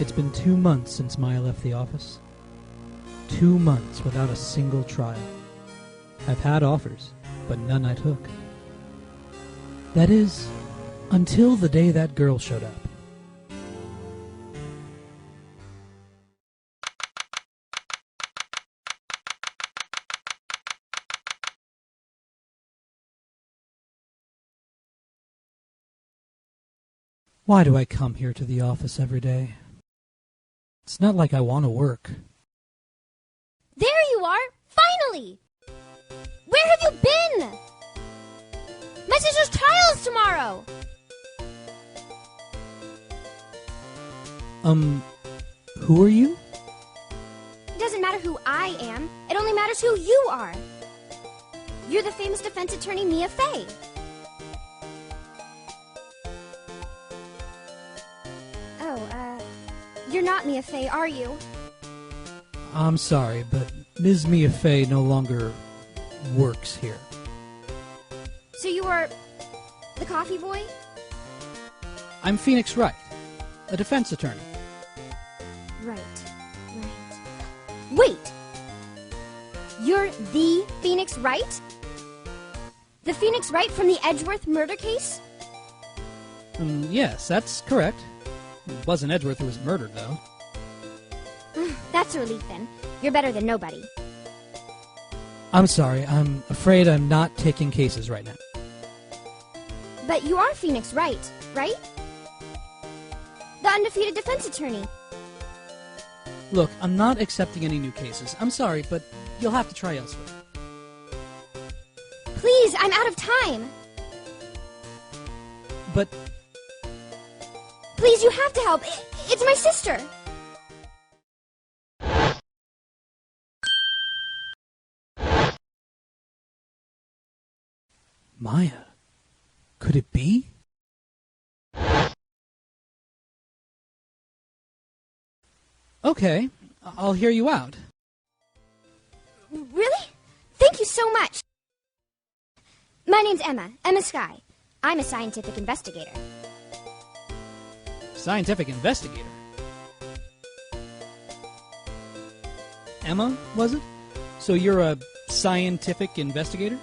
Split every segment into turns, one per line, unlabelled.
It's been 2 months since Maya left the office. 2 months without a single trial. I've had offers, but none I took. That is, until the day that girl showed up. Why do I come here to the office every day? It's not like I want to work.
There you are! Finally! Where have you been? My sister's trial is tomorrow!
Who are you?
It doesn't matter who I am. It only matters who you are. You're the famous defense attorney Mia Fey. You're not Mia Fey, are you?
I'm sorry, but Ms. Mia Fey no longer works here.
So you are the coffee boy?
I'm Phoenix Wright, a defense attorney.
Right. Wait! You're the Phoenix Wright? The Phoenix Wright from the Edgeworth murder case?
Yes, that's correct. It wasn't Edgeworth who was murdered, though.
That's a relief, then. You're better than nobody.
I'm sorry, I'm afraid I'm not taking cases right now.
But you are Phoenix Wright, right? The undefeated defense attorney.
Look, I'm not accepting any new cases. I'm sorry, but you'll have to try elsewhere.
Please, I'm out of time.
But...
Please, you have to help. It's my sister.
Maya? Could it be? Okay, I'll hear you out.
Really? Thank you so much. My name's Emma Sky. I'm a scientific investigator.
Scientific investigator? Emma, was it? So you're a scientific investigator?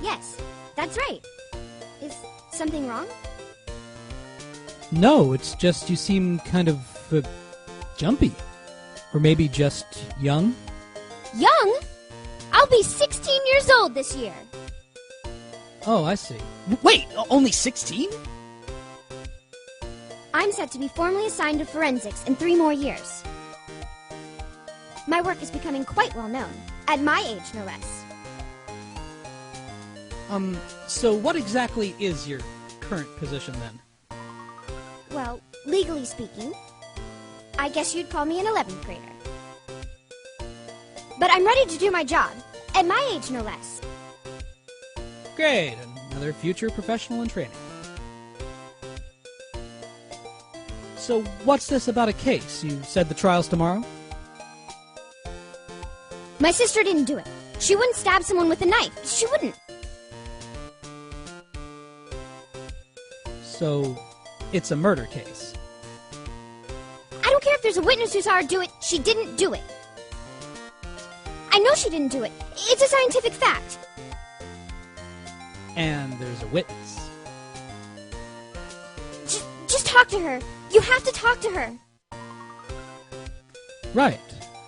Yes, that's right. Is something wrong?
No, it's just you seem kind of jumpy. Or maybe just young?
Young? I'll be 16 years old this year.
Oh, I see. Wait, only 16?
I'm set to be formally assigned to forensics in 3 more years. My work is becoming quite well known, at my age no less.
So what exactly is your current position then?
Well, legally speaking, I guess you'd call me an 11th grader. But I'm ready to do my job, at my age no less.
Great, another future professional in training. So what's this about a case? You said the trial's tomorrow?
My sister didn't do it. She wouldn't stab someone with a knife. She wouldn't.
So, it's a murder case.
I don't care if there's a witness who saw her do it. She didn't do it. I know she didn't do it. It's a scientific fact.
And there's a witness.
Just talk to her. You have to talk to her.
Right.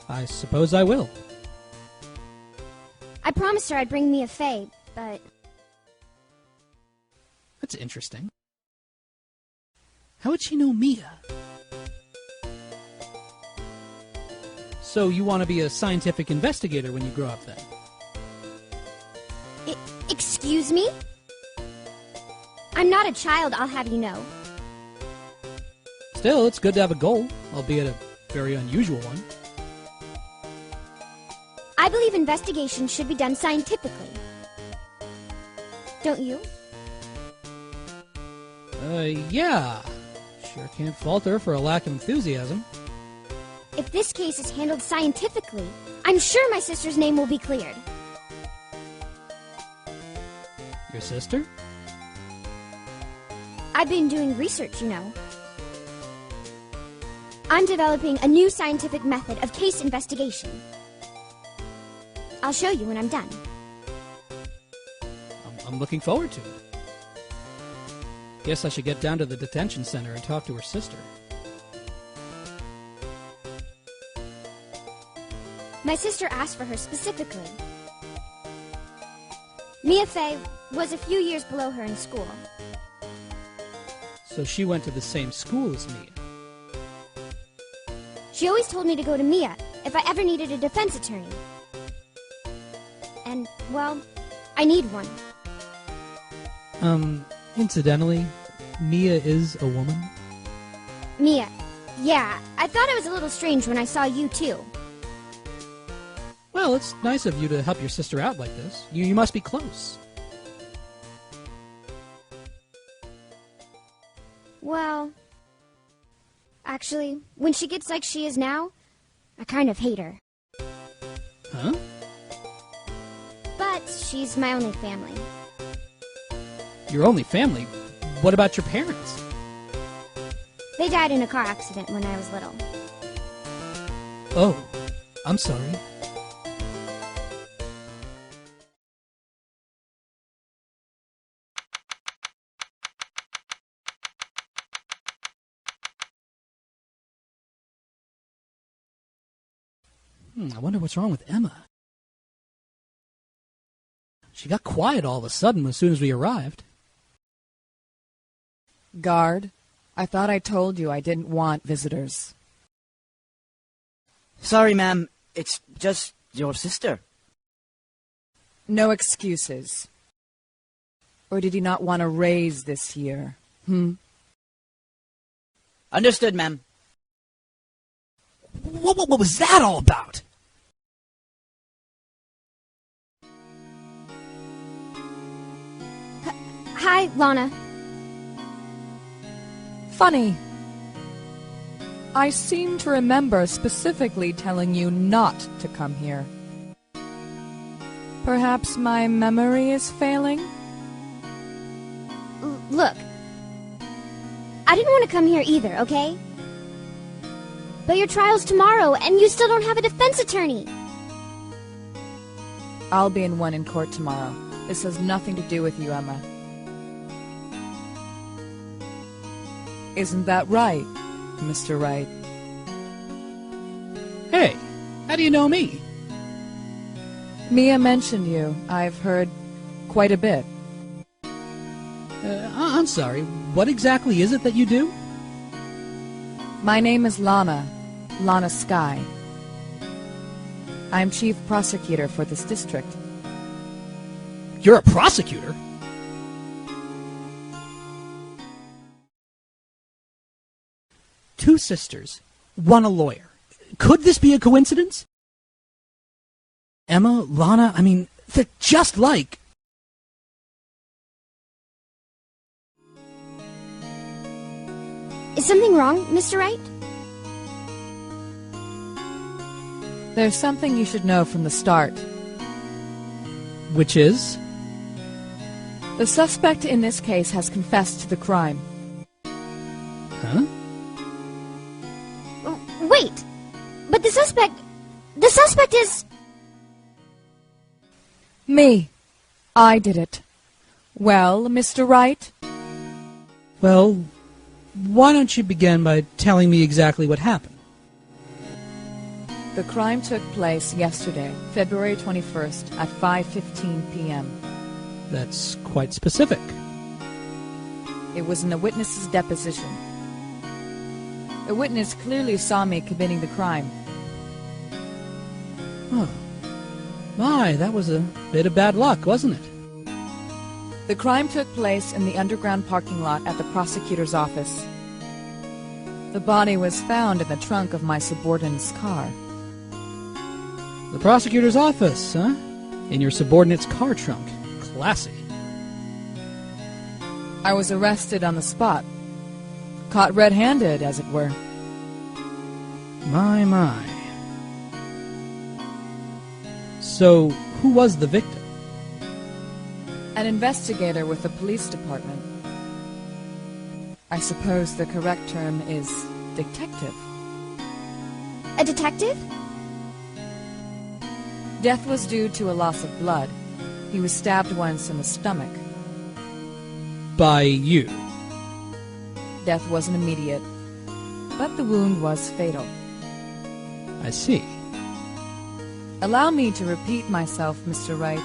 I suppose I will.
I promised her I'd bring Mia Fey, but...
That's interesting. How would she know Mia? So you want to be a scientific investigator when you grow up, then?
Excuse me? I'm not a child, I'll have you know.
Still, it's good to have a goal, albeit a very unusual one.
I believe investigation should be done scientifically. Don't you?
Yeah. Sure can't fault her for a lack of enthusiasm.
If this case is handled scientifically, I'm sure my sister's name will be cleared.
Your sister?
I've been doing research, you know. I'm developing a new scientific method of case investigation. I'll show you when I'm done.
I'm looking forward to it. Guess I should get down to the detention center and talk to her sister.
My sister asked for her specifically. Mia Fey was a few years below her in school.
So she went to the same school as Mia.
She always told me to go to Mia if I ever needed a defense attorney. And, well, I need one.
Incidentally, Mia is a woman?
Mia. Yeah, I thought it was a little strange when I saw you too.
Well, it's nice of you to help your sister out like this. You must be close.
Well, actually, when she gets like she is now, I kind of hate her.
Huh?
But she's my only family.
Your only family? What about your parents?
They died in a car accident when I was little.
Oh, I'm sorry. I wonder what's wrong with Emma. She got quiet all of a sudden as soon as we arrived.
Guard, I thought I told you I didn't want visitors.
Sorry, ma'am. It's just your sister.
No excuses. Or did you not want to raise this year?
Understood, ma'am.
What was that all about?
Hi, Lana.
Funny. I seem to remember specifically telling you not to come here. Perhaps my memory is failing?
Look, I didn't want to come here either, okay? But your trial's tomorrow, and you still don't have a defense attorney.
I'll be in one in court tomorrow. This has nothing to do with you, Emma. Isn't that right, Mr. Wright?
Hey, how do you know me?
Mia mentioned you. I've heard quite a bit.
I'm sorry, what exactly is it that you do?
My name is Lana Sky. I'm chief prosecutor for this district.
You're a prosecutor? Two sisters, one a lawyer. Could this be a coincidence? Emma, Lana, I mean, they're just like...
Is something wrong, Mr. Wright?
There's something you should know from the start.
Which is?
The suspect in this case has confessed to the crime.
Huh?
Wait! But the suspect is...
Me. I did it. Well, Mr. Wright?
Well, why don't you begin by telling me exactly what happened?
The crime took place yesterday, February 21st at 5:15 p.m.
That's quite specific.
It was in the witness's deposition. The witness clearly saw me committing the crime.
Oh. My, that was a bit of bad luck, wasn't it?
The crime took place in the underground parking lot at the prosecutor's office. The body was found in the trunk of my subordinate's car.
The prosecutor's office, huh? In your subordinate's car trunk. Classy.
I was arrested on the spot. Caught red-handed, as it were.
My. So, who was the victim?
An investigator with the police department. I suppose the correct term is detective.
a detective?
Death was due to a loss of blood. He was stabbed once in the stomach.
By you.
Death wasn't immediate, but the wound was fatal.
I see.
Allow me to repeat myself, Mr. Wright.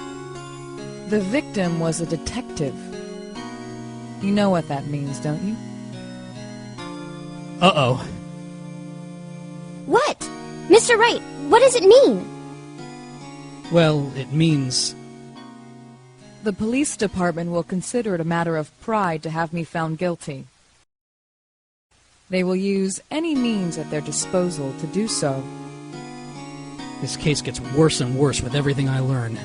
The victim was a detective. You know what that means, don't you?
Uh-oh.
What? Mr. Wright, what does it mean?
Well, it means...
The police department will consider it a matter of pride to have me found guilty. They will use any means at their disposal to do so.
This case gets worse and worse with everything I learn.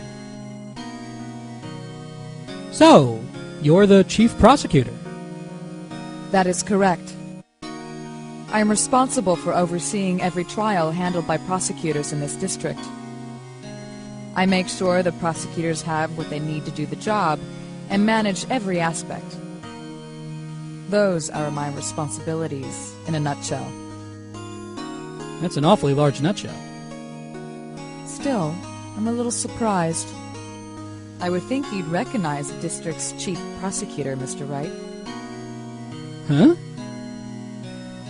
So, you're the chief prosecutor.
That is correct. I am responsible for overseeing every trial handled by prosecutors in this district. I make sure the prosecutors have what they need to do the job and manage every aspect. Those are my responsibilities in a nutshell.
That's an awfully large nutshell.
Still, I'm a little surprised. I would think you'd recognize the district's chief prosecutor, Mr. Wright.
Huh?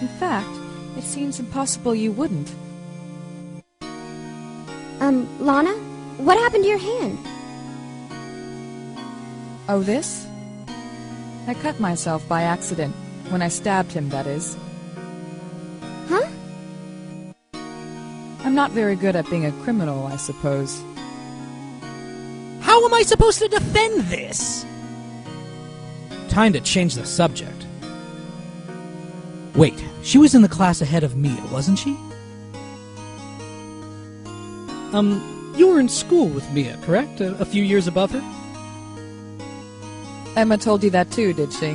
In fact, it seems impossible you wouldn't.
Lana? What happened to your hand?
Oh, this? I cut myself by accident. When I stabbed him, that is.
Huh?
I'm not very good at being a criminal, I suppose.
How am I supposed to defend this? Time to change the subject. Wait, she was in the class ahead of Mia, wasn't she? You were in school with Mia, correct? A few years above her?
Emma told you that too, did she?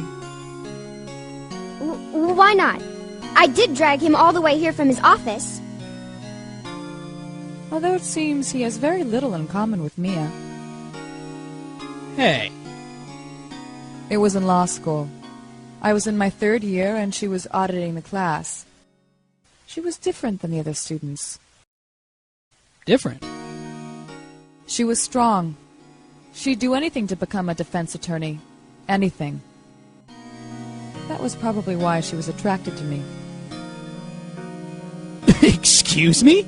Why not? I did drag him all the way here from his office.
Although it seems he has very little in common with Mia.
Hey.
It was in law school. I was in my 3rd year and she was auditing the class. She was different than the other students.
Different?
She was strong. She'd do anything to become a defense attorney. Anything. That was probably why she was attracted to me.
Excuse me?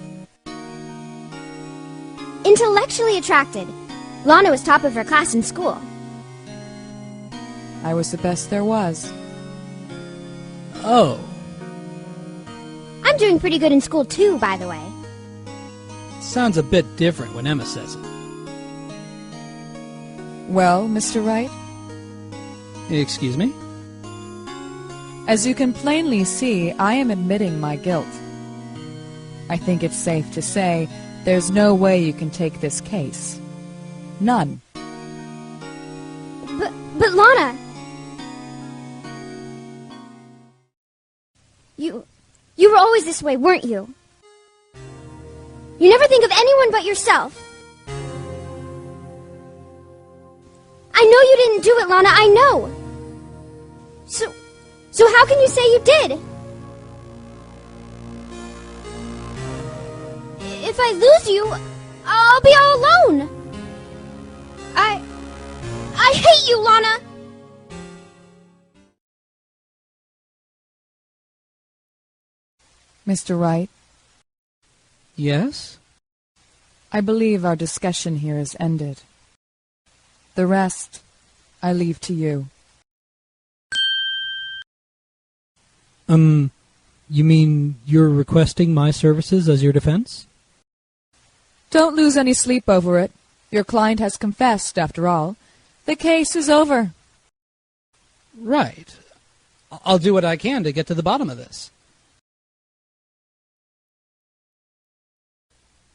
Intellectually attracted. Lana was top of her class in school.
I was the best there was.
Oh.
I'm doing pretty good in school too, by the way.
Sounds a bit different when Emma says it.
Well, Mr. Wright?
Excuse me?
As you can plainly see, I am admitting my guilt. I think it's safe to say there's no way you can take this case. None.
But Lana! You were always this way, weren't you? You never think of anyone but yourself. I know you didn't do it, Lana, I know. So how can you say you did? If I lose you, I'll be all alone. I hate you, Lana.
Mr. Wright?
Yes?
I believe our discussion here is ended. The rest, I leave to you.
You mean you're requesting my services as your defense?
Don't lose any sleep over it. Your client has confessed, after all. The case is over.
Right. I'll do what I can to get to the bottom of this.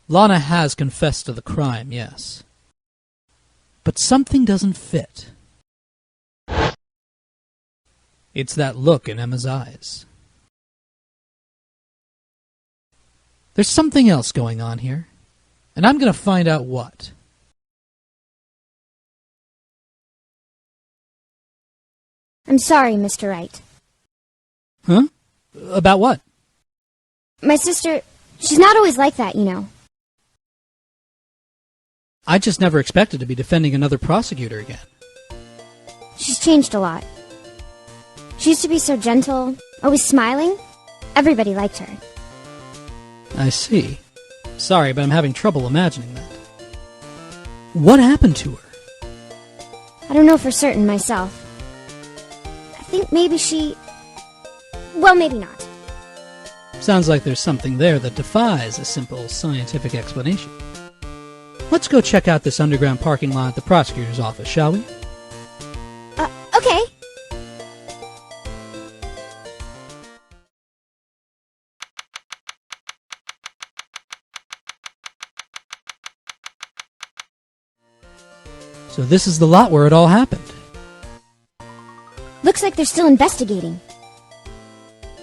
Lana has confessed to the crime, yes. But something doesn't fit. It's that look in Emma's eyes. There's something else going on here, and I'm going to find out what.
I'm sorry, Mr. Wright.
Huh? About what?
My sister She's not always like that, you know.
I just never expected to be defending another prosecutor again.
She's changed a lot. She used to be so gentle, always smiling. Everybody liked her.
I see. Sorry, but I'm having trouble imagining that. What happened to her?
I don't know for certain myself. I think maybe she... Well, maybe not.
Sounds like there's something there that defies a simple scientific explanation. Let's go check out this underground parking lot at the prosecutor's office, shall we?
Okay.
So this is the lot where it all happened.
Looks like they're still investigating.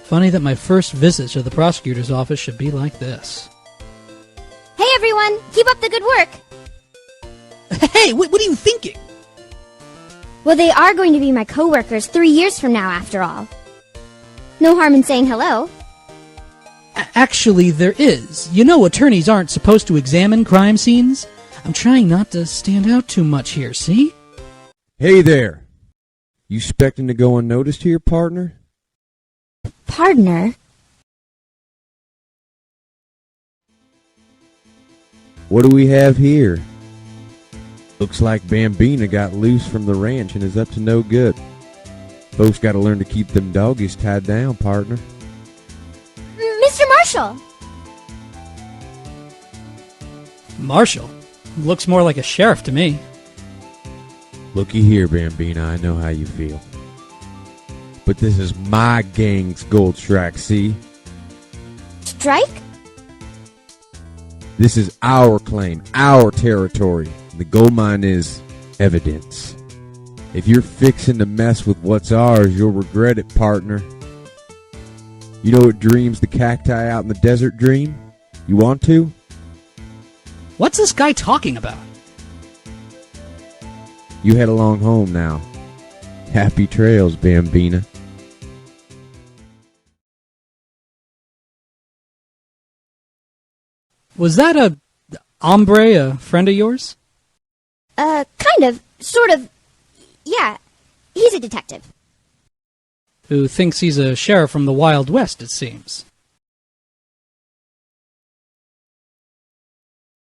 Funny that my first visit to the prosecutor's office should be like this.
Hey everyone, keep up the good work.
Hey, what are you thinking?
Well, they are going to be my co-workers 3 years from now, after all. No harm in saying hello.
Actually, there is. You know attorneys aren't supposed to examine crime scenes. I'm trying not to stand out too much here, see?
Hey there. You expecting to go unnoticed here, partner?
Partner?
What do we have here? Looks like Bambina got loose from the ranch and is up to no good. Folks gotta learn to keep them doggies tied down, partner.
Mr. Marshall!
Marshall? Looks more like a sheriff to me.
Looky here, Bambina, I know how you feel. But this is my gang's gold strike, see?
Strike?
This is our claim, our territory. The gold mine is evidence. If you're fixing to mess with what's ours, you'll regret it, partner. You know what dreams the cacti out in the desert dream? You want to?
What's this guy talking about?
You head along home now. Happy trails, Bambina.
Was that a hombre, a friend of yours?
Kind of. Sort of. Yeah. He's a detective.
Who thinks he's a sheriff from the Wild West, it seems.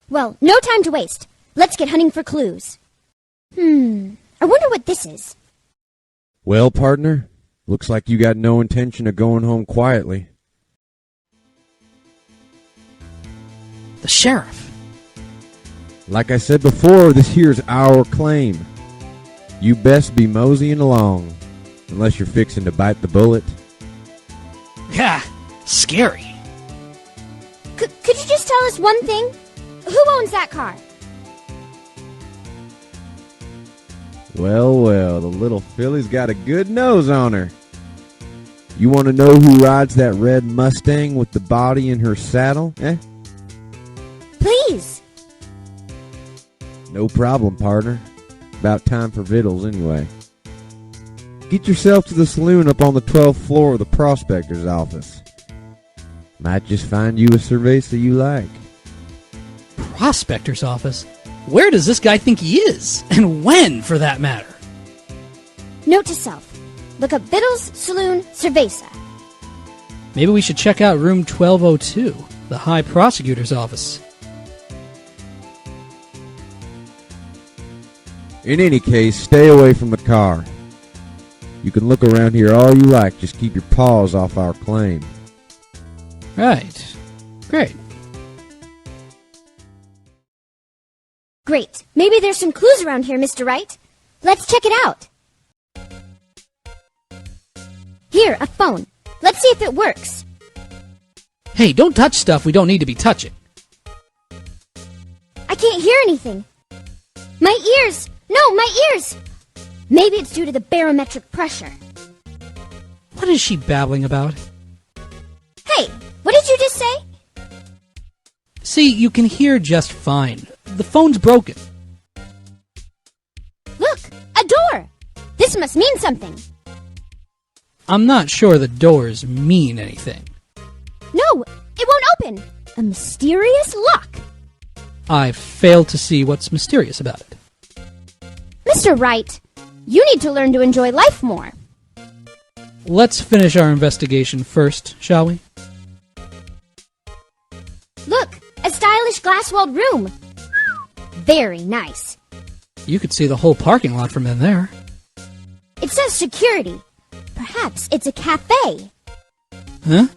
Well, no time to waste. Let's get hunting for clues. I wonder what this is.
Well, partner, looks like you got no intention of going home quietly.
The sheriff.
Like I said before, this here's our claim. You best be moseying along, unless you're fixing to bite the bullet.
Yeah, scary.
Could you just tell us one thing? Who owns that car?
Well, the little filly's got a good nose on her. You want to know who rides that red Mustang with the body in her saddle, eh?
Please.
No problem, partner. About time for victuals anyway. Get yourself to the saloon up on the 12th floor of the prospector's office. Might just find you a cerveza you like.
Prospector's office? Where does this guy think he is? And when, for that matter?
Note to self. Look up Vittles, Saloon, Cerveza.
Maybe we should check out room 1202, the High Prosecutor's office.
In any case, stay away from the car. You can look around here all you like, just keep your paws off our claim.
Right. Great.
Great. Maybe there's some clues around here, Mr. Wright. Let's check it out. Here, a phone. Let's see if it works.
Hey, don't touch stuff we don't need to be touching.
I can't hear anything. My ears! No, my ears! Maybe it's due to the barometric pressure.
What is she babbling about?
Hey, what did you just say?
See, you can hear just fine. The phone's broken.
Look, a door! This must mean something.
I'm not sure the doors mean anything.
No, it won't open. A mysterious lock.
I failed to see what's mysterious about it.
Mr. Wright, you need to learn to enjoy life more.
Let's finish our investigation first, shall we?
Look, a stylish glass-walled room. Very nice.
You could see the whole parking lot from in there.
It says security. Perhaps it's a cafe.
Huh?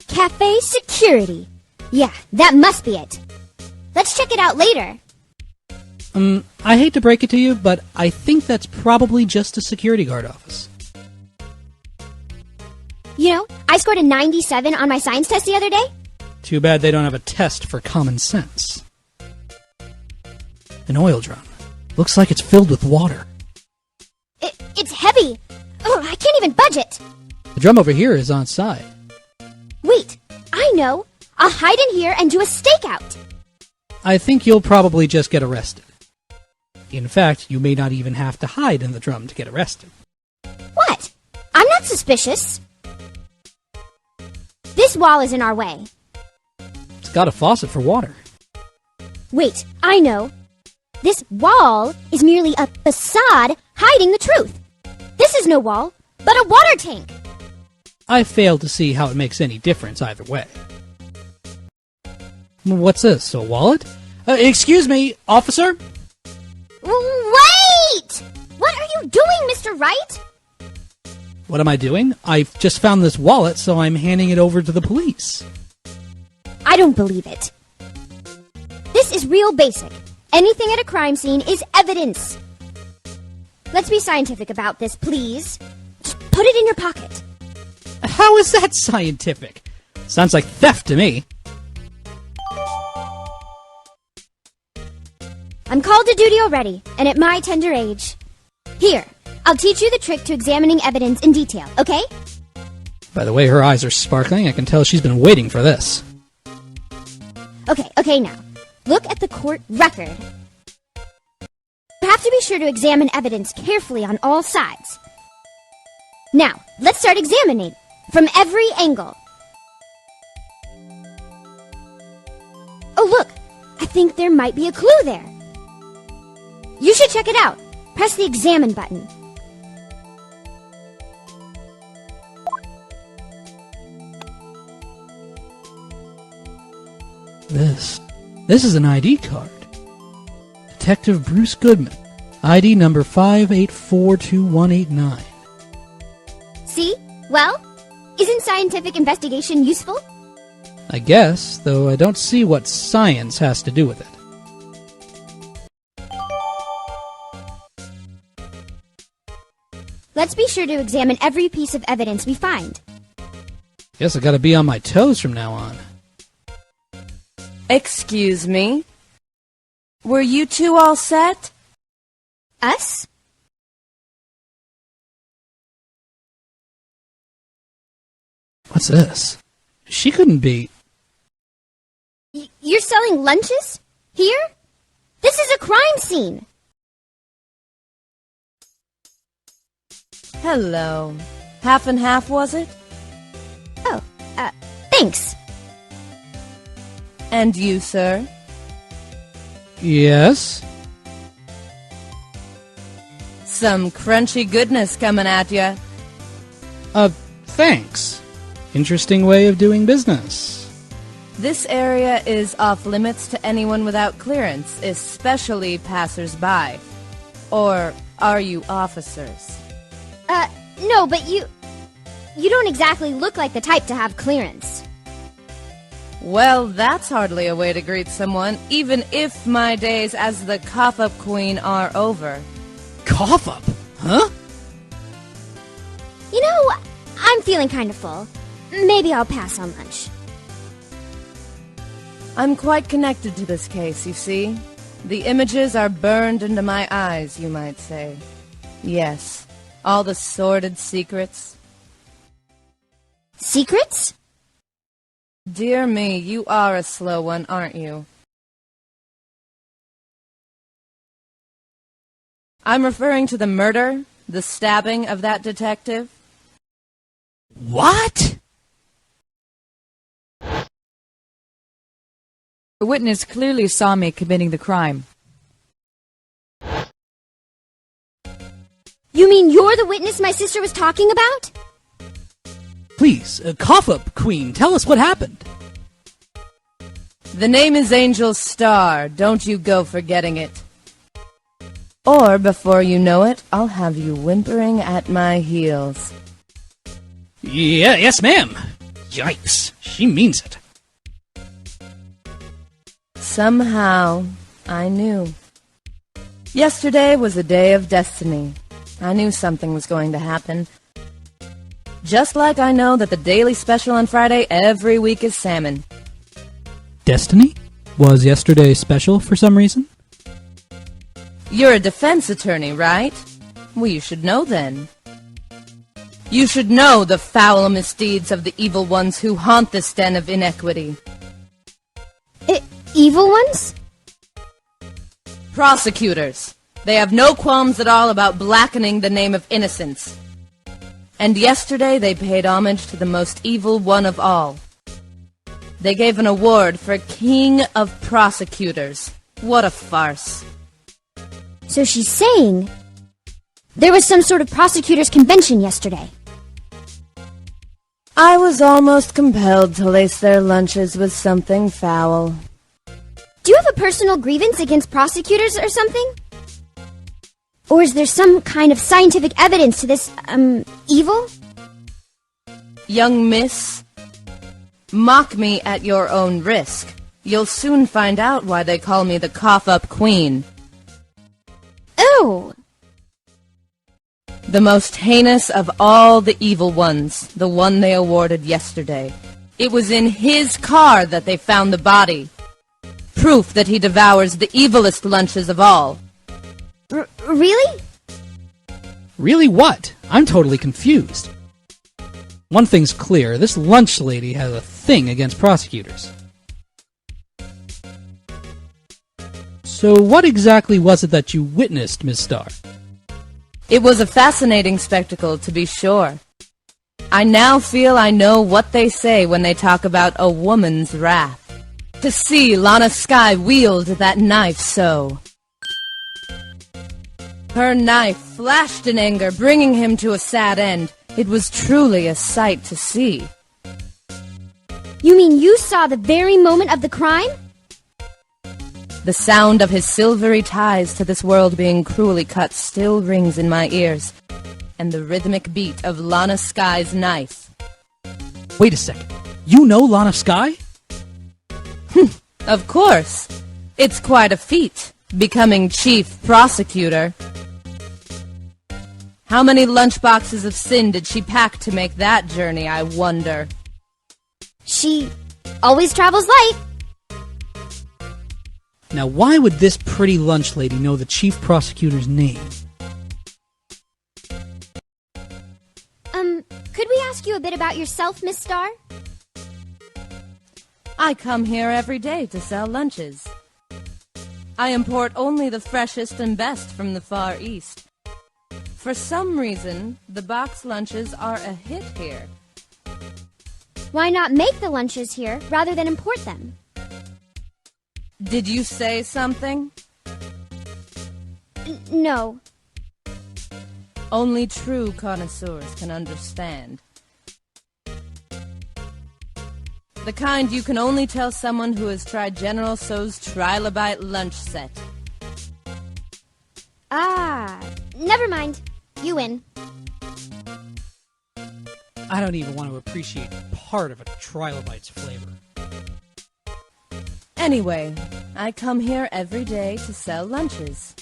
Cafe security. Yeah, that must be it. Let's check it out later.
I hate to break it to you, but I think that's probably just a security guard office.
You know, I scored a 97 on my science test the other day.
Too bad they don't have a test for common sense. An oil drum. Looks like it's filled with water.
It's heavy. Oh, I can't even budge it.
The drum over here is on side.
Wait, I know. I'll hide in here and do a stakeout.
I think you'll probably just get arrested. In fact, you may not even have to hide in the drum to get arrested.
What? I'm not suspicious. This wall is in our way.
It's got a faucet for water.
Wait, I know. This wall is merely a facade hiding the truth. This is no wall, but a water tank.
I fail to see how it makes any difference either way. What's this, a wallet? Excuse me, officer?
Wait! What are you doing, Mr. Wright?
What am I doing? I've just found this wallet, so I'm handing it over to the police.
I don't believe it. This is real basic. Anything at a crime scene is evidence. Let's be scientific about this, please. Just put it in your pocket.
How is that scientific? Sounds like theft to me.
I'm called to duty already, and at my tender age. Here, I'll teach you the trick to examining evidence in detail, okay?
By the way her eyes are sparkling, I can tell she's been waiting for this.
Okay, now. Look at the court record. You have to be sure to examine evidence carefully on all sides. Now, let's start examining from every angle. Oh, look! I think there might be a clue there. You should check it out. Press the examine button.
This is an ID card. Detective Bruce Goodman. ID number 5842189.
See? Well, isn't scientific investigation useful?
I guess, though I don't see what science has to do with it.
Let's be sure to examine every piece of evidence we find.
Guess I gotta be on my toes from now on.
Excuse me? Were you two all set?
Us?
What's this? She couldn't be...
You're selling lunches? Here? This is a crime scene!
Hello. Half and half, was it?
Oh, thanks.
And you, sir?
Yes?
Some crunchy goodness coming at ya.
Thanks. Interesting way of doing business.
This area is off limits to anyone without clearance, especially passers-by. Or are you officers?
No, but you don't exactly look like the type to have clearance.
Well, that's hardly a way to greet someone, even if my days as the cough-up queen are over.
Cough up? Huh?
You know, I'm feeling kind of full. Maybe I'll pass on lunch.
I'm quite connected to this case, you see. The images are burned into my eyes, you might say. Yes, all the sordid secrets.
Secrets?
Dear me, you are a slow one, aren't you? I'm referring to the murder, the stabbing of that detective.
What?
The witness clearly saw me committing the crime.
You mean you're the witness my sister was talking about?
Please, cough up, Queen. Tell us what happened.
The name is Angel Star. Don't you go forgetting it. Or, before you know it, I'll have you whimpering at my heels.
Yeah, yes, ma'am. Yikes. She means it.
Somehow, I knew. Yesterday was a day of destiny. I knew something was going to happen. Just like I know that the daily special on Friday every week is salmon.
Destiny? Was yesterday special for some reason?
You're a defense attorney, right? Well, you should know then. You should know the foul misdeeds of the evil ones who haunt this den of inequity.
Evil ones?
Prosecutors. They have no qualms at all about blackening the name of innocence. And yesterday they paid homage to the most evil one of all. They gave an award for King of Prosecutors. What a farce.
So she's saying there was some sort of prosecutors' convention yesterday.
I was almost compelled to lace their lunches with something foul.
Do you have a personal grievance against prosecutors or something? Or is there some kind of scientific evidence to this, evil?
Young miss, mock me at your own risk. You'll soon find out why they call me the cough-up queen.
Oh!
The most heinous of all the evil ones, the one they awarded yesterday. It was in his car that they found the body. Proof that he devours the evilest lunches of all.
Really?
Really what? I'm totally confused. One thing's clear, this lunch lady has a thing against prosecutors. So what exactly was it that you witnessed, Miss Starr?
It was a fascinating spectacle, to be sure. I now feel I know what they say when they talk about a woman's wrath. To see Lana Skye wield that knife so. Her knife flashed in anger, bringing him to a sad end. It was truly a sight to see.
You mean you saw the very moment of the crime?
The sound of his silvery ties to this world being cruelly cut still rings in my ears, and the rhythmic beat of Lana Skye's knife.
Wait a second. You know Lana Skye?
Of course. It's quite a feat, becoming chief prosecutor. How many lunchboxes of sin did she pack to make that journey, I wonder?
She always travels light.
Now why would this pretty lunch lady know the chief prosecutor's name?
Could we ask you a bit about yourself, Miss Starr?
I come here every day to sell lunches. I import only the freshest and best from the Far East. For some reason, the box lunches are a hit here.
Why not make the lunches here rather than import them?
Did you say something?
No.
Only true connoisseurs can understand. The kind you can only tell someone who has tried General Tso's trilobite lunch set.
Ah, never mind. You win.
I don't even want to appreciate part of a trilobite's flavor.
Anyway, I come here every day to sell lunches.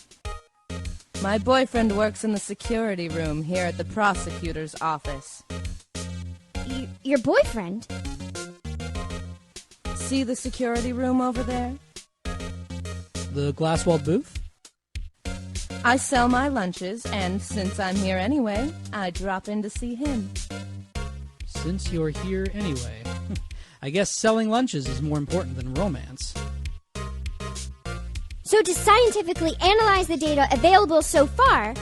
My boyfriend works in the security room here at the prosecutor's office.
Your boyfriend?
See the security room over there?
The glass-walled booth?
I sell my lunches, and since I'm here anyway, I drop in to see him.
Since you're here anyway, I guess selling lunches is more important than romance.
So to scientifically analyze the data available so far,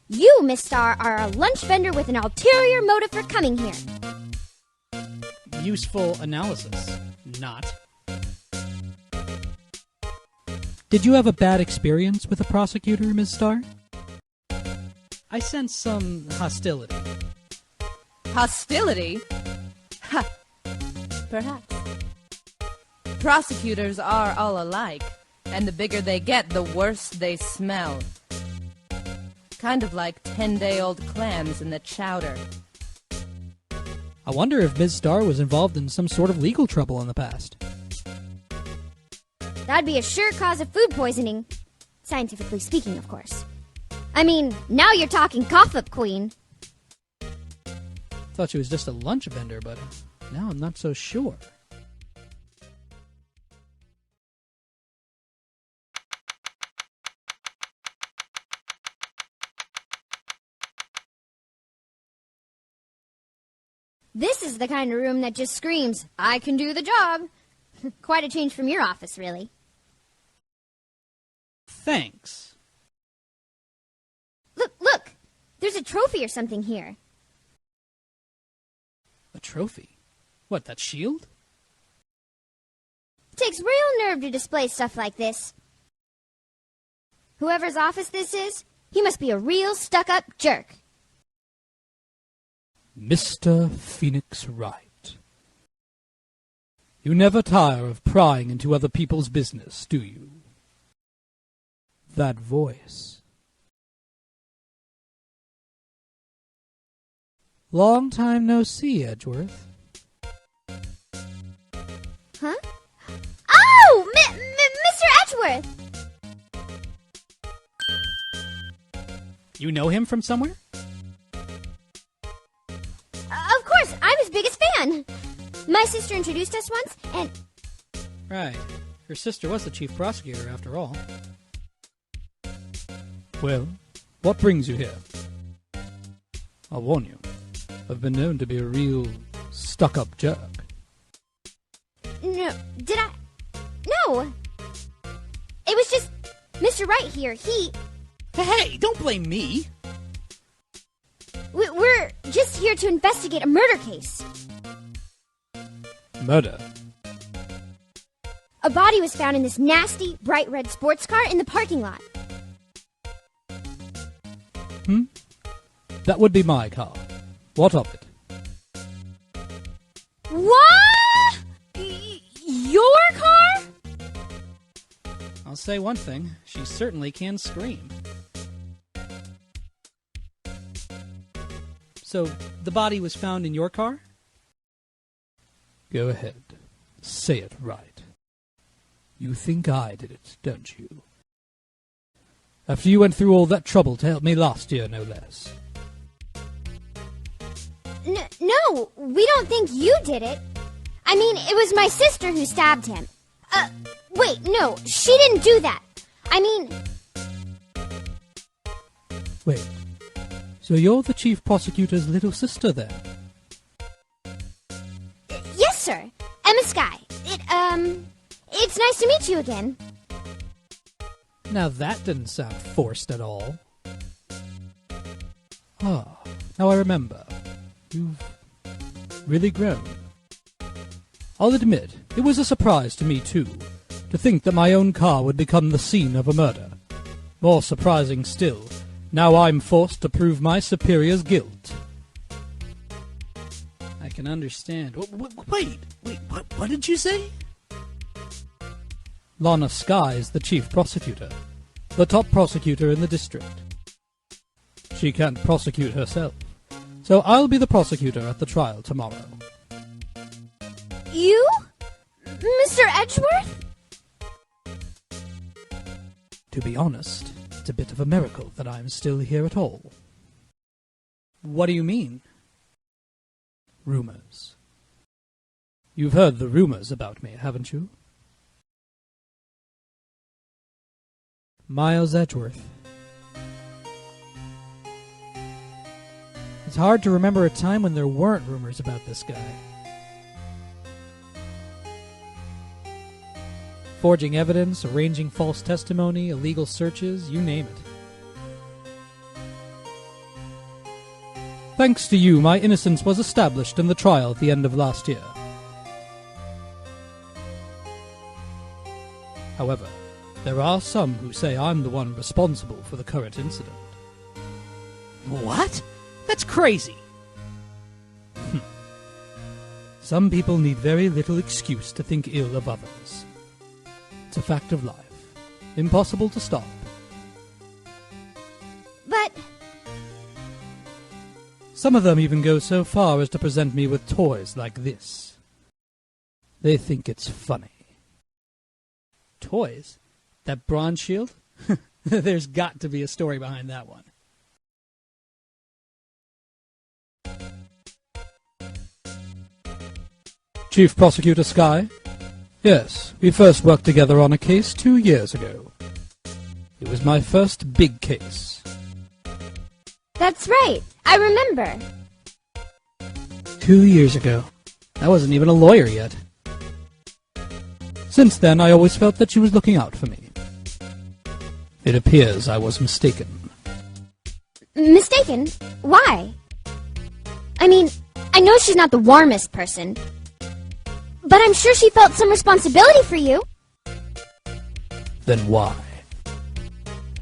you, Miss Starr, are a lunch vendor with an ulterior motive for coming here.
Useful analysis. Not. Did you have a bad experience with a prosecutor, Ms. Starr? I sense some hostility.
Hostility? Ha! Perhaps. Prosecutors are all alike, and the bigger they get, the worse they smell. Kind of like 10-day-old clams in the chowder.
I wonder if Ms. Starr was involved in some sort of legal trouble in the past.
That'd be a sure cause of food poisoning. Scientifically speaking, of course. I mean, now you're talking cough-up queen.
Thought she was just a lunch vendor, but now I'm not so sure.
This is the kind of room that just screams, I can do the job. Quite a change from your office, really.
Thanks.
Look! There's a trophy or something here.
A trophy? What, that shield?
It takes real nerve to display stuff like this. Whoever's office this is, he must be a real stuck-up jerk.
Mr. Phoenix Wright. You never tire of prying into other people's business, do you? That voice. Long time no see, Edgeworth.
Huh? Oh! Mr. Edgeworth!
You know him from somewhere?
Of course, I'm his biggest fan. My sister introduced us once, and...
Right. Her sister was the chief prosecutor, after all. Well, what brings you here? I'll warn you. I've been known to be a real stuck-up jerk.
No, did I? No! It was just Mr. Wright here,
Hey, don't blame me!
We're just here to investigate a murder case.
Murder?
A body was found in this nasty, bright red sports car in the parking lot.
That would be my car. What of it?
What? Your car?
I'll say one thing. She certainly can scream. So, the body was found in your car? Go ahead. Say it right. You think I did it, don't you? After you went through all that trouble to help me last year, no less.
No, we don't think you did it. I mean, it was my sister who stabbed him. Wait, no, she didn't do that. I mean...
Wait, so you're the chief prosecutor's little sister then?
Yes, sir. Emma Skye. It's nice to meet you again.
Now that didn't sound forced at all. Ah, now I remember. You've really grown. I'll admit, it was a surprise to me too, to think that my own car would become the scene of a murder. More surprising still, now I'm forced to prove my superior's guilt. I can understand. Wait, what did you say? Lana Skye is the chief prosecutor, the top prosecutor in the district. She can't prosecute herself, so I'll be the prosecutor at the trial tomorrow.
You? Mr. Edgeworth?
To be honest, it's a bit of a miracle that I'm still here at all. What do you mean? Rumors. You've heard the rumors about me, haven't you? Miles Edgeworth. It's hard to remember a time when there weren't rumors about this guy. Forging evidence, arranging false testimony, illegal searches, you name it. Thanks to you, my innocence was established in the trial at the end of last year. However, There are some who say I'm the one responsible for the current incident.
What? That's crazy.
Some people need very little excuse to think ill of others. It's a fact of life. Impossible to stop.
But
Some of them even go so far as to present me with toys like this. They think it's funny.
Toys? That bronze shield? There's got to be a story behind that one.
Chief Prosecutor Sky? Yes, we first worked together on a case 2 years ago. It was my first big case.
that's right. I remember.
2 years ago.
I wasn't even a lawyer yet.
Since then, I always felt that she was looking out for me. It appears I was mistaken.
Mistaken? Why? I mean, I know she's not the warmest person, but I'm sure she felt some responsibility for you.
Then why?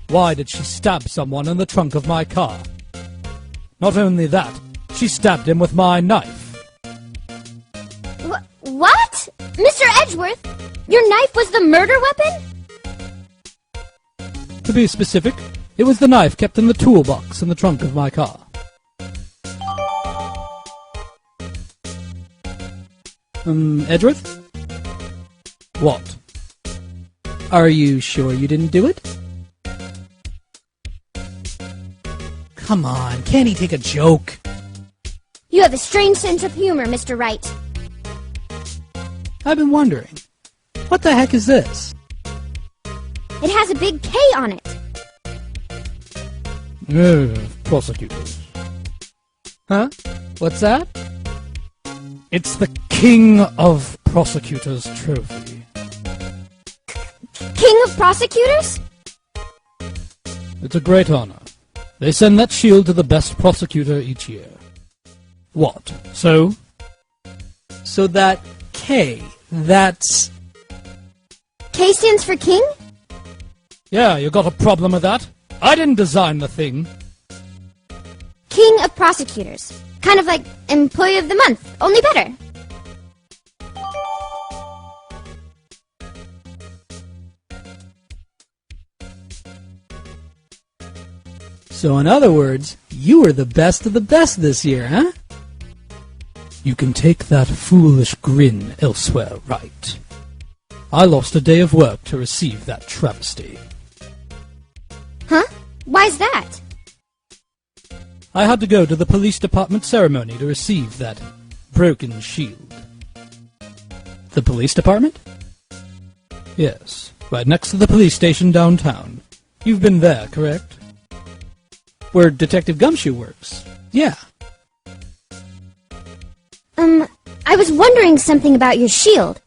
Why did she stab someone in the trunk of my car? Not only that, she stabbed him with my knife.
What? Mr. Edgeworth? Your knife was the murder weapon?
To be specific, it was the knife kept in the toolbox in the trunk of my car.
Edgeworth?
What?
Are you sure you didn't do it? Come on, can't he take a joke?
You have a strange sense of humor, Mr. Wright.
I've been wondering, what the heck is this?
It has a big K on it.
Prosecutors.
Huh? What's that?
It's the King of Prosecutors trophy.
King of Prosecutors?
It's a great honor. They send that shield to the best prosecutor each year. What? So?
So that K, that's...
K stands for King?
Yeah, you got a problem with that? I didn't design the thing.
King of Prosecutors. Kind of like Employee of the Month, only better.
So in other words, you were the best of the best this year, huh?
You can take that foolish grin elsewhere, Wright. I lost a day of work to receive that travesty.
Huh? Why's that?
I had to go to the police department ceremony to receive that broken shield.
The police department?
Yes, right next to the police station downtown. You've been there, correct?
Where Detective Gumshoe works. Yeah.
I was wondering something about your shield.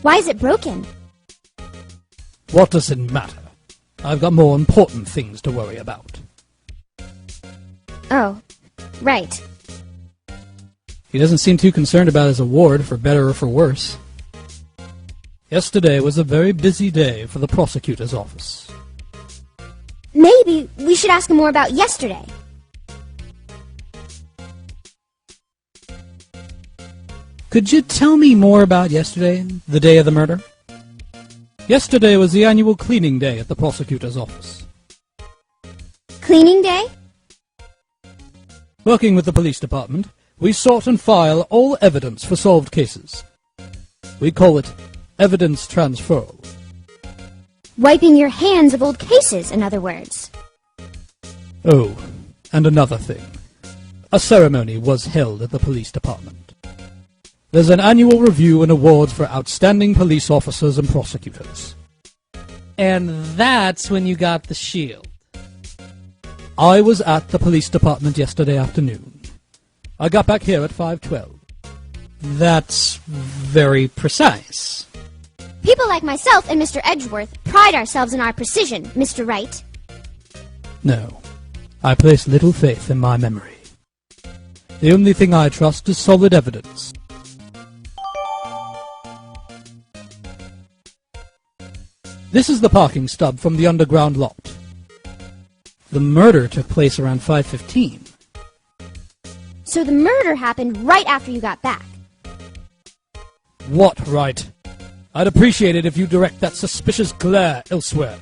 Why is it broken?
What does it matter? I've got more important things to worry about.
Oh, right.
He doesn't seem too concerned about his award, for better or for worse.
Yesterday was a very busy day for the prosecutor's office.
Maybe we should ask him more about yesterday.
Could you tell me more about yesterday, the day of the murder?
Yesterday was the annual cleaning day at the prosecutor's office.
Cleaning day?
Working with the police department, we sort and file all evidence for solved cases. We call it evidence transferal.
Wiping your hands of old cases, in other words.
Oh, and another thing. A ceremony was held at the police department. There's an annual review and awards for outstanding police officers and prosecutors.
And that's when you got the shield.
I was at the police department yesterday afternoon. I got back here at 5:12.
That's very precise.
People like myself and Mr. Edgeworth pride ourselves in our precision, Mr. Wright.
No, I place little faith in my memory. The only thing I trust is solid evidence. This is the parking stub from the underground lot. The murder took place around 5:15.
So the murder happened right after you got back.
What right? I'd appreciate it if you direct that suspicious glare elsewhere.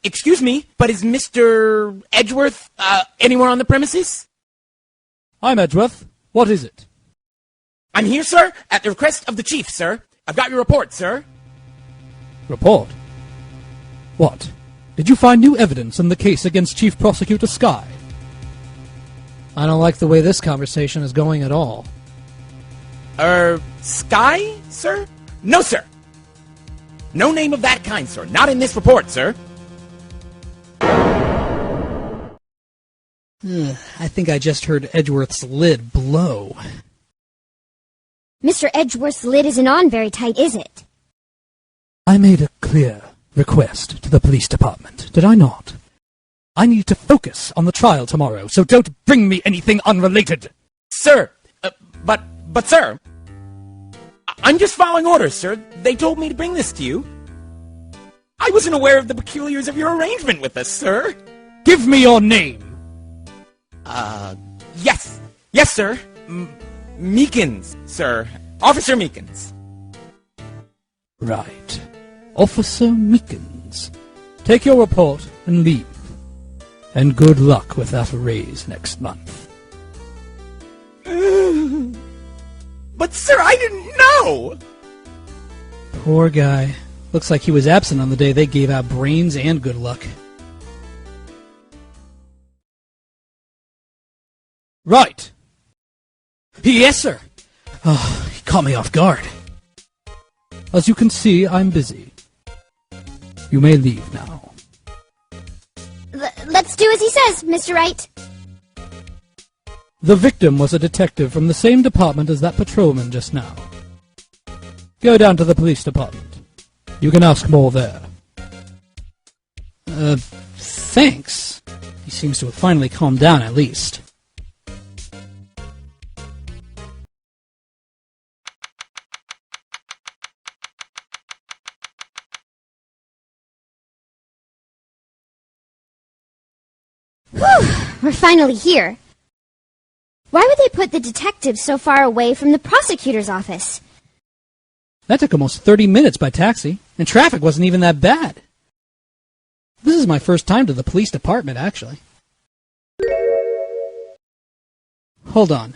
Excuse me, but is Mr. Edgeworth, anywhere on the premises?
I'm Edgeworth. What is it?
I'm here, sir, at the request of the chief, sir. I've got your report, sir.
Report? What? Did you find new evidence in the case against Chief Prosecutor Sky? I don't like the way this conversation is going at all.
Sky, sir? No, sir. No name of that kind, sir. Not in this report, sir.
I think I just heard Edgeworth's lid blow.
Mr. Edgeworth's lid isn't on very tight, is it?
I made a clear request to the police department, did I not? I need to focus on the trial tomorrow, so don't bring me anything unrelated.
Sir, but sir, I'm just following orders, sir. They told me to bring this to you. I wasn't aware of the peculiars of your arrangement with us, sir.
Give me your name.
Yes, sir. Meekins, sir. Officer Meekins.
Right. Officer Meekins. Take your report and leave. And good luck with that raise next month.
But, sir, I didn't know!
Poor guy. Looks like he was absent on the day they gave out brains and good luck. Right. Yes, sir. Oh, he caught me off guard. As you can see, I'm busy. You may leave now.
Let's do as he says, Mr. Wright.
The victim was a detective from the same department as that patrolman just now. Go down to the police department. You can ask more there. Thanks. He seems to have finally calmed down at least.
We're finally here. Why would they put the detectives so far away from the prosecutor's office?
That took almost 30 minutes by taxi, and traffic wasn't even that bad. This is my first time to the police department, actually. Hold on.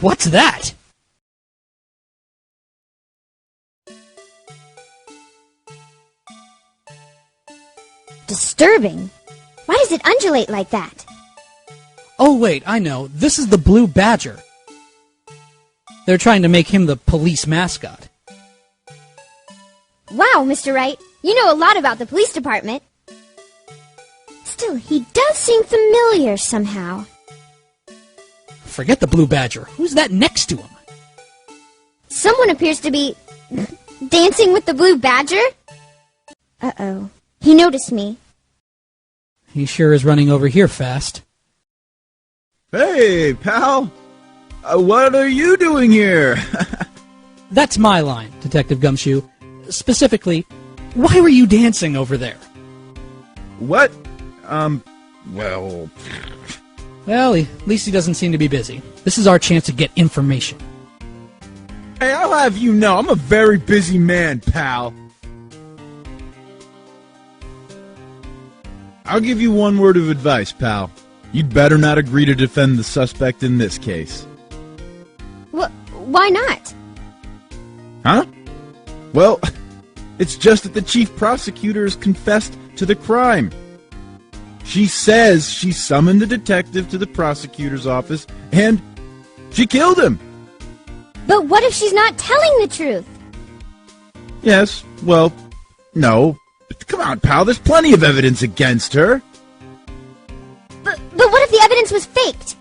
What's that?
Disturbing. Why does it undulate like that?
Oh, wait, I know. This is the Blue Badger. They're trying to make him the police mascot.
Wow, Mr. Wright, you know a lot about the police department. Still, he does seem familiar somehow.
Forget the Blue Badger. Who's that next to him?
Someone appears to be dancing with the Blue Badger. Uh-oh. He noticed me.
He sure is running over here fast.
Hey, pal! What are you doing here?
That's my line, Detective Gumshoe. Specifically, why were you dancing over there?
What? Well...
Well, at least he doesn't seem to be busy. This is our chance to get information.
Hey, I'll have you know, I'm a very busy man, pal. I'll give you one word of advice, pal. You'd better not agree to defend the suspect in this case.
Why not?
Huh? Well, it's just that the chief prosecutor has confessed to the crime. She says she summoned a detective to the prosecutor's office, and she killed him.
But what if she's not telling the truth?
Yes, well, no. Come on, pal, there's plenty of evidence against her.
But what if the evidence was faked?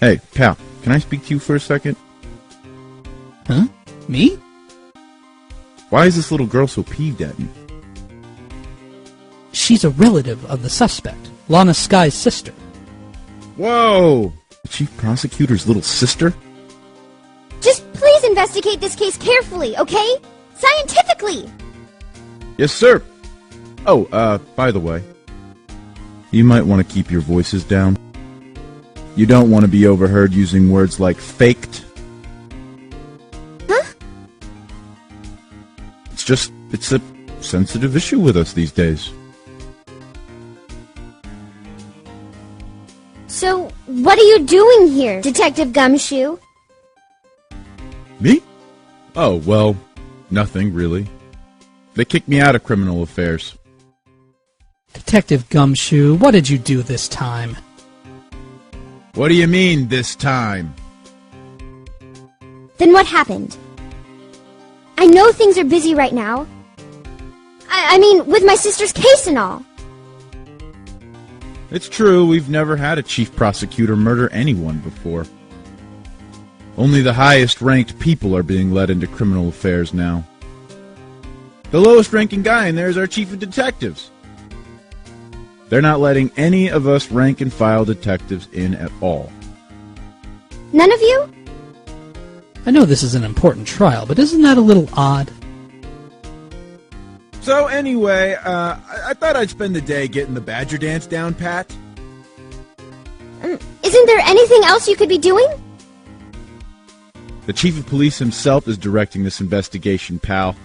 Hey, pal, can I speak to you for a second?
Huh? Me?
Why is this little girl so peeved at me?
She's a relative of the suspect, Lana Sky's sister.
Whoa! The chief prosecutor's little sister?
Just please investigate this case carefully, okay? Scientifically!
Yes, sir. Oh, by the way, you might want to keep your voices down. You don't want to be overheard using words like faked.
Huh?
It's a sensitive issue with us these days.
So, what are you doing here, Detective Gumshoe?
Me? Oh, well, nothing, really. They kicked me out of criminal affairs.
Detective Gumshoe, what did you do this time?
What do you mean, this time?
Then what happened? I know things are busy right now. I mean, with my sister's case and all.
It's true, we've never had a chief prosecutor murder anyone before. Only the highest-ranked people are being led into criminal affairs now. The lowest-ranking guy in there is our chief of detectives. They're not letting any of us rank-and-file detectives in at all.
None of you?
I know this is an important trial, but isn't that a little odd?
So anyway, I thought I'd spend the day getting the Badger dance down pat.
Isn't there anything else you could be doing?
The chief of police himself is directing this investigation, pal.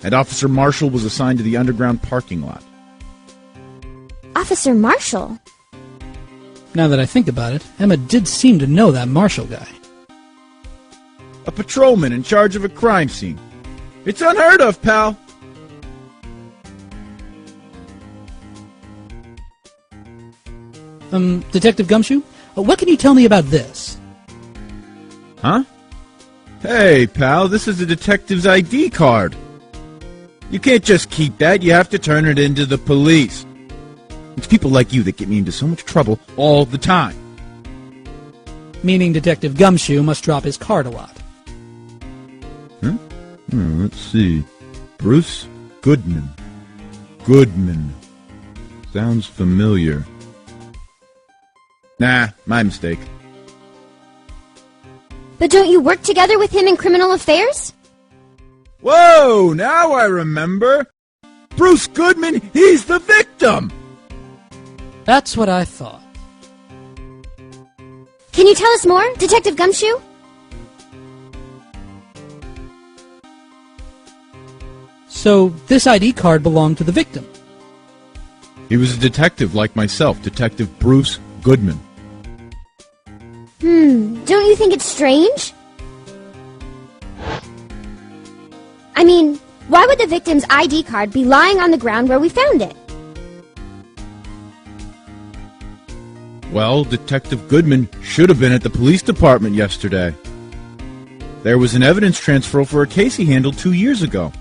And Officer Marshall was assigned to the underground parking lot.
Officer Marshall?
Now that I think about it, Emma did seem to know that Marshall guy.
A patrolman in charge of a crime scene. It's unheard of, pal.
Detective Gumshoe, what can you tell me about this?
Huh? Hey, pal, this is a detective's ID card. You can't just keep that, you have to turn it into the police. It's people like you that get me into so much trouble all the time.
Meaning Detective Gumshoe must drop his card a lot.
Let's see. Bruce Goodman. Goodman. Sounds familiar. Nah, my mistake.
But don't you work together with him in criminal affairs?
Whoa, now I remember. Bruce Goodman, he's the victim.
That's what I thought.
Can you tell us more, Detective Gumshoe?
So, this ID card belonged to the victim.
He was a detective like myself, Detective Bruce Goodman.
Don't you think it's strange? I mean, why would the victim's ID card be lying on the ground where we found it?
Well, Detective Goodman should have been at the police department yesterday. There was an evidence transfer for a case he handled 2 years ago.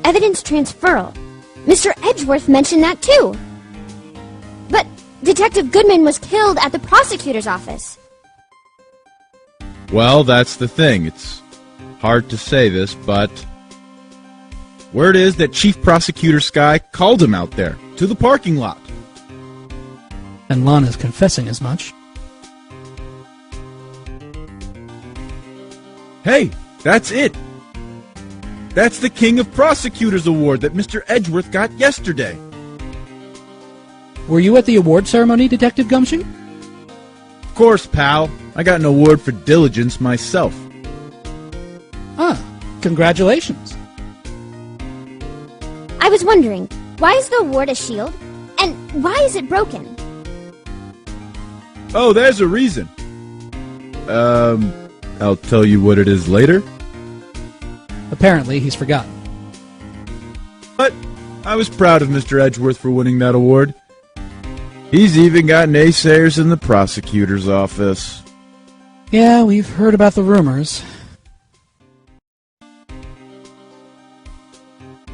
Evidence transferal. Mr. Edgeworth mentioned that too. But Detective Goodman was killed at the prosecutor's office.
Well, that's the thing. It's hard to say this, but word is that Chief Prosecutor Skye called him out there, to the parking lot.
And Lana's confessing as much.
Hey, that's it. That's the King of Prosecutors Award that Mr. Edgeworth got yesterday.
Were you at the award ceremony, Detective Gumshoe?
Of course, pal. I got an award for diligence myself.
Ah, congratulations.
I was wondering, why is the award a shield? And why is it broken?
Oh, there's a reason. I'll tell you what it is later.
Apparently, he's forgotten.
But I was proud of Mr. Edgeworth for winning that award. He's even got naysayers in the prosecutor's office.
Yeah, we've heard about the rumors.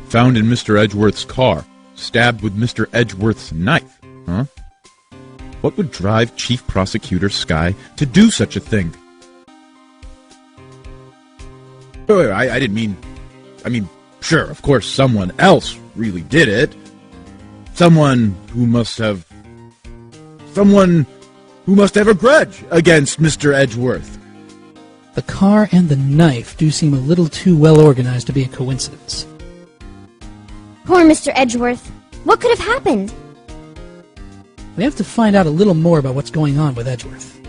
Found in Mr. Edgeworth's car, stabbed with Mr. Edgeworth's knife. Huh? What would drive Chief Prosecutor Skye to do such a thing? Wait, I didn't mean... I mean, sure, of course, someone else really did it. Someone who must have Someone who must have a grudge against Mr. Edgeworth.
The car and the knife do seem a little too well organized to be a coincidence.
Poor Mr. Edgeworth. What could have happened?
We have to find out a little more about what's going on with Edgeworth.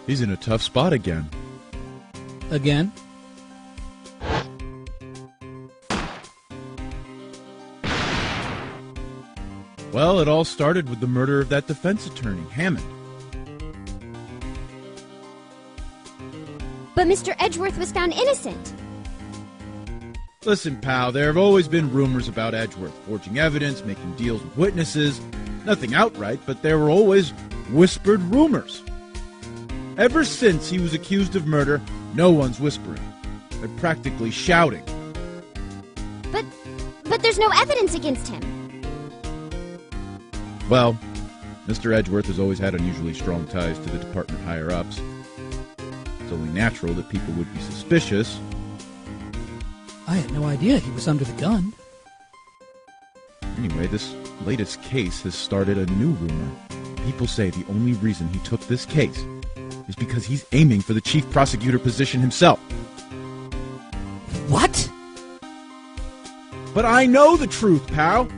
He's in a tough spot again.
Again?
Well, it all started with the murder of that defense attorney, Hammond.
But Mr. Edgeworth was found innocent.
Listen, pal, there have always been rumors about Edgeworth, forging evidence, making deals with witnesses. Nothing outright, but there were always whispered rumors. Ever since he was accused of murder, no one's whispering. They're practically shouting.
But there's no evidence against him.
Well, Mr. Edgeworth has always had unusually strong ties to the department higher-ups. It's only natural that people would be suspicious.
I had no idea he was under the gun.
Anyway, this latest case has started a new rumor. People say the only reason he took this case is because he's aiming for the chief prosecutor position himself.
What?
But I know the truth, pal.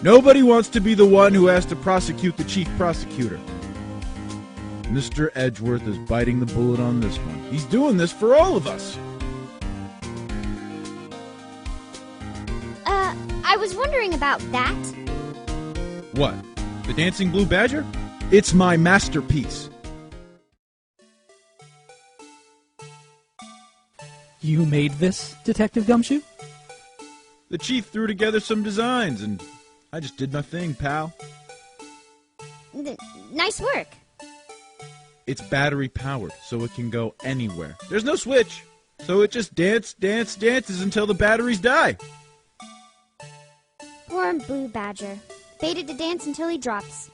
Nobody wants to be the one who has to prosecute the chief prosecutor. Mr. Edgeworth is biting the bullet on this one. He's doing this for all of us.
I was wondering about that.
What? The Dancing Blue Badger? It's my masterpiece.
You made this, Detective Gumshoe?
The chief threw together some designs, and I just did my thing, pal.
Nice work.
It's battery-powered, so it can go anywhere. There's no switch, so it just dances until the batteries die.
Poor Blue Badger. Fated to dance until he drops.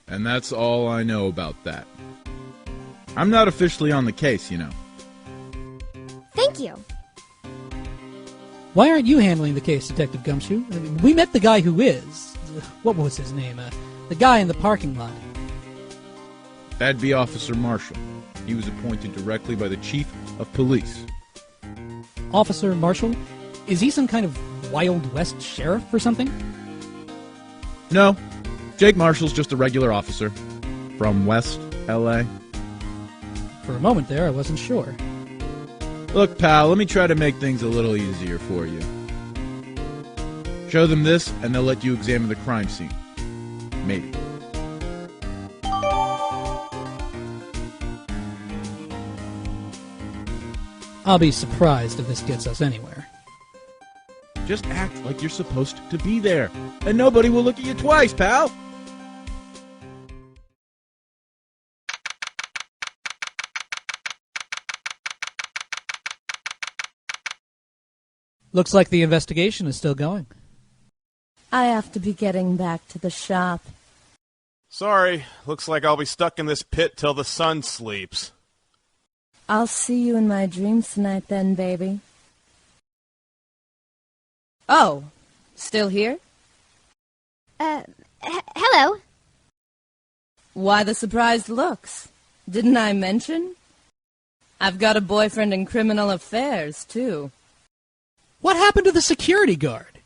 And that's all I know about that. I'm not officially on the case, you know.
Thank you.
Why aren't you handling the case, Detective Gumshoe? I mean, we met the guy who is. What was his name? The guy in the parking lot.
That'd be Officer Marshall. He was appointed directly by the chief of police.
Officer Marshall? Is he some kind of Wild West sheriff or something?
No. Jake Marshall's just a regular officer. From West L.A.
For a moment there, I wasn't sure.
Look, pal, let me try to make things a little easier for you. Show them this, and they'll let you examine the crime scene. Maybe.
I'll be surprised if this gets us anywhere.
Just act like you're supposed to be there, and nobody will look at you twice, pal!
Looks like the investigation is still going.
I have to be getting back to the shop.
Sorry, looks like I'll be stuck in this pit till the sun sleeps.
I'll see you in my dreams tonight then, baby. Oh, still here?
Hello.
Why the surprised looks? Didn't I mention? I've got a boyfriend in criminal affairs, too.
What happened to the security guard?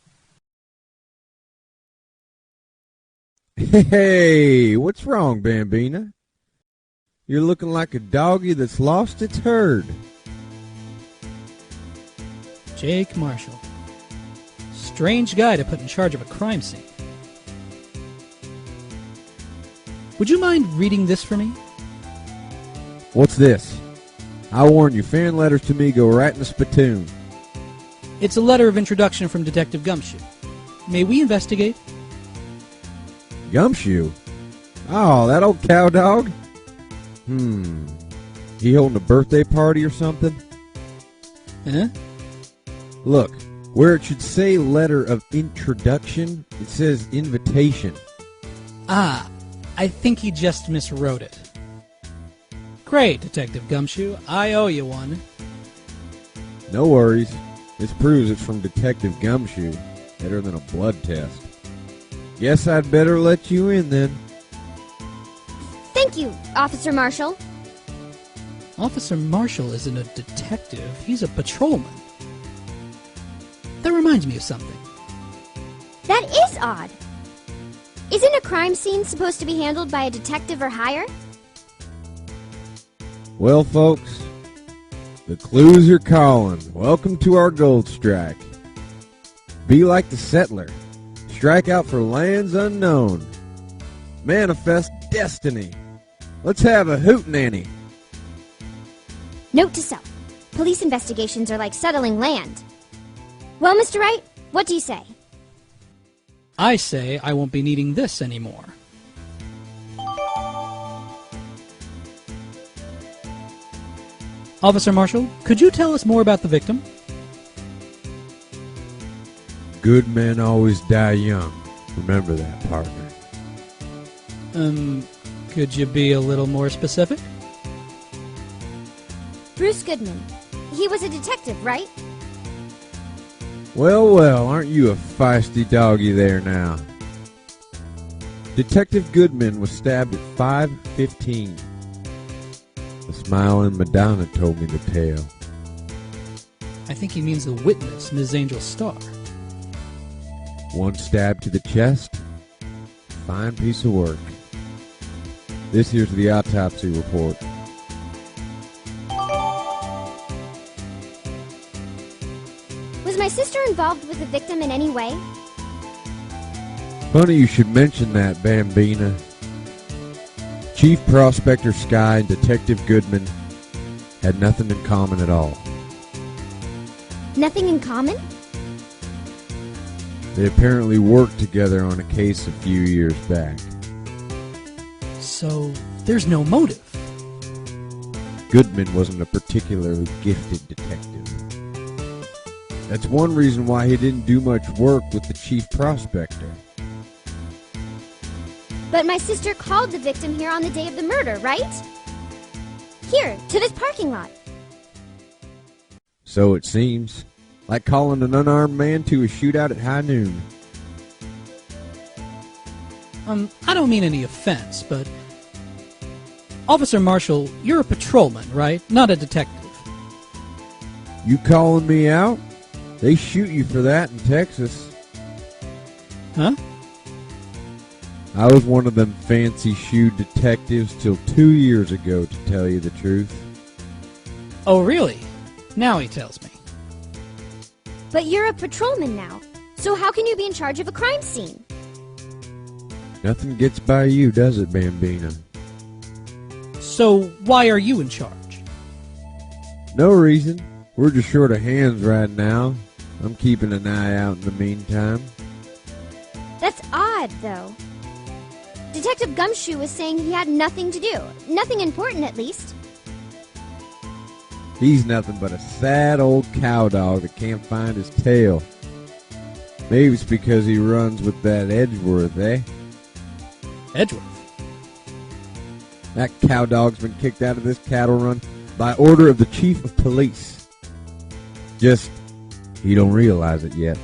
Hey, what's wrong, Bambina? You're looking like a doggy that's lost its herd.
Jake Marshall. Strange guy to put in charge of a crime scene. Would you mind reading this for me?
What's this? I warn you, fan letters to me go right in the spittoon.
It's a letter of introduction from Detective Gumshoe. May we investigate?
Gumshoe? Oh, that old cow dog? He holding a birthday party or something?
Huh?
Look, where it should say letter of introduction, it says invitation.
Ah, I think he just miswrote it. Great, Detective Gumshoe. I owe you one.
No worries. This proves it's from Detective Gumshoe. Better than a blood test. Guess I'd better let you in then.
Thank you, Officer Marshall.
Officer Marshall isn't a detective. He's a patrolman. That reminds me of something.
That is odd. Isn't a crime scene supposed to be handled by a detective or higher?
Well, folks, the clues are calling. Welcome to our gold strike. Be like the settler. Strike out for lands unknown. Manifest destiny. Let's have a hootenanny.
Note to self. Police investigations are like settling land. Well, Mr. Wright, what do you say?
I say I won't be needing this anymore. Officer Marshall, could you tell us more about the victim?
Good men always die young. Remember that, partner.
Could you be a little more specific?
Bruce Goodman. He was a detective, right?
Well, well, aren't you a feisty doggy there now? Detective Goodman was stabbed at 5:15. The smiling Madonna told me the tale.
I think he means the witness, Ms. Angel Starr.
One stab to the chest. Fine piece of work. This here's the autopsy report.
Was my sister involved with the victim in any way?
Funny you should mention that, Bambina. Chief Prospector Sky and Detective Goodman had nothing in common at all.
Nothing in common?
They apparently worked together on a case a few years back.
So, there's no motive.
Goodman wasn't a particularly gifted detective. That's one reason why he didn't do much work with the chief prospector.
But my sister called the victim here on the day of the murder, right? Here, to this parking lot.
So it seems. Like calling an unarmed man to a shootout at high noon.
I don't mean any offense, but... Officer Marshall, you're a patrolman, right? Not a detective.
You calling me out? They shoot you for that in Texas.
Huh?
I was one of them fancy-shoed detectives till 2 years ago, to tell you the truth.
Oh, really? Now he tells me.
But you're a patrolman now, so how can you be in charge of a crime scene?
Nothing gets by you, does it, Bambina?
So, why are you in charge?
No reason. We're just short of hands right now. I'm keeping an eye out in the meantime.
That's odd, though. Detective Gumshoe was saying he had nothing to do. Nothing important, at least.
He's nothing but a sad old cowdog that can't find his tail. Maybe it's because he runs with that Edgeworth, eh?
Edgeworth?
That cowdog's been kicked out of this cattle run by order of the chief of police. Just, he don't realize it yet.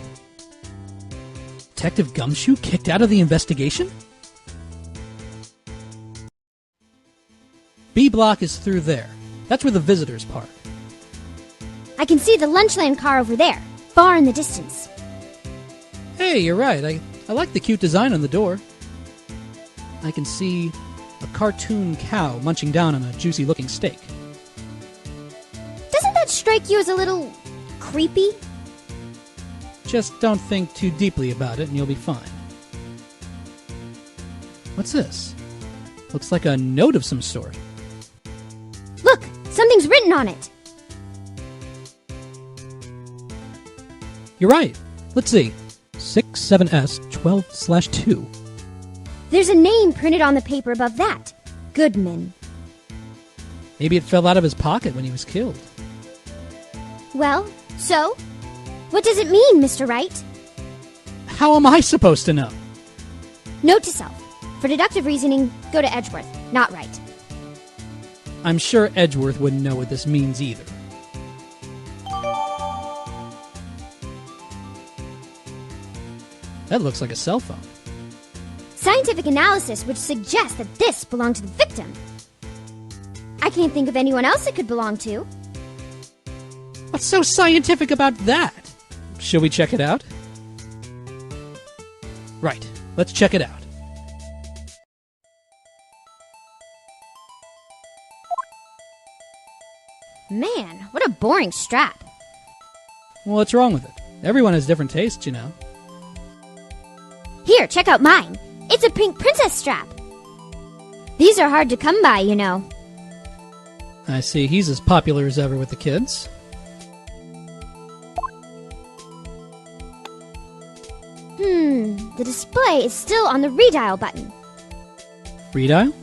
Detective Gumshoe kicked out of the investigation? B block is through there. That's where the visitors park.
I can see the Lunchland car over there, far in the distance.
Hey, you're right. I like the cute design on the door. I can see a cartoon cow munching down on a juicy-looking steak.
Doesn't that strike you as a little creepy?
Just don't think too deeply about it and you'll be fine. What's this? Looks like a note of some sort.
Look, something's written on it.
You're right. Let's see. 67S12/2.
There's a name printed on the paper above that. Goodman.
Maybe it fell out of his pocket when he was killed.
Well, so? What does it mean, Mr. Wright?
How am I supposed to know?
Note to self. For deductive reasoning, go to Edgeworth, not Wright.
I'm sure Edgeworth wouldn't know what this means either. That looks like a cell phone.
Scientific analysis would suggest that this belonged to the victim. I can't think of anyone else it could belong to.
What's so scientific about that? Shall we check it out? Right, let's check it out.
Man, what a boring strap.
Well, what's wrong with it? Everyone has different tastes, you know.
Here, check out mine. It's a pink princess strap. These are hard to come by, you know.
I see he's as popular as ever with the kids.
The display is still on the redial button.
Redial?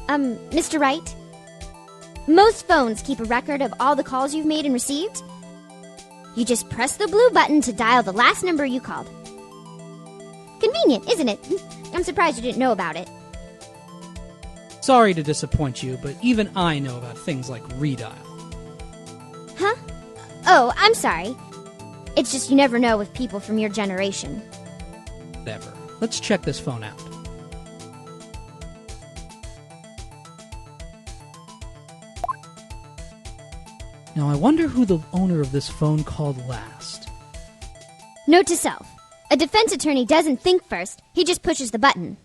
Mr. Wright? Most phones keep a record of all the calls you've made and received. You just press the blue button to dial the last number you called. Convenient, isn't it? I'm surprised you didn't know about it.
Sorry to disappoint you, but even I know about things like redial.
Huh? Oh, I'm sorry. It's just you never know with people from your generation.
Whatever. Let's check this phone out. Now I wonder who the owner of this phone called last.
Note to self. A defense attorney doesn't think first, he just pushes the button.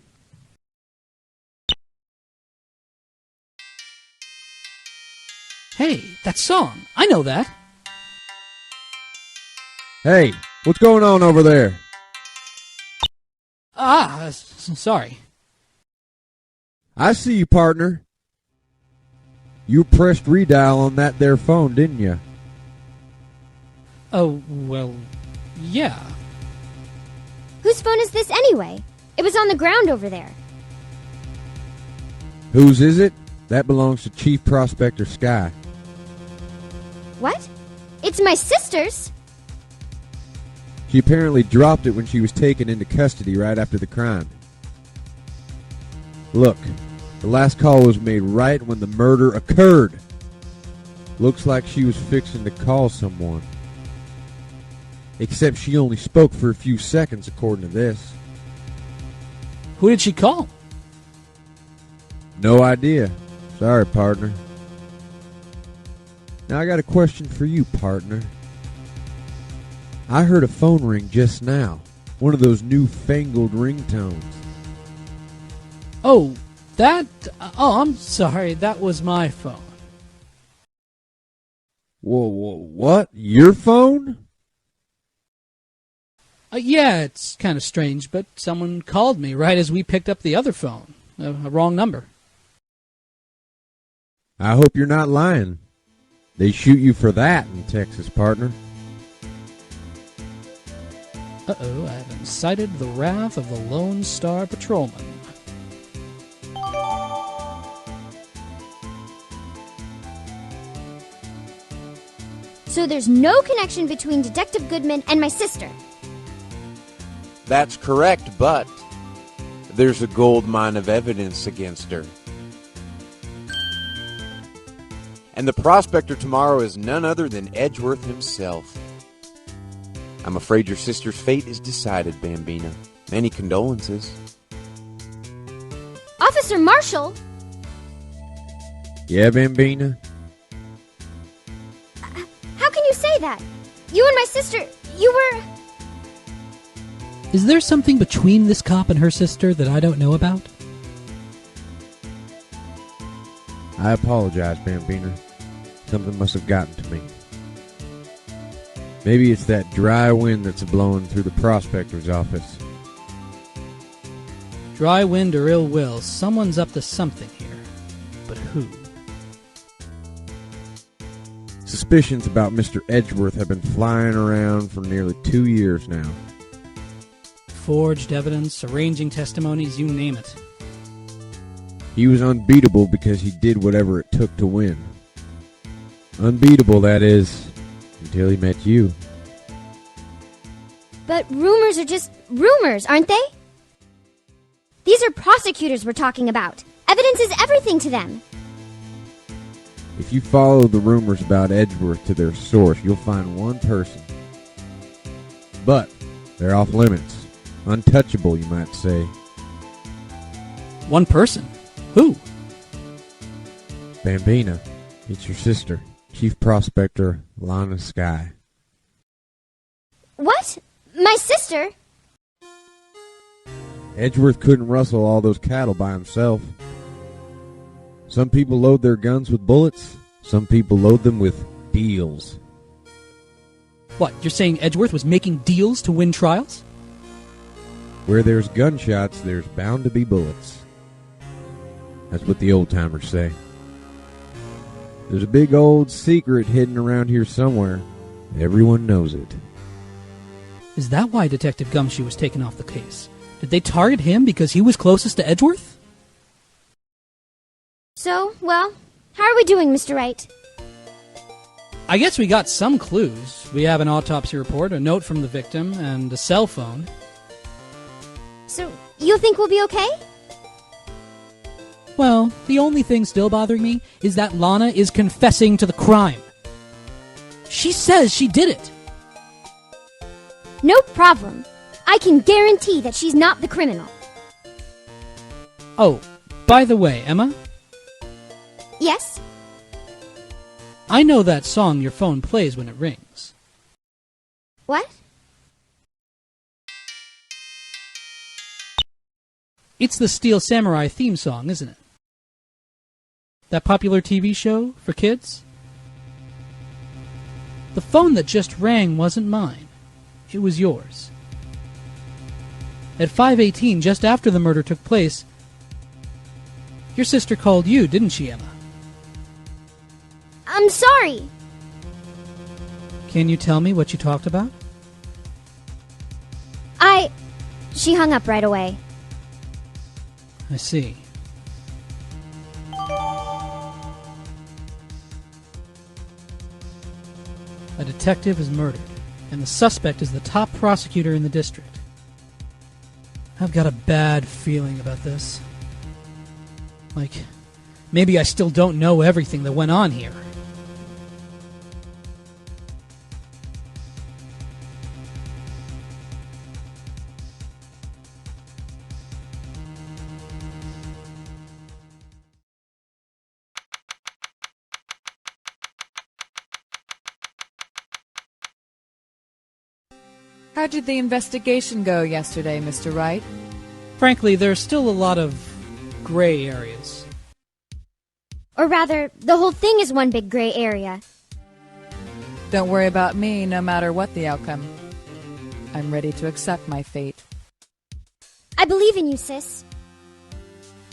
Hey, that song! I know that!
Hey, what's going on over there?
Sorry.
I see you, partner. You pressed redial on that there phone, didn't you?
Oh, well, yeah.
Whose phone is this anyway? It was on the ground over there.
Whose is it? That belongs to Chief Prospector Sky.
What? It's my sister's?
She apparently dropped it when she was taken into custody right after the crime. Look, the last call was made right when the murder occurred. Looks like she was fixing to call someone. Except she only spoke for a few seconds, according to this.
Who did she call?
No idea. Sorry, partner. Now I got a question for you, partner. I heard a phone ring just now. One of those newfangled ringtones.
Oh, that... Oh, I'm sorry. That was my phone.
Whoa, what? Your phone?
Yeah, it's kind of strange, but someone called me right as we picked up the other phone. A wrong number.
I hope you're not lying. They shoot you for that in Texas, partner.
Uh-oh, I've incited the wrath of the Lone Star Patrolman.
So there's no connection between Detective Goodman and my sister.
That's correct, but there's a gold mine of evidence against her. And the prospector tomorrow is none other than Edgeworth himself. I'm afraid your sister's fate is decided, Bambina. Many condolences.
Officer Marshall?
Yeah, Bambina?
How can you say that? You and my sister, you were...
Is there something between this cop and her sister that I don't know about?
I apologize, Bambina. Something must have gotten to me. Maybe it's that dry wind that's blowing through the prospector's office.
Dry wind or ill will, someone's up to something here. But who?
Suspicions about Mr. Edgeworth have been flying around for nearly 2 years now.
Forged evidence, arranging testimonies, you name it.
He was unbeatable because he did whatever it took to win. Unbeatable, that is, until he met you.
But rumors are just rumors, aren't they? These are prosecutors we're talking about. Evidence is everything to them.
If you follow the rumors about Edgeworth to their source, you'll find one person. But they're off limits. Untouchable, you might say.
One person? Who?
Bambina. It's your sister, Chief Prospector Lana Sky.
What? My sister?
Edgeworth couldn't rustle all those cattle by himself. Some people load their guns with bullets. Some people load them with deals.
What, you're saying Edgeworth was making deals to win trials?
Where there's gunshots, there's bound to be bullets. That's what the old-timers say. There's a big old secret hidden around here somewhere. Everyone knows it.
Is that why Detective Gumshoe was taken off the case? Did they target him because he was closest to Edgeworth?
So, well, how are we doing, Mr. Wright?
I guess we got some clues. We have an autopsy report, a note from the victim, and a cell phone.
So, you think we'll be okay?
Well, the only thing still bothering me is that Lana is confessing to the crime. She says she did it.
No problem. I can guarantee that she's not the criminal.
Oh, by the way, Emma?
Yes?
I know that song your phone plays when it rings.
What?
It's the Steel Samurai theme song, isn't it? That popular TV show for kids? The phone that just rang wasn't mine. It was yours. At 5:18, just after the murder took place, your sister called you, didn't she, Emma?
I'm sorry.
Can you tell me what you talked about?
She hung up right away.
I see. A detective is murdered, and the suspect is the top prosecutor in the district. I've got a bad feeling about this. Like, maybe I still don't know everything that went on here.
How did the investigation go yesterday, Mr. Wright?
Frankly, there's still a lot of gray areas.
Or rather, the whole thing is one big gray area.
Don't worry about me, no matter what the outcome. I'm ready to accept my fate.
I believe in you, sis.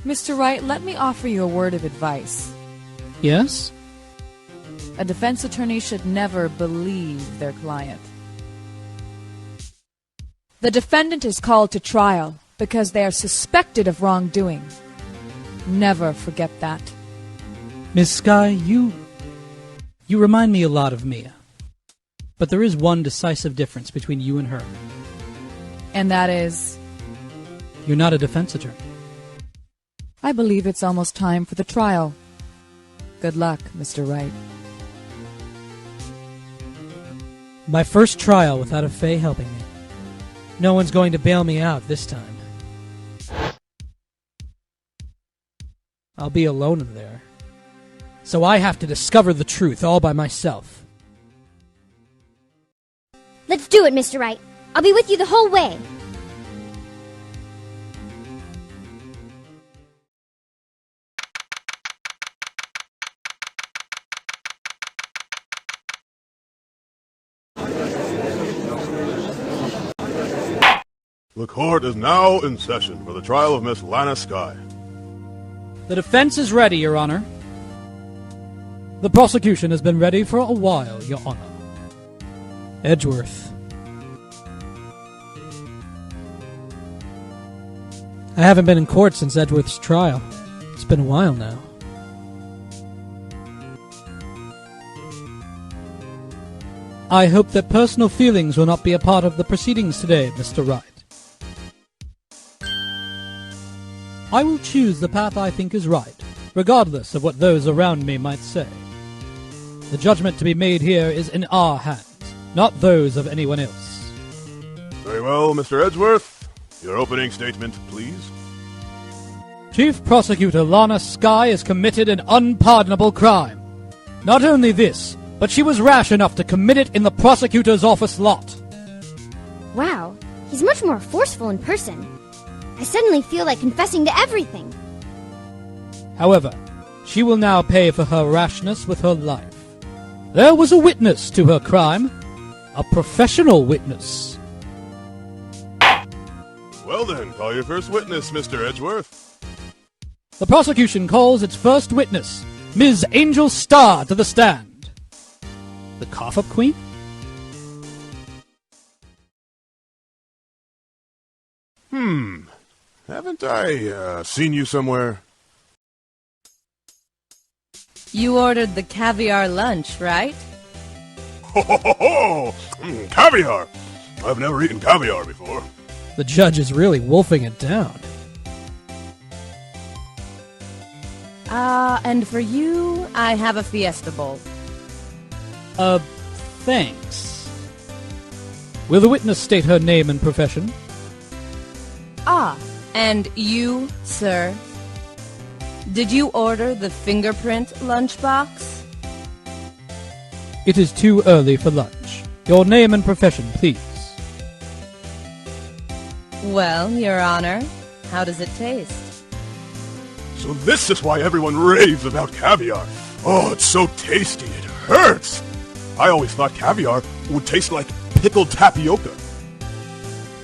Mr. Wright, let me offer you a word of advice.
Yes?
A defense attorney should never believe their client. The defendant is called to trial because they are suspected of wrongdoing. Never forget that.
Miss Sky, you remind me a lot of Mia. But there is one decisive difference between you and her.
And that is?
You're not a defense attorney.
I believe it's almost time for the trial. Good luck, Mr. Wright.
My first trial without a Fae helping me. No one's going to bail me out this time. I'll be alone in there. So I have to discover the truth all by myself.
Let's do it, Mr. Wright. I'll be with you the whole way.
The court is now in session for the trial of Miss Lana Sky.
The defense is ready, Your Honor. The prosecution has been ready for a while, Your Honor. Edgeworth. I haven't been in court since Edgeworth's trial. It's been a while now. I hope that personal feelings will not be a part of the proceedings today, Mr. Wright. I will choose the path I think is right, regardless of what those around me might say. The judgment to be made here is in our hands, not those of anyone else.
Very well, Mr. Edgeworth. Your opening statement, please.
Chief Prosecutor Lana Skye has committed an unpardonable crime. Not only this, but she was rash enough to commit it in the prosecutor's office lot.
Wow, he's much more forceful in person. I suddenly feel like confessing to everything.
However, she will now pay for her rashness with her life. There was a witness to her crime. A professional witness.
Well then, call your first witness, Mr. Edgeworth.
The prosecution calls its first witness, Ms. Angel Starr, to the stand. The cough-up queen?
Haven't I seen you somewhere?
You ordered the caviar lunch, right?
Ho ho ho ho! Caviar! I've never eaten caviar before.
The judge is really wolfing it down.
And for you, I have a Fiesta Bowl.
Thanks. Will the witness state her name and profession?
And you, sir? Did you order the fingerprint lunchbox?
It is too early for lunch. Your name and profession, please.
Well, Your Honor, how does it taste?
So this is why everyone raves about caviar. Oh, it's so tasty, it hurts. I always thought caviar would taste like pickled tapioca.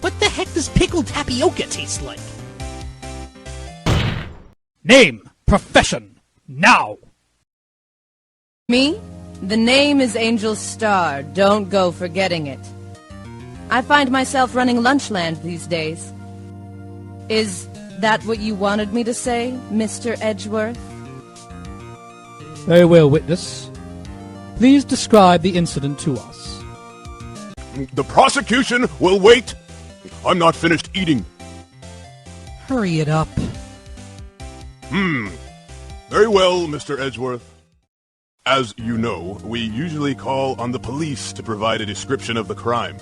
What the heck does pickled tapioca taste like?
Name, profession, now!
Me? The name is Angel Starr. Don't go forgetting it. I find myself running Lunchland these days. Is that what you wanted me to say, Mr. Edgeworth?
Very well, witness. Please describe the incident to us.
The prosecution will wait. I'm not finished eating.
Hurry it up.
Very well, Mr. Edgeworth. As you know, we usually call on the police to provide a description of the crime.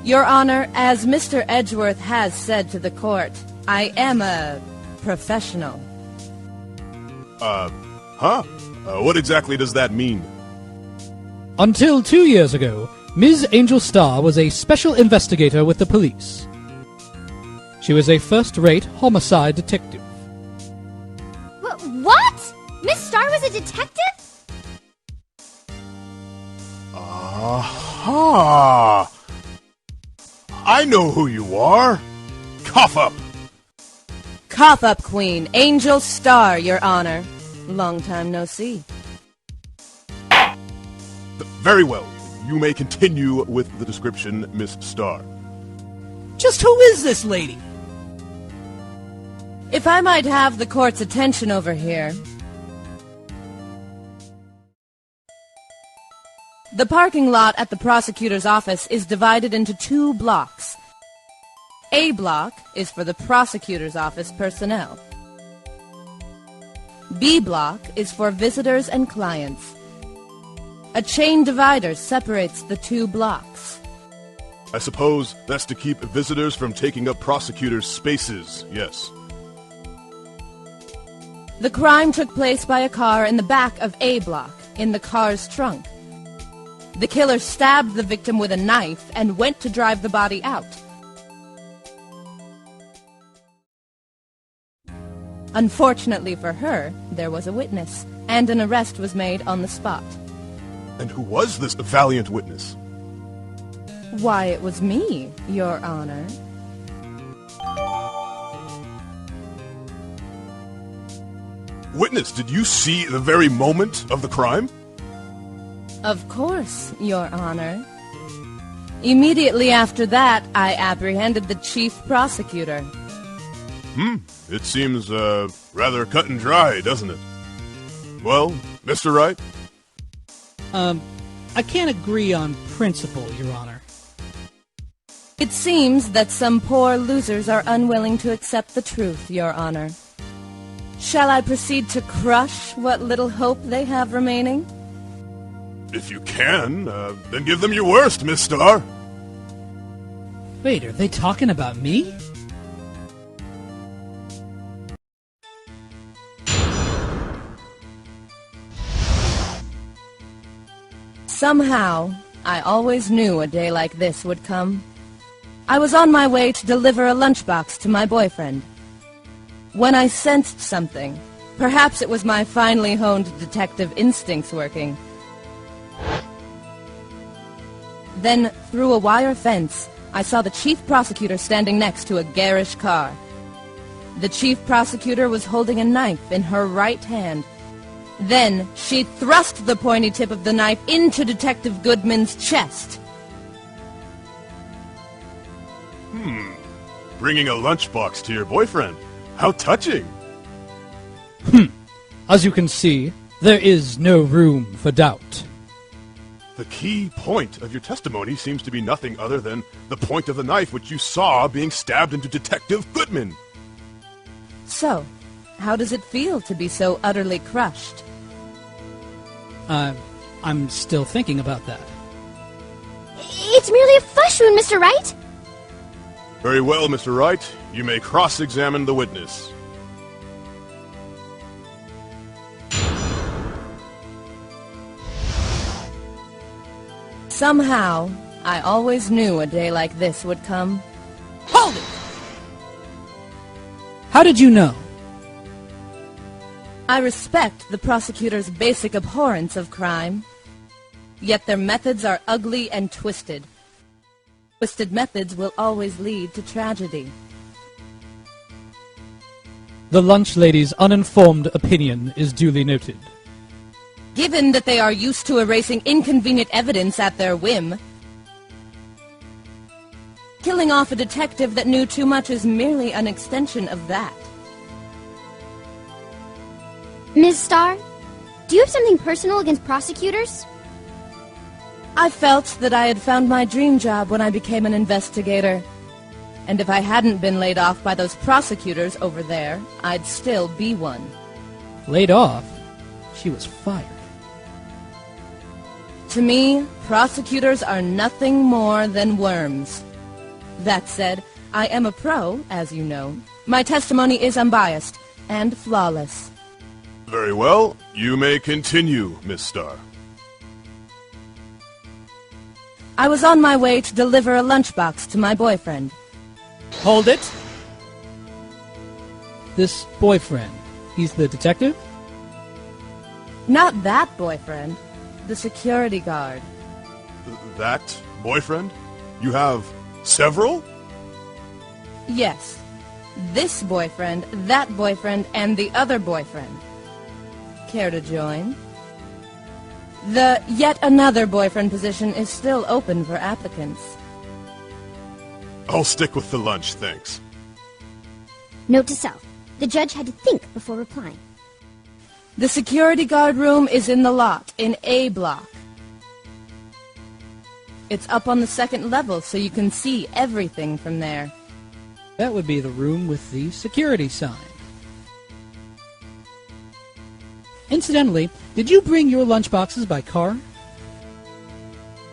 Your Honor, as Mr. Edgeworth has said to the court, I am a professional.
What exactly does that mean?
Until 2 years ago, Ms. Angel Starr was a special investigator with the police. She was a first-rate homicide detective.
What? Miss Starr was a detective?
Aha! I know who you are. Cough up.
Cough up, Queen. Angel Starr, Your Honor. Long time no see.
Very well. You may continue with the description, Miss Starr.
Just who is this lady?
If I might have the court's attention over here. The parking lot at the prosecutor's office is divided into 2 blocks. A block is for the prosecutor's office personnel. B block is for visitors and clients. A chain divider separates the 2 blocks.
I suppose that's to keep visitors from taking up prosecutors' spaces, yes.
The crime took place by a car in the back of A block, in the car's trunk. The killer stabbed the victim with a knife and went to drive the body out. Unfortunately for her, there was a witness, and an arrest was made on the spot.
And who was this valiant witness?
Why, it was me, Your Honor.
Witness, did you see the very moment of the crime?
Of course, Your Honor. Immediately after that, I apprehended the chief prosecutor.
It seems, rather cut and dry, doesn't it? Well, Mr. Wright?
I can't agree on principle, Your Honor.
It seems that some poor losers are unwilling to accept the truth, Your Honor. Shall I proceed to crush what little hope they have remaining?
If you can, then give them your worst, Miss Starr.
Wait, are they talking about me?
Somehow, I always knew a day like this would come. I was on my way to deliver a lunchbox to my boyfriend. When I sensed something, perhaps it was my finely honed detective instincts working. Then, through a wire fence, I saw the chief prosecutor standing next to a garish car. The chief prosecutor was holding a knife in her right hand. Then, she thrust the pointy tip of the knife into Detective Goodman's chest.
Bringing a lunchbox to your boyfriend. How touching.
As you can see, there is no room for doubt.
The key point of your testimony seems to be nothing other than the point of the knife which you saw being stabbed into Detective Goodman.
So, how does it feel to be so utterly crushed?
I'm still thinking about that.
It's merely a flesh wound, Mr. Wright.
Very well, Mr. Wright. You may cross-examine the witness.
Somehow, I always knew a day like this would come.
Hold it! How did you know?
I respect the prosecutor's basic abhorrence of crime, yet their methods are ugly and twisted. Twisted methods will always lead to tragedy.
The lunch lady's uninformed opinion is duly noted.
Given that they are used to erasing inconvenient evidence at their whim, killing off a detective that knew too much is merely an extension of that.
Ms. Starr, do you have something personal against prosecutors?
I felt that I had found my dream job when I became an investigator. And if I hadn't been laid off by those prosecutors over there, I'd still be one.
Laid off? She was fired.
To me, prosecutors are nothing more than worms. That said, I am a pro, as you know. My testimony is unbiased and flawless.
Very well. You may continue, Miss Starr.
I was on my way to deliver a lunchbox to my boyfriend.
Hold it! This boyfriend, he's the detective?
Not that boyfriend, the security guard.
That boyfriend? You have several?
Yes. This boyfriend, that boyfriend, and the other boyfriend. Care to join? The yet another boyfriend position is still open for applicants.
I'll stick with the lunch, thanks.
Note to self. The judge had to think before replying.
The security guard room is in the lot, in A block. It's up on the second level, so you can see everything from there.
That would be the room with the security sign. Incidentally, did you bring your lunchboxes by car?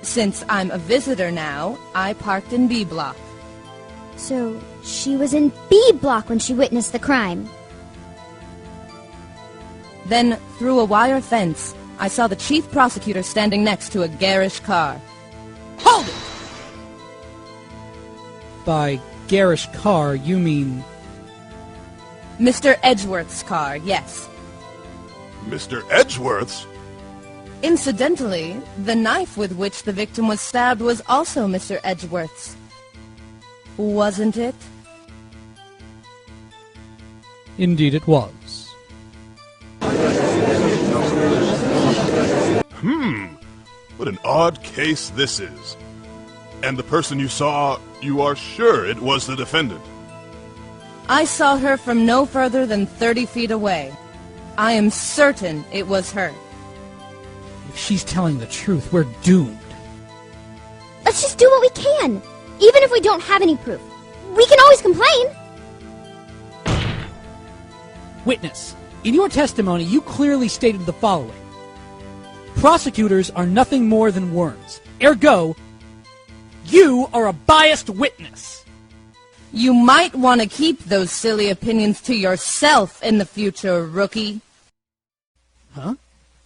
Since I'm a visitor now, I parked in B block.
So, she was in B block when she witnessed the crime.
Then, through a wire fence, I saw the chief prosecutor standing next to a garish car.
Hold it! By garish car, you mean...
Mr. Edgeworth's car, yes.
Mr. Edgeworth's?
Incidentally, the knife with which the victim was stabbed was also Mr. Edgeworth's. Wasn't it?
Indeed it was.
What an odd case this is. And the person you saw, you are sure it was the defendant?
I saw her from no further than 30 feet away. I am certain it was her.
If she's telling the truth, we're doomed.
Let's just do what we can. Even if we don't have any proof. We can always complain.
Witness, in your testimony, you clearly stated the following. Prosecutors are nothing more than worms. Ergo, You are a biased witness.
You might want to keep those silly opinions to yourself in the future, rookie.
Huh?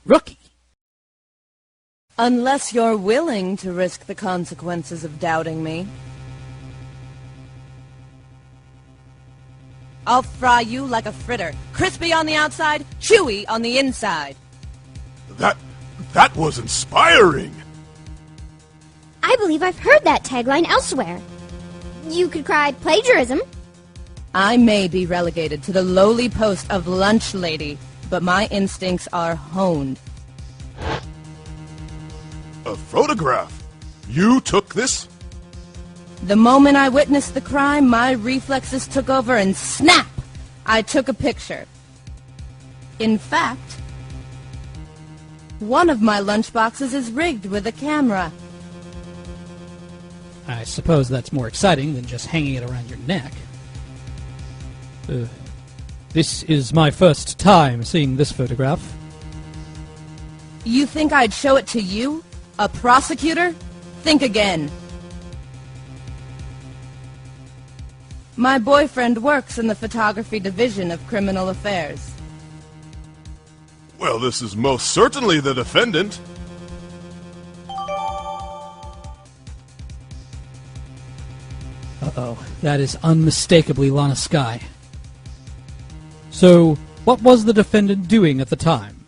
Rookie?
Unless you're willing to risk the consequences of doubting me. I'll fry you like a fritter, crispy on the outside, chewy on the inside.
That was inspiring.
I believe I've heard that tagline elsewhere. You could cry plagiarism.
I may be relegated to the lowly post of lunch lady, but my instincts are honed.
A photograph? You took this?
The moment I witnessed the crime, my reflexes took over and snap! I took a picture. In fact, one of my lunchboxes is rigged with a camera.
I suppose that's more exciting than just hanging it around your neck. This is my first time seeing this photograph.
You think I'd show it to you? A prosecutor? Think again. My boyfriend works in the photography division of criminal affairs.
Well, this is most certainly the defendant.
Uh-oh, that is unmistakably Lana Skye. So, what was the defendant doing at the time?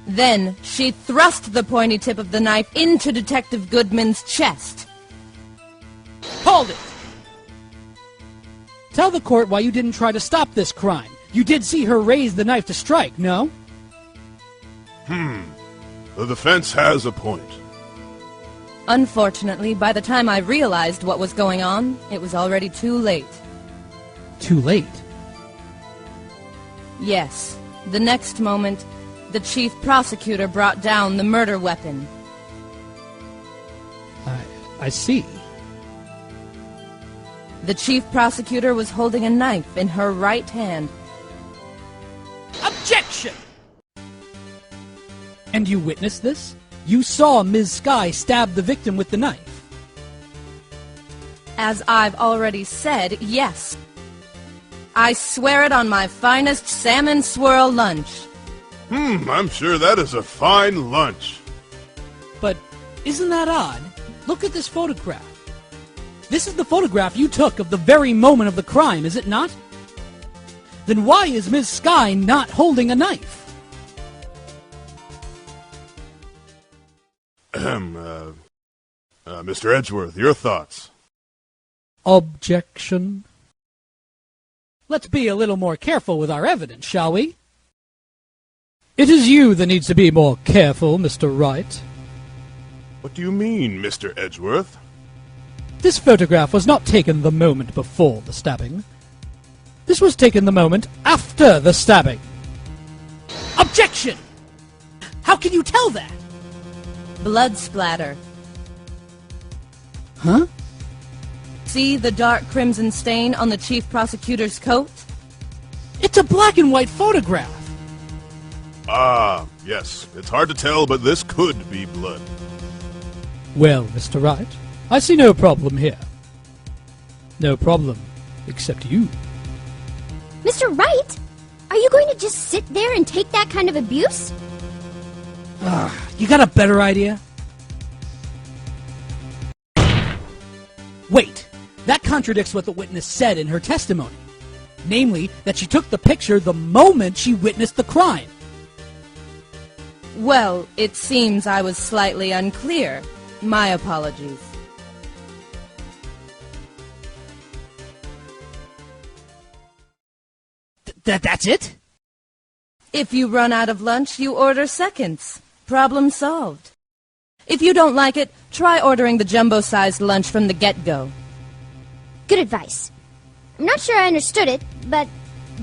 Then, she thrust the pointy tip of the knife into Detective Goodman's chest.
Hold it! Tell the court why you didn't try to stop this crime. You did see her raise the knife to strike, no?
The defense has a point.
Unfortunately, by the time I realized what was going on, it was already too late.
Too late?
Yes. The next moment, the chief prosecutor brought down the murder weapon.
I see.
The chief prosecutor was holding a knife in her right hand.
Objection! And you witnessed this? You saw Ms. Skye stab the victim with the knife?
As I've already said, yes. I swear it on my finest salmon swirl lunch.
I'm sure that is a fine lunch.
But isn't that odd? Look at this photograph. This is the photograph you took of the very moment of the crime, is it not? Then why is Ms. Skye not holding a knife?
Mr. Edgeworth, your thoughts?
Objection. Let's be a little more careful with our evidence, shall we? It is you that needs to be more careful, Mr. Wright.
What do you mean, Mr. Edgeworth?
This photograph was not taken the moment before the stabbing. This was taken the moment after the stabbing. Objection! How can you tell that?
Blood splatter.
Huh?
See the dark crimson stain on the chief prosecutor's coat?
It's a black and white photograph.
Ah, yes. It's hard to tell, but this could be blood.
Well, Mr. Wright, I see no problem here. No problem, except you.
Mr. Wright, are you going to just sit there and take that kind of abuse?
You got a better idea? Wait, that contradicts what the witness said in her testimony. Namely, that she took the picture the moment she witnessed the crime.
Well, it seems I was slightly unclear. My apologies.
That's it?
If you run out of lunch, you order seconds. Problem solved. If you don't like it, try ordering the jumbo-sized lunch from the get-go.
Good advice. I'm not sure I understood it, but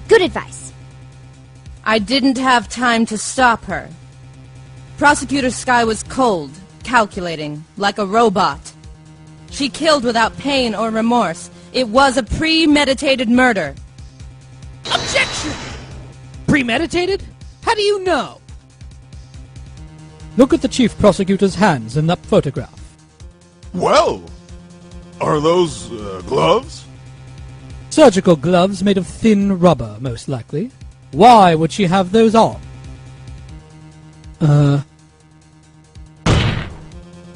good advice.
I didn't have time to stop her. Prosecutor Skye was cold, calculating, like a robot. She killed without pain or remorse. It was a premeditated murder.
Objection! Premeditated? How do you know? Look at the chief prosecutor's hands in that photograph.
Well, are those gloves?
Surgical gloves made of thin rubber, most likely. Why would she have those on?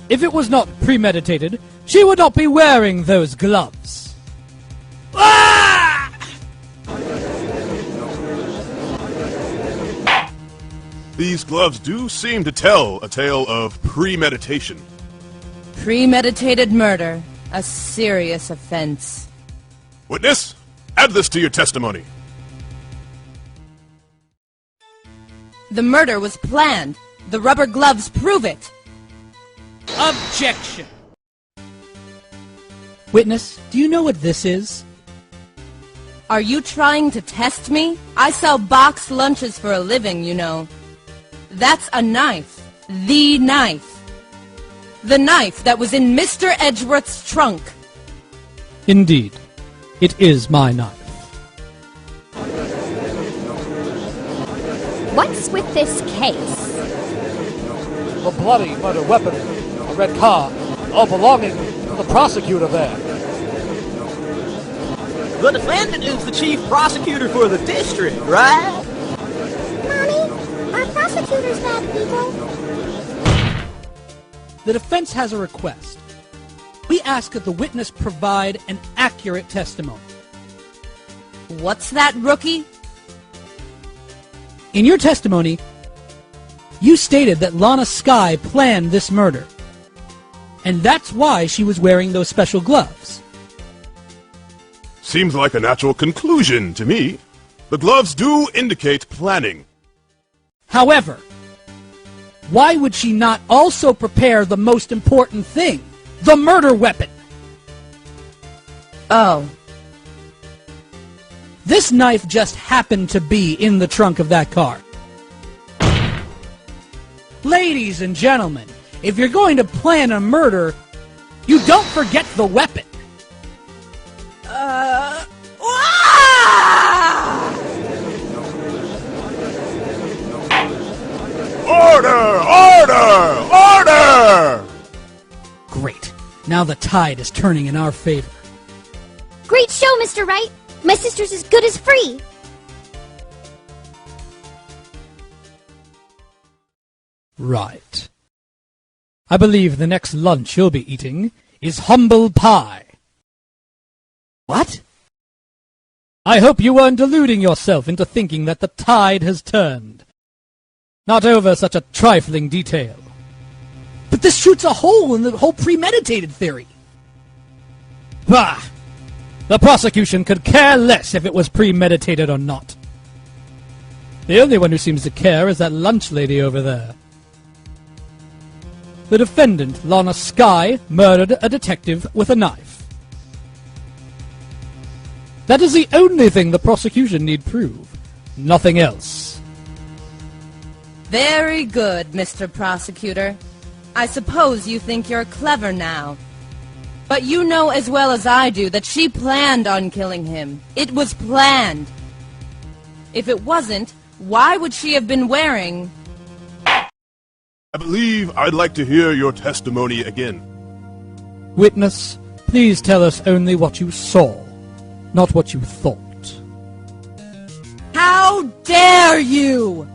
If it was not premeditated, she would not be wearing those gloves. Ah!
These gloves do seem to tell a tale of premeditation.
Premeditated murder. A serious offense.
Witness, add this to your testimony.
The murder was planned. The rubber gloves prove it.
Objection! Witness, do you know what this is?
Are you trying to test me? I sell boxed lunches for a living, you know. That's a knife. The knife. The knife that was in Mr. Edgeworth's trunk.
Indeed. It is my knife.
What's with this case?
The bloody murder weapon, a red car, all belonging to the prosecutor there.
The defendant is the chief prosecutor for the district, right?
Mommy, are prosecutors bad people?
The defense has a request. We ask that the witness provide an accurate testimony.
What's that, rookie?
In your testimony, you stated that Lana Skye planned this murder. And that's why she was wearing those special gloves.
Seems like a natural conclusion to me. The gloves do indicate planning.
However, why would she not also prepare the most important thing, the murder weapon?
Oh.
This knife just happened to be in the trunk of that car. Ladies and gentlemen, if you're going to plan a murder, you don't forget the weapon.
Order! Order! Order!
Great. Now the tide is turning in our favor.
Great show, Mr. Wright. My sister's as good as free.
Right. I believe the next lunch you'll be eating is humble pie. What? I hope you weren't deluding yourself into thinking that the tide has turned. Not over such a trifling detail. But this shoots a hole in the whole premeditated theory. Bah! The prosecution could care less if it was premeditated or not. The only one who seems to care is that lunch lady over there. The defendant, Lana Skye, murdered a detective with a knife. That is the only thing the prosecution need prove. Nothing else.
Very good, Mr. Prosecutor. I suppose you think you're clever now. But you know as well as I do that she planned on killing him. It was planned. If it wasn't, why would she have been wearing...
I believe I'd like to hear your testimony again.
Witness, please tell us only what you saw, not what you thought.
How dare you!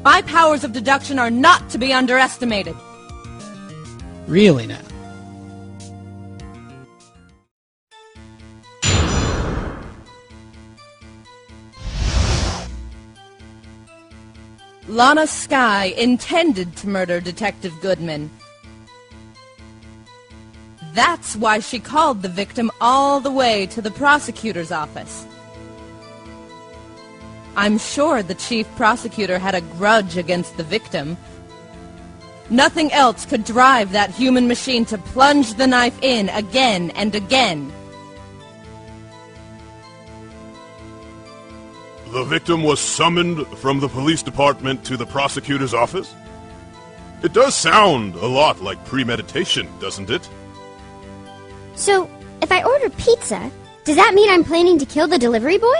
My powers of deduction are not to be underestimated.
Really now?
Lana Skye intended to murder Detective Goodman. That's why she called the victim all the way to the prosecutor's office. I'm sure the chief prosecutor had a grudge against the victim. Nothing else could drive that human machine to plunge the knife in again and again.
The victim was summoned from the police department to the prosecutor's office? It does sound a lot like premeditation, doesn't it?
So, if I order pizza, does that mean I'm planning to kill the delivery boy?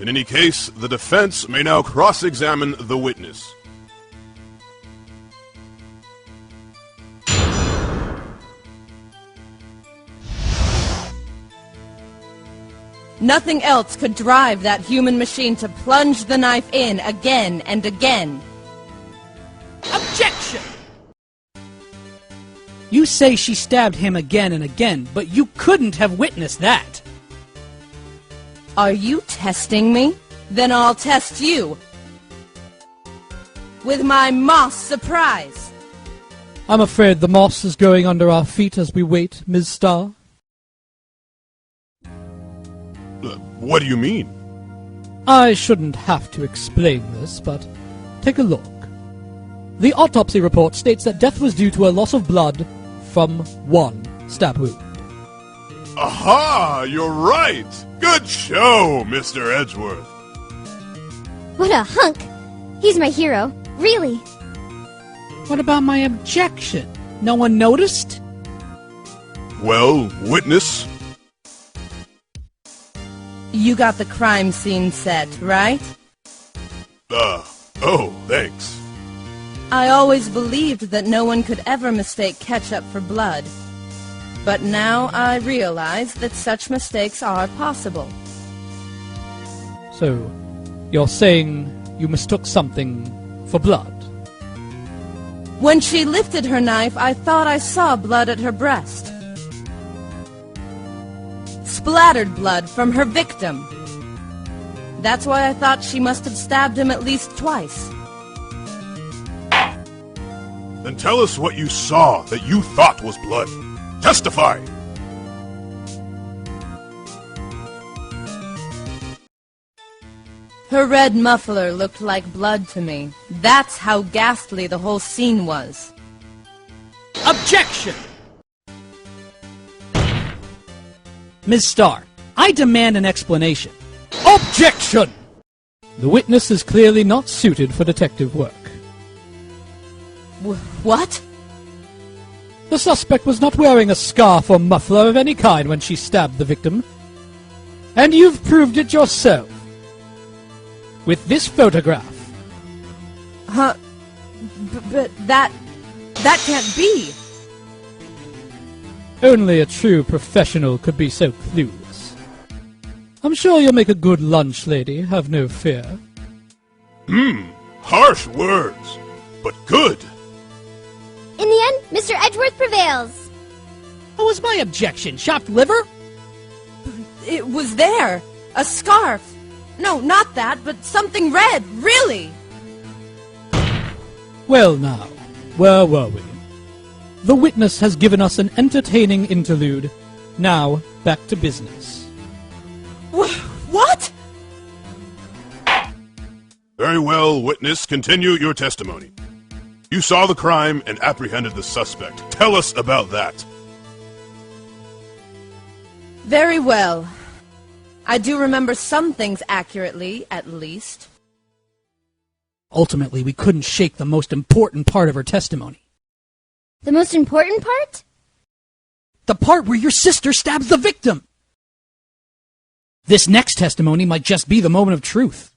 In any case, the defense may now cross-examine the witness.
Nothing else could drive that human machine to plunge the knife in again and again.
Objection! You say she stabbed him again and again, but you couldn't have witnessed that.
Are you testing me? Then I'll test you. With my moss surprise.
I'm afraid the moss is going under our feet as we wait, Ms. Starr.
What do you mean?
I shouldn't have to explain this, but take a look. The autopsy report states that death was due to a loss of blood from one stab wound.
Aha! You're right! Good show, Mr. Edgeworth.
What a hunk! He's my hero. Really.
What about my objection? No one noticed?
Well, witness.
You got the crime scene set, right?
Oh, thanks.
I always believed that no one could ever mistake ketchup for blood. But now I realize that such mistakes are possible.
So, you're saying you mistook something for blood?
When she lifted her knife, I thought I saw blood at her breast. Splattered blood from her victim. That's why I thought she must have stabbed him at least twice.
Then tell us what you saw that you thought was blood. Testify!
Her red muffler looked like blood to me. That's how ghastly the whole scene was.
Objection! Ms. Starr, I demand an explanation. Objection! The witness is clearly not suited for detective work.
What?
The suspect was not wearing a scarf or muffler of any kind when she stabbed the victim. And you've proved it yourself. With this photograph.
Huh? But that can't be.
Only a true professional could be so clueless. I'm sure you'll make a good lunch lady, have no fear.
Harsh words, but good.
In the end, Mr. Edgeworth prevails.
What was my objection? Chopped liver?
It was there. A scarf. No, not that, but something red, really.
Well now, where were we? The witness has given us an entertaining interlude. Now, back to business.
What?
Very well, witness, continue your testimony. You saw the crime and apprehended the suspect. Tell us about that.
Very well. I do remember some things accurately, at least.
Ultimately, we couldn't shake the most important part of her testimony.
The most important part?
The part where your sister stabs the victim! This next testimony might just be the moment of truth.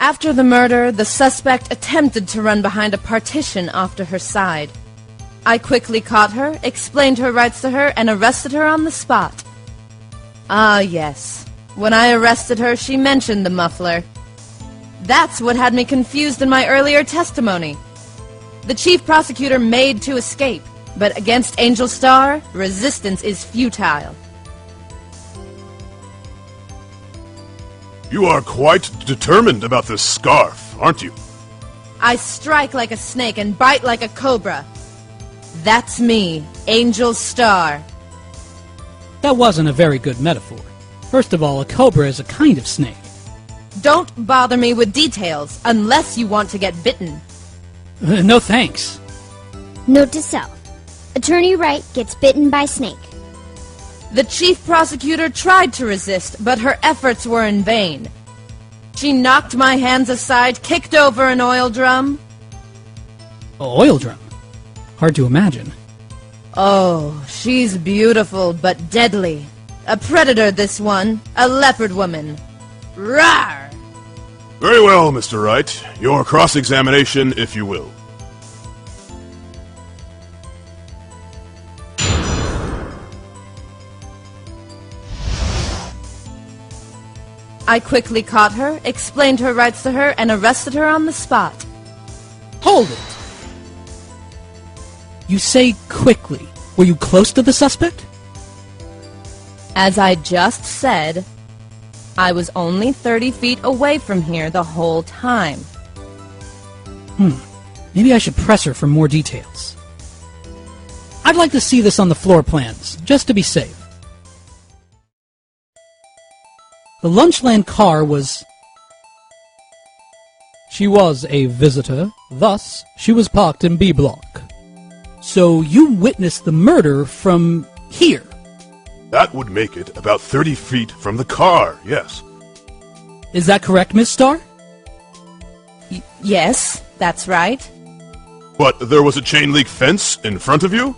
After the murder, the suspect attempted to run behind a partition off to her side. I quickly caught her, explained her rights to her, and arrested her on the spot. Ah, yes. When I arrested her, she mentioned the muffler. That's what had me confused in my earlier testimony. The chief prosecutor made to escape, but against Angel Starr, resistance is futile.
You are quite determined about this scarf, aren't you?
I strike like a snake and bite like a cobra. That's me, Angel Starr.
That wasn't a very good metaphor. First of all, a cobra is a kind of snake.
Don't bother me with details, unless you want to get bitten.
No thanks.
Note to self. Attorney Wright gets bitten by snake.
The chief prosecutor tried to resist, but her efforts were in vain. She knocked my hands aside, kicked over an oil drum.
Oil drum? Hard to imagine.
Oh, she's beautiful but deadly. A predator, this one. A leopard woman. Rawr!
Very well, Mr. Wright. Your cross-examination, if you will.
I quickly caught her, explained her rights to her, and arrested her on the spot.
Hold it! You say quickly. Were you close to the suspect?
As I just said, I was only 30 feet away from here the whole time.
Maybe I should press her for more details. I'd like to see this on the floor plans, just to be safe. The Lunchland car was... She was a visitor, thus she was parked in B block. So you witnessed the murder from here?
That would make it about 30 feet from the car, yes.
Is that correct, Miss Starr?
Yes, that's right.
But there was a chain-link fence in front of you?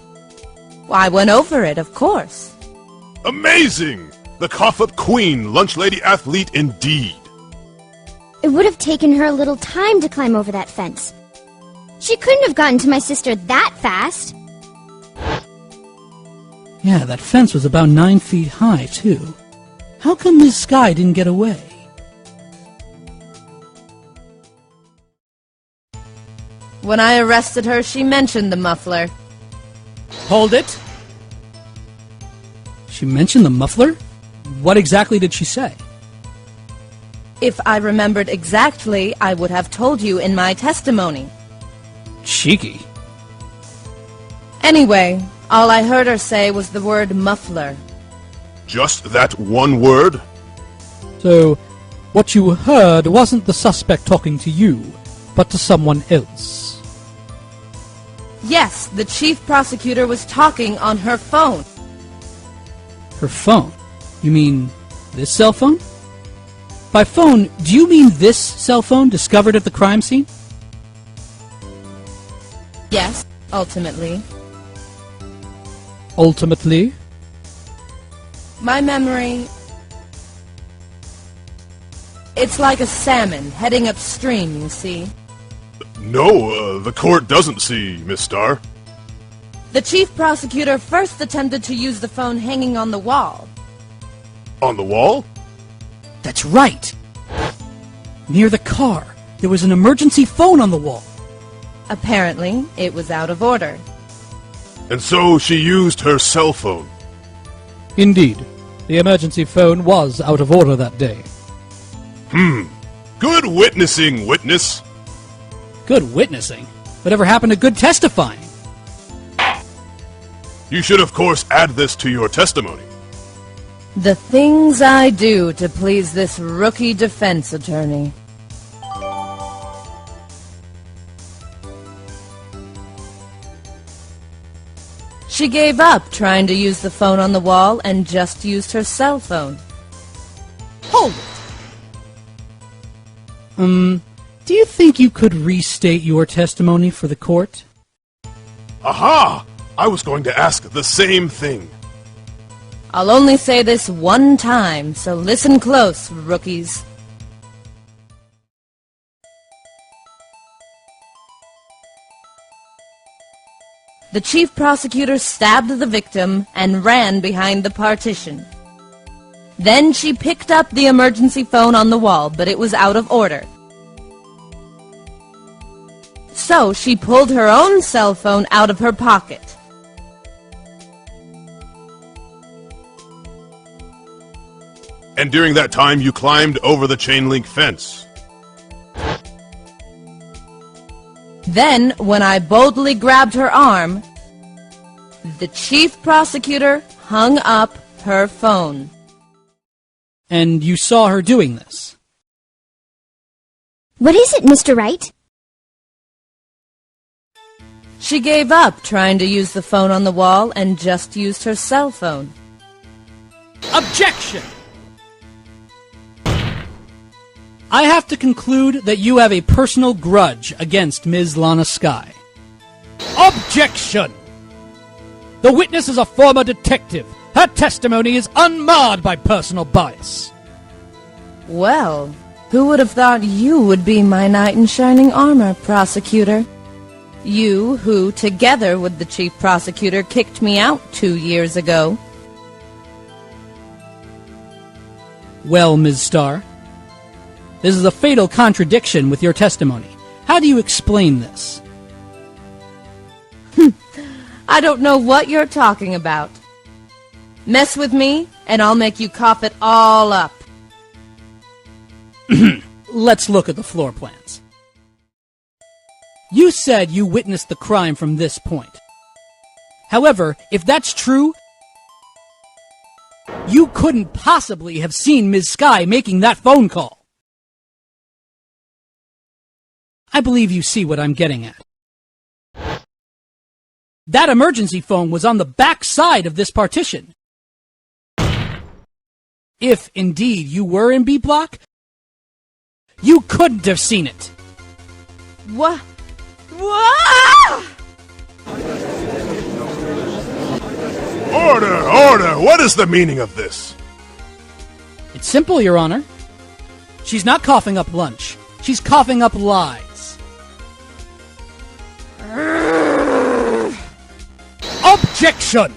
I went over it, of course.
Amazing! The cough-up queen, lunch lady athlete indeed.
It would have taken her a little time to climb over that fence. She couldn't have gotten to my sister that fast.
Yeah, that fence was about 9 feet high, too. How come Ms. Sky didn't get away?
When I arrested her, she mentioned the muffler.
Hold it! She mentioned the muffler? What exactly did she say?
If I remembered exactly, I would have told you in my testimony.
Cheeky.
Anyway, all I heard her say was the word muffler.
Just that one word?
So, what you heard wasn't the suspect talking to you, but to someone else.
Yes, the chief prosecutor was talking on her phone.
Her phone? You mean this cell phone? By phone, do you mean this cell phone discovered at the crime scene?
Yes, ultimately.
Ultimately?
My memory... It's like a salmon heading upstream, you see.
No, the court doesn't see, Miss Starr.
The chief prosecutor first attempted to use the phone hanging on the wall.
On the wall?
That's right! Near the car, there was an emergency phone on the wall.
Apparently, it was out of order.
And so she used her cell phone.
Indeed. The emergency phone was out of order that day.
Good witnessing, witness.
Good witnessing? Whatever happened to good testifying?
You should, of course, add this to your testimony.
The things I do to please this rookie defense attorney. She gave up trying to use the phone on the wall and just used her cell phone.
Hold it! Do you think you could restate your testimony for the court?
Aha! I was going to ask the same thing.
I'll only say this one time, so listen close, rookies. The chief prosecutor stabbed the victim and ran behind the partition. Then she picked up the emergency phone on the wall, but it was out of order. So she pulled her own cell phone out of her pocket.
And during that time, you climbed over the chain-link fence.
Then, when I boldly grabbed her arm, the chief prosecutor hung up her phone.
And you saw her doing this?
What is it, Mr. Wright?
She gave up trying to use the phone on the wall and just used her cell phone.
Objection! I have to conclude that you have a personal grudge against Ms. Lana Sky.
Objection! The witness is a former detective. Her testimony is unmarred by personal bias.
Well, who would have thought you would be my knight in shining armor, prosecutor? You who, together with the chief prosecutor, kicked me out 2 years ago.
Well, Ms. Starr, this is a fatal contradiction with your testimony. How do you explain this?
I don't know what you're talking about. Mess with me, and I'll make you cough it all up.
Let's look at the floor plans. You said you witnessed the crime from this point. However, if that's true, you couldn't possibly have seen Ms. Skye making that phone call. I believe you see what I'm getting at. That emergency phone was on the back side of this partition. If, indeed, you were in B block, you couldn't have seen it.
What? What?
Order! Order! What is the meaning of this?
It's simple, Your Honor. She's not coughing up lunch. She's coughing up lies.
Objection!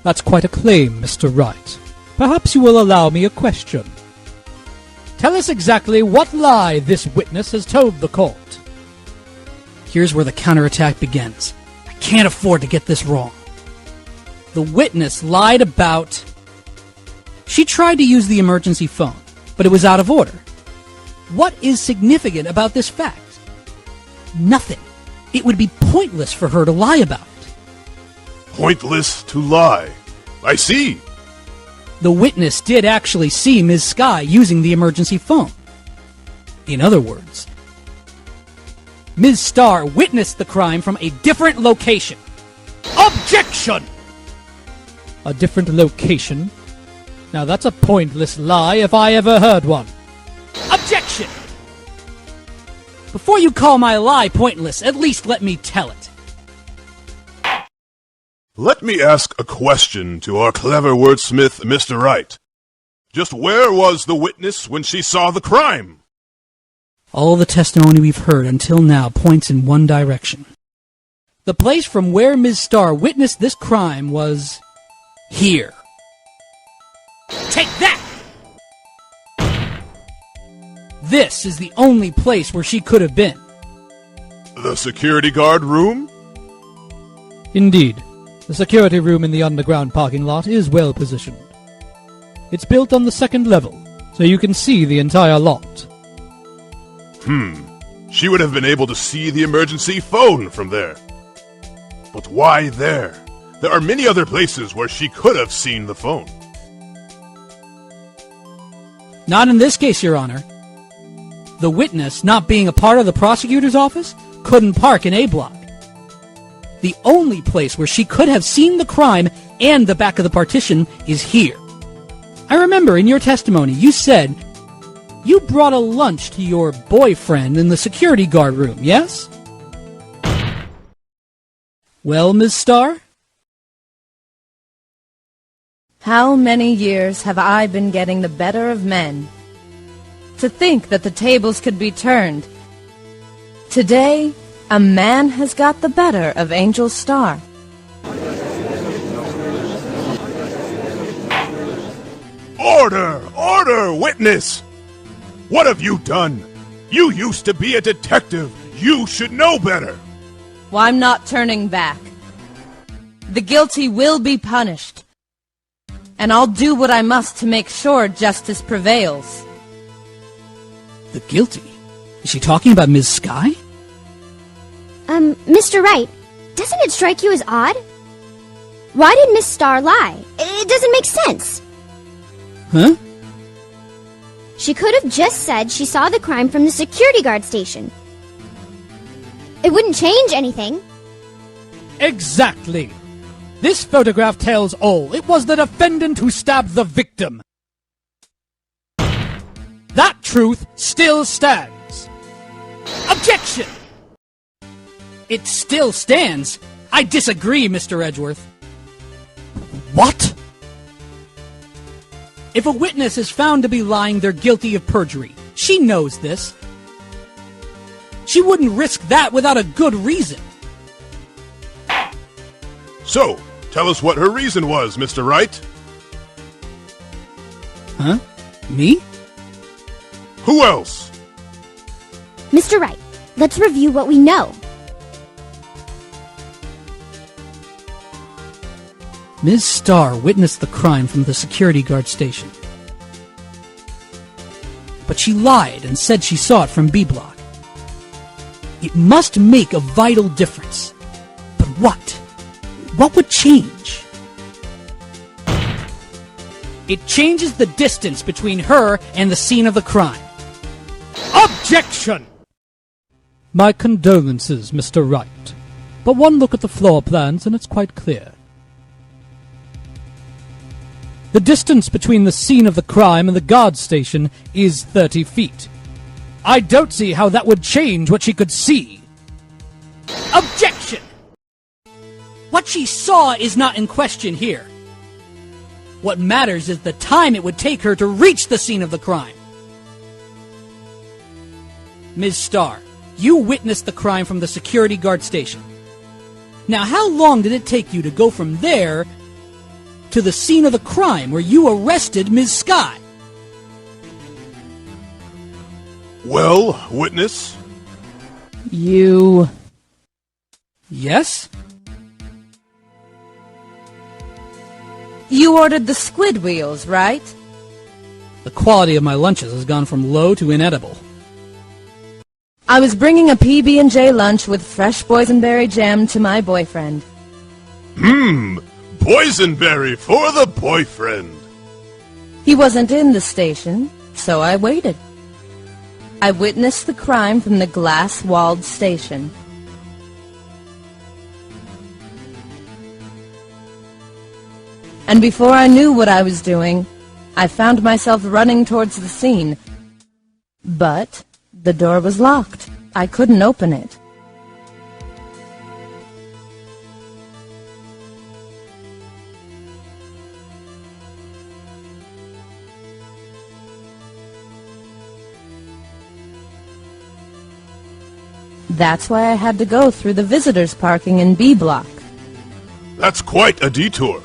That's quite a claim, Mr. Wright. Perhaps you will allow me a question.
Tell us exactly what lie this witness has told the court.
Here's where the counterattack begins. I can't afford to get this wrong. The witness lied about... She tried to use the emergency phone, but it was out of order. What is significant about this fact? Nothing. It would be pointless for her to lie about it.
Pointless to lie. I see.
The witness did actually see Ms. Skye using the emergency phone. In other words, Ms. Starr witnessed the crime from a different location.
Objection!
A different location? Now that's a pointless lie if I ever heard one.
Objection!
Before you call my lie pointless, at least let me tell it.
Let me ask a question to our clever wordsmith, Mr. Wright. Just where was the witness when she saw the crime?
All the testimony we've heard until now points in one direction. The place from where Ms. Starr witnessed this crime was... here.
Take that!
This is the only place where she could have been.
The security guard room?
Indeed. The security room in the underground parking lot is well positioned. It's built on the second level, so you can see the entire lot.
She would have been able to see the emergency phone from there. But why there? There are many other places where she could have seen the phone.
Not in this case, Your Honor. The witness, not being a part of the prosecutor's office, couldn't park in A block. The only place where she could have seen the crime and the back of the partition is here. I remember in your testimony you said you brought a lunch to your boyfriend in the security guard room, yes? Well, Ms. Starr?
How many years have I been getting the better of men? To think that the tables could be turned. Today, a man has got the better of Angel Starr.
Order! Order, witness! What have you done? You used to be a detective. You should know better.
Well, I'm not turning back. The guilty will be punished. And I'll do what I must to make sure justice prevails.
The guilty? Is she talking about Ms. Skye?
Mr. Wright, doesn't it strike you as odd? Why did Miss Starr lie? It doesn't make sense.
Huh?
She could have just said she saw the crime from the security guard station. It wouldn't change anything.
Exactly. This photograph tells all. It was the defendant who stabbed the victim. That truth still stands. Objection!
It still stands. I disagree, Mr. Edgeworth.
What?
If a witness is found to be lying, they're guilty of perjury. She knows this. She wouldn't risk that without a good reason.
So, tell us what her reason was, Mr. Wright.
Huh? Me?
Who else?
Mr. Wright, let's review what we know.
Ms. Starr witnessed the crime from the security guard station. But she lied and said she saw it from B Block. It must make a vital difference. But what? What would change? It changes the distance between her and the scene of the crime.
Objection!
My condolences, Mr. Wright. But one look at the floor plans and it's quite clear. The distance between the scene of the crime and the guard station is 30 feet. I don't see how that would change what she could see.
Objection! What she saw is not in question here. What matters is the time it would take her to reach the scene of the crime. Ms. Starr, you witnessed the crime from the security guard station. Now, how long did it take you to go from there to the scene of the crime where you arrested Ms. Sky?
Well, witness?
You... Yes?
You ordered the squid wheels, right?
The quality of my lunches has gone from low to inedible.
I was bringing a PB&J lunch with fresh boysenberry jam to my boyfriend.
Boysenberry for the boyfriend.
He wasn't in the station, so I waited. I witnessed the crime from the glass-walled station. And before I knew what I was doing, I found myself running towards the scene. But the door was locked. I couldn't open it. That's why I had to go through the visitors' parking in B Block.
That's quite a detour.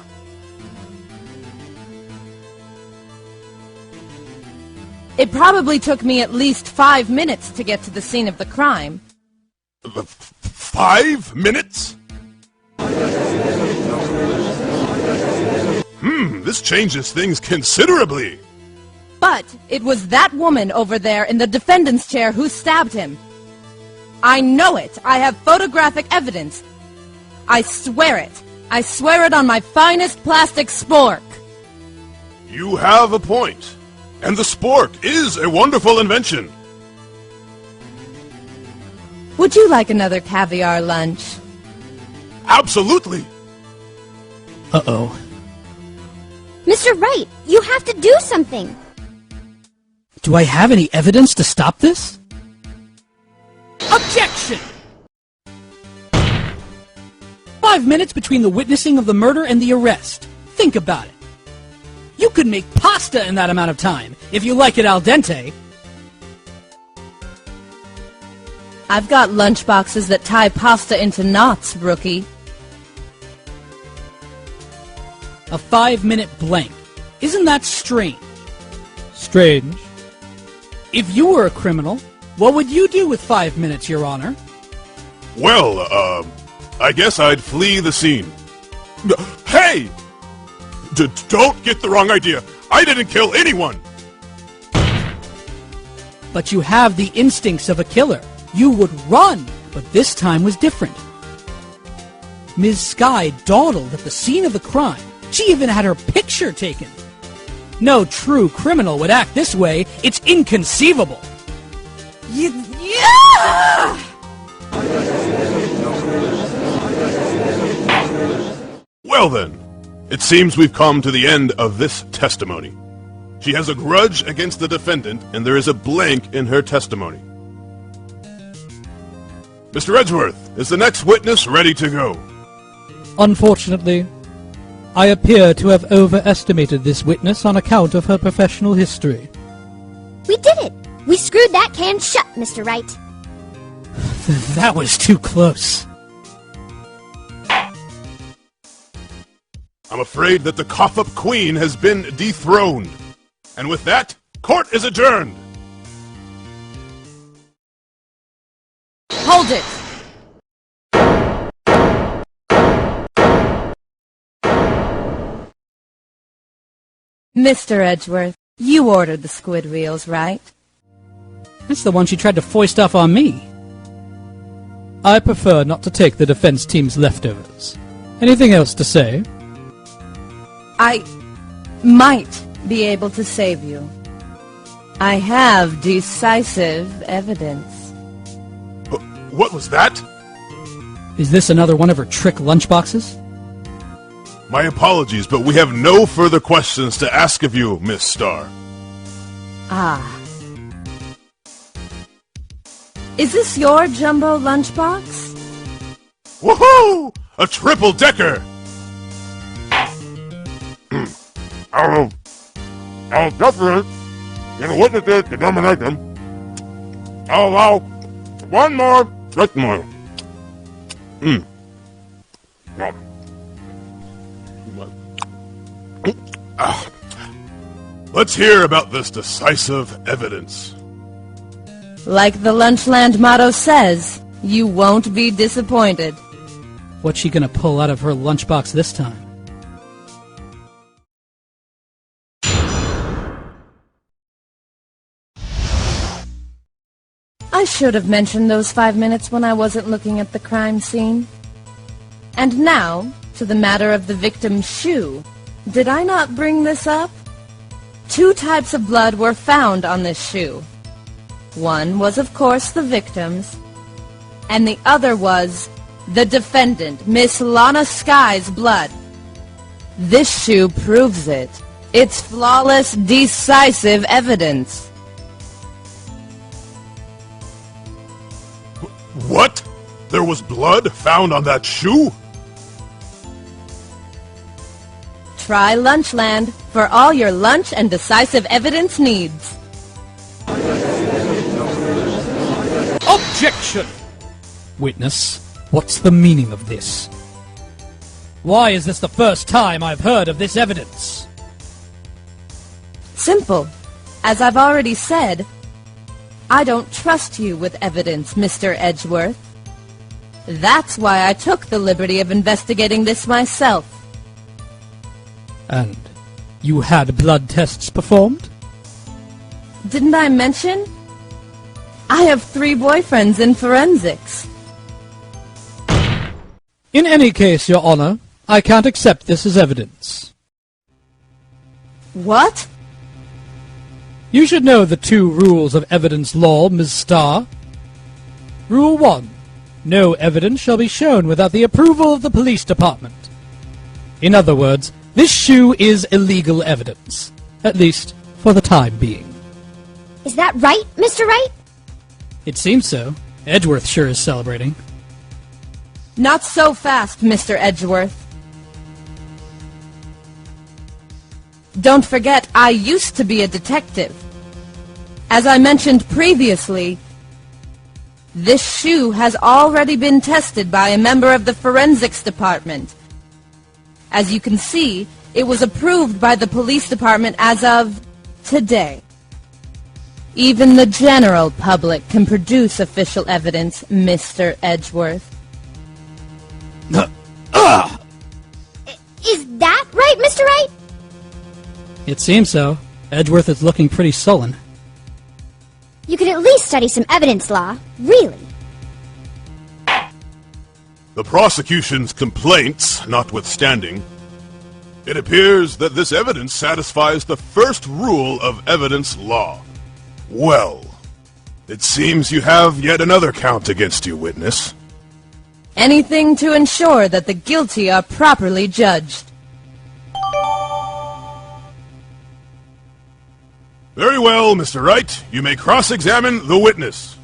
It probably took me at least 5 minutes to get to the scene of the crime.
5 minutes? This changes things considerably.
But it was that woman over there in the defendant's chair who stabbed him. I know it. I have photographic evidence. I swear it. I swear it on my finest plastic spork.
You have a point. And the spork is a wonderful invention.
Would you like another caviar lunch?
Absolutely.
Uh-oh.
Mr. Wright, you have to do something.
Do I have any evidence to stop this? Objection! 5 minutes between the witnessing of the murder and the arrest. Think about it. You could make pasta in that amount of time, if you like it al dente.
I've got lunchboxes that tie pasta into knots, rookie.
A 5-minute blank. Isn't that strange?
Strange.
If you were a criminal, what would you do with 5 minutes, Your Honor?
Well, I guess I'd flee the scene. Hey! Don't get the wrong idea. I didn't kill anyone.
But you have the instincts of a killer. You would run, but this time was different. Ms. Sky dawdled at the scene of the crime. She even had her picture taken. No true criminal would act this way. It's inconceivable.
Yeah!
Well then, it seems we've come to the end of this testimony. She has a grudge against the defendant, and there is a blank in her testimony. Mr. Edgeworth, is the next witness ready to go?
Unfortunately, I appear to have overestimated this witness on account of her professional history.
We did it! We screwed that can shut, Mr. Wright.
That was too close.
I'm afraid that the cough-up queen has been dethroned. And with that, court is adjourned.
Hold it! Mr. Edgeworth, you ordered the squid reels, right?
That's the one she tried to foist off on me. I prefer not to take the defense team's leftovers. Anything else to say?
I might be able to save you. I have decisive evidence.
What was that?
Is this another one of her trick lunchboxes?
My apologies, but we have no further questions to ask of you, Miss Starr.
Ah. Is this your jumbo lunchbox?
Woohoo! A triple-decker!
I'll definitely get the witnesses to dominate them. I'll allow one more testimony.
Let's hear about this decisive evidence.
Like the Lunchland motto says, you won't be disappointed.
What's she gonna pull out of her lunchbox this time?
I should have mentioned those 5 minutes when I wasn't looking at the crime scene. And now, to the matter of the victim's shoe. Did I not bring this up? 2 types of blood were found on this shoe. One was, of course, the victim's, and the other was the defendant, Miss Lana Sky's blood. This shoe proves it. It's flawless, decisive evidence.
What? There was blood found on that shoe?
Try Lunchland for all your lunch and decisive evidence needs.
Objection! Witness, what's the meaning of this? Why is this the first time I've heard of this evidence?
Simple. As I've already said, I don't trust you with evidence, Mr. Edgeworth. That's why I took the liberty of investigating this myself.
And you had blood tests performed?
Didn't I mention? I have 3 boyfriends in forensics.
In any case, Your Honor, I can't accept this as evidence.
What?
You should know the 2 rules of evidence law, Ms. Starr. Rule 1. No evidence shall be shown without the approval of the police department. In other words, this shoe is illegal evidence. At least, for the time being.
Is that right, Mr. Wright?
It seems so. Edgeworth sure is celebrating.
Not so fast, Mr. Edgeworth. Don't forget, I used to be a detective. As I mentioned previously, this shoe has already been tested by a member of the forensics department. As you can see, it was approved by the police department as of today. Even the general public can produce official evidence, Mr. Edgeworth.
Is that right, Mr. Wright?
It seems so. Edgeworth is looking pretty sullen.
You could at least study some evidence law, really.
The prosecution's complaints notwithstanding, it appears that this evidence satisfies the first rule of evidence law. Well, it seems you have yet another count against you, witness.
Anything to ensure that the guilty are properly judged.
Very well, Mr. Wright. You may cross-examine the witness.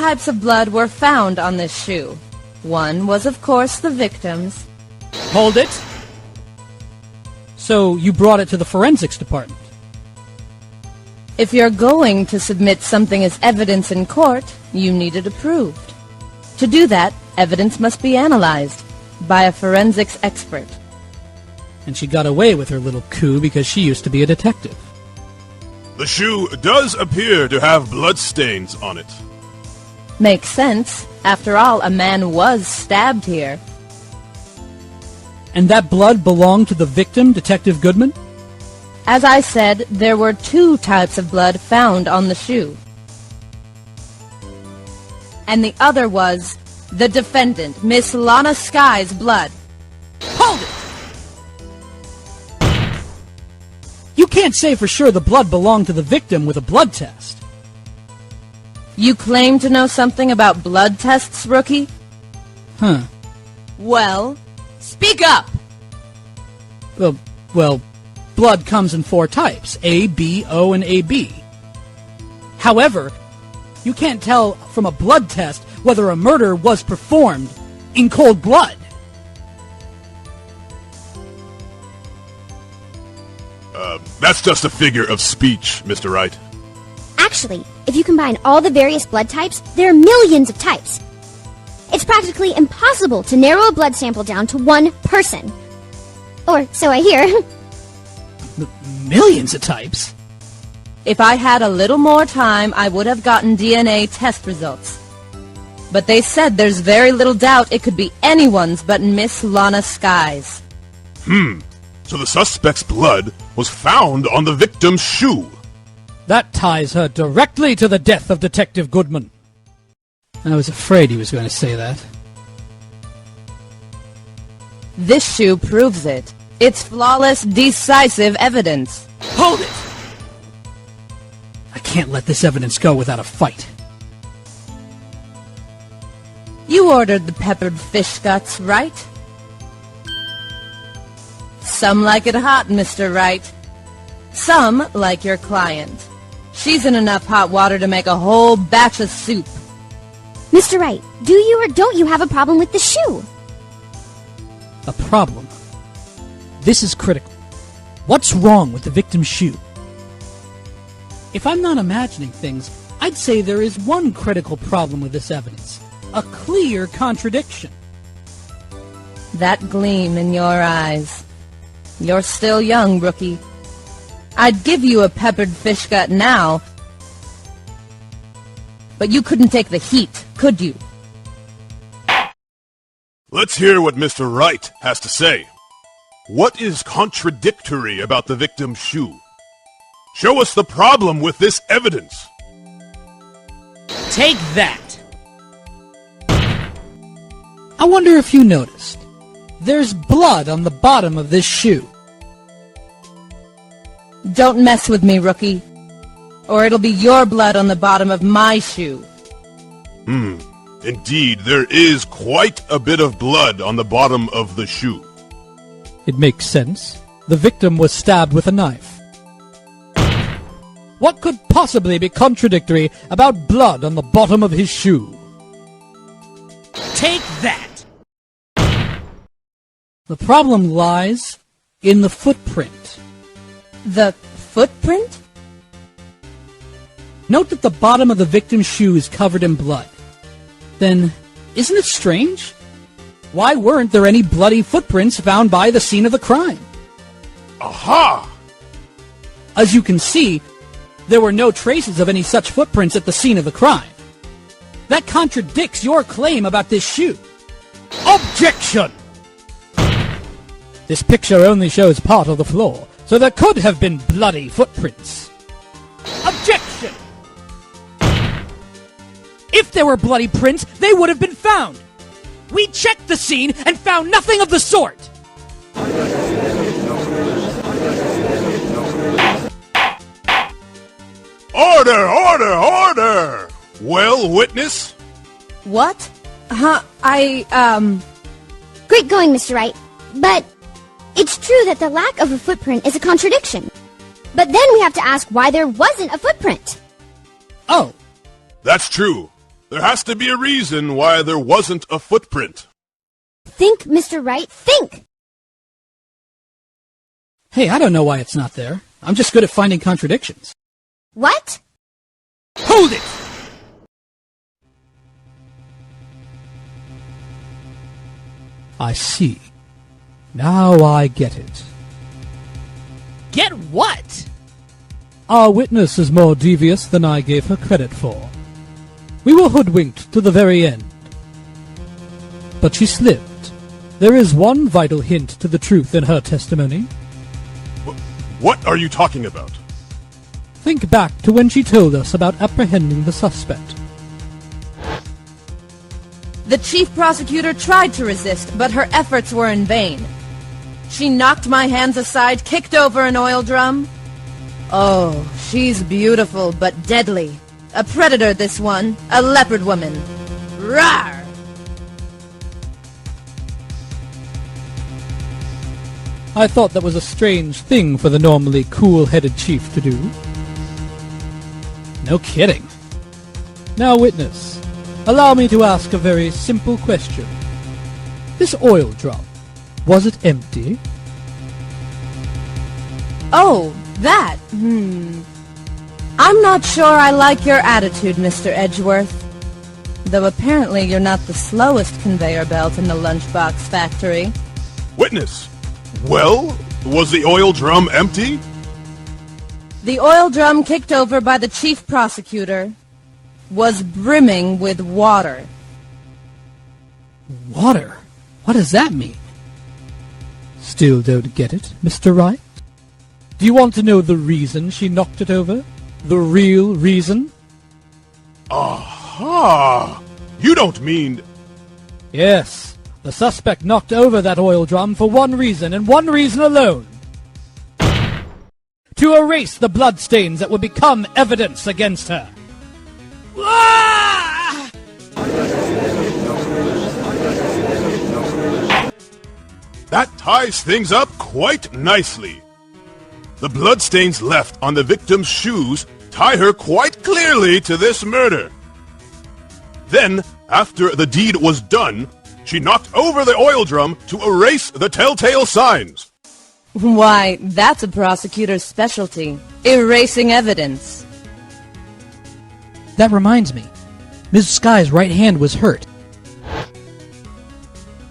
types of blood were found on this shoe. One was, of course, the victim's.
Hold it! So you brought it to the forensics department?
If you're going to submit something as evidence in court, you need it approved. To do that, evidence must be analyzed by a forensics expert.
And she got away with her little coup because she used to be a detective.
The shoe does appear to have bloodstains on it.
Makes sense. After all, a man was stabbed here.
And that blood belonged to the victim, Detective Goodman?
As I said, there were 2 types of blood found on the shoe. And the other was the defendant, Miss Lana Sky's blood.
Hold it! You can't say for sure the blood belonged to the victim with a blood test.
You claim to know something about blood tests, rookie?
Huh.
Well, speak up!
Well, blood comes in 4 types, A, B, O, and AB. However, you can't tell from a blood test whether a murder was performed in cold blood.
That's just a figure of speech, Mr. Wright.
Actually, if you combine all the various blood types, there are millions of types. It's practically impossible to narrow a blood sample down to one person. Or so I hear.
Millions of types?
If I had a little more time, I would have gotten DNA test results. But they said there's very little doubt it could be anyone's but Miss Lana Sky's.
So the suspect's blood was found on the victim's shoe.
That ties her directly to the death of Detective Goodman. I was afraid he was going to say that.
This shoe proves it. It's flawless, decisive evidence.
Hold it! I can't let this evidence go without a fight.
You ordered the peppered fish guts, right? Some like it hot, Mr. Wright. Some like your client. She's in enough hot water to make a whole batch of soup.
Mr. Wright, do you or don't you have a problem with the shoe?
A problem? This is critical. What's wrong with the victim's shoe? If I'm not imagining things, I'd say there is one critical problem with this evidence. A clear contradiction.
That gleam in your eyes. You're still young, rookie. I'd give you a peppered fish gut now, but you couldn't take the heat, could you?
Let's hear what Mr. Wright has to say. What is contradictory about the victim's shoe? Show us the problem with this evidence.
Take that! I wonder if you noticed. There's blood on the bottom of this shoe.
Don't mess with me, rookie, or it'll be your blood on the bottom of my shoe.
Indeed, there is quite a bit of blood on the bottom of the shoe.
It makes sense. The victim was stabbed with a knife. What could possibly be contradictory about blood on the bottom of his shoe? Take that! The problem lies in the footprint.
The footprint?
Note that the bottom of the victim's shoe is covered in blood. Then, isn't it strange? Why weren't there any bloody footprints found by the scene of the crime?
Aha!
As you can see, there were no traces of any such footprints at the scene of the crime. That contradicts your claim about this shoe. Objection! This picture only shows part of the floor, so there could have been bloody footprints. Objection! If there were bloody prints, they would have been found. We checked the scene and found nothing of the sort.
Order! Order! Order! Well, witness?
What?
Great going, Mr. Wright. But it's true that the lack of a footprint is a contradiction. But then we have to ask why there wasn't a footprint.
Oh.
That's true. There has to be a reason why there wasn't a footprint.
Think, Mr. Wright, think!
Hey, I don't know why it's not there. I'm just good at finding contradictions.
What?
Hold it! I see. Now I get it.
Get what?
Our witness is more devious than I gave her credit for. We were hoodwinked to the very end. But she slipped. There is one vital hint to the truth in her testimony.
What are you talking about?
Think back to when she told us about apprehending the suspect.
The chief prosecutor tried to resist, but her efforts were in vain. She knocked my hands aside, kicked over an oil drum. Oh, she's beautiful but deadly. A predator, this one. A leopard woman. Rawr!
I thought that was a strange thing for the normally cool-headed chief to do. No kidding. Now, witness, allow me to ask a very simple question. This oil drum, was it empty?
Oh, that. I'm not sure I like your attitude, Mr. Edgeworth. Though apparently you're not the slowest conveyor belt in the lunchbox factory.
Witness! Well, was the oil drum empty?
The oil drum kicked over by the chief prosecutor was brimming with water.
Water? What does that mean? Still don't get it, Mr. Wright? Do you want to know the reason she knocked it over? The real reason?
Aha! You don't mean...
Yes. The suspect knocked over that oil drum for one reason, and one reason alone. To erase the bloodstains that would become evidence against her.
That ties things up quite nicely. The bloodstains left on the victim's shoes tie her quite clearly to this murder. Then, after the deed was done, she knocked over the oil drum to erase the telltale signs.
Why, that's a prosecutor's specialty. Erasing evidence.
That reminds me. Ms. Sky's right hand was hurt.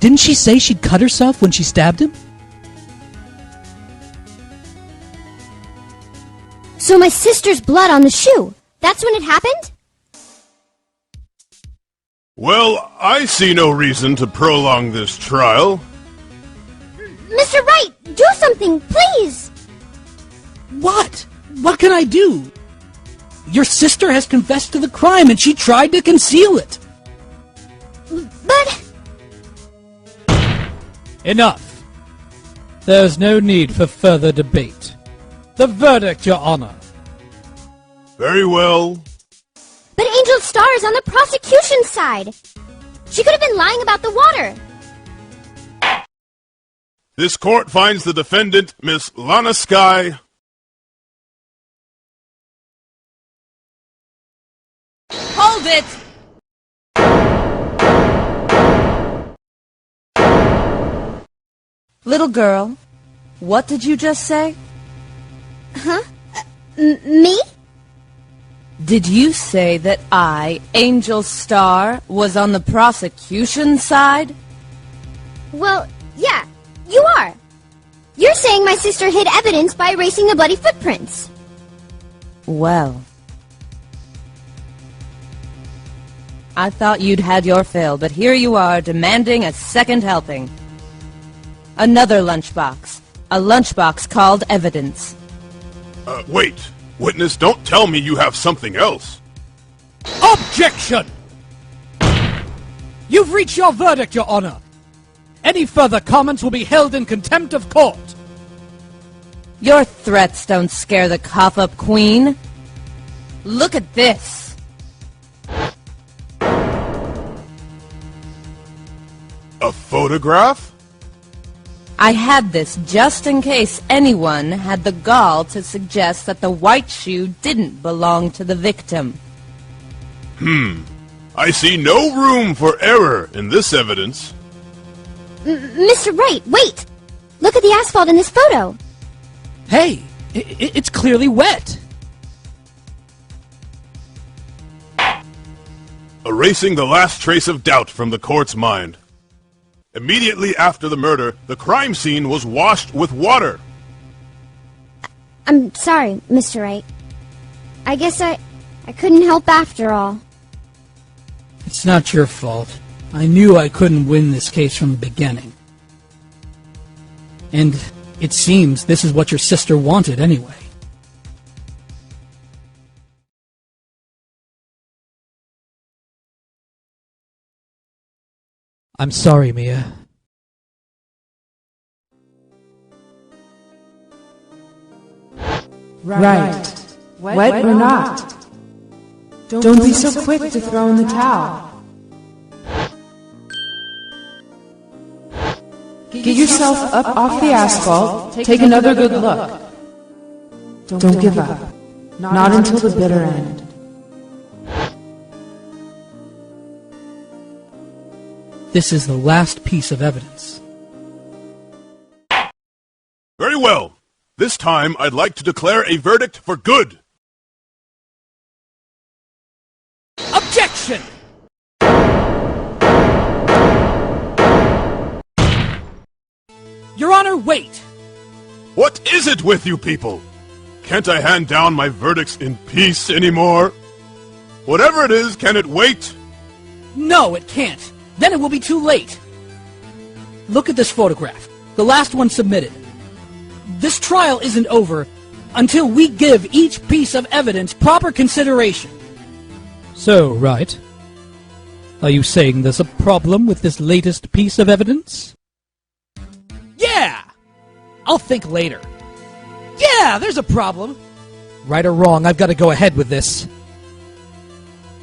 Didn't she say she'd cut herself when she stabbed him?
So my sister's blood on the shoe. That's when it happened?
Well, I see no reason to prolong this trial.
Mr. Wright, do something, please!
What? What can I do? Your sister has confessed to the crime and she tried to conceal it.
But...
Enough. There's no need for further debate. The verdict, Your Honor.
Very well.
But Angel Star is on the prosecution's side. She could have been lying about the water.
This court finds the defendant, Miss Lana Sky...
Hold it! Little girl, what did you just say?
Huh? Me?
Did you say that I, Angel Star, was on the prosecution's side?
Well, yeah, you are. You're saying my sister hid evidence by erasing the bloody footprints.
Well, I thought you'd had your fill, but here you are demanding a second helping. Another lunchbox. A lunchbox called evidence.
Wait. Witness, don't tell me you have something else.
Objection! You've reached your verdict, Your Honor. Any further comments will be held in contempt of court.
Your threats don't scare the cough-up queen. Look at this.
A photograph?
I had this just in case anyone had the gall to suggest that the white shoe didn't belong to the victim.
I see no room for error in this evidence.
Mr. Wright, wait! Look at the asphalt in this photo.
Hey, it's clearly wet.
Erasing the last trace of doubt from the court's mind. Immediately after the murder, the crime scene was washed with water.
I'm sorry, Mr. Wright. I guess I couldn't help after all.
It's not your fault. I knew I couldn't win this case from the beginning. And it seems this is what your sister wanted anyway. I'm sorry, Mia.
Right. Wet or not. Don't be so quick to throw in the towel. Get yourself up off the asphalt, take another good look. Don't give up. Not until the bitter end.
This is the last piece of evidence.
Very well. This time, I'd like to declare a verdict for good.
Objection! Your Honor, wait!
What is it with you people? Can't I hand down my verdicts in peace anymore? Whatever it is, can it wait?
No, it can't. Then it will be too late. Look at this photograph. The last one submitted. This trial isn't over until we give each piece of evidence proper consideration. So, Wright, are you saying there's a problem with this latest piece of evidence? Yeah! I'll think later. Yeah, there's a problem. Right or wrong, I've got to go ahead with this.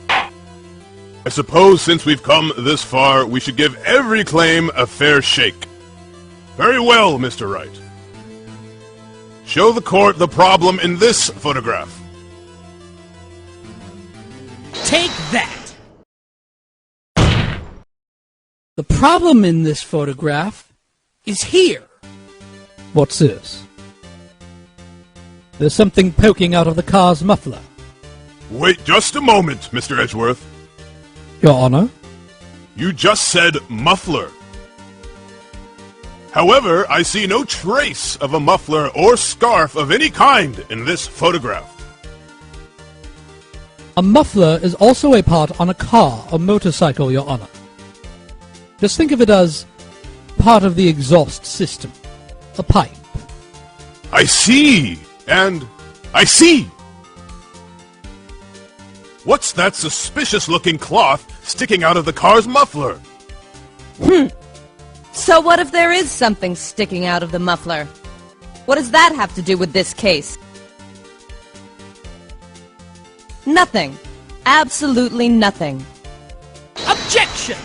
I suppose since we've come this far, we should give every claim a fair shake. Very well, Mr. Wright. Show the court the problem in this photograph.
Take that! The problem in this photograph is here. What's this? There's something poking out of the car's muffler.
Wait just a moment, Mr. Edgeworth.
Your Honor?
You just said muffler. However, I see no trace of a muffler or scarf of any kind in this photograph.
A muffler is also a part on a car or motorcycle, Your Honor. Just think of it as part of the exhaust system. A pipe.
I see! And I see! What's that suspicious-looking cloth sticking out of the car's muffler?
So what if there is something sticking out of the muffler? What does that have to do with this case? Nothing. Absolutely nothing.
Objection!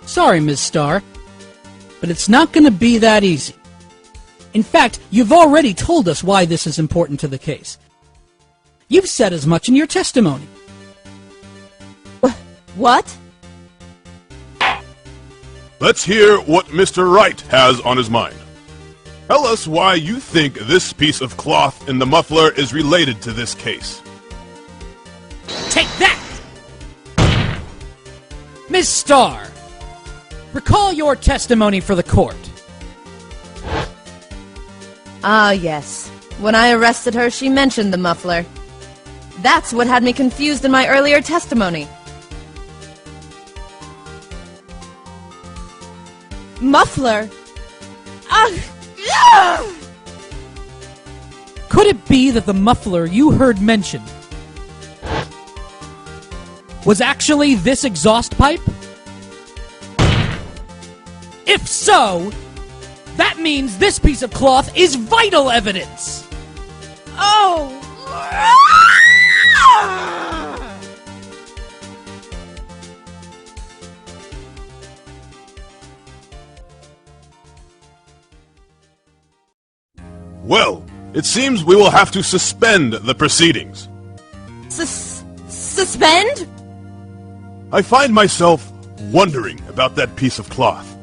Sorry, Ms. Starr, but it's not going to be that easy. In fact, you've already told us why this is important to the case. You've said as much in your testimony.
What?
Let's hear what Mr. Wright has on his mind. Tell us why you think this piece of cloth in the muffler is related to this case.
Take that! Ms. Starr, recall your testimony for the court.
Ah, yes. When I arrested her, she mentioned the muffler. That's what had me confused in my earlier testimony. Muffler?
Could it be that the muffler you heard mentioned was actually this exhaust pipe? If so, that means this piece of cloth is vital evidence!
Oh!
Well, it seems we will have to suspend the proceedings.
suspend?
I find myself wondering about that piece of cloth.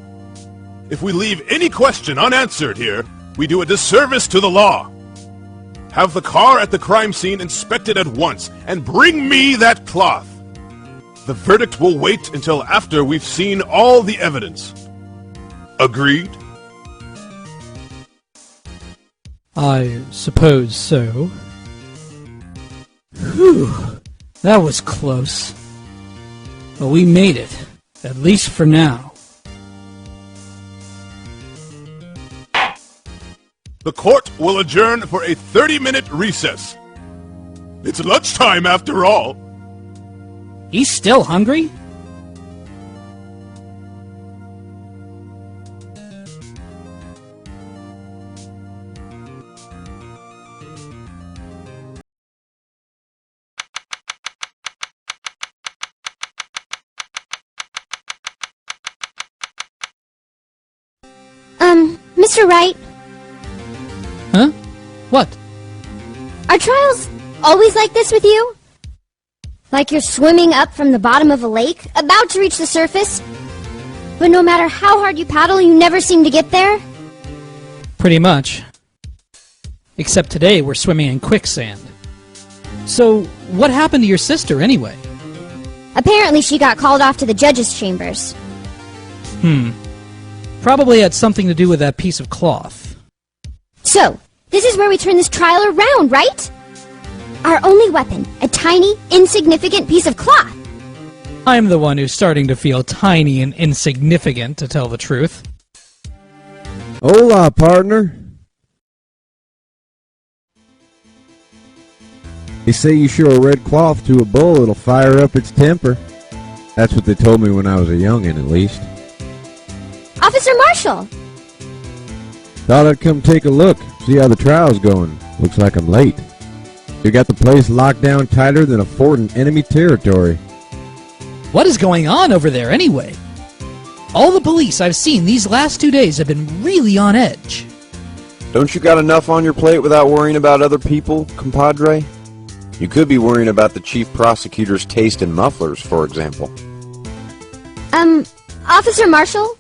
If we leave any question unanswered here, we do a disservice to the law. Have the car at the crime scene inspected at once, and bring me that cloth. The verdict will wait until after we've seen all the evidence. Agreed?
I suppose so. Whew. That was close. But we made it. At least for now.
The court will adjourn for a 30-minute recess. It's lunchtime after all.
He's still hungry?
Mr. Wright?
Huh? What?
Are trials always like this with you? Like you're swimming up from the bottom of a lake, about to reach the surface, but no matter how hard you paddle, you never seem to get there?
Pretty much. Except today we're swimming in quicksand. So, what happened to your sister anyway?
Apparently she got called off to the judges' chambers.
Probably had something to do with that piece of cloth.
So, this is where we turn this trial around, right? Our only weapon, a tiny, insignificant piece of cloth.
I'm the one who's starting to feel tiny and insignificant, to tell the truth.
Hola, partner. They say you show a red cloth to a bull, it'll fire up its temper. That's what they told me when I was a youngin', at least.
Officer Marshall!
Thought I'd come take a look, see how the trial's going. Looks like I'm late. You got the place locked down tighter than a fort in enemy territory.
What is going on over there anyway? All the police I've seen these last 2 days have been really on edge.
Don't you got enough on your plate without worrying about other people, compadre? You could be worrying about the chief prosecutor's taste in mufflers, for example.
Officer Marshall?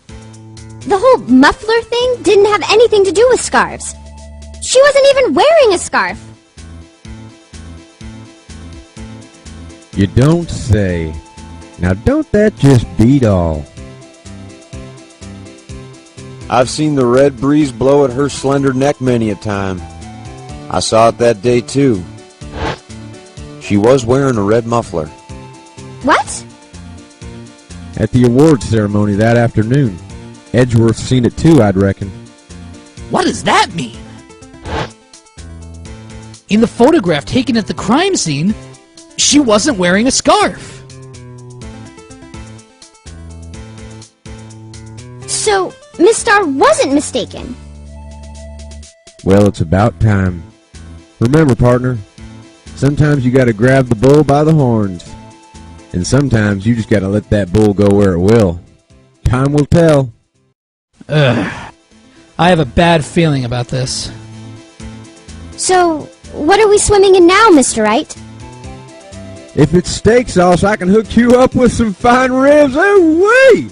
The whole muffler thing didn't have anything to do with scarves. She wasn't even wearing a scarf.
You don't say. Now don't that just beat all?
I've seen the red breeze blow at her slender neck many a time. I saw it that day too. She was wearing a red muffler.
What?
At the awards ceremony that afternoon. Edgeworth's seen it too, I'd reckon.
What does that mean? In the photograph taken at the crime scene, she wasn't wearing a scarf.
So, Miss Starr wasn't mistaken.
Well, it's about time. Remember, partner, sometimes you gotta grab the bull by the horns. And sometimes you just gotta let that bull go where it will. Time will tell.
Ugh. I have a bad feeling about this.
So, what are we swimming in now, Mr. Wright?
If it's steak sauce, I can hook you up with some fine ribs. Ooh-wee!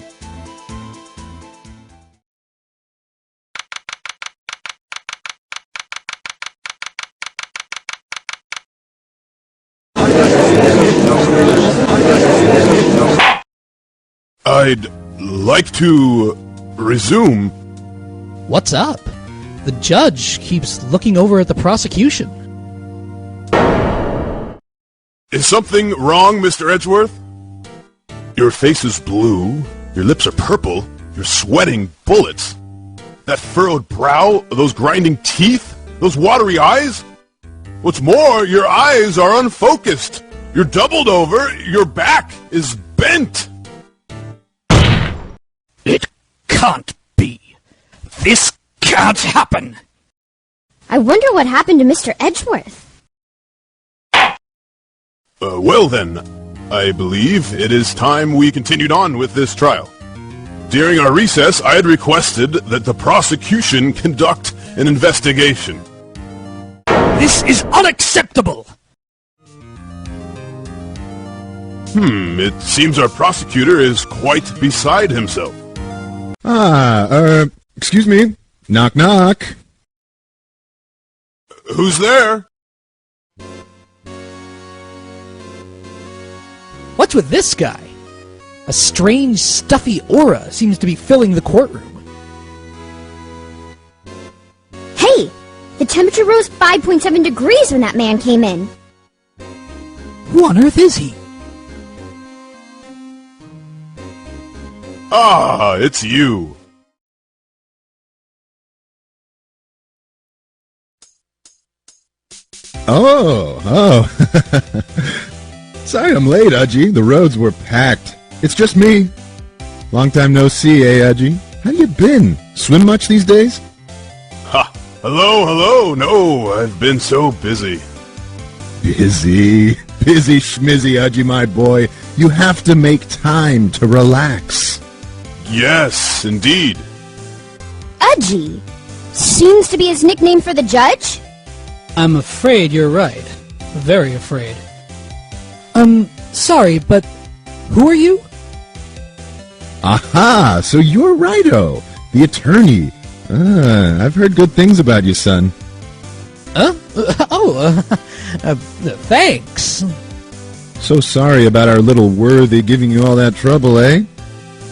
I'd like to resume.
What's up? The judge keeps looking over at the prosecution.
Is something wrong, Mr. Edgeworth? Your face is blue, your lips are purple, you're sweating bullets. That furrowed brow, those grinding teeth, those watery eyes. What's more, your eyes are unfocused. You're doubled over, your back is bent.
It can't be. This can't happen.
I wonder what happened to Mr. Edgeworth.
Well then, I believe it is time we continued on with this trial. During our recess, I had requested that the prosecution conduct an investigation.
This is unacceptable!
It seems our prosecutor is quite beside himself.
Excuse me. Knock, knock.
Who's there?
What's with this guy? A strange, stuffy aura seems to be filling the courtroom.
Hey! The temperature rose 5.7 degrees when that man came in.
Who on earth is he?
Ah, it's you.
Oh. Sorry I'm late, Udgy. The roads were packed. It's just me. Long time no see, Udgy? How you been? Swim much these days?
Ha! Hello. No, I've been so busy.
Busy schmizzy, Udgy, my boy. You have to make time to relax.
Yes, indeed.
Udgy? Seems to be his nickname for the judge?
I'm afraid you're right. Very afraid. Sorry, but who are you?
Aha, so you're Righto, the attorney. I've heard good things about you, son.
Thanks.
So sorry about our little worthy giving you all that trouble, eh?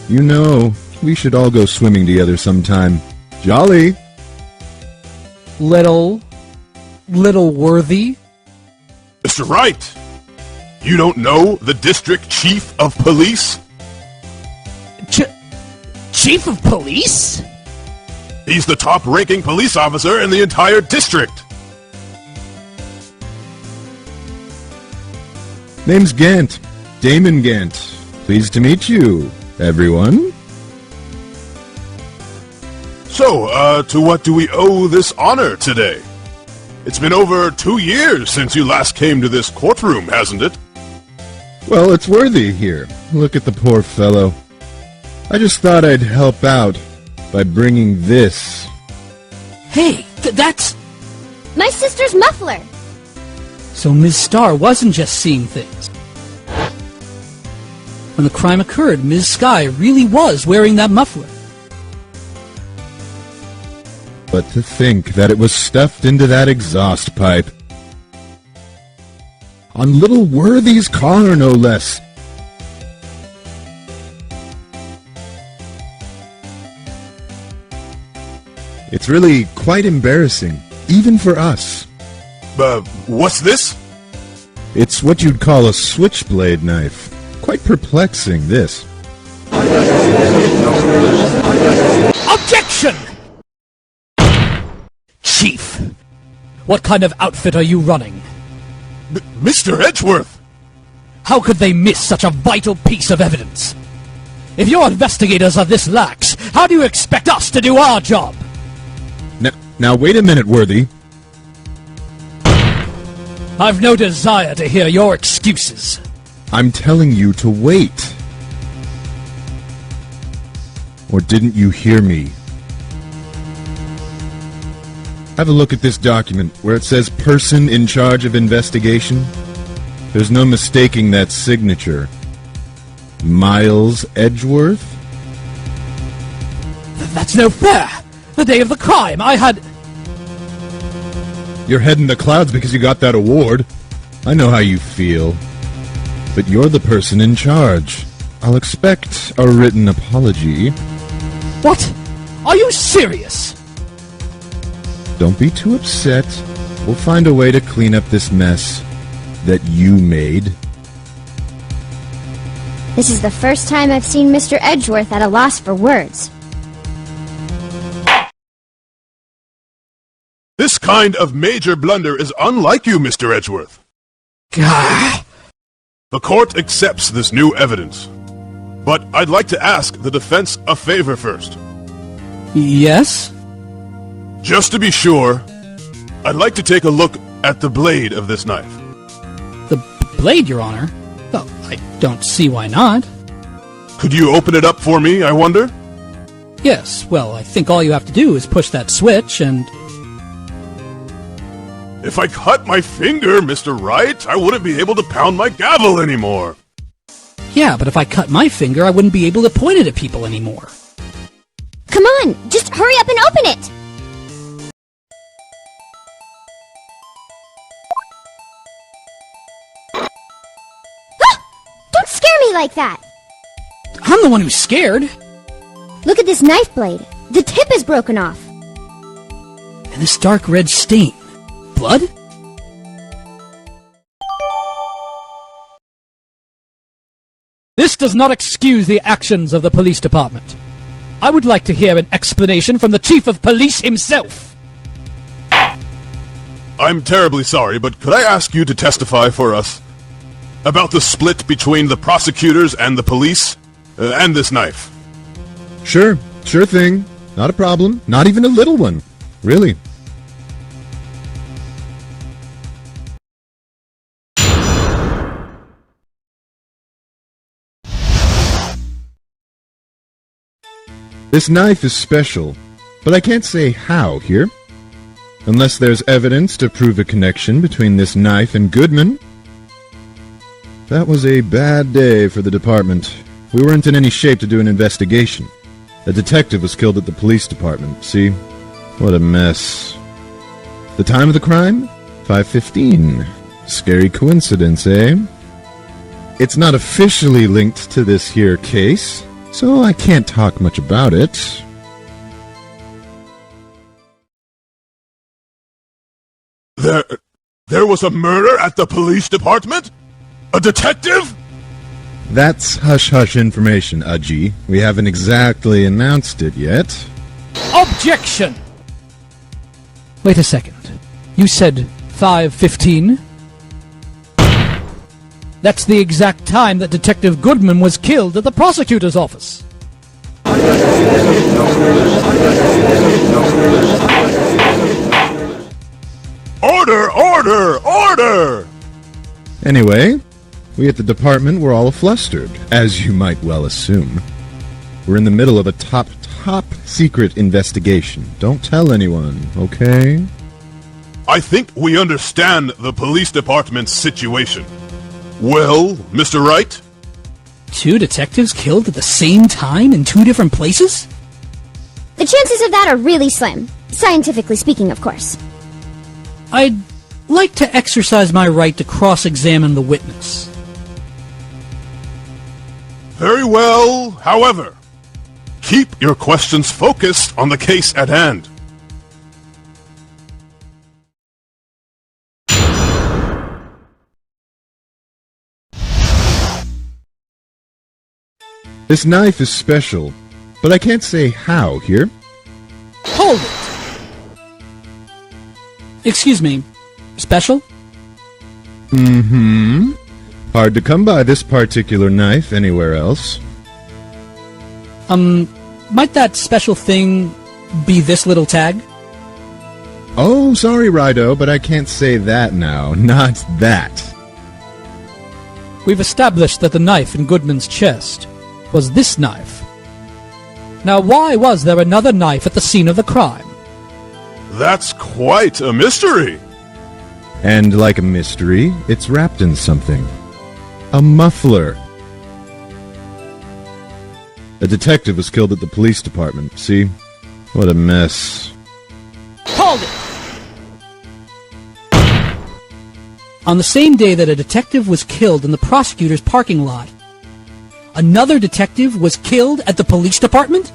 You know, we should all go swimming together sometime. Jolly.
Little worthy?
Mr. Wright, you don't know the district chief of police?
Chief of police?
He's the top-ranking police officer in the entire district.
Name's Gant. Damon Gant. Pleased to meet you, everyone.
So, to what do we owe this honor today? It's been over 2 years since you last came to this courtroom, hasn't it?
Well, it's Worthy here. Look at the poor fellow. I just thought I'd help out by bringing this.
Hey, that's...
My sister's muffler!
So Ms. Starr wasn't just seeing things. When the crime occurred, Ms. Sky really was wearing that muffler.
But to think that it was stuffed into that exhaust pipe. On little Worthy's car, no less. It's really quite embarrassing, even for us.
What's this?
It's what you'd call a switchblade knife. Quite perplexing, this.
Objection! Chief, what kind of outfit are you running?
Mr. Edgeworth!
How could they miss such a vital piece of evidence? If your investigators are this lax, how do you expect us to do our job?
Now wait a minute, Worthy.
I've no desire to hear your excuses.
I'm telling you to wait. Or didn't you hear me? Have a look at this document where it says person in charge of investigation. There's no mistaking that signature. Miles Edgeworth?
That's no fair! The day of the crime, I had...
You're head in the clouds because you got that award. I know how you feel. But you're the person in charge. I'll expect a written apology.
What? Are you serious?
Don't be too upset. We'll find a way to clean up this mess that you made.
This is the first time I've seen Mr. Edgeworth at a loss for words.
This kind of major blunder is unlike you, Mr. Edgeworth.
Gah.
The court accepts this new evidence. But I'd like to ask the defense a favor first.
Yes?
Just to be sure, I'd like to take a look at the blade of this knife.
The blade, Your Honor? Well, I don't see why not.
Could you open it up for me, I wonder?
Yes, well, I think all you have to do is push that switch and...
If I cut my finger, Mr. Wright, I wouldn't be able to pound my gavel anymore.
Yeah, but if I cut my finger, I wouldn't be able to point it at people anymore.
Come on, just hurry up and open it! Ah! Don't scare me like that!
I'm the one who's scared.
Look at this knife blade. The tip is broken off.
And this dark red stain. Blood? This does not excuse the actions of the police department. I would like to hear an explanation from the chief of police himself.
I'm terribly sorry, but could I ask you to testify for us about the split between the prosecutors and the police, and this knife?
Sure thing. Not a problem. Not even a little one. Really. This knife is special, but I can't say how here. Unless there's evidence to prove a connection between this knife and Goodman. That was a bad day for the department. We weren't in any shape to do an investigation. A detective was killed at the police department. See? What a mess. The time of the crime? 5:15. Scary coincidence, eh? It's not officially linked to this here case, so I can't talk much about it.
There was a murder at the police department? A detective?
That's hush-hush information, Aji. We haven't exactly announced it yet.
Objection! Wait a second. You said 5:15? That's the exact time that Detective Goodman was killed at the prosecutor's office.
Order! Order! Order!
Anyway, we at the department were all flustered, as you might well assume. We're in the middle of a top secret investigation. Don't tell anyone, okay?
I think we understand the police department's situation. Well, Mr. Wright?
2 detectives killed at the same time in 2 different places?
The chances of that are really slim. Scientifically speaking, of course.
I'd like to exercise my right to cross-examine the witness.
Very well. However, keep your questions focused on the case at hand.
This knife is special, but I can't say how here.
Hold it! Excuse me, special?
Mm-hmm. Hard to come by this particular knife anywhere else.
Might that special thing be this little tag?
Oh, sorry, Rido, but I can't say that now. Not that.
We've established that the knife in Goodman's chest was this knife. Now, why was there another knife at the scene of the crime?
That's quite a mystery.
And like a mystery, it's wrapped in something. A muffler. A detective was killed at the police department. See? What a mess.
Hold it! On the same day that a detective was killed in the prosecutor's parking lot, another detective was killed at the police department?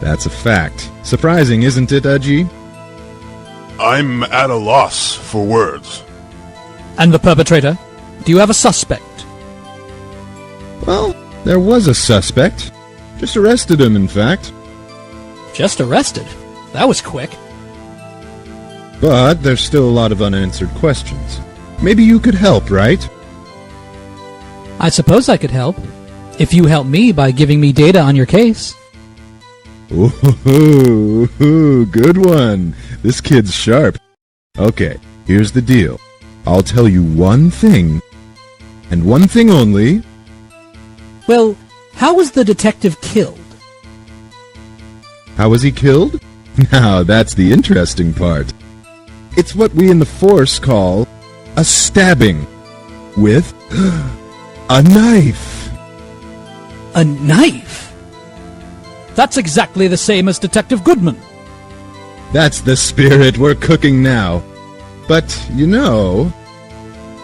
That's a fact. Surprising, isn't it, Aji?
I'm at a loss for words.
And the perpetrator? Do you have a suspect?
Well, there was a suspect. Just arrested him, in fact.
Just arrested? That was quick.
But there's still a lot of unanswered questions. Maybe you could help, right?
I suppose I could help. If you help me by giving me data on your case.
Ooh, good one. This kid's sharp. Okay, here's the deal. I'll tell you one thing, and one thing only.
Well, how was the detective killed?
How was he killed? Now, that's the interesting part. It's what we in the force call a stabbing. With A knife.
A knife? That's exactly the same as Detective Goodman.
That's the spirit we're cooking now. But, you know,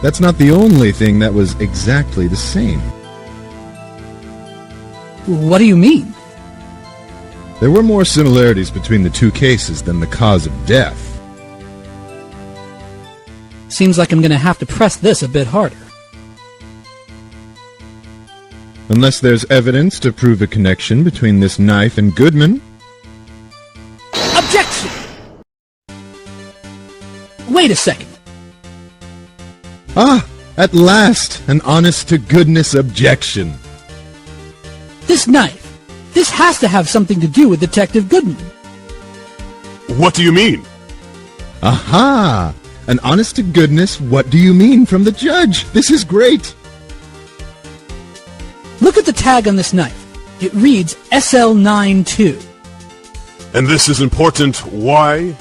that's not the only thing that was exactly the same.
What do you mean?
There were more similarities between the two cases than the cause of death.
Seems like I'm going to have to press this a bit harder.
Unless there's evidence to prove a connection between this knife and Goodman.
Objection! Wait a second.
Ah, at last, an honest-to-goodness objection.
This knife. This has to have something to do with Detective Goodman.
What do you mean?
Aha! An honest-to-goodness what do you mean from the judge. This is great.
Look at the tag on this knife. It reads SL92.
And this is important. Why?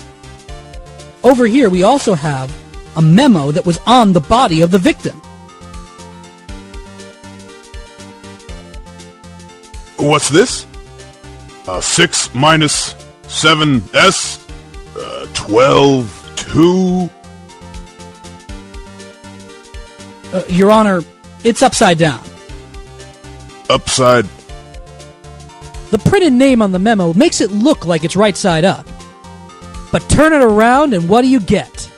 Over here we also have a memo that was on the body of the victim.
What's this? 6 minus 7s, 12, 2.
Your Honor, it's upside down.
Upside.
The printed name on the memo makes it look like it's right side up. But turn it around and what do you get?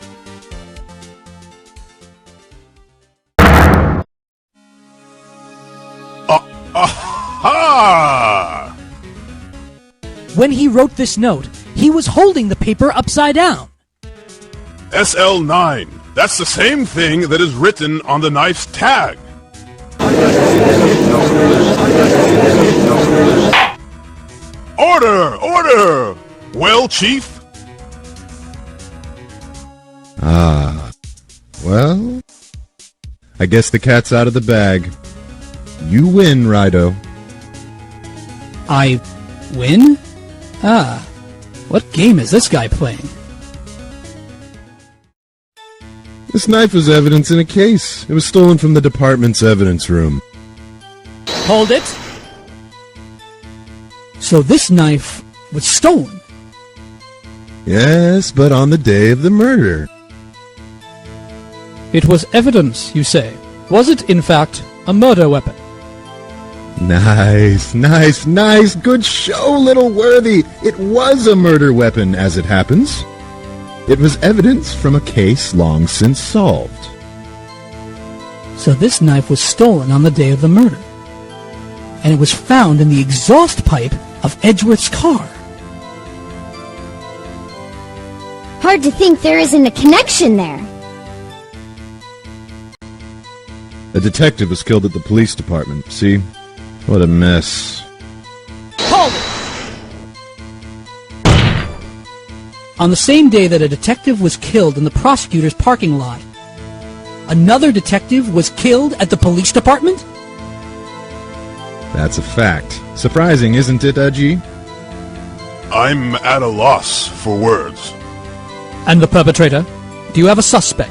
Aha!
When he wrote this note, he was holding the paper upside down.
SL9. That's the same thing that is written on the knife's tag. Order! Order! Well, Chief?
Ah. Well, I guess the cat's out of the bag. You win, Rido.
I win? Ah. What game is this guy playing?
This knife was evidence in a case. It was stolen from the department's evidence room.
Hold it. So this knife was stolen?
Yes, but on the day of the murder.
It was evidence, you say. Was it, in fact, a murder weapon?
Nice, nice, nice. Good show, little Worthy. It was a murder weapon, as it happens. It was evidence from a case long since solved.
So this knife was stolen on the day of the murder. And it was found in the exhaust pipe of Edgeworth's car.
Hard to think there isn't a connection there.
A detective was killed at the police department. See? What a mess.
Hold it! On the same day that a detective was killed in the prosecutor's parking lot, another detective was killed at the police department?
That's a fact. Surprising, isn't it, Udgy?
I'm at a loss for words.
And the perpetrator? Do you have a suspect?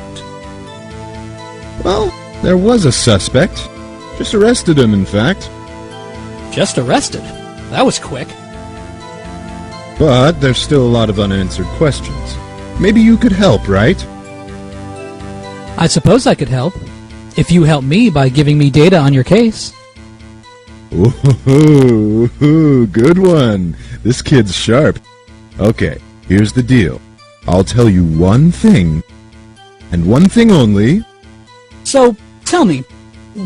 Well, there was a suspect. Just arrested him, in fact.
Just arrested? That was quick.
But there's still a lot of unanswered questions. Maybe you could help, right?
I suppose I could help. If you help me by giving me data on your case.
Ooh, good one. This kid's sharp. Okay, here's the deal. I'll tell you one thing, and one thing only.
So, tell me,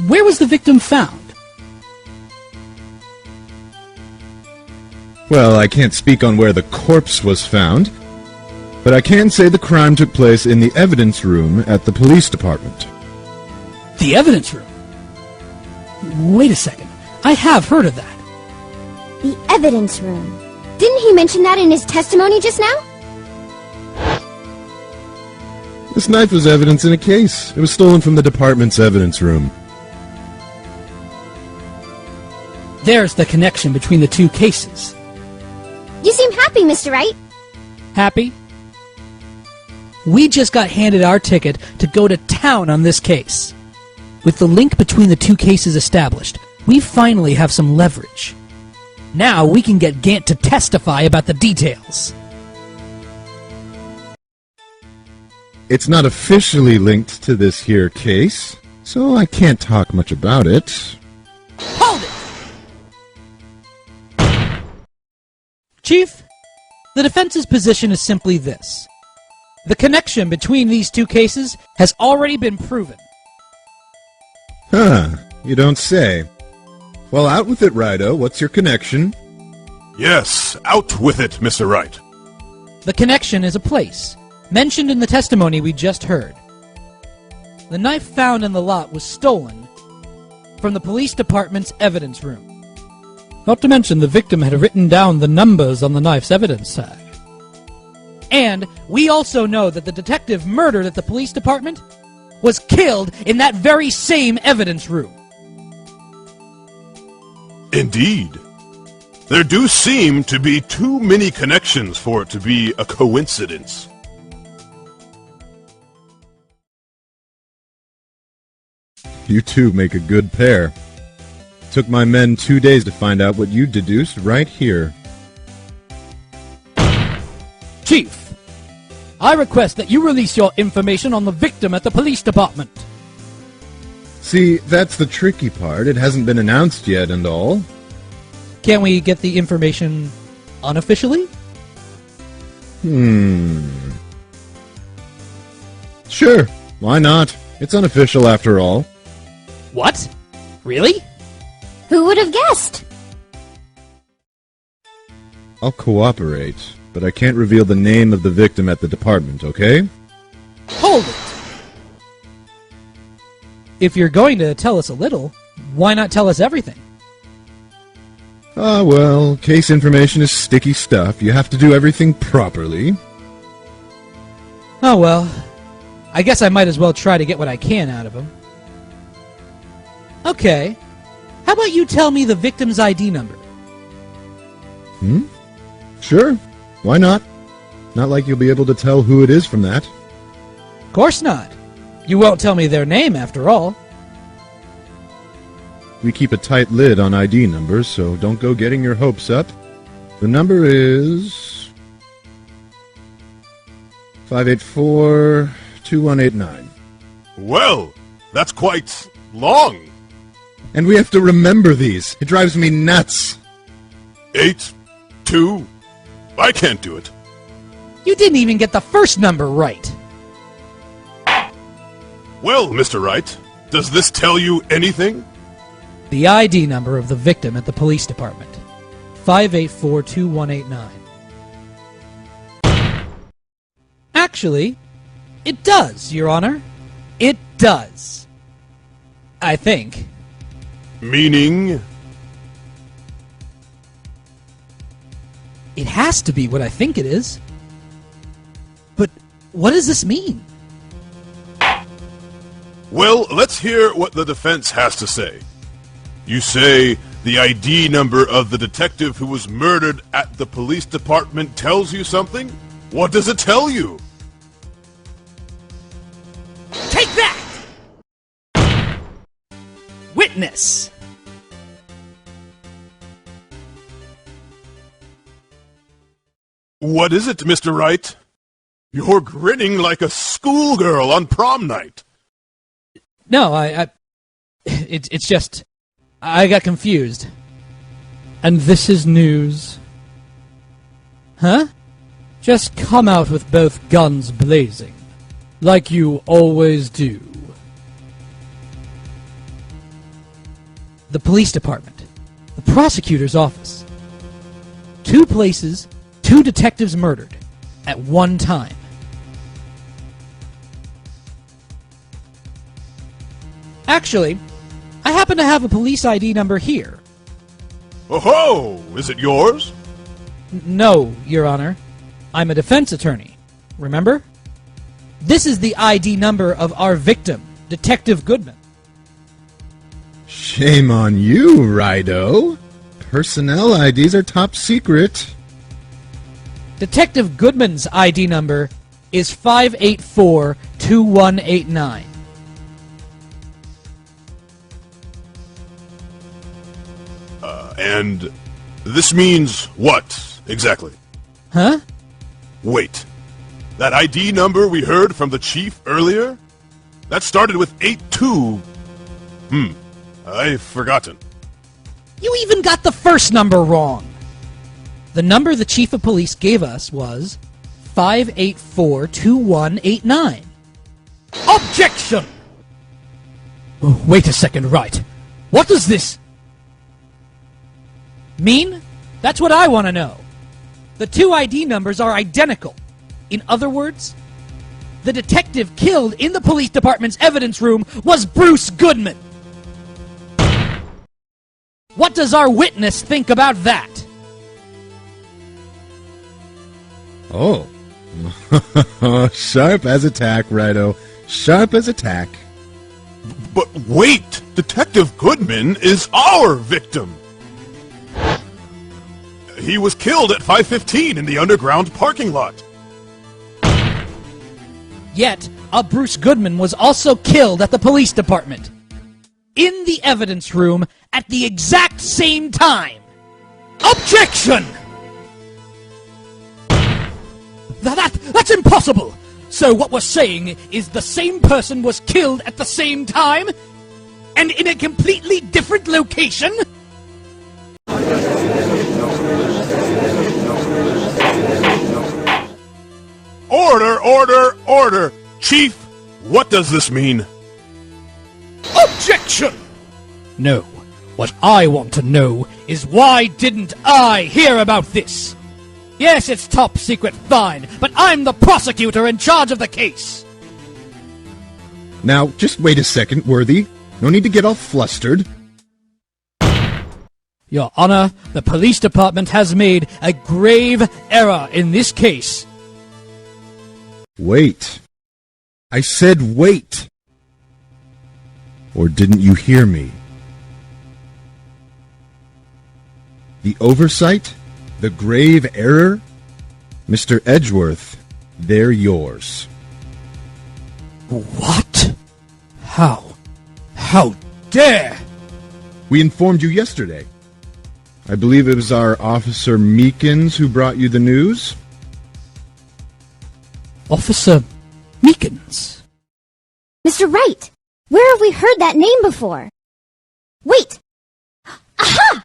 where was the victim found?
Well, I can't speak on where the corpse was found, but I can say the crime took place in the evidence room at the police department.
The evidence room? Wait a second. I have heard of that.
The evidence room. Didn't he mention that in his testimony just now?
This knife was evidence in a case. It was stolen from the department's evidence room.
There's the connection between the two cases.
You seem happy, Mr. Wright.
Happy? We just got handed our ticket to go to town on this case. With the link between the two cases established, we finally have some leverage. Now we can get Gant to testify about the details.
It's not officially linked to this here case, so I can't talk much about it.
Hold it! Chief, the defense's position is simply this. The connection between these two cases has already been proven.
Huh, you don't say. Well, out with it, Wright-o. What's your connection?
Yes, out with it, Mr. Wright.
The connection is a place, mentioned in the testimony we just heard. The knife found in the lot was stolen from the police department's evidence room. Not to mention the victim had written down the numbers on the knife's evidence tag. And we also know that the detective murdered at the police department was killed in that very same evidence room.
Indeed. There do seem to be too many connections for it to be a coincidence.
You two make a good pair. Took my men 2 days to find out what you deduced right here.
Chief, I request that you release your information on the victim at the police department.
See, that's the tricky part. It hasn't been announced yet and all.
Can we get the information unofficially?
Sure, why not? It's unofficial after all.
What? Really?
Who would have guessed?
I'll cooperate, but I can't reveal the name of the victim at the department, okay?
Hold it! If you're going to tell us a little, why not tell us everything?
Ah, well, case information is sticky stuff. You have to do everything properly.
Oh well, I guess I might as well try to get what I can out of him. Okay, how about you tell me the victim's ID number?
Sure, why not? Not like you'll be able to tell who it is from that.
Of course not. You won't tell me their name after all.
We keep a tight lid on ID numbers, so don't go getting your hopes up. The number is 584-2189.
Well, that's quite long.
And we have to remember these. It drives me nuts.
8-2. I can't do it.
You didn't even get the first number right.
Well, Mr. Wright, does this tell you anything?
The ID number of the victim at the police department. 584-2189. Actually, it does, Your Honor. It does. I think.
Meaning?
It has to be what I think it is. But what does this mean?
Well, let's hear what the defense has to say. You say the ID number of the detective who was murdered at the police department tells you something? What does it tell you?
Take that! Witness!
What is it, Mr. Wright? You're grinning like a schoolgirl on prom night.
No, it's just, I got confused. And this is news. Huh? Just come out with both guns blazing, like you always do. The police department, the prosecutor's office. 2 places, 2 detectives murdered at one time. Actually, I happen to have a police ID number here.
Oh-ho! Is it yours?
No, Your Honor. I'm a defense attorney. Remember? This is the ID number of our victim, Detective Goodman.
Shame on you, Wright-o. Personnel IDs are top secret.
Detective Goodman's ID number is 584-2189.
And this means what, exactly?
Huh?
Wait. That ID number we heard from the chief earlier? That started with 82... I've forgotten.
You even got the first number wrong. The number the chief of police gave us was 584-2189. Objection! Oh, wait a second, Wright. What does this mean? That's what I want to know. The two ID numbers are identical. In other words, the detective killed in the police department's evidence room was Bruce Goodman. What does our witness think about that?
Oh. Sharp as a tack, Righto. Sharp as a tack.
But wait! Detective Goodman is our victim! He was killed at 5:15 in the underground parking lot.
Yet, a Bruce Goodman was also killed at the police department. In the evidence room at the exact same time. Objection! That's impossible! So what we're saying is the same person was killed at the same time? And in a completely different location?
Order, order, order! Chief, what does this mean?
Objection! No. What I want to know is why didn't I hear about this? Yes, it's top secret, fine, but I'm the prosecutor in charge of the case.
Now, just wait a second, Worthy. No need to get all flustered.
Your Honor, the police department has made a grave error in this case.
Wait. I said wait. Or didn't you hear me? The oversight? The grave error? Mr. Edgeworth, they're yours.
What? How? How dare?
We informed you yesterday. I believe it was our Officer Meekins who brought you the news.
Officer Meekins?
Mr. Wright, where have we heard that name before? Wait! Aha!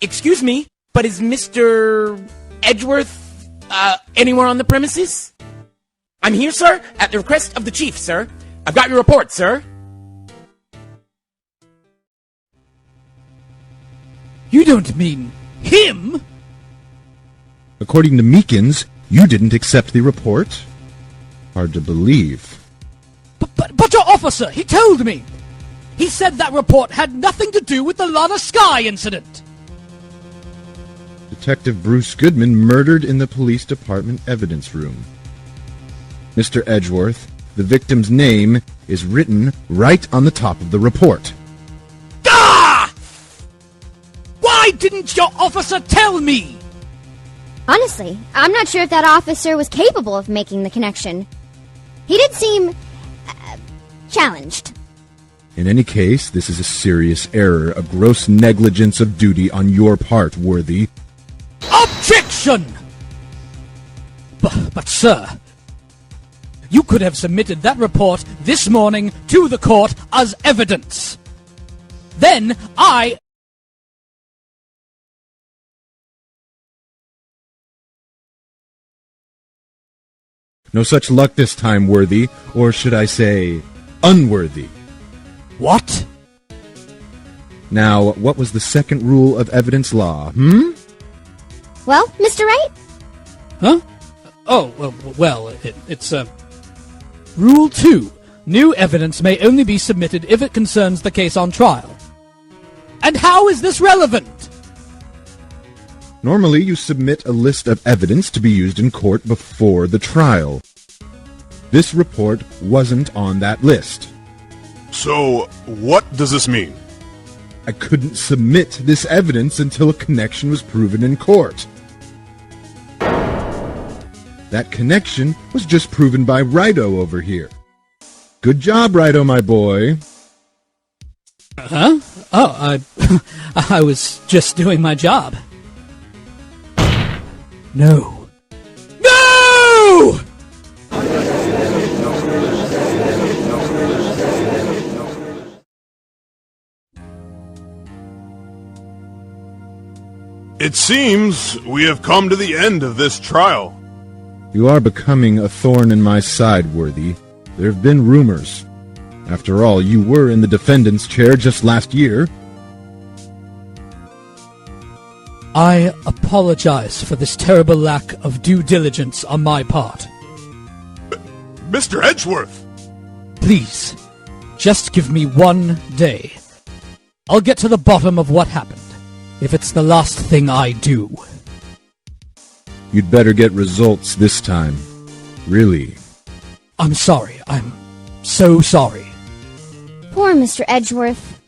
Excuse me, but is Mr. Edgeworth, anywhere on the premises? I'm here, sir, at the request of the chief, sir. I've got your report, sir.
You don't mean him?
According to Meekins, you didn't accept the report? Hard to believe.
But your officer, he told me! He said that report had nothing to do with the Lana Sky incident!
Detective Bruce Goodman murdered in the police department evidence room. Mr. Edgeworth, the victim's name is written right on the top of the report.
Ah! Why didn't your officer tell me?
Honestly, I'm not sure if that officer was capable of making the connection. He did seem... challenged.
In any case, this is a serious error, a gross negligence of duty on your part, Worthy.
Objection! But sir, you could have submitted that report this morning to the court as evidence. Then I...
No such luck this time, Worthy, or should I say, unworthy.
What?
Now, what was the second rule of evidence law,
Well, Mr. Wright?
Huh? Oh, it's Rule 2. New evidence may only be submitted if it concerns the case on trial. And how is this relevant?
Normally, you submit a list of evidence to be used in court before the trial. This report wasn't on that list.
So, what does this mean?
I couldn't submit this evidence until a connection was proven in court. That connection was just proven by Wright-o over here. Good job, Wright-o, my boy.
Huh? Oh, I was just doing my job. No. No!
It seems we have come to the end of this trial.
You are becoming a thorn in my side, Worthy. There have been rumors. After all, you were in the defendant's chair just last year.
I apologize for this terrible lack of due diligence on my part.
Mr. Edgeworth!
Please, just give me 1 day. I'll get to the bottom of what happened, if it's the last thing I do.
You'd better get results this time. Really.
I'm sorry. I'm so sorry.
Poor Mr. Edgeworth.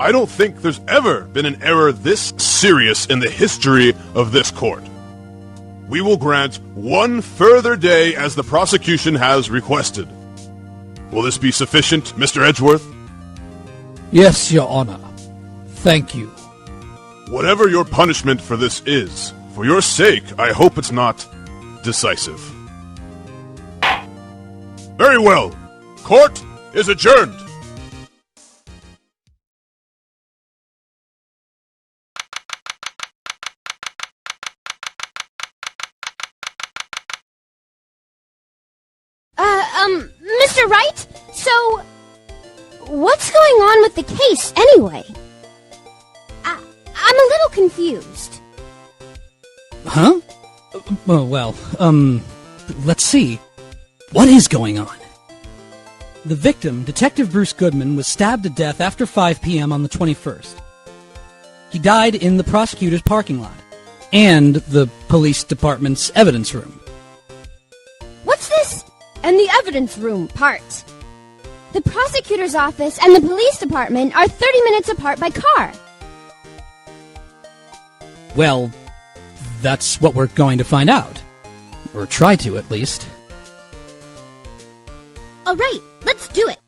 I don't think there's ever been an error this serious in the history of this court. We will grant 1 further day as the prosecution has requested. Will this be sufficient, Mr. Edgeworth?
Yes, Your Honor. Thank you.
Whatever your punishment for this is, for your sake, I hope it's not decisive. Very well. Court is adjourned.
Mr. Wright? So, what's going on with the case, anyway? I'm a little confused.
Huh? Well, let's see. What is going on? The victim, Detective Bruce Goodman, was stabbed to death after 5 p.m. on the 21st. He died in the prosecutor's parking lot and the police department's evidence room.
What's this? And the evidence room part. The prosecutor's office and the police department are 30 minutes apart by car.
Well, that's what we're going to find out. Or try to, at least.
All right, let's do it.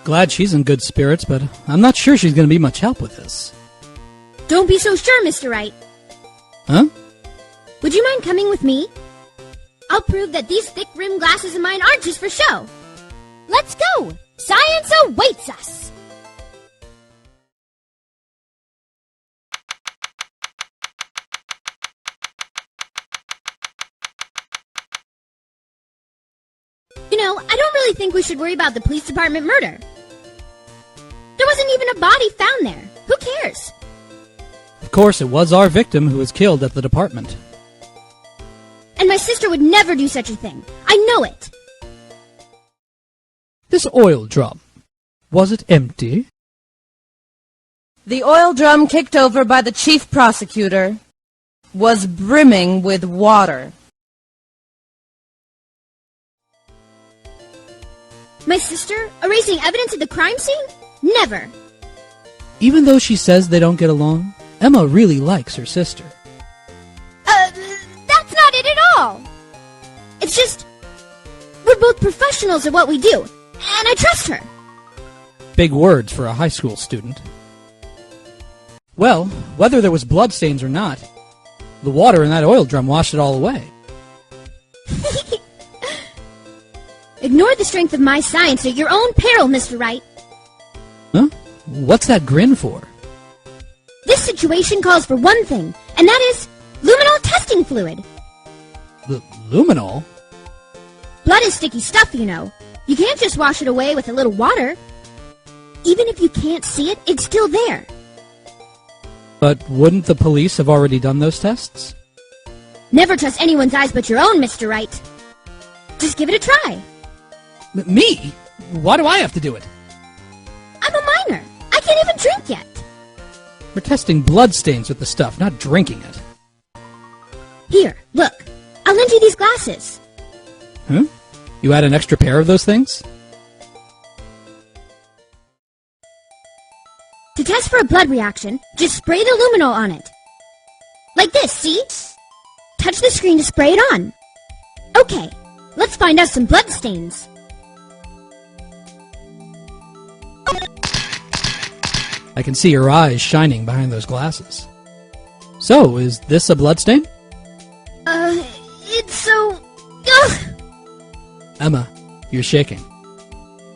Glad she's in good spirits, but I'm not sure she's going to be much help with this.
Don't be so sure, Mr. Wright.
Huh?
Would you mind coming with me? I'll prove that these thick-rimmed glasses of mine aren't just for show. Let's go! Science awaits us! You know, I don't really think we should worry about the police department murder. There wasn't even a body found there. Who cares?
Of course, it was our victim who was killed at the department.
And my sister would never do such a thing. I know it.
This oil drum, was it empty?
The oil drum kicked over by the chief prosecutor was brimming with water.
My sister? Erasing evidence at the crime scene? Never.
Even though she says they don't get along, Emma really likes her sister.
That's not it at all. It's just, we're both professionals at what we do, and I trust her.
Big words for a high school student. Well, whether there was bloodstains or not, the water in that oil drum washed it all away.
Ignore the strength of my science at your own peril, Mr. Wright.
Huh? What's that grin for?
This situation calls for one thing, and that is luminol testing fluid.
Luminol?
Blood is sticky stuff, you know. You can't just wash it away with a little water. Even if you can't see it, it's still there.
But wouldn't the police have already done those tests?
Never trust anyone's eyes but your own, Mr. Wright. Just give it a try.
Me? Why do I have to do it?
I'm a minor. I can't even drink yet.
We're testing bloodstains with the stuff, not drinking it.
Here, look. I'll lend you these glasses.
Huh? You had an extra pair of those things?
To test for a blood reaction, just spray the luminol on it. Like this, see? Touch the screen to spray it on. Okay, let's find out some bloodstains.
I can see your eyes shining behind those glasses. So, is this a bloodstain?
It's so... Ugh!
Emma, you're shaking.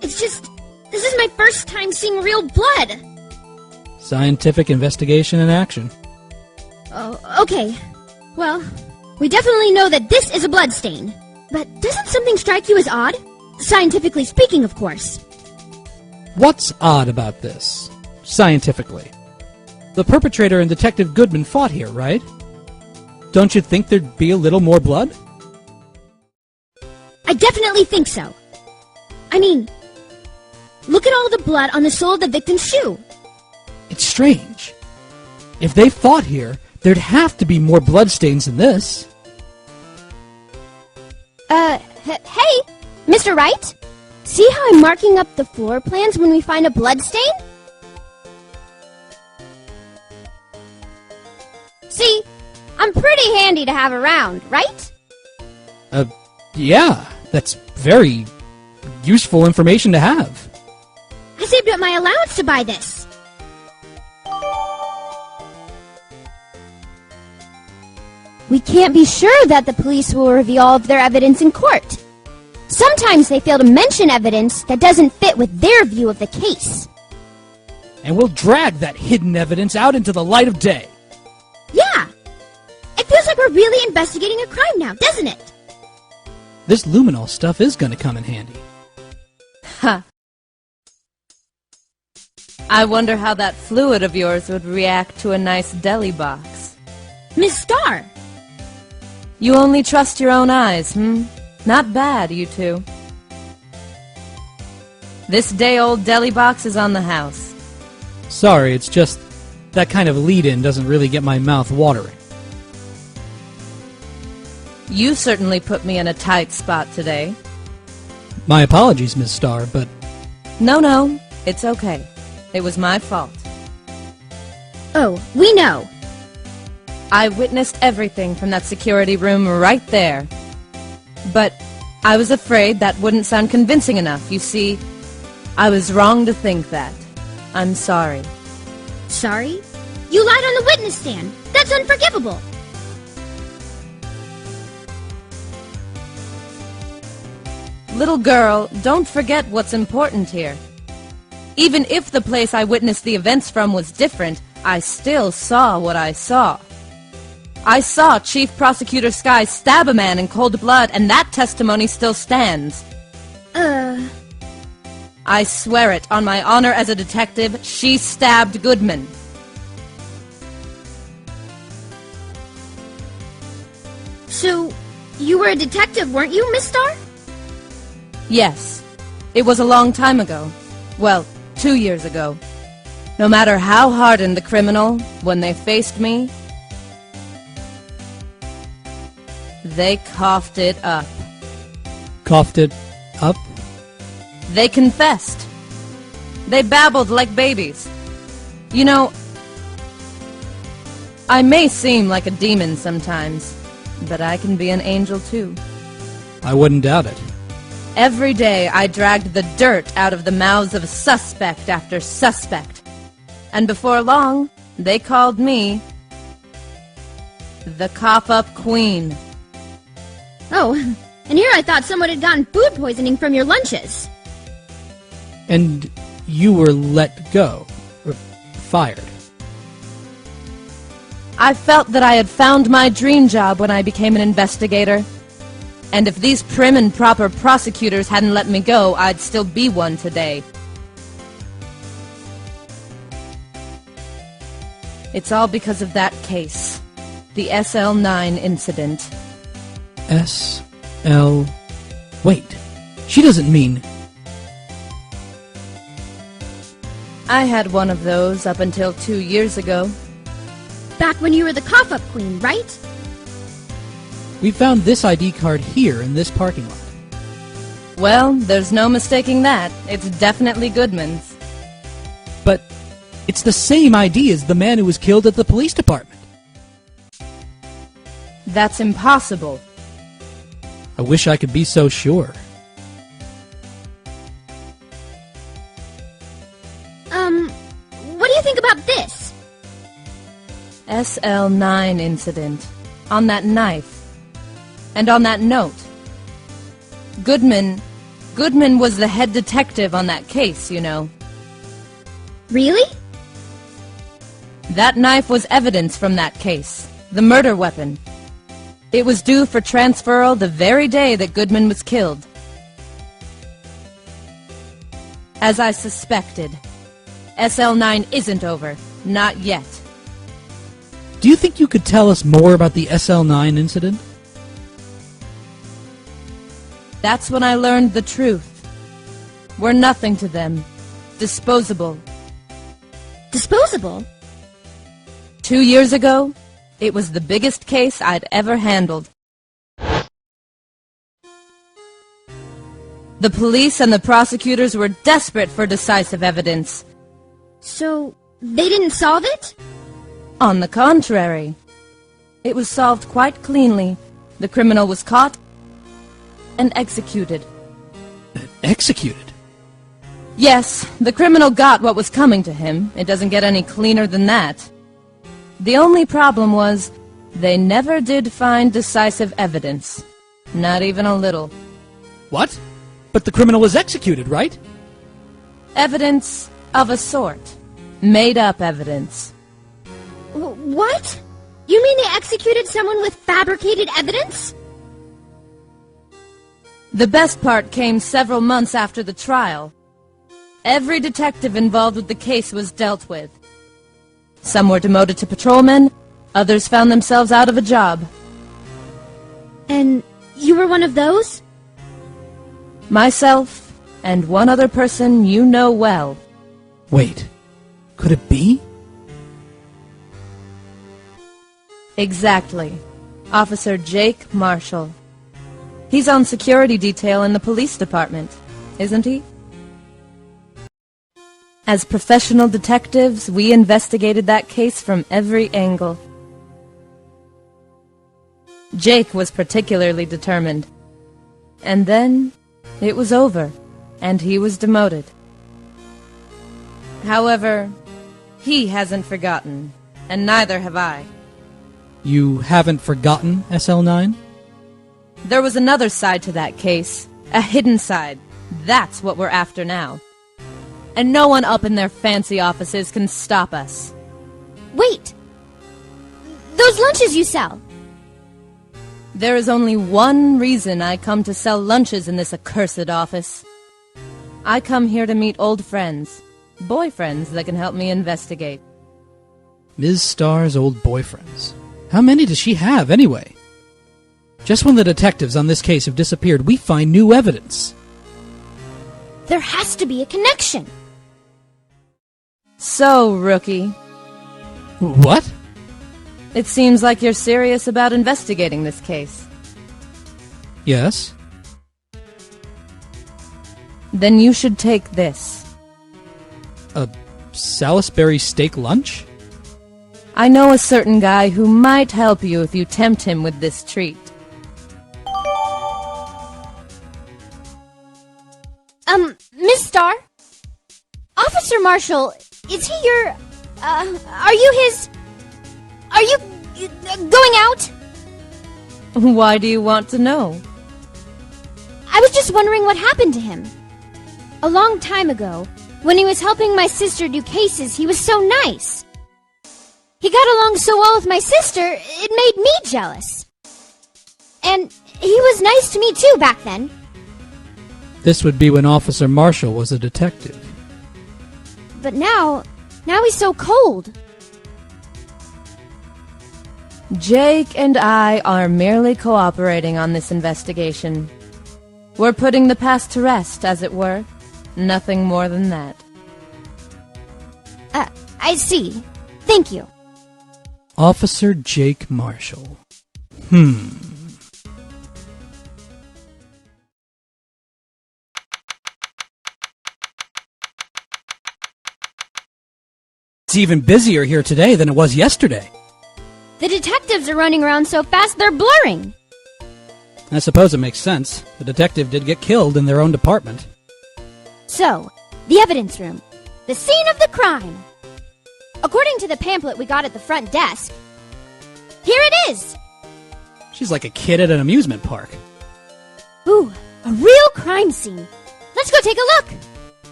It's just... This is my first time seeing real blood.
Scientific investigation in action.
Oh, okay. Well, we definitely know that this is a bloodstain. But doesn't something strike you as odd? Scientifically speaking, of course.
What's odd about this? Scientifically. The perpetrator and Detective Goodman fought here, right? Don't you think there'd be a little more blood?
I definitely think so. I mean, look at all the blood on the sole of the victim's shoe.
It's strange. If they fought here, there'd have to be more bloodstains than this.
Hey, Mr. Wright? See how I'm marking up the floor plans when we find a bloodstain? See, I'm pretty handy to have around, right?
Yeah, that's very useful information to have.
I saved up my allowance to buy this. We can't be sure that the police will reveal all of their evidence in court. Sometimes they fail to mention evidence that doesn't fit with their view of the case.
And we'll drag that hidden evidence out into the light of day.
Yeah! It feels like we're really investigating a crime now, doesn't it?
This luminol stuff is going to come in handy.
Ha! I wonder how that fluid of yours would react to a nice deli box.
Miss Starr!
You only trust your own eyes, Not bad, you two. This day-old deli box is on the house.
Sorry, it's just that kind of lead-in doesn't really get my mouth watering.
You certainly put me in a tight spot today.
My apologies, Miss Starr, but...
No, it's okay. It was my fault.
Oh, we know.
I witnessed everything from that security room right there. But I was afraid that wouldn't sound convincing enough. You see, I was wrong to think that. I'm sorry.
Sorry? You lied on the witness stand. That's unforgivable.
Little girl, don't forget what's important here. Even if the place I witnessed the events from was different, I still saw what I saw. I saw Chief Prosecutor Sky stab a man in cold blood, and that testimony still stands. I swear it, on my honor as a detective, she stabbed Goodman.
So, you were a detective, weren't you, Miss Starr?
Yes. It was a long time ago. Well, 2 years ago. No matter how hardened the criminal, when they faced me, they coughed it up.
Coughed it up?
They confessed. They babbled like babies. You know, I may seem like a demon sometimes, but I can be an angel too.
I wouldn't doubt it.
Every day I dragged the dirt out of the mouths of suspect after suspect. And before long, they called me the Cough-Up Queen.
Oh, and here I thought someone had gotten food poisoning from your lunches.
And you were let go. Or fired.
I felt that I had found my dream job when I became an investigator. And if these prim and proper prosecutors hadn't let me go, I'd still be one today. It's all because of that case. The SL9 incident.
S.L. Wait. She doesn't mean...
I had one of those up until 2 years ago.
Back when you were the cough-up queen, right?
We found this ID card here in this parking lot.
Well, there's no mistaking that. It's definitely Goodman's.
But it's the same ID as the man who was killed at the police department.
That's impossible.
I wish I could be so sure.
What do you think about this?
SL9 incident. On that knife. And on that note. Goodman was the head detective on that case, you know.
Really?
That knife was evidence from that case. The murder weapon. It was due for transferal the very day that Goodman was killed. As I suspected, SL9 isn't over. Not yet.
Do you think you could tell us more about the SL9 incident?
That's when I learned the truth. We're nothing to them. Disposable.
Disposable?
2 years ago, it was the biggest case I'd ever handled. The police and the prosecutors were desperate for decisive evidence.
So, they didn't solve it?
On the contrary. It was solved quite cleanly. The criminal was caught and executed.
Executed?
Yes, the criminal got what was coming to him. It doesn't get any cleaner than that. The only problem was, they never did find decisive evidence. Not even a little.
What? But the criminal was executed, right?
Evidence of a sort. Made-up evidence.
What? You mean they executed someone with fabricated evidence?
The best part came several months after the trial. Every detective involved with the case was dealt with. Some were demoted to patrolmen, others found themselves out of a job.
And you were one of those?
Myself, and one other person you know well.
Wait, could it be?
Exactly. Officer Jake Marshall. He's on security detail in the police department, isn't he? As professional detectives, we investigated that case from every angle. Jake was particularly determined. And then, it was over, and he was demoted. However, he hasn't forgotten, and neither have I.
You haven't forgotten SL9?
There was another side to that case, a hidden side. That's what we're after now. And no one up in their fancy offices can stop us.
Wait! Those lunches you sell.
There is only one reason I come to sell lunches in this accursed office. I come here to meet old friends, boyfriends that can help me investigate.
Ms. Starr's old boyfriends. How many does she have, anyway? Just when the detectives on this case have disappeared, we find new evidence.
There has to be a connection.
So, rookie.
What?
It seems like you're serious about investigating this case.
Yes.
Then you should take this.
A Salisbury steak lunch?
I know a certain guy who might help you if you tempt him with this treat.
Miss Starr? Officer Marshall, is he your, are you going out?
Why do you want to know?
I was just wondering what happened to him. A long time ago, when he was helping my sister do cases, he was so nice. He got along so well with my sister, it made me jealous. And he was nice to me too back then.
This would be when Officer Marshall was a detective.
But now he's so cold.
Jake and I are merely cooperating on this investigation. We're putting the past to rest, as it were. Nothing more than that.
I see. Thank you.
Officer Jake Marshall.
It's even busier here today than it was yesterday.
The detectives are running around so fast they're blurring.
I suppose it makes sense. The detective did get killed in their own department.
So, the evidence room. The scene of the crime. According to the pamphlet we got at the front desk, here it is!
She's like a kid at an amusement park.
Ooh, a real crime scene. Let's go take a look!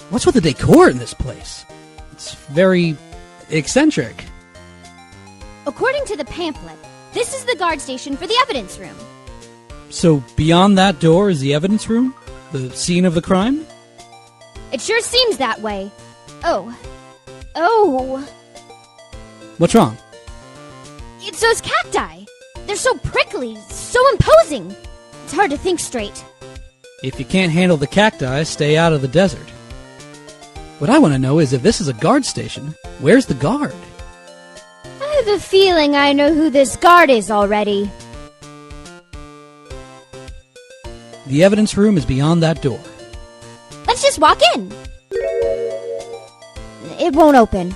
What's with the decor in this place? It's very eccentric.
According to the pamphlet, this is the guard station for the evidence room.
So beyond that door is the evidence room? The scene of the crime?
It sure seems that way. Oh.
What's wrong?
It's those cacti. They're so prickly, so imposing. It's hard to think straight.
If you can't handle the cacti, stay out of the desert. What I want to know is if this is a guard station, where's the guard?
I have a feeling I know who this guard is already.
The evidence room is beyond that door.
Let's just walk in. It won't open.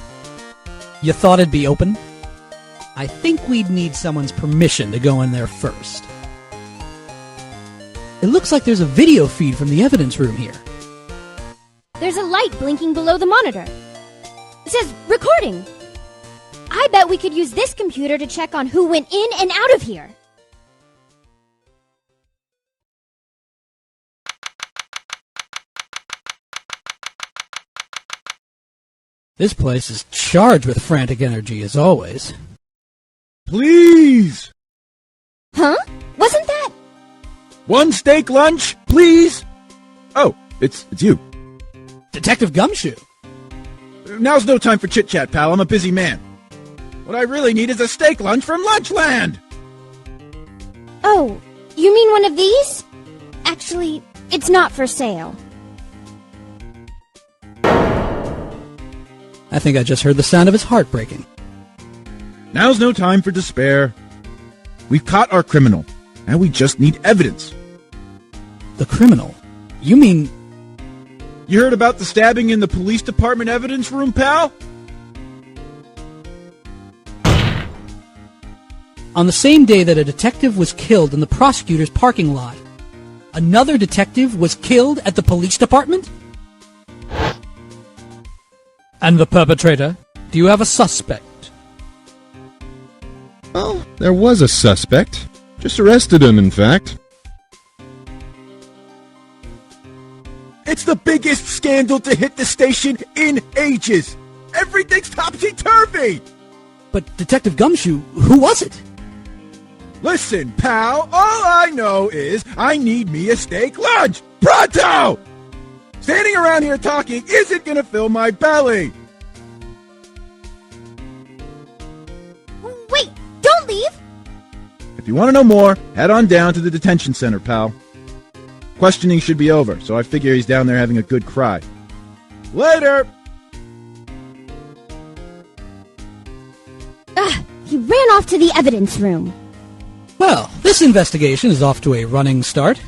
You thought it'd be open? I think we'd need someone's permission to go in there first. It looks like there's a video feed from the evidence room here.
There's a light blinking below the monitor. It says recording. I bet we could use this computer to check on who went in and out of here.
This place is charged with frantic energy, as always.
Please!
Huh? Wasn't that...
One steak lunch, please? Oh, it's you.
Detective Gumshoe.
Now's no time for chit-chat, pal. I'm a busy man. What I really need is a steak lunch from Lunchland!
Oh, you mean one of these? Actually, it's not for sale.
I think I just heard the sound of his heart breaking.
Now's no time for despair. We've caught our criminal. Now we just need evidence.
The criminal? You mean...
You heard about the stabbing in the police department evidence room, pal?
On the same day that a detective was killed in the prosecutor's parking lot, another detective was killed at the police department? And the perpetrator? Do you have a suspect?
Well, there was a suspect. Just arrested him, in fact.
It's the biggest scandal to hit the station in ages. Everything's topsy-turvy.
But Detective Gumshoe, who was it?
Listen, pal, all I know is I need me a steak lunch. Pronto! Standing around here talking isn't gonna fill my belly.
Wait, don't leave!
If you want to know more, head on down to the detention center, pal. Questioning should be over, so I figure he's down there having a good cry. Later!
He ran off to the evidence room.
Well, this investigation is off to a running start.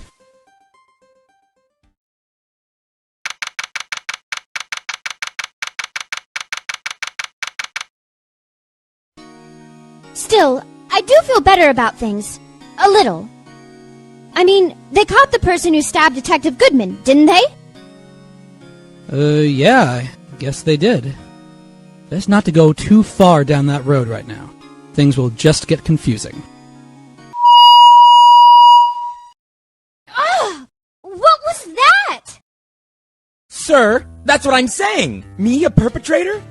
Still, I do feel better about things. A little. I mean, they caught the person who stabbed Detective Goodman, didn't they?
Yeah, I guess they did. Best not to go too far down that road right now. Things will just get confusing.
What was that?
Sir, that's what I'm saying. Me, a perpetrator?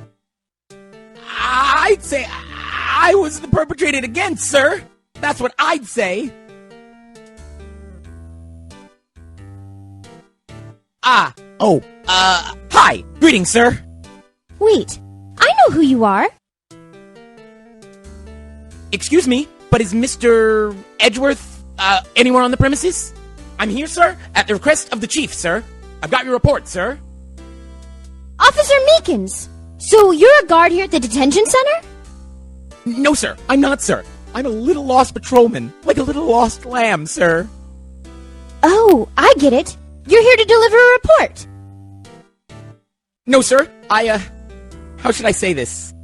I'd say I was the perpetrated against, sir. That's what I'd say. Hi. Greetings, sir.
Wait, I know who you are.
Excuse me, but is Mr. Edgeworth, anywhere on the premises? I'm here, sir, at the request of the chief, sir. I've got your report, sir.
Officer Meekins. So you're a guard here at the detention center?
No, sir, I'm not, sir. I'm a little lost patrolman, like a little lost lamb, sir.
Oh, I get it. You're here to deliver a report.
No, sir. How should I say this?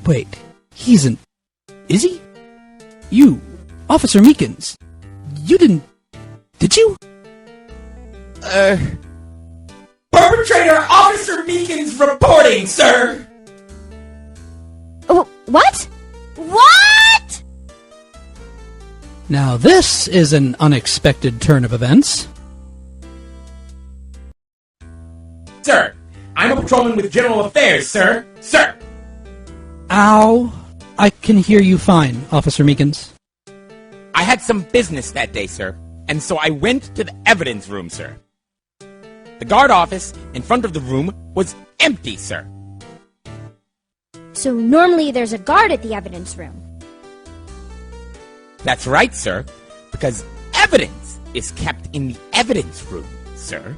Wait, he's an... Is he? You, Officer Meekins, you didn't... Did you?
Perpetrator Officer Meekins reporting, sir!
Oh, what? What?
Now this is an unexpected turn of events.
Sir, I'm a patrolman with General Affairs, sir! Sir!
Ow. I can hear you fine, Officer Meekins.
I had some business that day, sir, and so I went to the evidence room, sir. The guard office in front of the room was empty, sir.
So normally there's a guard at the evidence room.
That's right, sir, because evidence is kept in the evidence room, sir.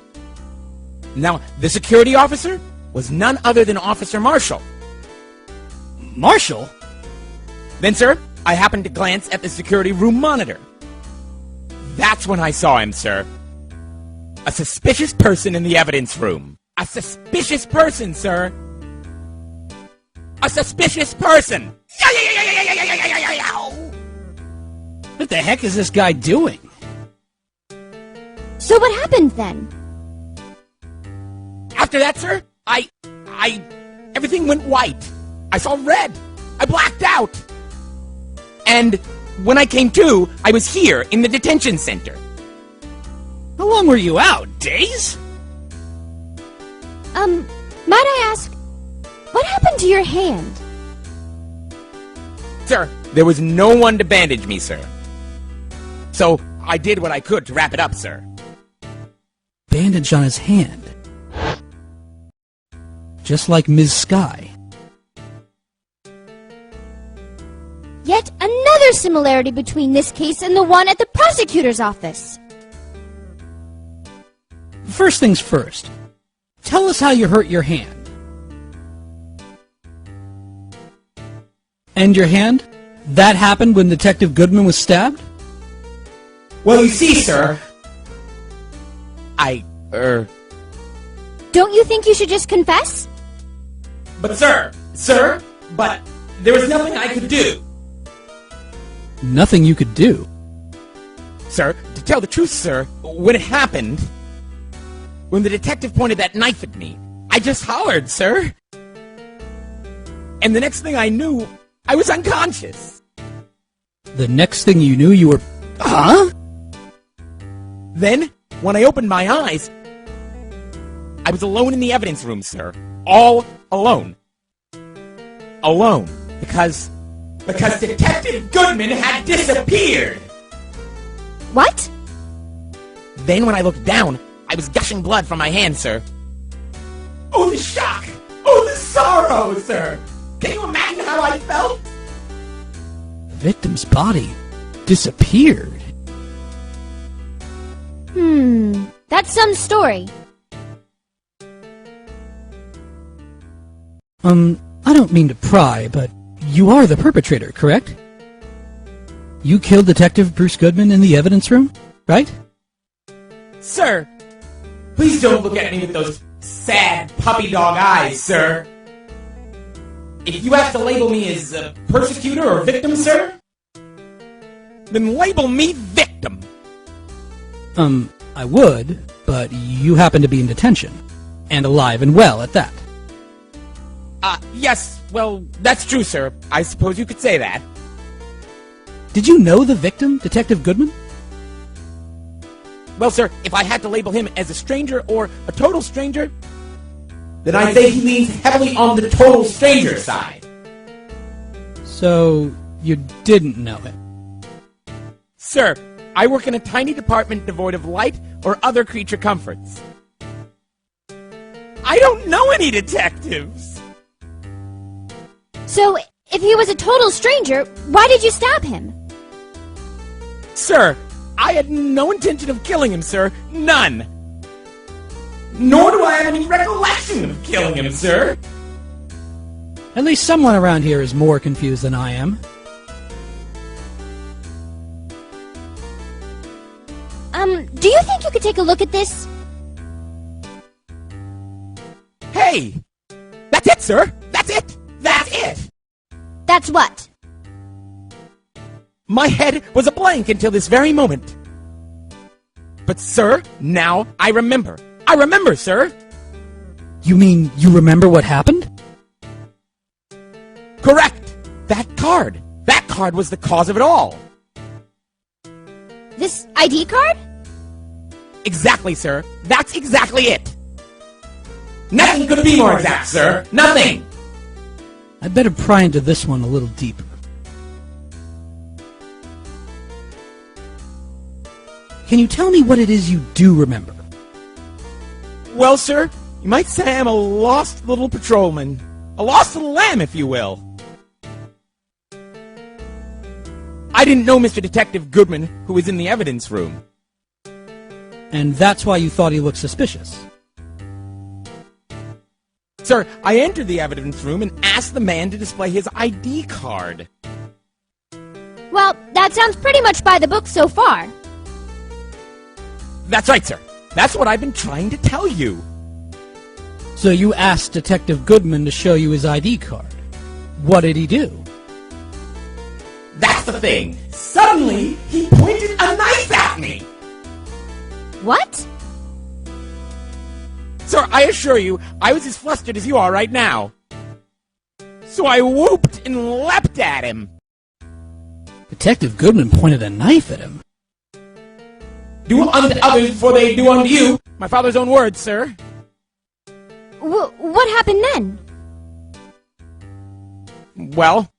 Now, the security officer was none other than Officer Marshall.
Marshall?
Then, sir, I happened to glance at the security room monitor. That's when I saw him, sir. A suspicious person in the evidence room. A suspicious person, sir. A suspicious person.
What the heck is this guy doing?
So what happened then?
After that, sir, everything went white. I saw red. I blacked out. And when I came to, I was here in the detention center.
How long were you out? Days?
Might I ask, what happened to your hand?
Sir, there was no one to bandage me, sir. So I did what I could to wrap it up, sir.
Bandage on his hand. Just like Ms. Sky.
Yet another similarity between this case and the one at the prosecutor's office.
First things first. Tell us how you hurt your hand. And your hand? That happened when Detective Goodman was stabbed?
Well, you see, sir,
Don't you think you should just confess?
But sir, but there was nothing I could do.
Nothing you could do?
Sir, to tell the truth, sir, when it happened, when the detective pointed that knife at me, I just hollered, sir. And the next thing I knew, I was unconscious.
The next thing you knew, you were... Huh?
Then, when I opened my eyes, I was alone in the evidence room, sir. All alone. Alone. Because Detective Goodman had disappeared!
What?
Then when I looked down, I was gushing blood from my hand, sir. Oh, the shock! Oh, the sorrow, sir! Can you imagine how I felt?
The victim's body disappeared.
That's some story.
I don't mean to pry, but you are the perpetrator, correct? You killed Detective Bruce Goodman in the evidence room, right?
Sir, please don't look at me with those sad puppy dog eyes, sir. If you have to label me as a persecutor or victim, sir, then label me victim.
I would, but you happen to be in detention. And alive and well at that.
Yes, well, that's true, sir. I suppose you could say that.
Did you know the victim, Detective Goodman?
Well, sir, if I had to label him as a stranger or a total stranger, then I'd say he leans heavily on the total stranger side.
So, you didn't know him?
Sir, I work in a tiny department devoid of light or other creature comforts. I don't know any detectives!
So, if he was a total stranger, why did you stab him?
Sir, I had no intention of killing him, sir. None. Nor do I have any recollection of killing him, sir.
At least someone around here is more confused than I am.
Do you think you could take a look at this?
Hey! That's it, sir! That's it! That's it!
That's what?
My head was a blank until this very moment. But, sir, now I remember. I remember, sir!
You mean you remember what happened?
Correct! That card! That card was the cause of it all!
This ID card?
Exactly, sir. That's exactly it! Nothing could be more exact, sir! Nothing!
I'd better pry into this one a little deeper. Can you tell me what it is you do remember?
Well, sir, you might say I'm a lost little patrolman. A lost little lamb, if you will. I didn't know Mr. Detective Goodman, who was in the evidence room.
And that's why you thought he looked suspicious?
Sir, I entered the evidence room and asked the man to display his ID card.
Well, that sounds pretty much by the book so far.
That's right, sir. That's what I've been trying to tell you.
So you asked Detective Goodman to show you his ID card. What did he do?
That's the thing. Suddenly, he pointed a knife at me.
What?
Sir, I assure you, I was as flustered as you are right now. So I whooped and leapt at him.
Detective Goodman pointed a knife at him.
Do unto others before they do unto you. My father's own words, sir.
What happened then?
Well,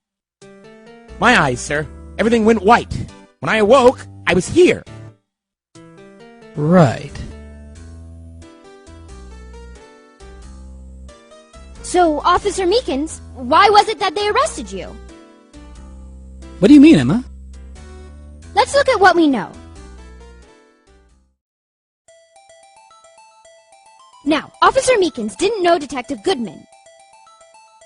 my eyes, sir. Everything went white. When I awoke, I was here.
Right.
So, Officer Meekins, why was it that they arrested you?
What do you mean, Emma?
Let's look at what we know. Now, Officer Meekins didn't know Detective Goodman.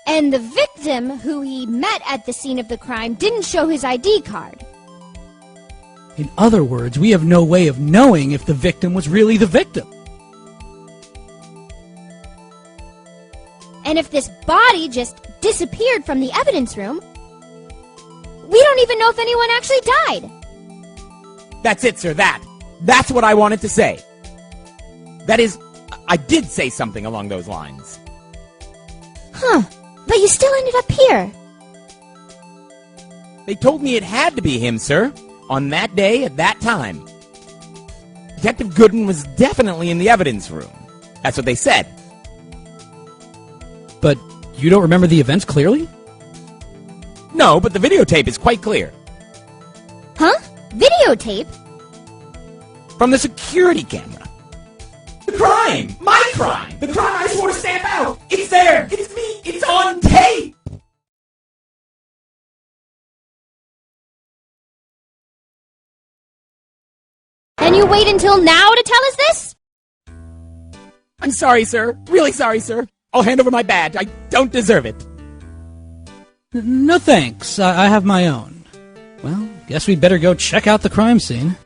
And the victim who he met at the scene of the crime didn't show his ID card.
In other words, we have no way of knowing if the victim was really the victim.
And if this body just disappeared from the evidence room, we don't even know if anyone actually died.
That's it, sir, That's what I wanted to say. That is, I did say something along those lines.
Huh, but you still ended up here.
They told me it had to be him, sir, on that day at that time. Detective Goodman was definitely in the evidence room. That's what they said.
But you don't remember the events clearly?
No, but the videotape is quite clear.
Huh? Videotape?
From the security camera. The crime! My crime! The crime I swore to stamp out! It's there! It's me! It's on tape!
And you wait until now to tell us this?
I'm sorry, sir. Really sorry, sir. I'll hand over my badge. I don't deserve it.
No thanks. I have my own. Well, guess we'd better go check out the crime scene.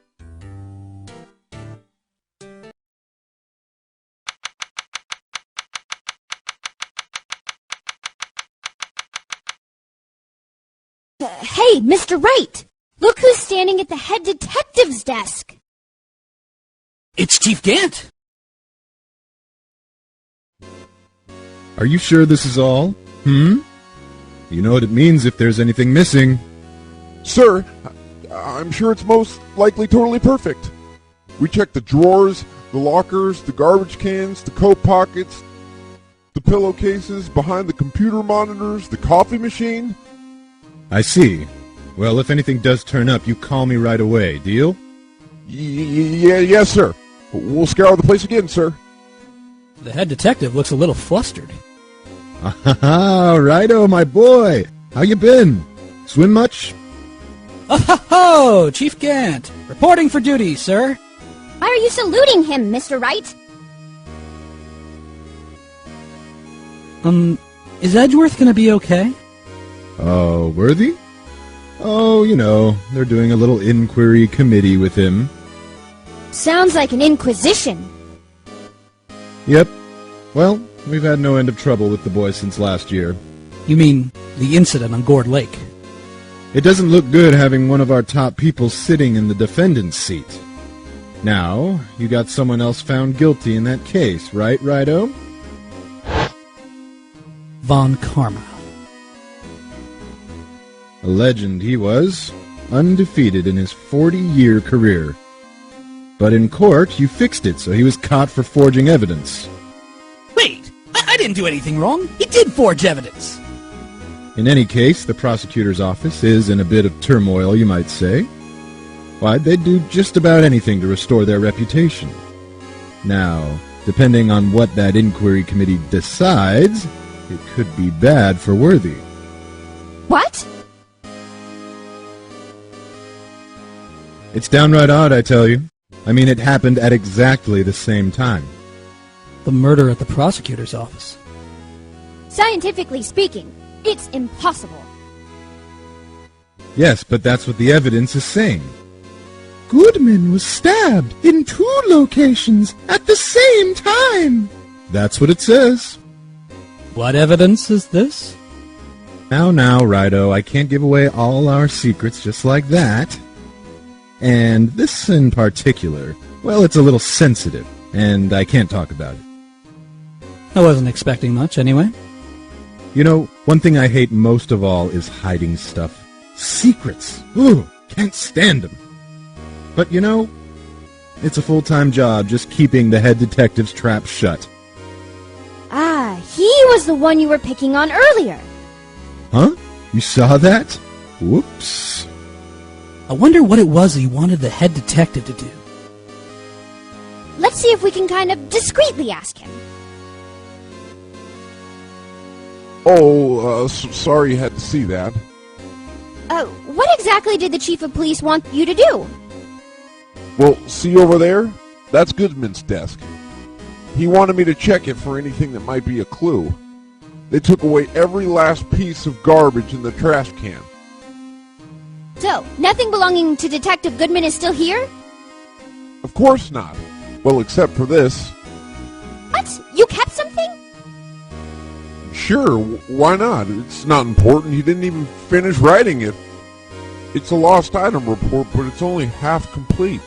Hey, Mr. Wright! Look who's standing at the head detective's desk!
It's Chief Gant!
Are you sure this is all? You know what it means if there's anything missing.
Sir, I'm sure it's most likely totally perfect. We checked the drawers, the lockers, the garbage cans, the coat pockets, the pillowcases, behind the computer monitors, the coffee machine.
I see. Well, if anything does turn up, you call me right away, deal?
Yes, sir. We'll scour the place again, sir.
The head detective looks a little flustered.
Ah, righto, my boy. How you been? Swim much?
Oh, Chief Gant! Reporting for duty, sir.
Why are you saluting him, Mr. Wright?
Is Edgeworth gonna be okay?
Oh, Worthy? Oh, you know, they're doing a little inquiry committee with him.
Sounds like an inquisition.
Yep. Well, we've had no end of trouble with the boys since last year.
You mean the incident on Gourd Lake?
It doesn't look good having one of our top people sitting in the defendant's seat. Now, you got someone else found guilty in that case, right, Righto?
Von Karma.
A legend he was, undefeated in his 40-year career. But in court, you fixed it so he was caught for forging evidence.
Wait! I didn't do anything wrong! He did forge evidence!
In any case, the prosecutor's office is in a bit of turmoil, you might say. Why, they'd do just about anything to restore their reputation. Now, depending on what that inquiry committee decides, it could be bad for Worthy.
What?
It's downright odd, I tell you. I mean, it happened at exactly the same time.
The murder at the prosecutor's office.
Scientifically speaking, it's impossible.
Yes, but that's what the evidence is saying. Goodman was stabbed in 2 locations at the same time. That's what it says.
What evidence is this?
Now, Righto, I can't give away all our secrets just like that. And this in particular, well, it's a little sensitive, and I can't talk about it.
I wasn't expecting much, anyway.
You know, one thing I hate most of all is hiding stuff. Secrets. Ooh, can't stand them. But you know, it's a full-time job just keeping the head detective's trap shut.
Ah, he was the one you were picking on earlier.
Huh? You saw that? Whoops.
I wonder what it was he wanted the head detective to do.
Let's see if we can kind of discreetly ask him.
Oh, sorry you had to see that.
What exactly did the chief of police want you to do?
Well, see over there? That's Goodman's desk. He wanted me to check it for anything that might be a clue. They took away every last piece of garbage in the trash can.
So, nothing belonging to Detective Goodman is still here?
Of course not. Well, except for this.
What? You kept something?
Sure, why not? It's not important. He didn't even finish writing it. It's a lost item report, but it's only half complete.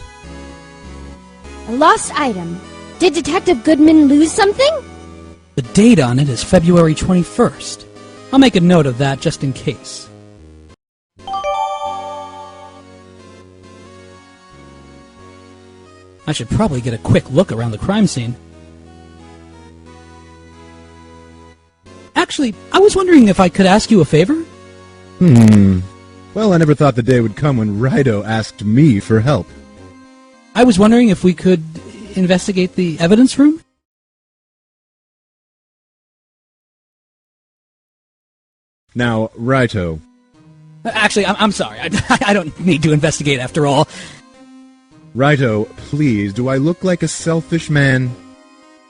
A lost item? Did Detective Goodman lose something?
The date on it is February 21st. I'll make a note of that just in case. I should probably get a quick look around the crime scene. Actually, I was wondering if I could ask you a favor?
Well, I never thought the day would come when Righto asked me for help.
I was wondering if we could investigate the evidence room?
Now, Righto.
Actually, I'm sorry. I don't need to investigate after all.
Righto, please, do I look like a selfish man?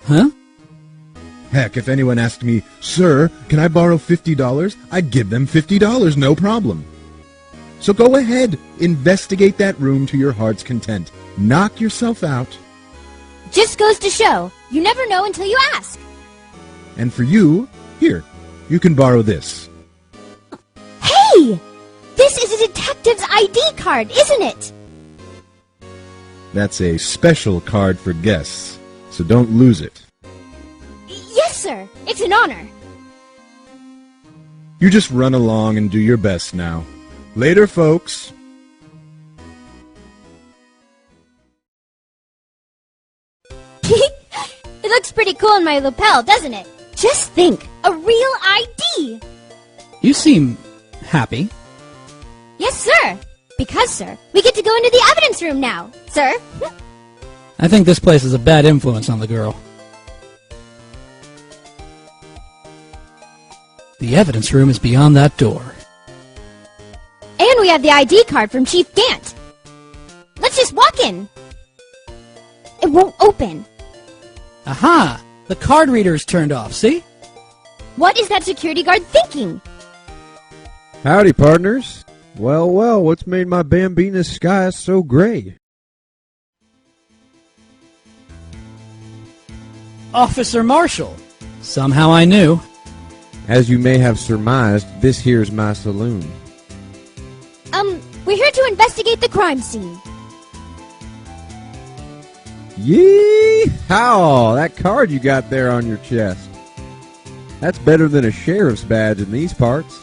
Huh?
Heck, if anyone asked me, "Sir, can I borrow $50?" I'd give them $50, no problem. So go ahead, investigate that room to your heart's content. Knock yourself out.
Just goes to show, you never know until you ask.
And for you, here, you can borrow this.
Hey! This is a detective's ID card, isn't it?
That's a special card for guests, so don't lose it.
Yes, sir. It's an honor.
You just run along and do your best now. Later, folks.
It looks pretty cool in my lapel, doesn't it? Just think, a real ID!
You seem happy.
Yes, sir. Because, sir, we get to go into the evidence room now, sir.
I think this place is a bad influence on the girl. The evidence room is beyond that door.
And we have the ID card from Chief Gant. Let's just walk in. It won't open.
Aha! The card reader is turned off, see?
What is that security guard thinking?
Howdy, partners. Well, what's made my Bambina sky so gray?
Officer Marshall. Somehow I knew.
As you may have surmised, this here's my saloon.
We're here to investigate the crime scene.
Yee-haw! That card you got there on your chest. That's better than a sheriff's badge in these parts.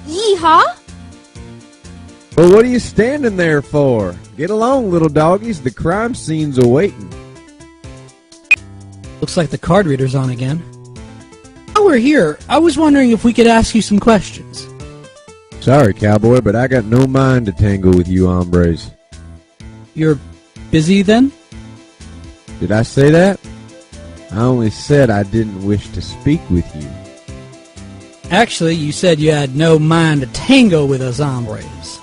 Yeehaw!
Well, what are you standing there for? Get along, little doggies. The crime scene's awaiting.
Looks like the card reader's on again. While we're here, I was wondering if we could ask you some questions.
Sorry, cowboy, but I got no mind to tangle with you hombres.
You're busy then?
Did I say that? I only said I didn't wish to speak with you.
Actually, you said you had no mind to tango with us hombres.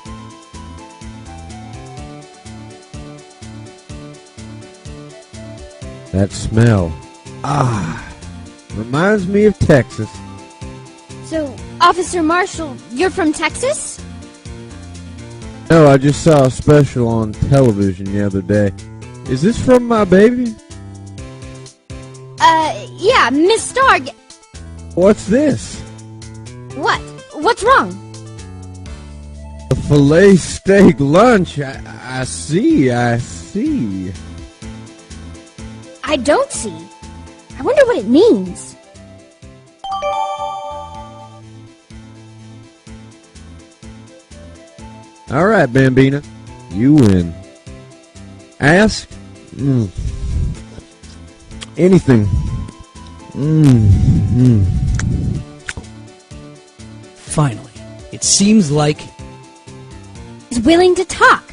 That smell. Reminds me of Texas.
So, Officer Marshall, you're from Texas?
No, I just saw a special on television the other day. Is this from my baby?
Yeah, Miss Starr.
What's this?
What? What's wrong?
A filet steak lunch. I see.
I don't see. I wonder what it means.
All right, Bambina. You win. Ask anything.
Finally, it seems like
He's willing to talk.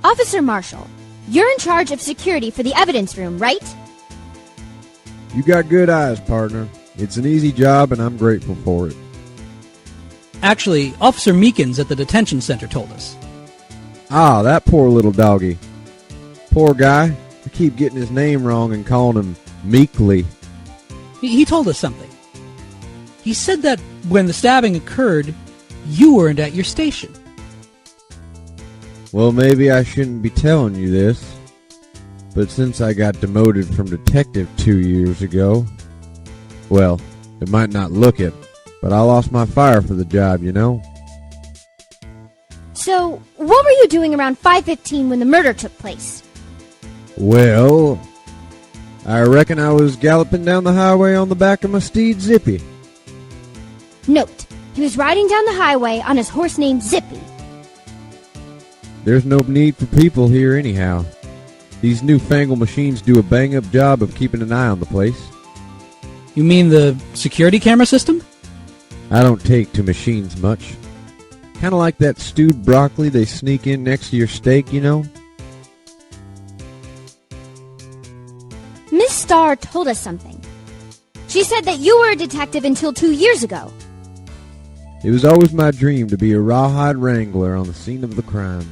Officer Marshall, you're in charge of security for the evidence room, right?
You got good eyes, partner. It's an easy job, and I'm grateful for it.
Actually, Officer Meekins at the detention center told us.
Ah, that poor little doggy. Poor guy. I keep getting his name wrong and calling him Meekly.
He told us something. He said that when the stabbing occurred, you weren't at your station.
Well, maybe I shouldn't be telling you this, but since I got demoted from detective 2 years ago, well, it might not look it, but I lost my fire for the job, you know?
So, what were you doing around 5:15 when the murder took place?
Well, I reckon I was galloping down the highway on the back of my steed, Zippy.
Note, he was riding down the highway on his horse named Zippy.
There's no need for people here anyhow. These newfangled machines do a bang-up job of keeping an eye on the place.
You mean the security camera system?
I don't take to machines much. Kind of like that stewed broccoli they sneak in next to your steak, you know?
Miss Starr told us something. She said that you were a detective until 2 years ago.
It was always my dream to be a rawhide wrangler on the scene of the crime.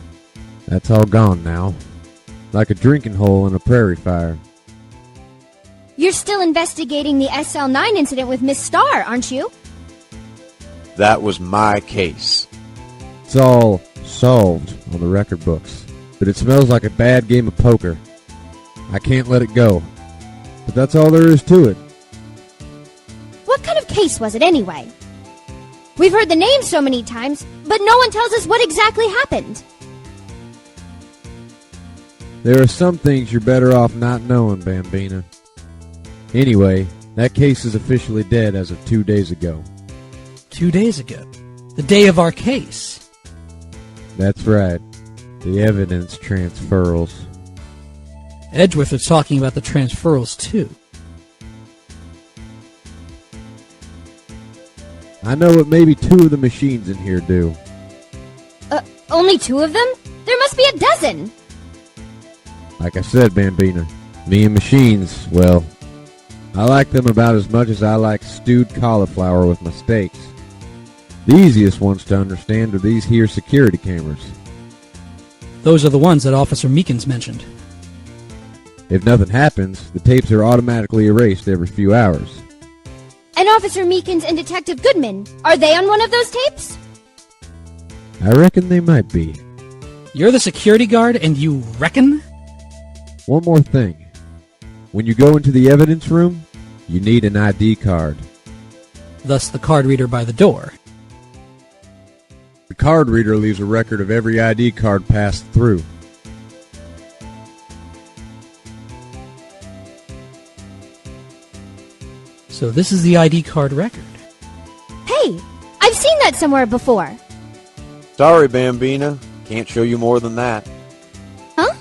That's all gone now. Like a drinking hole in a prairie fire.
You're still investigating the SL9 incident with Miss Starr, aren't you?
That was my case.
It's all solved on the record books, but it smells like a bad game of poker. I can't let it go. But that's all there is to it.
What kind of case was it anyway? We've heard the name so many times, but no one tells us what exactly happened.
There are some things you're better off not knowing, Bambina. Anyway, that case is officially dead as of 2 days ago.
2 days ago? The day of our case?
That's right. The evidence transferals.
Edgeworth was talking about the transferals, too.
I know what maybe 2 of the machines in here do.
Only 2 of them? There must be a dozen!
Like I said, Bambina, me and machines, well, I like them about as much as I like stewed cauliflower with my steaks. The easiest ones to understand are these here security cameras.
Those are the ones that Officer Meekins mentioned.
If nothing happens, the tapes are automatically erased every few hours.
And Officer Meekins and Detective Goodman, are they on one of those tapes?
I reckon they might be.
You're the security guard and you reckon?
One more thing. When you go into the evidence room, you need an ID card.
Thus the card reader by the door.
The card reader leaves a record of every ID card passed through.
So this is the ID card record.
Hey, I've seen that somewhere before.
Sorry, Bambina. Can't show you more than that.
Huh?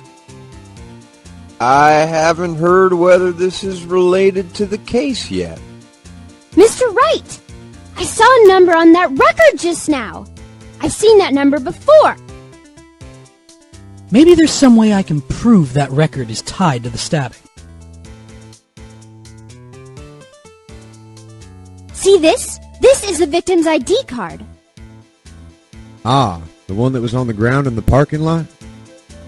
I haven't heard whether this is related to the case yet.
Mr. Wright! I saw a number on that record just now. I've seen that number before.
Maybe there's some way I can prove that record is tied to the stabbing.
See this? This is the victim's ID card.
Ah, the one that was on the ground in the parking lot?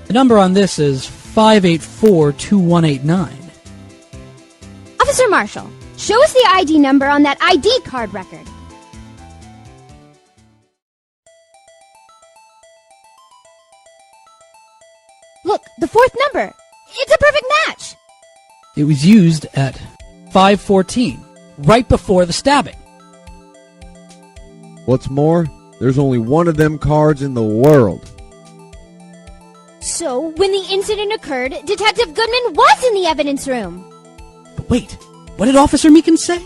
The number on this is 584-2189.
Officer Marshall, show us the ID number on that ID card record. Look, the fourth number. It's a perfect match.
It was used at 5:14, right before the stabbing.
What's more, there's only one of them cards in the world.
So, when the incident occurred, Detective Goodman was in the evidence room.
But wait, what did Officer Meekin say?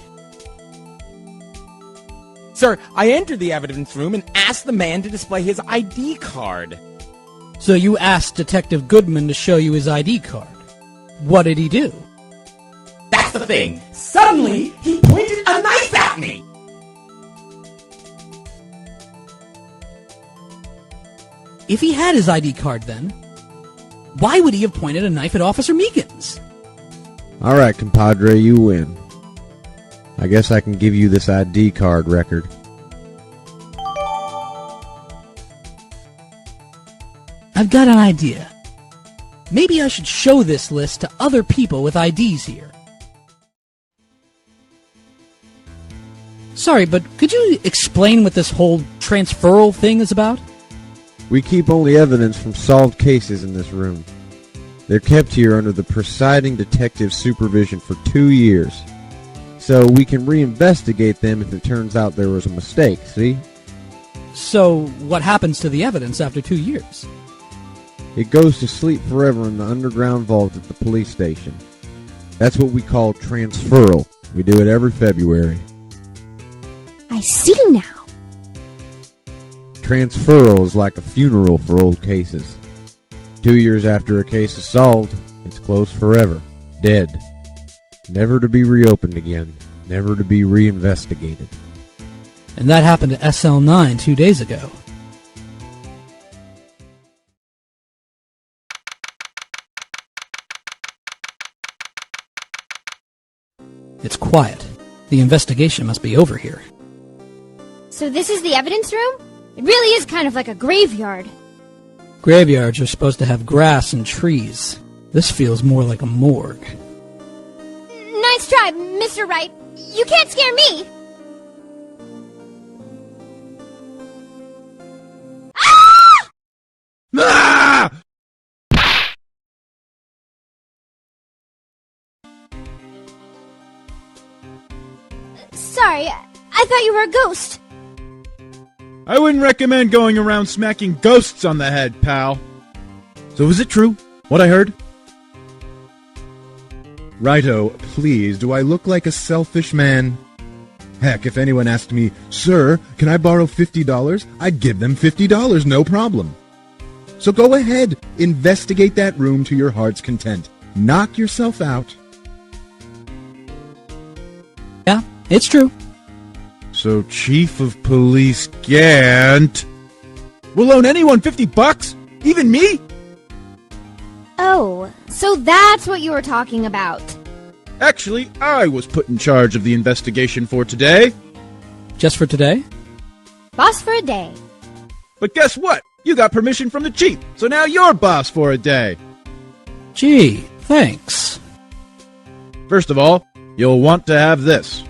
Sir, I entered the evidence room and asked the man to display his ID card.
So you asked Detective Goodman to show you his ID card. What did he do?
That's the thing. Suddenly, he pointed a knife at me.
If he had his ID card then, why would he have pointed a knife at Officer Meekin's?
All right, compadre, you win. I guess I can give you this ID card record.
I've got an idea. Maybe I should show this list to other people with IDs here. Sorry, but could you explain what this whole transferal thing is about?
We keep only evidence from solved cases in this room. They're kept here under the presiding detective's supervision for 2 years. So we can reinvestigate them if it turns out there was a mistake, see?
So what happens to the evidence after 2 years?
It goes to sleep forever in the underground vault at the police station. That's what we call transferal. We do it every February.
I see now.
Transferal is like a funeral for old cases. 2 years after a case is solved, it's closed forever. Dead. Never to be reopened again. Never to be reinvestigated.
And that happened to SL9 2 days ago. It's quiet. The investigation must be over here.
So this is the evidence room? It really is kind of like a graveyard.
Graveyards are supposed to have grass and trees. This feels more like a morgue.
Nice try, Mr. Wright. You can't scare me.
Ah!
Sorry, I thought you were a ghost.
I wouldn't recommend going around smacking ghosts on the head, pal. So is it true, what I heard?
Righto, please, do I look like a selfish man? Heck, if anyone asked me, "Sir, can I borrow $50?" I'd give them $50, no problem. So go ahead, investigate that room to your heart's content. Knock yourself out.
Yeah, it's true.
So Chief of Police Gant will loan anyone $50? Even me?
Oh, so that's what you were talking about.
Actually, I was put in charge of the investigation for today.
Just for today?
Boss for a day.
But guess what? You got permission from the chief, so now you're boss for a day.
Gee, thanks.
First of all, you'll want to have this.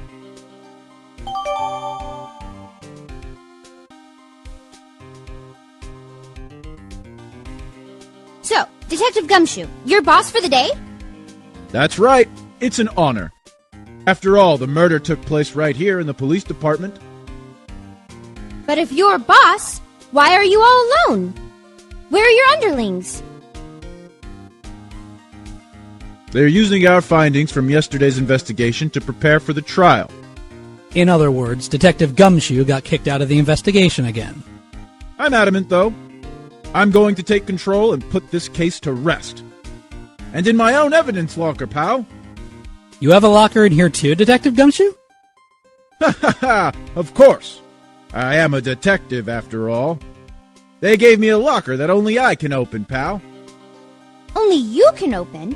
Detective Gumshoe, your boss for the day?
That's right. It's an honor. After all, the murder took place right here in the police department.
But if you're boss, why are you all alone? Where are your underlings?
They're using our findings from yesterday's investigation to prepare for the trial.
In other words, Detective Gumshoe got kicked out of the investigation again.
I'm adamant, though. I'm going to take control and put this case to rest. And in my own evidence locker, pal.
You have a locker in here too, Detective Gumshoe?
Ha ha ha! Of course. I am a detective, after all. They gave me a locker that only I can open, pal.
Only you can open?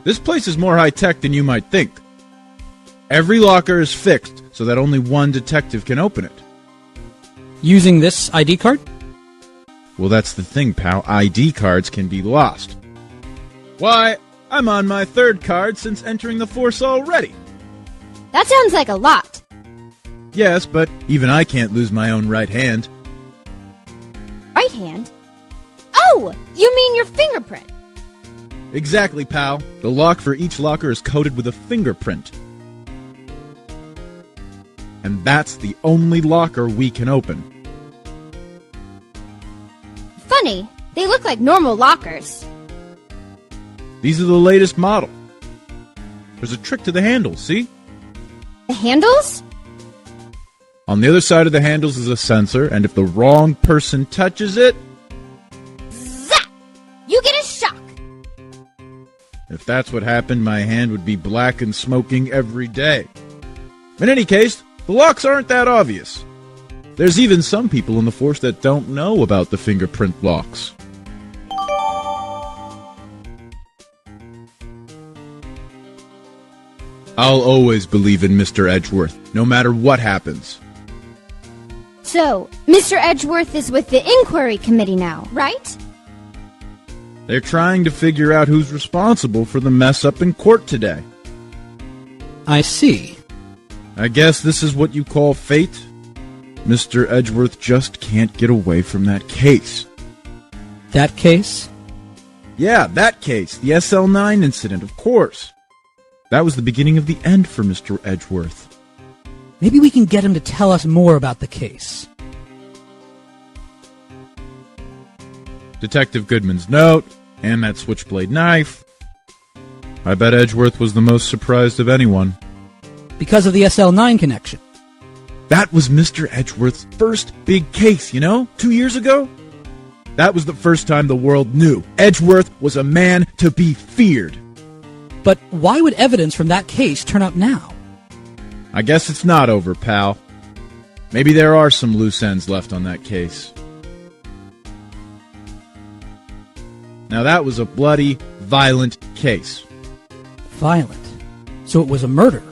This place is more high-tech than you might think. Every locker is fixed so that only one detective can open it.
Using this ID card?
Well, that's the thing, pal. ID cards can be lost. Why, I'm on my third card since entering the force already.
That sounds like a lot.
Yes, but even I can't lose my own right hand.
Right hand? Oh, you mean your fingerprint?
Exactly, pal. The lock for each locker is coated with a fingerprint. And that's the only locker we can open.
Funny, they look like normal lockers.
These are the latest model. There's a trick to the handles, see?
The handles?
On the other side of the handles is a sensor, and if the wrong person touches it...
Zap! You get a shock!
If that's what happened, my hand would be black and smoking every day. In any case, the locks aren't that obvious. There's even some people in the force that don't know about the fingerprint locks. I'll always believe in Mr. Edgeworth, no matter what happens.
So, Mr. Edgeworth is with the inquiry committee now, right?
They're trying to figure out who's responsible for the mess up in court today.
I see.
I guess this is what you call fate. Mr. Edgeworth just can't get away from that case.
That case?
Yeah, that case. The SL9 incident, of course. That was the beginning of the end for Mr. Edgeworth.
Maybe we can get him to tell us more about the case.
Detective Goodman's note, and that switchblade knife. I bet Edgeworth was the most surprised of anyone.
Because of the SL9 connection.
That was Mr. Edgeworth's first big case, you know? 2 years ago? That was the first time the world knew Edgeworth was a man to be feared.
But why would evidence from that case turn up now?
I guess it's not over, pal. Maybe there are some loose ends left on that case. Now that was a bloody, violent case.
Violent? So it was a murder?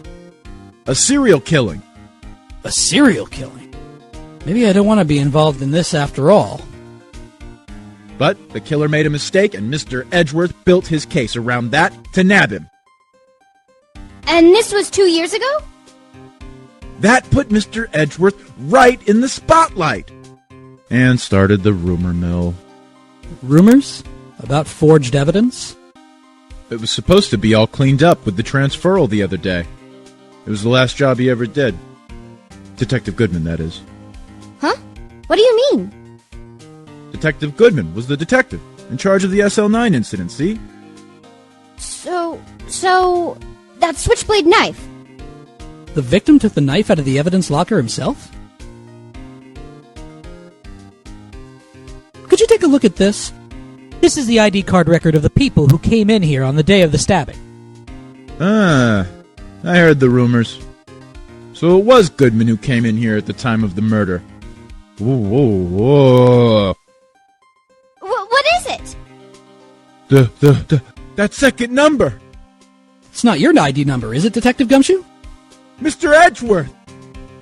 A serial killing.
A serial killing? Maybe I don't want to be involved in this after all.
But the killer made a mistake, and Mr. Edgeworth built his case around that to nab him.
And this was 2 years ago?
That put Mr. Edgeworth right in the spotlight. And started the rumor mill.
Rumors? About forged evidence?
It was supposed to be all cleaned up with the transferal the other day. It was the last job he ever did. Detective Goodman, that is.
Huh? What do you mean?
Detective Goodman was the detective in charge of the SL9 incident, see?
So, that switchblade knife.
The victim took the knife out of the evidence locker himself? Could you take a look at this? This is the ID card record of the people who came in here on the day of the stabbing.
Ah, I heard the rumors. So it was Goodman who came in here at the time of the murder. Whoa.
What is it?
That second number.
It's not your ID number, is it, Detective Gumshoe?
Mr. Edgeworth.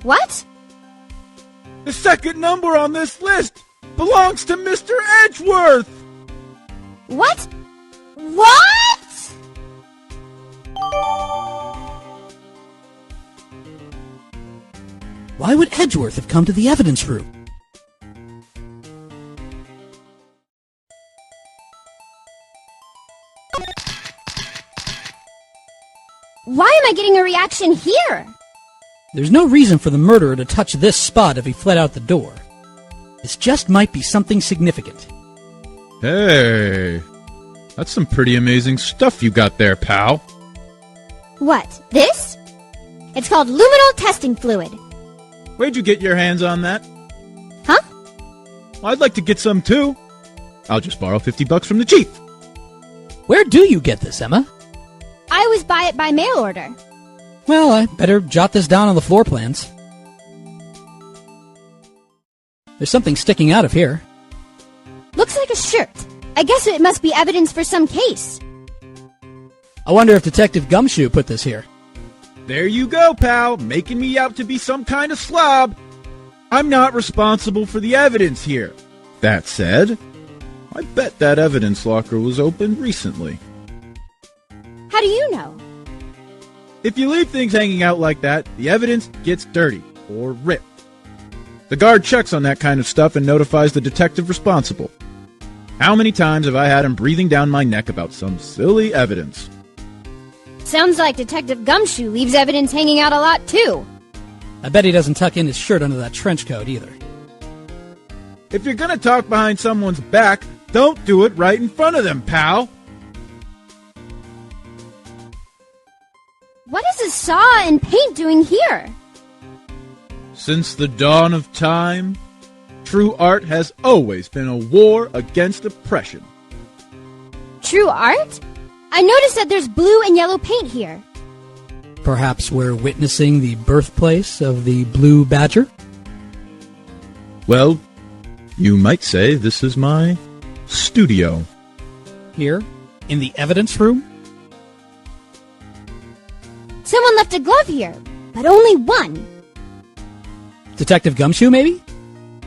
What?
The second number on this list belongs to Mr. Edgeworth.
What? What?
Why would Edgeworth have come to the evidence room?
am I getting a reaction here?
There's no reason for the murderer to touch this spot if he fled out the door. This just might be something significant.
Hey, that's some pretty amazing stuff you got there, pal.
What, this? It's called luminol testing fluid.
Where'd you get your hands on that?
Huh?
I'd like to get some too. I'll just borrow $50 from the chief.
Where do you get this, Emma?
I always buy it by mail order.
Well, I better jot this down on the floor plans. There's something sticking out of here.
Looks like a shirt. I guess it must be evidence for some case.
I wonder if Detective Gumshoe put this here.
There you go, pal, making me out to be some kind of slob. I'm not responsible for the evidence here. That said, I bet that evidence locker was opened recently.
How do you know?
If you leave things hanging out like that, the evidence gets dirty or ripped. The guard checks on that kind of stuff and notifies the detective responsible. How many times have I had him breathing down my neck about some silly evidence?
Sounds like Detective Gumshoe leaves evidence hanging out a lot, too.
I bet he doesn't tuck in his shirt under that trench coat either.
If you're gonna talk behind someone's back, don't do it right in front of them, pal.
What is a saw and paint doing here?
Since the dawn of time, true art has always been a war against oppression.
True art? I noticed that there's blue and yellow paint here.
Perhaps we're witnessing the birthplace of the Blue Badger?
Well, you might say this is my studio.
Here? In the evidence room?
Someone left a glove here, but only one.
Detective Gumshoe, maybe?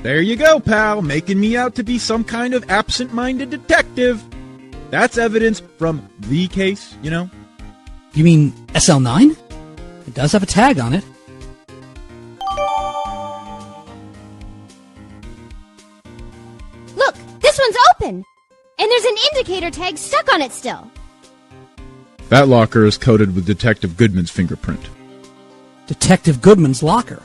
There you go, pal, making me out to be some kind of absent-minded detective. That's evidence from the case, you know?
You mean SL9? It does have a tag on it.
Look, this one's open! And there's an indicator tag stuck on it still.
That locker is coated with Detective Goodman's fingerprint.
Detective Goodman's locker?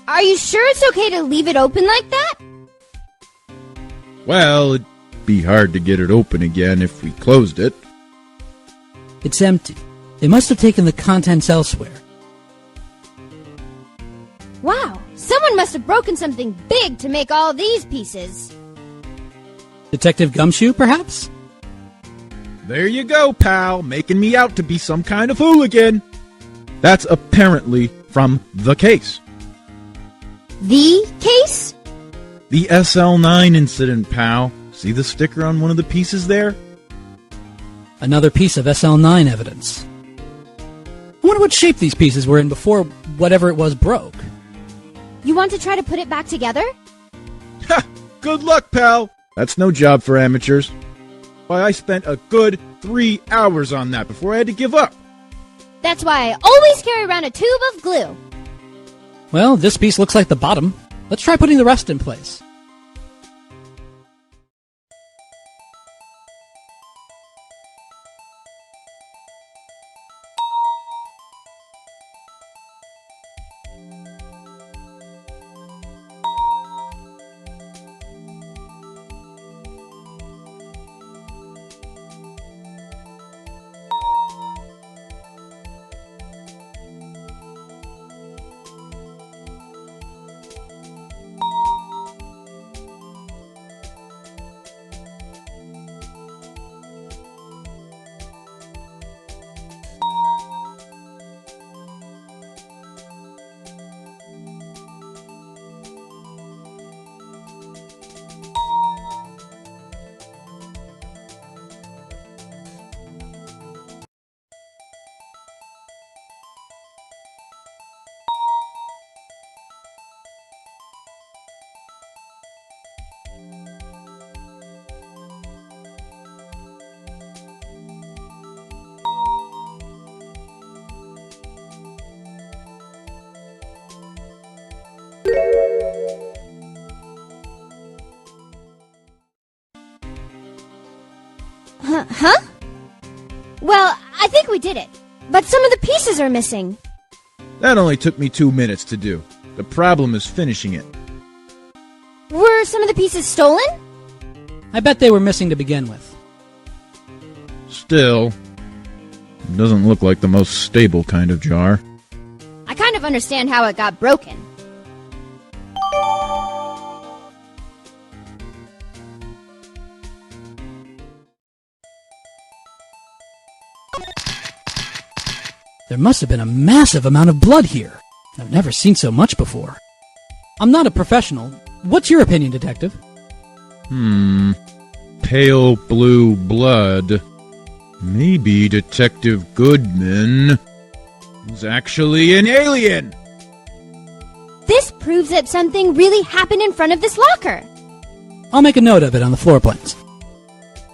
Are you sure it's okay to leave it open like that?
Well, it'd be hard to get it open again if we closed it.
It's empty. They must have taken the contents elsewhere.
Wow, someone must have broken something big to make all these pieces.
Detective Gumshoe, perhaps?
There you go, pal, making me out to be some kind of hooligan. That's apparently from the case.
The case?
The SL9 incident, pal. See the sticker on one of the pieces there?
Another piece of SL9 evidence. I wonder what shape these pieces were in before whatever it was broke.
You want to try to put it back together?
Ha! Good luck, pal. That's no job for amateurs. Why, I spent a good 3 hours on that before I had to give up.
That's why I always carry around a tube of glue.
Well, this piece looks like the bottom. Let's try putting the rest in place.
Huh? Well, I think we did it. But some of the pieces are missing.
That only took me 2 minutes to do. The problem is finishing it.
Were some of the pieces stolen?
I bet they were missing to begin with.
Still, it doesn't look like the most stable kind of jar.
I kind of understand how it got broken.
There must have been a massive amount of blood here. I've never seen so much before. I'm not a professional. What's your opinion, Detective?
Pale blue blood. Maybe Detective Goodman was actually an alien.
This proves that something really happened in front of this locker.
I'll make a note of it on the floor plans.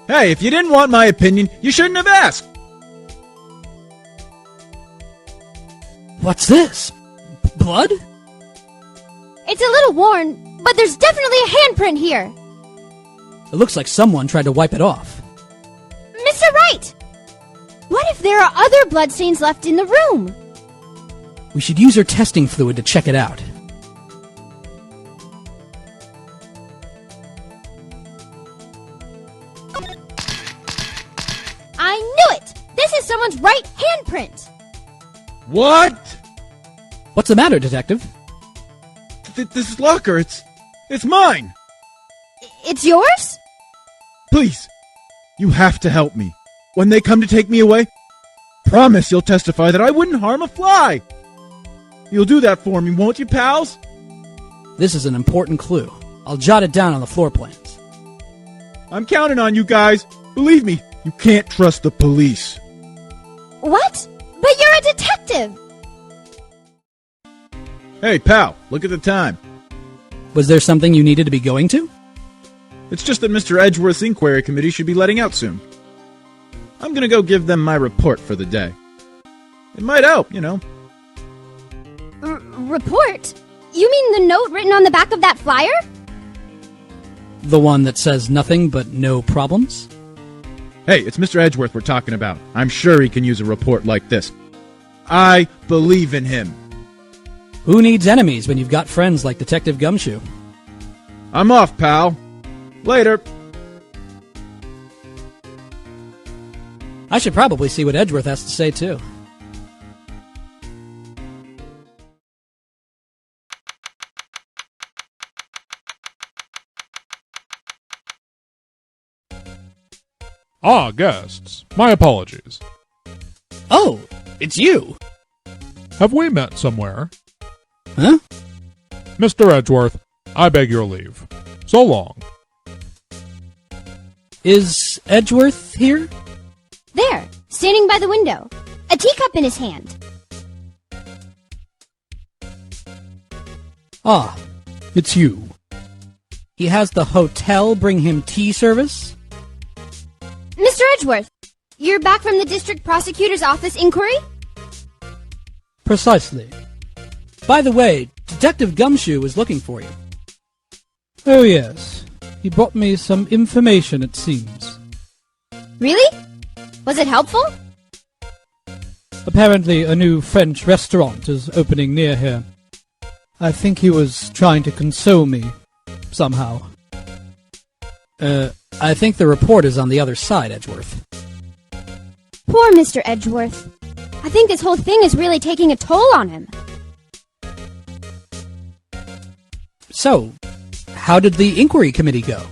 Hey, if you didn't want my opinion, you shouldn't have asked.
What's this? Blood?
It's a little worn, but there's definitely a handprint here.
It looks like someone tried to wipe it off.
Mr. Wright! What if there are other bloodstains left in the room?
We should use our testing fluid to check it out.
I knew it! This is someone's right handprint!
What?
What's the matter, Detective?
This locker, it's mine!
It's yours?
Please, you have to help me. When they come to take me away, promise you'll testify that I wouldn't harm a fly. You'll do that for me, won't you, pals?
This is an important clue. I'll jot it down on the floor plans.
I'm counting on you guys. Believe me, you can't trust the police.
What? But you're a detective!
Hey, pal, look at the time.
Was there something you needed to be going to?
It's just that Mr. Edgeworth's inquiry committee should be letting out soon. I'm gonna go give them my report for the day. It might help, you know.
Report? You mean the note written on the back of that flyer?
The one that says nothing but no problems?
Hey, it's Mr. Edgeworth we're talking about. I'm sure he can use a report like this. I believe in him.
Who needs enemies when you've got friends like Detective Gumshoe?
I'm off, pal. Later.
I should probably see what Edgeworth has to say, too.
Ah, guests. My apologies.
Oh, it's you.
Have we met somewhere?
Huh?
Mr. Edgeworth, I beg your leave. So long.
Is Edgeworth here?
There, standing by the window. A teacup in his hand.
Ah, it's you. He has the hotel bring him tea service?
Mr. Edgeworth, you're back from the district prosecutor's office inquiry?
Precisely. By the way, Detective Gumshoe is looking for you.
Oh, yes. He brought me some information, it seems.
Really? Was it helpful?
Apparently a new French restaurant is opening near here. I think he was trying to console me, somehow.
I think the report is on the other side, Edgeworth.
Poor Mr. Edgeworth. I think this whole thing is really taking a toll on him.
So, how did the inquiry committee go?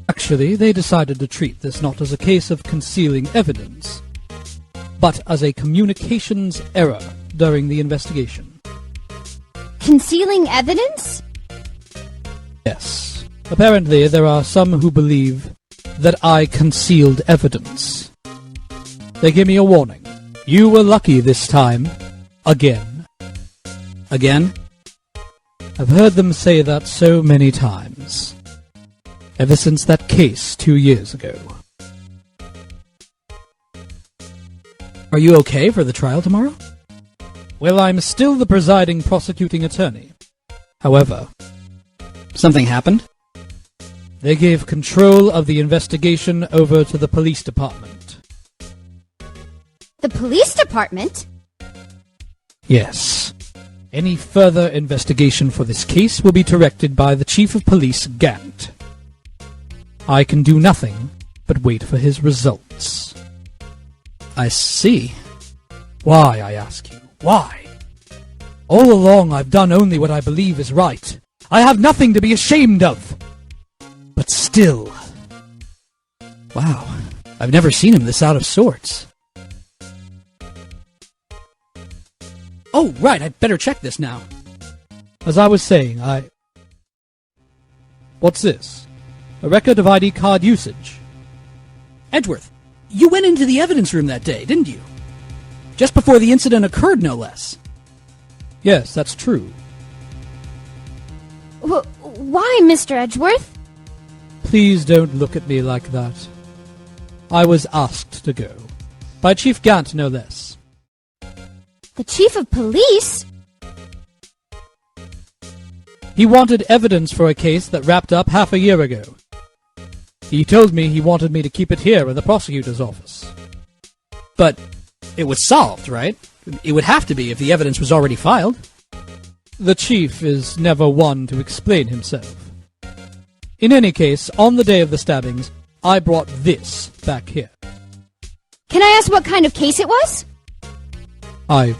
Actually, they decided to treat this not as a case of concealing evidence, but as a communications error during the investigation.
Concealing evidence?
Yes. Apparently, there are some who believe that I concealed evidence. They gave me a warning. You were lucky this time. Again.
Again?
I've heard them say that so many times. Ever since that case 2 years ago.
Are you okay for the trial tomorrow?
Well, I'm still the presiding prosecuting attorney. However,
something happened?
They gave control of the investigation over to the police department.
The police department?
Yes. Any further investigation for this case will be directed by the Chief of Police, Gant. I can do nothing but wait for his results. I see. Why, I ask you, why? All along I've done only what I believe is right. I have nothing to be ashamed of. But still... Wow, I've never seen him this out of sorts. Oh, right, I'd better check this now. As I was saying, What's this? A record of ID card usage. Edgeworth, you went into the evidence room that day, didn't you? Just before the incident occurred, no less. Yes, that's true.
Why, Mr. Edgeworth?
Please don't look at me like that. I was asked to go. By Chief Gant, no less.
The Chief of Police?
He wanted evidence for a case that wrapped up half a year ago. He told me he wanted me to keep it here in the prosecutor's office. But it was solved, right? It would have to be if the evidence was already filed. The chief is never one to explain himself. In any case, on the day of the stabbings, I brought this back here.
Can I ask what kind of case it was?
I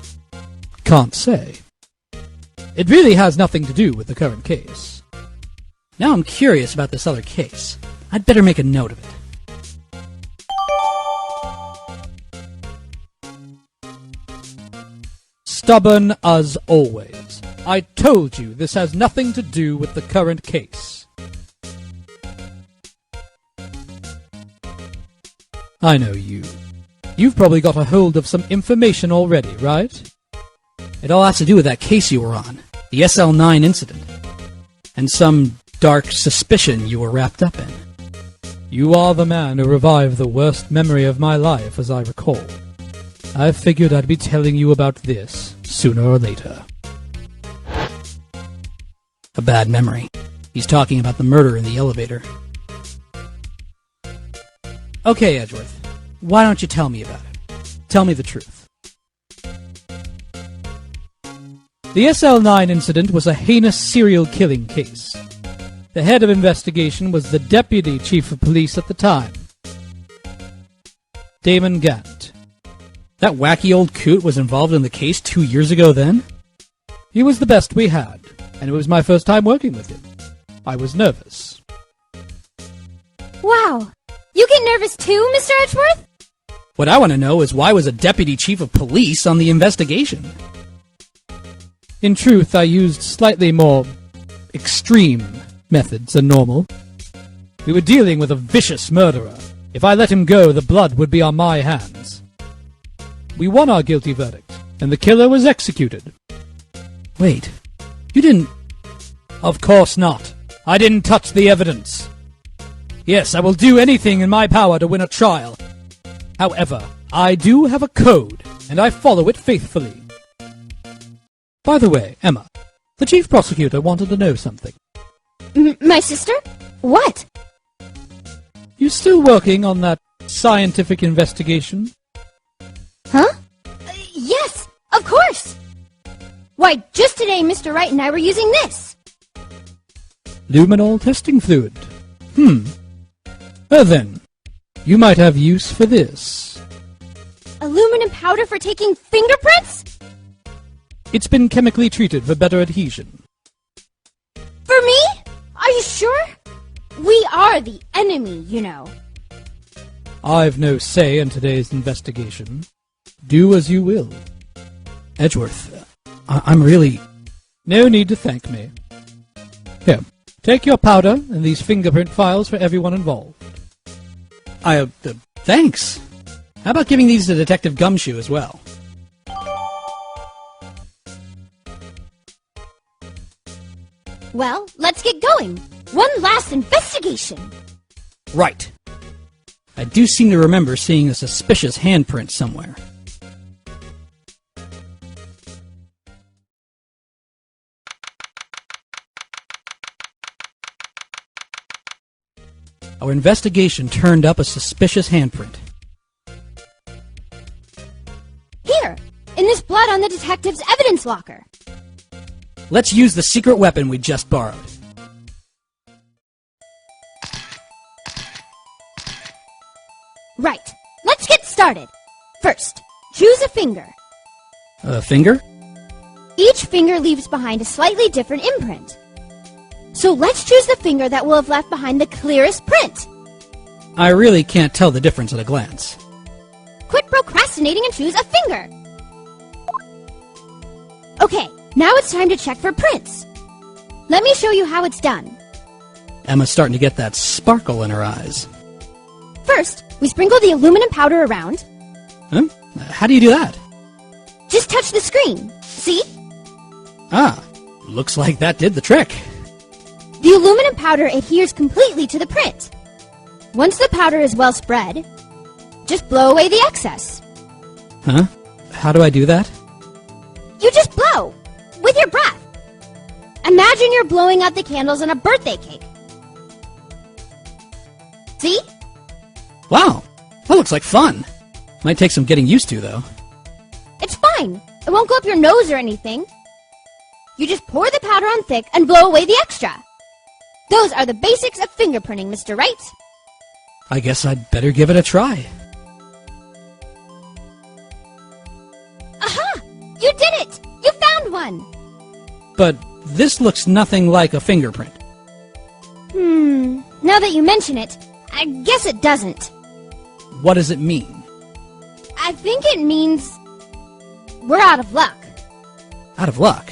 can't say. It really has nothing to do with the current case. Now I'm curious about this other case. I'd better make a note of it. Stubborn as always. I told you this has nothing to do with the current case. I know you. You've probably got a hold of some information already, right? It all has to do with that case you were on, the SL9 incident, and some dark suspicion you were wrapped up in. You are the man who revived the worst memory of my life, as I recall. I figured I'd be telling you about this sooner or later. A bad memory. He's talking about the murder in the elevator. Okay, Edgeworth. Why don't you tell me about it? Tell me the truth. The SL9 incident was a heinous serial killing case. The head of investigation was the deputy chief of police at the time, Damon Gant. That wacky old coot was involved in the case 2 years ago then? He was the best we had, and it was my first time working with him. I was nervous.
Wow. You get nervous too, Mr. Edgeworth?
What I want to know is why was a deputy chief of police on the investigation? In truth, I used slightly more extreme methods than normal. We were dealing with a vicious murderer. If I let him go, the blood would be on my hands. We won our guilty verdict, and the killer was executed. Wait, you didn't... Of course not. I didn't touch the evidence. Yes, I will do anything in my power to win a trial. However, I do have a code, and I follow it faithfully. By the way, Emma, the chief prosecutor wanted to know something.
My sister? What?
You still working on that scientific investigation?
Huh? Yes, of course! Why, just today Mr. Wright and I were using this.
Luminol testing fluid. Well then, you might have use for this.
Aluminum powder for taking fingerprints?
It's been chemically treated for better adhesion.
For me? Are you sure? We are the enemy, you know.
I've no say in today's investigation. Do as you will. Edgeworth, I'm really... No need to thank me. Here, take your powder and these fingerprint files for everyone involved. Thanks. How about giving these to Detective Gumshoe as well?
Well, let's get going. One last investigation.
Right. I do seem to remember seeing a suspicious handprint somewhere. Our investigation turned up a suspicious handprint.
found the detective's evidence locker.
Let's use the secret weapon we just borrowed.
Right. Let's get started. First, choose a finger.
A finger?
Each finger leaves behind a slightly different imprint. So let's choose the finger that will have left behind the clearest print.
I really can't tell the difference at a glance.
Quit procrastinating and choose a finger. Okay, now it's time to check for prints. Let me show you how it's done.
Emma's starting to get that sparkle in her eyes.
First, we sprinkle the aluminum powder around.
Huh? How do you do that?
Just touch the screen. See?
Ah, looks like that did the trick.
The aluminum powder adheres completely to the print. Once the powder is well spread, just blow away the excess.
Huh? How do I do that?
You just blow, with your breath. Imagine you're blowing out the candles on a birthday cake. See?
Wow, that looks like fun. Might take some getting used to, though.
It's fine. It won't go up your nose or anything. You just pour the powder on thick and blow away the extra. Those are the basics of fingerprinting, Mr. Wright.
I guess I'd better give it a try.
Aha! You did it! You found one!
But this looks nothing like a fingerprint.
Now that you mention it, I guess it doesn't.
What does it mean?
I think it means we're out of luck.
Out of luck?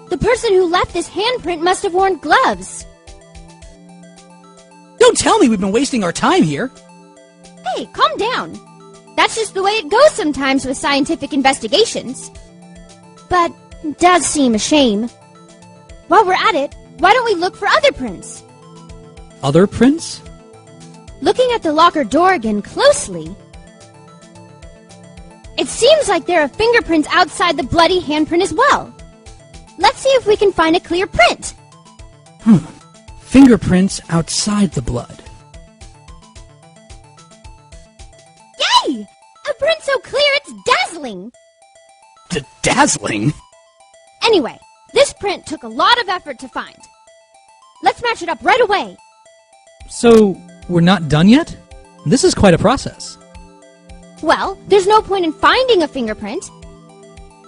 The person who left this handprint must have worn gloves.
Don't tell me we've been wasting our time here.
Hey, calm down. That's just the way it goes sometimes with scientific investigations. But it does seem a shame. While we're at it, why don't we look for other prints?
Other prints?
Looking at the locker door again closely, it seems like there are fingerprints outside the bloody handprint as well. Let's see if we can find a clear print.
Fingerprints outside the blood.
Yay! A print so clear it's dazzling!
Dazzling?
Anyway, this print took a lot of effort to find. Let's match it up right away.
So, we're not done yet? This is quite a process.
Well, there's no point in finding a fingerprint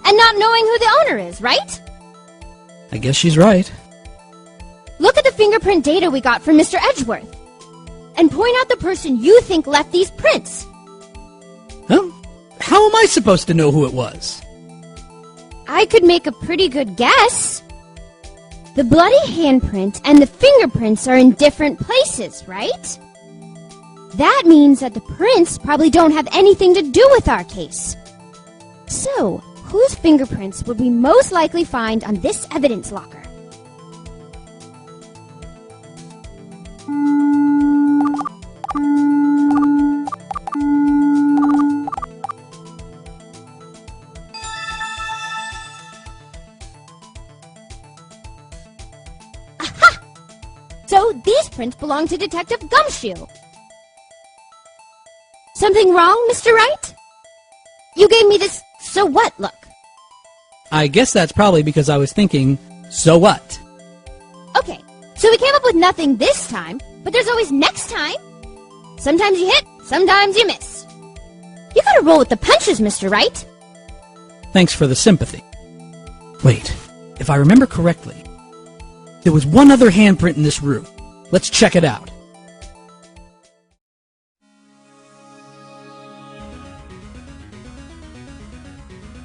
and not knowing who the owner is, right?
I guess she's right.
Look at the fingerprint data we got from Mr. Edgeworth and point out the person you think left these prints.
Huh? How am I supposed to know who it was?
I could make a pretty good guess. The bloody handprint and the fingerprints are in different places, right? That means that the prints probably don't have anything to do with our case. So, whose fingerprints would we most likely find on this evidence locker? Aha! So, these prints belong to Detective Gumshoe. Something wrong, Mr. Wright? You gave me this so what look.
I guess that's probably because I was thinking, so what?
Okay, so we came up with nothing this time, but there's always next time. Sometimes you hit, sometimes you miss. You gotta roll with the punches, Mr. Wright.
Thanks for the sympathy. Wait, if I remember correctly, there was one other handprint in this room. Let's check it out.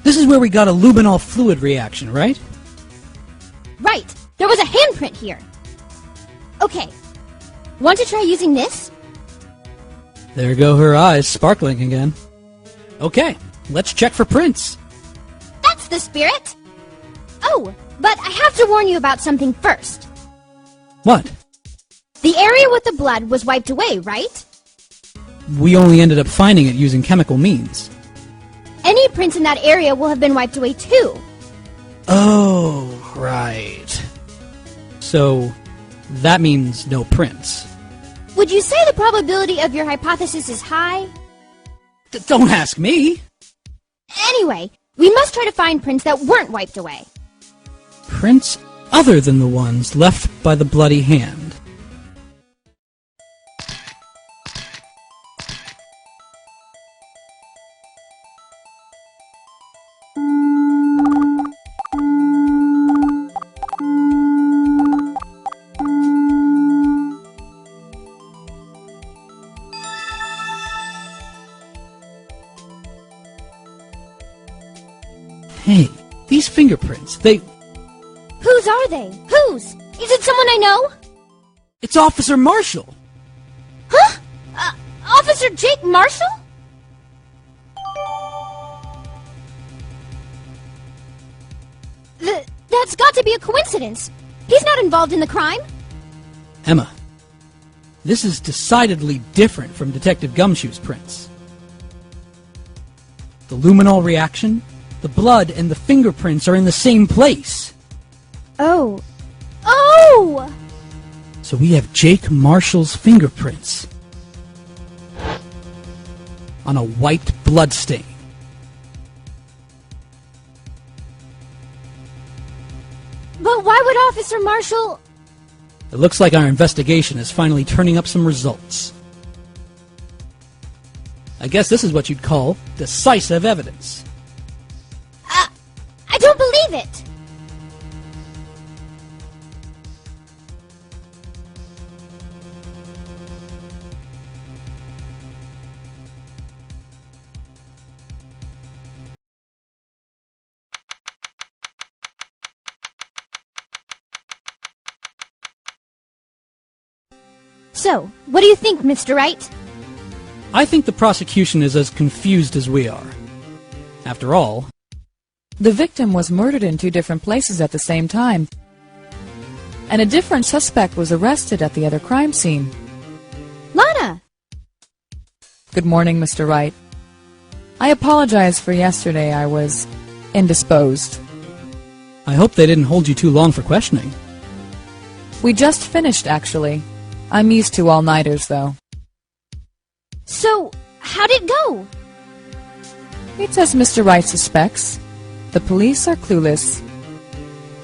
This is where we got a luminol fluid reaction, right?
Right, there was a handprint here. Okay, want to try using this?
There go her eyes, sparkling again. Okay, let's check for prints.
That's the spirit. Oh, but I have to warn you about something first.
What?
The area with the blood was wiped away, right?
We only ended up finding it using chemical means.
Any prints in that area will have been wiped away too.
Oh, right. So, that means no prints.
Would you say the probability of your hypothesis is high?
Don't ask me.
Anyway, We must try to find prints that weren't wiped away.
Prints other than the ones left by the bloody hand. Hey, these fingerprints,
Whose are they? Whose? Is it someone I know?
It's Officer Marshall!
Huh? Officer Jake Marshall? That's got to be a coincidence. He's not involved in the crime.
Emma, this is decidedly different from Detective Gumshoe's prints. The luminol reaction, the blood, and the fingerprints are in the same place.
Oh. Oh!
So we have Jake Marshall's fingerprints on a white bloodstain.
But why would Officer Marshall...
It looks like our investigation is finally turning up some results. I guess this is what you'd call decisive evidence.
I don't believe it! So, what do you think, Mr. Wright?
I think the prosecution is as confused as we are. After all,
the victim was murdered in 2 different places at the same time, and a different suspect was arrested at the other crime scene.
Lana!
Good morning, Mr. Wright. I apologize for yesterday. I was indisposed.
I hope they didn't hold you too long for questioning.
We just finished, actually. I'm used to all-nighters, though.
So, how'd it go?
It's as Mr. Wright suspects. The police are clueless.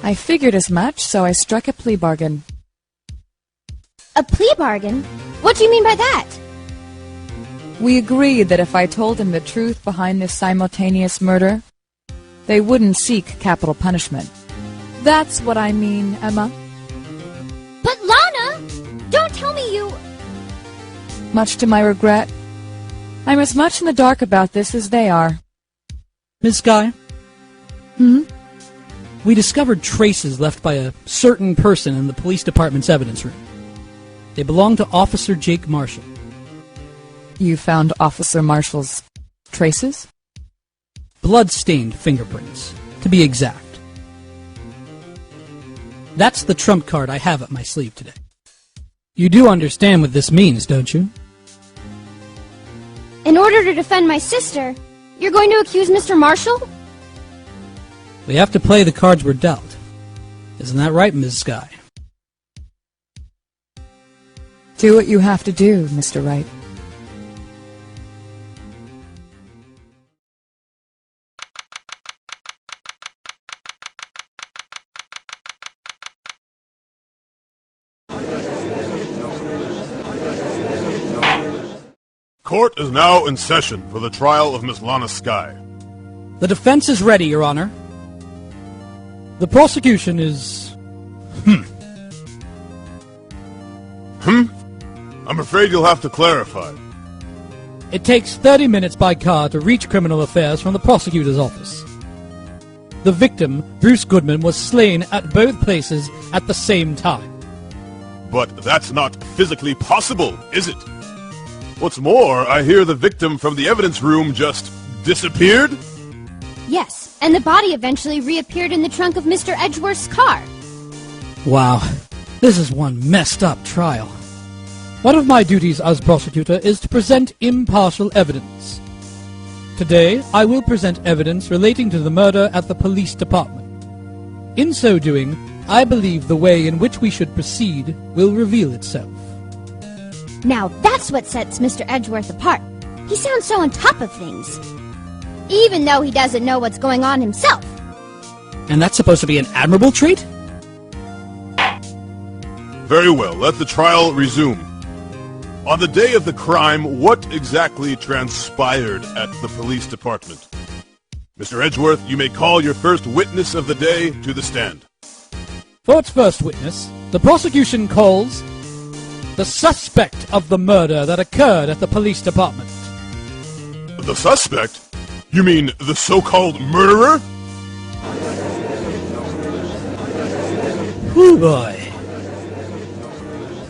I figured as much, so I struck a plea bargain.
A plea bargain? What do you mean by that?
We agreed that if I told them the truth behind this simultaneous murder, they wouldn't seek capital punishment. That's what I mean, Emma.
But Lana! Don't tell me you...
Much to my regret, I'm as much in the dark about this as they are.
Ms. Skye? We discovered traces left by a certain person in the police department's evidence room. They belong to Officer Jake Marshall.
You found Officer Marshall's traces?
Blood-stained fingerprints, to be exact. That's the trump card I have up my sleeve today. You do understand what this means, don't you?
In order to defend my sister, you're going to accuse Mr. Marshall?
We have to play the cards we're dealt. Isn't that right, Ms. Skye?
Do what you have to do, Mr. Wright.
Court is now in session for the trial of Miss Lana Skye.
The defense is ready, Your Honor. The prosecution is...
I'm afraid you'll have to clarify.
It takes 30 minutes by car to reach criminal affairs from the prosecutor's office. The victim, Bruce Goodman, was slain at both places at the same time.
But that's not physically possible, is it? What's more, I hear the victim from the evidence room just disappeared?
Yes, and the body eventually reappeared in the trunk of Mr. Edgeworth's car.
Wow, this is one messed up trial. One of my duties as prosecutor is to present impartial evidence. Today, I will present evidence relating to the murder at the police department. In so doing, I believe the way in which we should proceed will reveal itself.
Now that's what sets Mr. Edgeworth apart. He sounds so on top of things. even though he doesn't know what's going on himself.
And that's supposed to be an admirable trait?
Very well, let the trial resume. On the day of the crime, what exactly transpired at the police department? Mr. Edgeworth, you may call your first witness of the day to the stand.
For its first witness, the prosecution calls the suspect of the murder that occurred at the police department.
The suspect? You mean the so-called murderer?
Whew, boy.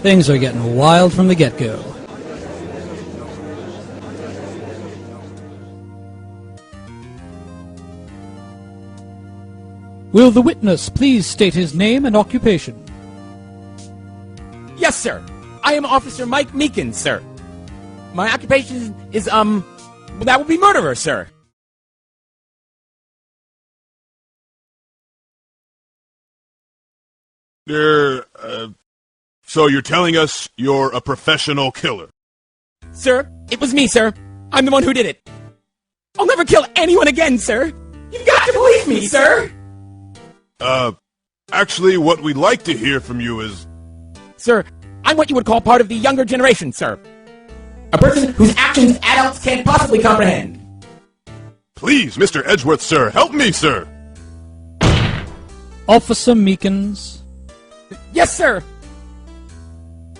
Things are getting wild from the get-go. Will the witness please state his name and occupation?
Yes, sir. I am Officer Mike Meekins, sir. My occupation is, well, that would be murderer, sir.
So you're telling us you're a professional killer?
Sir, it was me, sir. I'm the one who did it. I'll never kill anyone again, sir. You've got to believe me, sir.
Actually, what we'd like to hear from you is...
Sir, I'm what you would call part of the younger generation, sir. A person whose actions adults can't possibly comprehend.
Please, Mr. Edgeworth, sir, help me, sir.
Officer Meekins.
Yes, sir.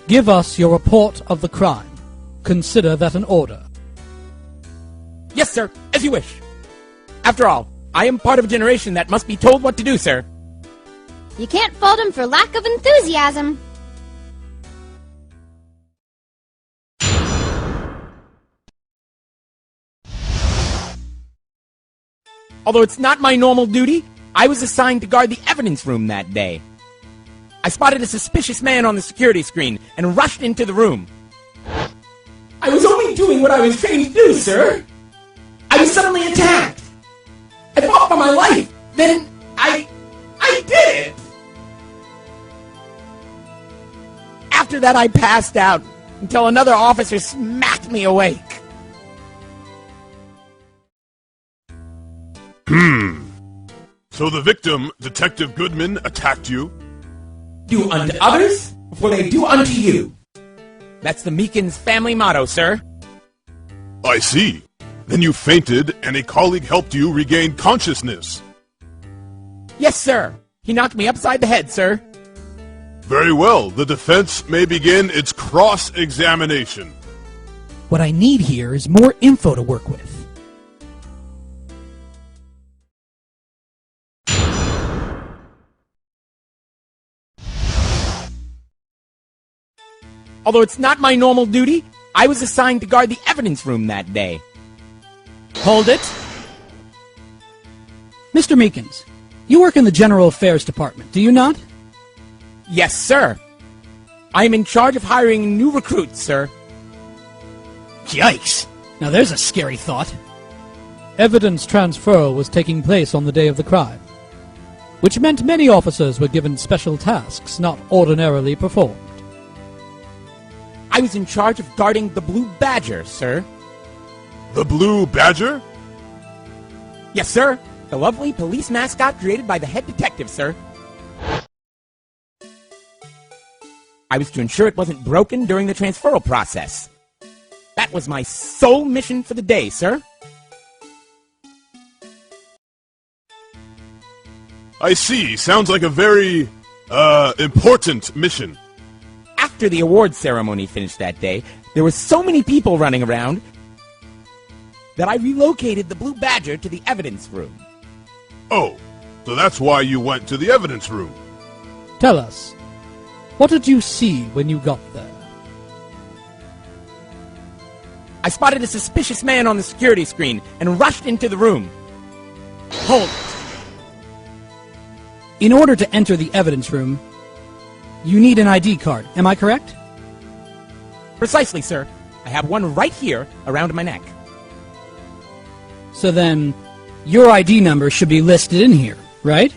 Give us your report of the crime. Consider that an order.
Yes, sir, as you wish. After all, I am part of a generation that must be told what to do, sir.
You can't fault him for lack of enthusiasm.
Although it's not my normal duty, I was assigned to guard the evidence room that day. I spotted a suspicious man on the security screen and rushed into the room. I was only doing what I was trained to do, sir. I was suddenly attacked. I fought for my life. Then I did it. After that, I passed out until another officer smacked me awake.
So the victim, Detective Goodman, attacked you?
Do unto others before they do unto you. That's the Meekins family motto, sir.
I see. Then you fainted, and a colleague helped you regain consciousness.
Yes, sir. He knocked me upside the head, sir.
Very well. The defense may begin its cross-examination.
What I need here is more info to work with.
Although it's not my normal duty, I was assigned to guard the evidence room that day.
Hold it. Mr. Meekins, you work in the General Affairs Department, do you not?
Yes, sir. I am in charge of hiring new recruits, sir.
Yikes! Now there's a scary thought. Evidence transfer was taking place on the day of the crime, which meant many officers were given special tasks not ordinarily performed.
I was in charge of guarding the Blue Badger, sir.
The Blue Badger?
Yes, sir. The lovely police mascot created by the head detective, sir. I was to ensure it wasn't broken during the transferal process. That was my sole mission for the day, sir.
I see. Sounds like a very, important mission.
After the award ceremony finished that day, there were so many people running around that I relocated the Blue Badger to the evidence room.
Oh, so that's why you went to the evidence room.
Tell us, what did you see when you got there?
I spotted a suspicious man on the security screen and rushed into the room.
Hold it. In order to enter the evidence room, you need an ID card, am I correct?
Precisely, sir. I have one right here around my neck.
So then, your ID number should be listed in here, right?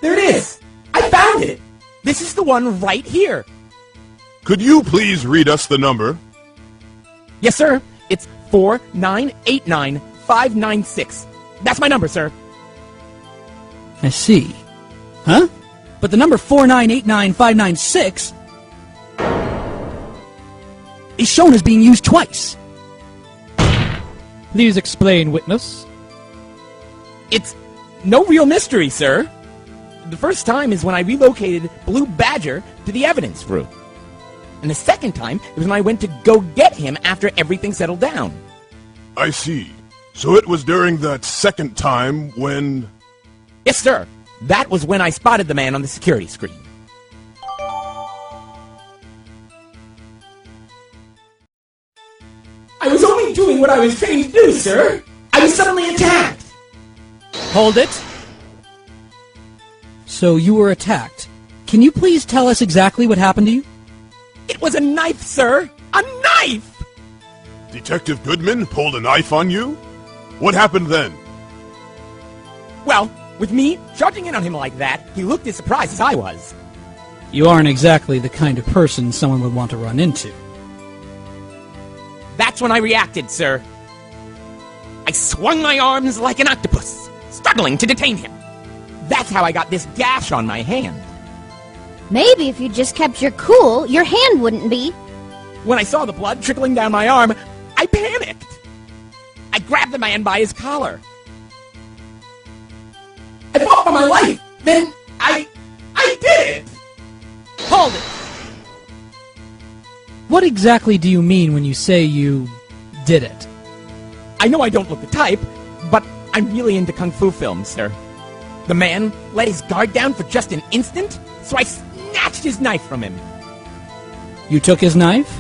There it is! I found it! This is the one right here.
Could you please read us the number?
Yes, sir. It's 4989596. That's my number, sir.
I see. Huh? But the number 4989596 is shown as being used twice.
Please explain, witness.
It's no real mystery, sir. The first time is when I relocated Blue Badger to the evidence room. And the second time was when I went to go get him after everything settled down.
I see. So it was during that second time when...
Yes, sir. That was when I spotted the man on the security screen. I was only doing what I was trained to do, sir. I was suddenly attacked.
Hold it. So you were attacked. Can you please tell us exactly what happened to you?
It was a knife, sir. A knife!
Detective Goodman pulled a knife on you? What happened then?
Well, with me charging in on him like that, he looked as surprised as I was.
You aren't exactly the kind of person someone would want to run into.
That's when I reacted, sir. I swung my arms like an octopus, struggling to detain him. That's how I got this gash on my hand.
Maybe if you just kept your cool, your hand wouldn't be.
When I saw the blood trickling down my arm, I panicked. I grabbed the man by his collar. I fought for my life. Then I did it.
Hold it. What exactly do you mean when you say you did it?
I know I don't look the type, but I'm really into kung fu films, sir. The man let his guard down for just an instant, so I snatched his knife from him.
You took his knife?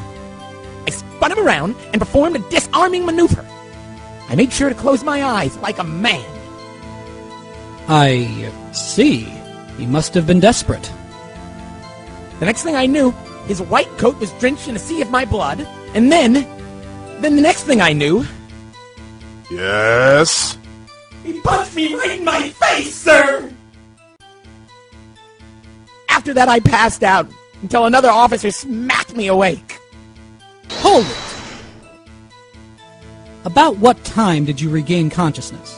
I spun him around and performed a disarming maneuver. I made sure to close my eyes like a man.
I see. He must have been desperate.
The next thing I knew, his white coat was drenched in a sea of my blood, and then the next thing I knew...
Yes?
He punched me right in my face, sir! After that, I passed out until another officer smacked me awake.
Hold it! About what time did you regain consciousness?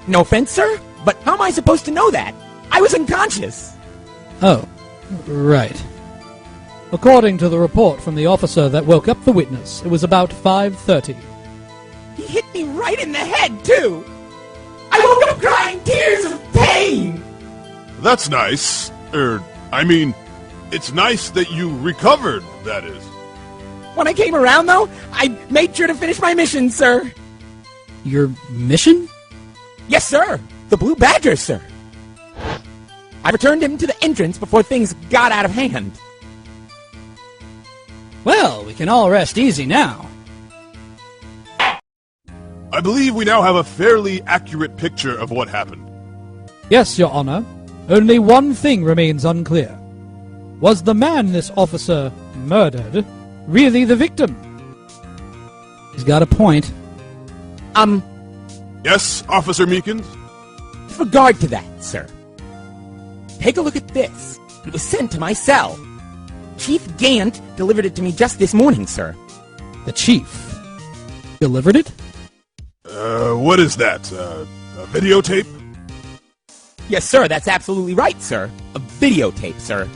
No offense, sir, but how am I supposed to know that? I was unconscious.
Oh, right. According to the report from the officer that woke up the witness, it was about 5:30.
He hit me right in the head, too! I woke up crying tears of pain!
That's nice. It's nice that you recovered, that is.
When I came around, though, I made sure to finish my mission, sir.
Your mission?
Yes, sir. The Blue Badger, sir. I returned him to the entrance before things got out of hand.
Well, we can all rest easy now.
I believe we now have a fairly accurate picture of what happened.
Yes, Your Honor. Only one thing remains unclear. Was the man this officer murdered really the victim?
He's got a point.
Yes, Officer Meekins?
With regard to that, sir. Take a look at this. It was sent to my cell. Chief Gant delivered it to me just this morning, sir.
The chief delivered it?
What is that? A videotape?
Yes, sir, that's absolutely right, sir. A videotape, sir.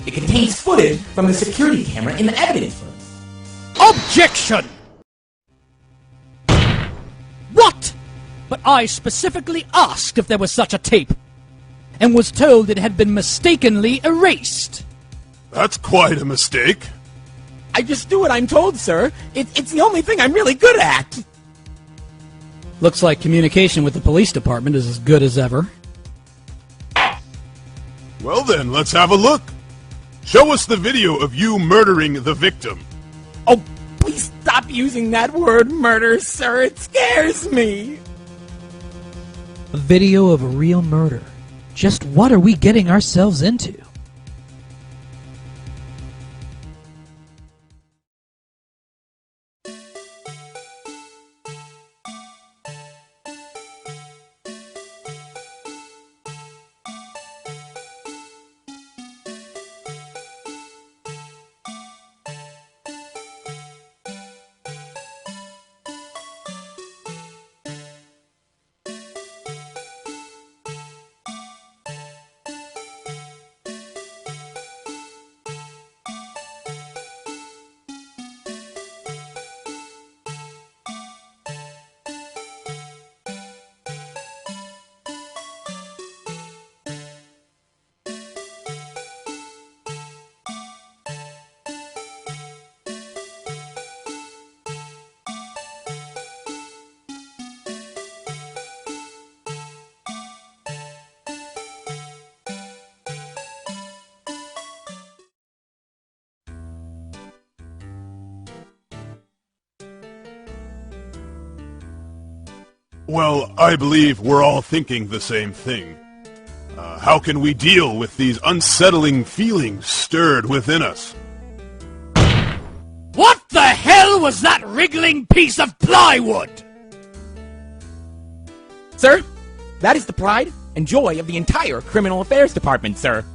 It contains footage from the security camera in the evidence room.
Objection! What? But I specifically asked if there was such a tape, and was told it had been mistakenly erased.
That's quite a mistake.
I just do what I'm told, sir. It's the only thing I'm really good at.
Looks like communication with the police department is as good as ever.
Well then, let's have a look. Show us the video of you murdering the victim.
Oh, please stop using that word murder, sir. It scares me.
A video of a real murder. Just what are we getting ourselves into?
Well, I believe we're all thinking the same thing. How can we deal with these unsettling feelings stirred within us?
What the hell was that wriggling piece of plywood?
Sir, that is the pride and joy of the entire Criminal Affairs Department, sir.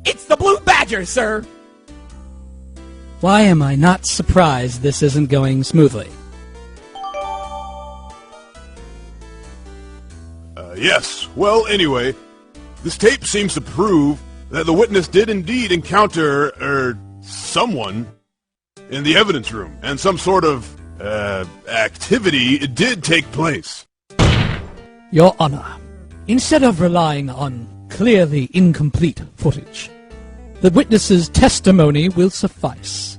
It's the Blue Badger, sir!
Why am I not surprised this isn't going smoothly?
Yes. Well, anyway, this tape seems to prove that the witness did indeed encounter, someone in the evidence room, and some sort of, activity did take place.
Your Honor, instead of relying on clearly incomplete footage, the witness's testimony will suffice.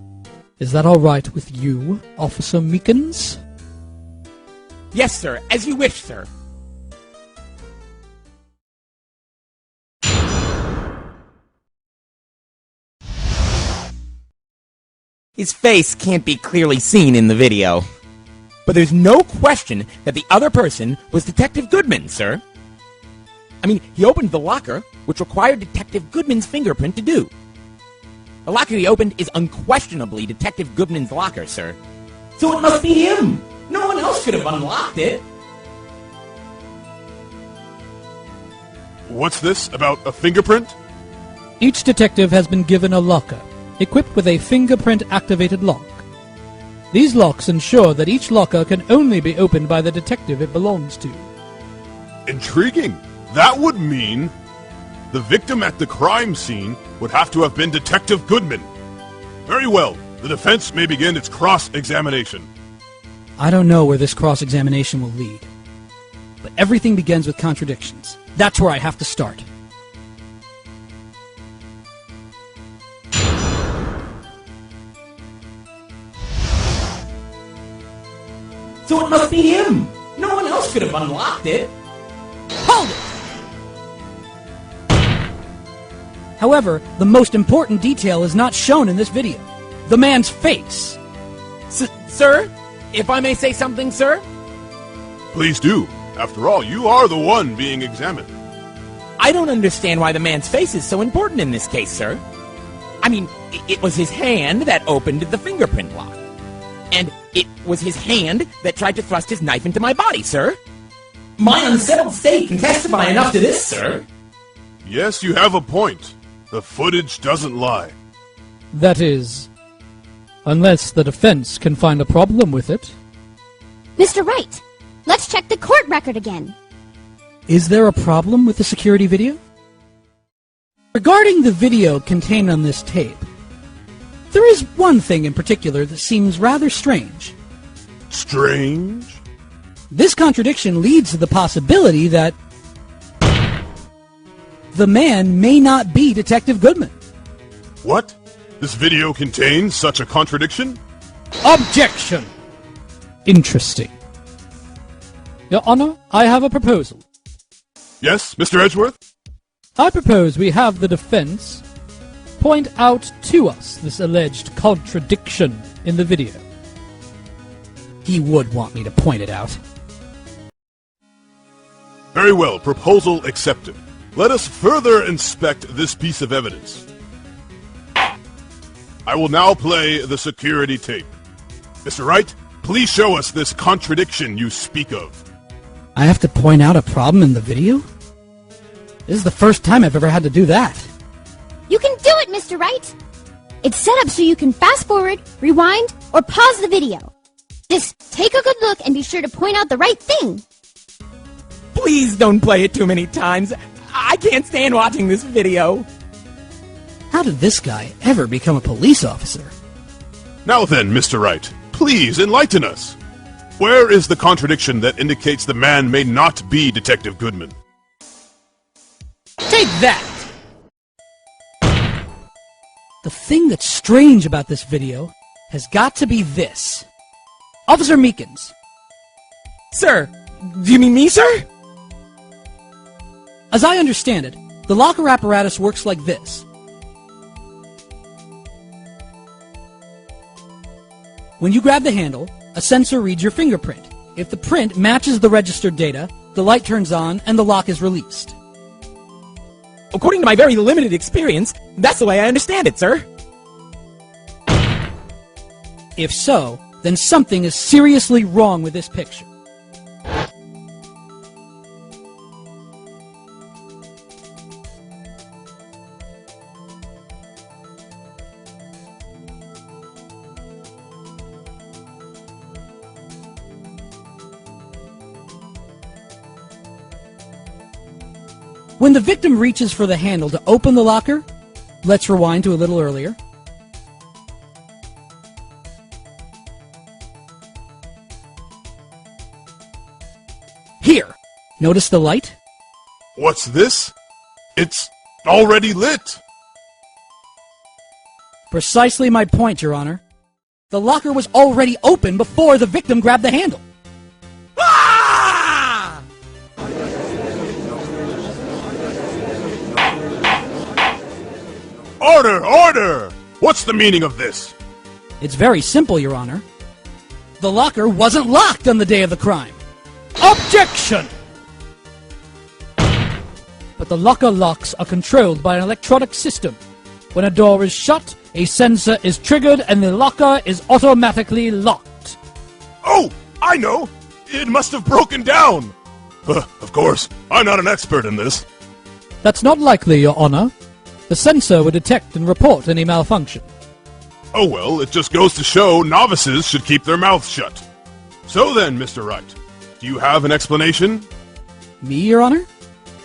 Is that all right with you, Officer Meekins?
Yes, sir. As you wish, sir. His face can't be clearly seen in the video. But there's no question that the other person was Detective Goodman, sir. I mean, he opened the locker, which required Detective Goodman's fingerprint to do. The locker he opened is unquestionably Detective Goodman's locker, sir. So it must be him! No one else could have unlocked it!
What's this about a fingerprint?
Each detective has been given a locker, equipped with a fingerprint-activated lock. These locks ensure that each locker can only be opened by the detective it belongs to.
Intriguing. That would mean the victim at the crime scene would have to have been Detective Goodman. Very well. The defense may begin its cross-examination.
I don't know where this cross-examination will lead, but everything begins with contradictions. That's where I have to start.
So it must be him! No one else could have unlocked it! Hold it!
However, the most important detail is not shown in this video. The man's face.
Sir? If I may say something, sir?
Please do. After all, you are the one being examined.
I don't understand why the man's face is so important in this case, sir. I mean, it was his hand that opened the fingerprint lock. And it was his hand that tried to thrust his knife into my body, sir. My unsettled state can testify enough to this, sir.
Yes, you have a point. The footage doesn't lie.
That is, unless the defense can find a problem with it.
Mr. Wright, let's check the court record again.
Is there a problem with the security video? Regarding the video contained on this tape, there is one thing in particular that seems rather strange.
Strange?
This contradiction leads to the possibility that the man may not be Detective Goodman.
What? This video contains such a contradiction?
Objection! Interesting. Your Honor, I have a proposal.
Yes, Mr. Edgeworth?
I propose we have the defense point out to us this alleged contradiction in the video. He would want me to point it out.
Very well, proposal accepted. Let us further inspect this piece of evidence. I will now play the security tape. Mr. Wright, please show us this contradiction you speak of.
I have to point out a problem in the video? This is the first time I've ever had to do that.
You can do it, Mr. Wright! It's set up so you can fast forward, rewind, or pause the video. Just take a good look and be sure to point out the right thing.
Please don't play it too many times. I can't stand watching this video.
How did this guy ever become a police officer?
Now then, Mr. Wright, please enlighten us. Where is the contradiction that indicates the man may not be Detective Goodman?
Take that! The thing that's strange about this video has got to be this. Officer Meekins.
Sir, do you mean me, sir?
As I understand it, the locker apparatus works like this. When you grab the handle, a sensor reads your fingerprint.
If the print matches the registered data, the light turns on and the lock is released.
According to my very limited experience, that's the way I understand it, sir.
If so, then something is seriously wrong with this picture. When the victim reaches for the handle to open the locker, let's rewind to a little earlier. Here, notice the light?
What's this? It's already lit.
Precisely my point, Your Honor. The locker was already open before the victim grabbed the handle.
Order! Order! What's the meaning of this?
It's very simple, Your Honor. The locker wasn't locked on the day of the crime. Objection! But the locker locks are controlled by an electronic system. When a door is shut, a sensor is triggered and the locker is automatically locked.
Oh, I know! It must have broken down! Of course, I'm not an expert in this.
That's not likely, Your Honor. The sensor would detect and report any malfunction.
Oh well, it just goes to show novices should keep their mouths shut. So then, Mr. Wright, do you have an explanation?
Me, Your Honor?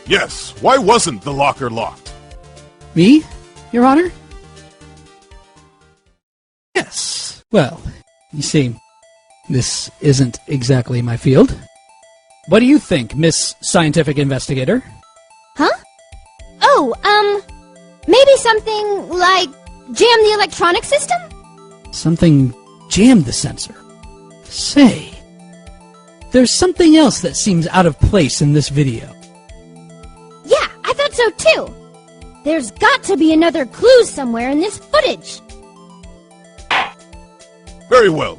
Yes, why wasn't the locker locked?
Me, Your Honor? Yes. Well, you see, this isn't exactly my field. What do you think, Miss Scientific Investigator?
Huh? Oh, maybe something like jam the electronic system?
Something jammed the sensor. Say, there's something else that seems out of place in this video.
Yeah, I thought so too. There's got to be another clue somewhere in this footage.
Very well.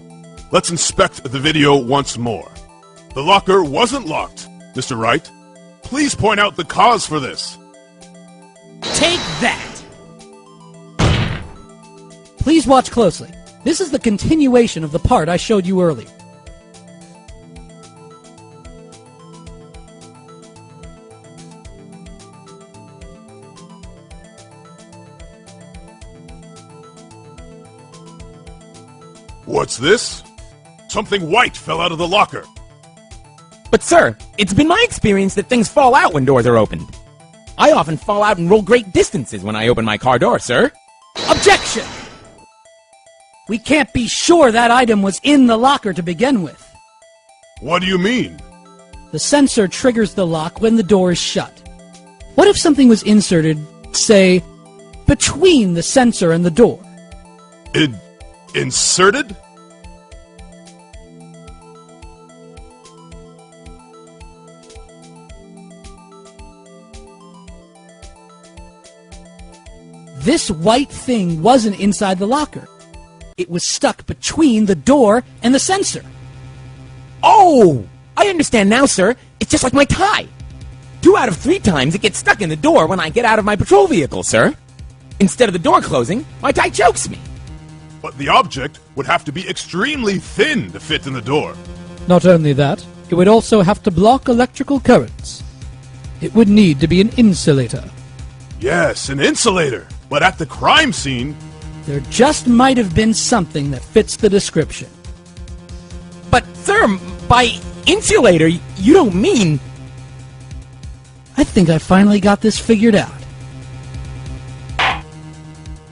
Let's inspect the video once more. The locker wasn't locked. Mr. Wright, please point out the cause for this.
Take that! Please watch closely. This is the continuation of the part I showed you earlier.
What's this? Something white fell out of the locker.
But sir, it's been my experience that things fall out when doors are opened. I often fall out and roll great distances when I open my car door, sir.
Objection! We can't be sure that item was in the locker to begin with.
What do you mean?
The sensor triggers the lock when the door is shut. What if something was inserted, say, between the sensor and the door?
Inserted?
This white thing wasn't inside the locker. It was stuck between the door and the sensor.
Oh! I understand now, sir. It's just like my tie. 2 out of 3 times it gets stuck in the door when I get out of my patrol vehicle, sir. Instead of the door closing, my tie chokes me.
But the object would have to be extremely thin to fit in the door.
Not only that, it would also have to block electrical currents. It would need to be an insulator.
Yes, an insulator. But at the crime scene...
There just might have been something that fits the description.
But, sir, by insulator, you don't mean...
I think I finally got this figured out.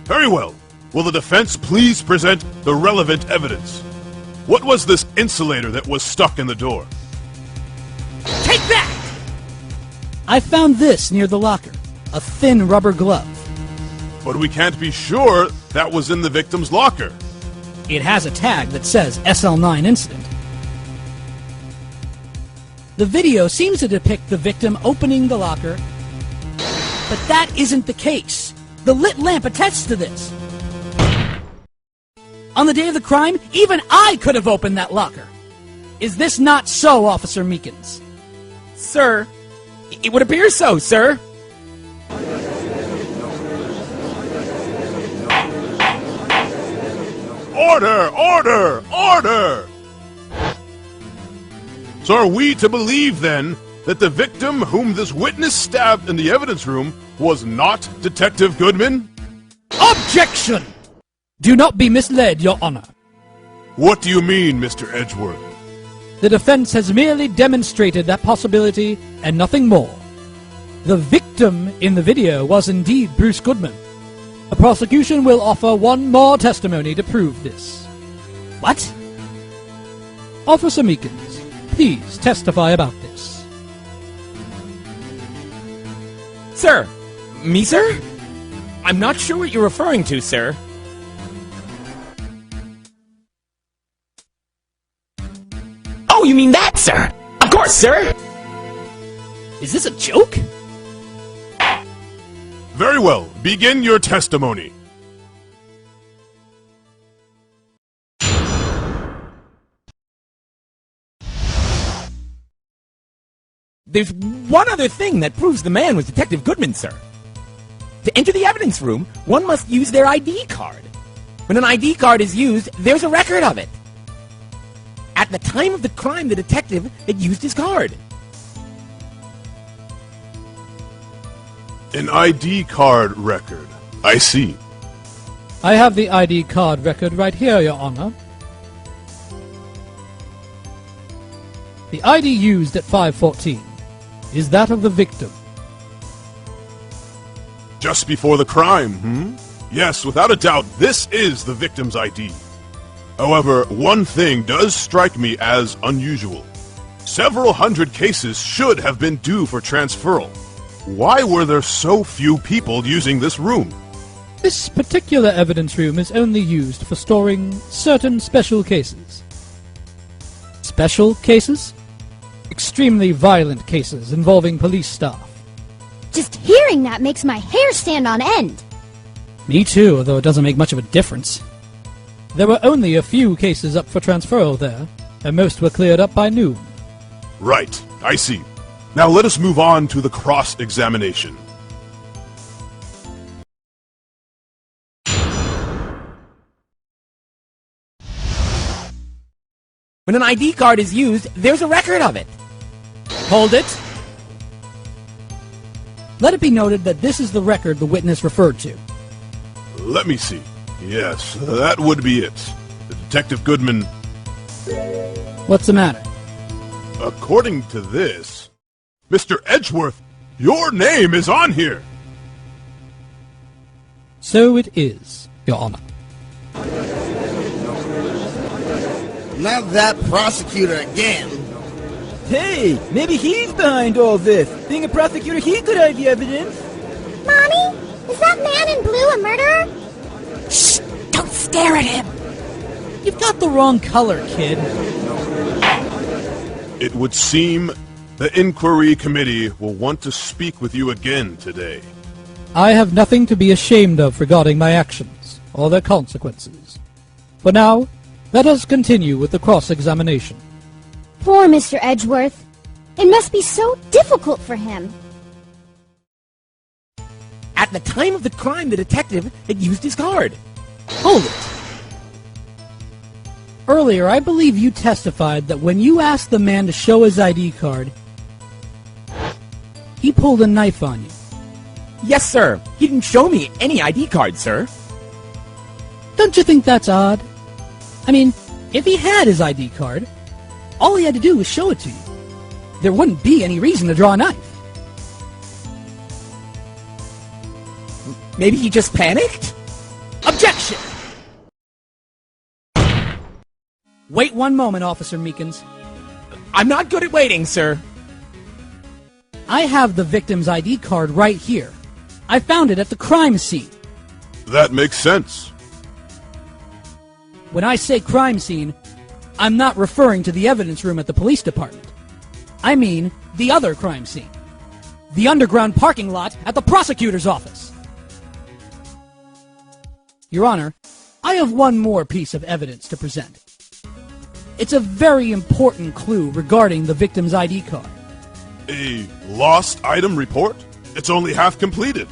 Very well. Will the defense please present the relevant evidence? What was this insulator that was stuck in the door?
Take that!
I found this near the locker. A thin rubber glove.
But we can't be sure that was in the victim's locker.
It has a tag that says SL9 incident. The video seems to depict the victim opening the locker, but that isn't the case. The lit lamp attests to this. On the day of the crime, even I could have opened that locker. Is this not so, Officer Meekins?
Sir, it would appear so, sir.
Order! Order! Order! So are we to believe, then, that the victim whom this witness stabbed in the evidence room was not Detective Goodman?
Objection! Do not be misled, Your Honor.
What do you mean, Mr. Edgeworth?
The defense has merely demonstrated that possibility and nothing more. The victim in the video was indeed Bruce Goodman. The prosecution will offer one more testimony to prove this.
What?
Officer Meekins, please testify about this.
Sir? Me, sir? I'm not sure what you're referring to, sir. Oh, you mean that, sir? Of course, sir!
Is this a joke?
Very well. Begin your testimony.
There's one other thing that proves the man was Detective Goodman, sir. To enter the evidence room, one must use their ID card. When an ID card is used, there's a record of it. At the time of the crime, the detective had used his card.
An ID card record. I see.
I have the ID card record right here, Your Honor. The ID used at 5:14 is that of the victim.
Just before the crime, Yes, without a doubt, this is the victim's ID. However, one thing does strike me as unusual. Several hundred cases should have been due for transferal. Why were there so few people using this room?
This particular evidence room is only used for storing certain special cases. Special cases? Extremely violent cases involving police staff.
Just hearing that makes my hair stand on end.
Me too, although it doesn't make much of a difference. There were only a few cases up for transferal there, and most were cleared up by noon.
Right, I see. Now let us move on to the cross-examination.
When an ID card is used, there's a record of it.
Hold it. Let it be noted that this is the record the witness referred to.
Let me see. Yes, that would be it. The Detective Goodman...
What's the matter?
According to this, Mr. Edgeworth, your name is on here.
So it is, Your Honor.
Not that prosecutor again.
Hey, maybe he's behind all this. Being a prosecutor, he could hide the evidence.
Mommy, is that man in blue a murderer?
Shh! Don't stare at him! You've got the wrong color, kid.
It would seem the Inquiry Committee will want to speak with you again today.
I have nothing to be ashamed of regarding my actions, or their consequences. For now, let us continue with the cross-examination.
Poor Mr. Edgeworth. It must be so difficult for him.
At the time of the crime, the detective had used his card.
Hold it! Earlier, I believe you testified that when you asked the man to show his ID card, he pulled a knife on you.
Yes, sir. He didn't show me any ID card, sir.
Don't you think that's odd? I mean, if he had his ID card, all he had to do was show it to you. There wouldn't be any reason to draw a knife.
Maybe he just panicked?
Objection! Wait one moment, Officer Meekins.
I'm not good at waiting, sir.
I have the victim's ID card right here. I found it at the crime scene.
That makes sense.
When I say crime scene, I'm not referring to the evidence room at the police department. I mean the other crime scene. The underground parking lot at the prosecutor's office. Your Honor, I have one more piece of evidence to present. It's a very important clue regarding the victim's ID card.
A lost item report? It's only half completed.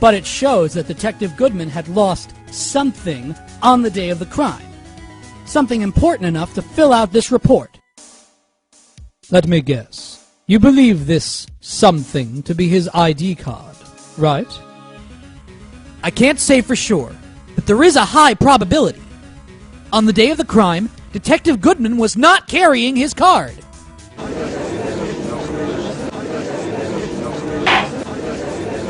But it shows that Detective Goodman had lost something on the day of the crime. Something important enough to fill out this report.
Let me guess. You believe this something to be his ID card, right?
I can't say for sure, but there is a high probability. On the day of the crime, Detective Goodman was not carrying his card.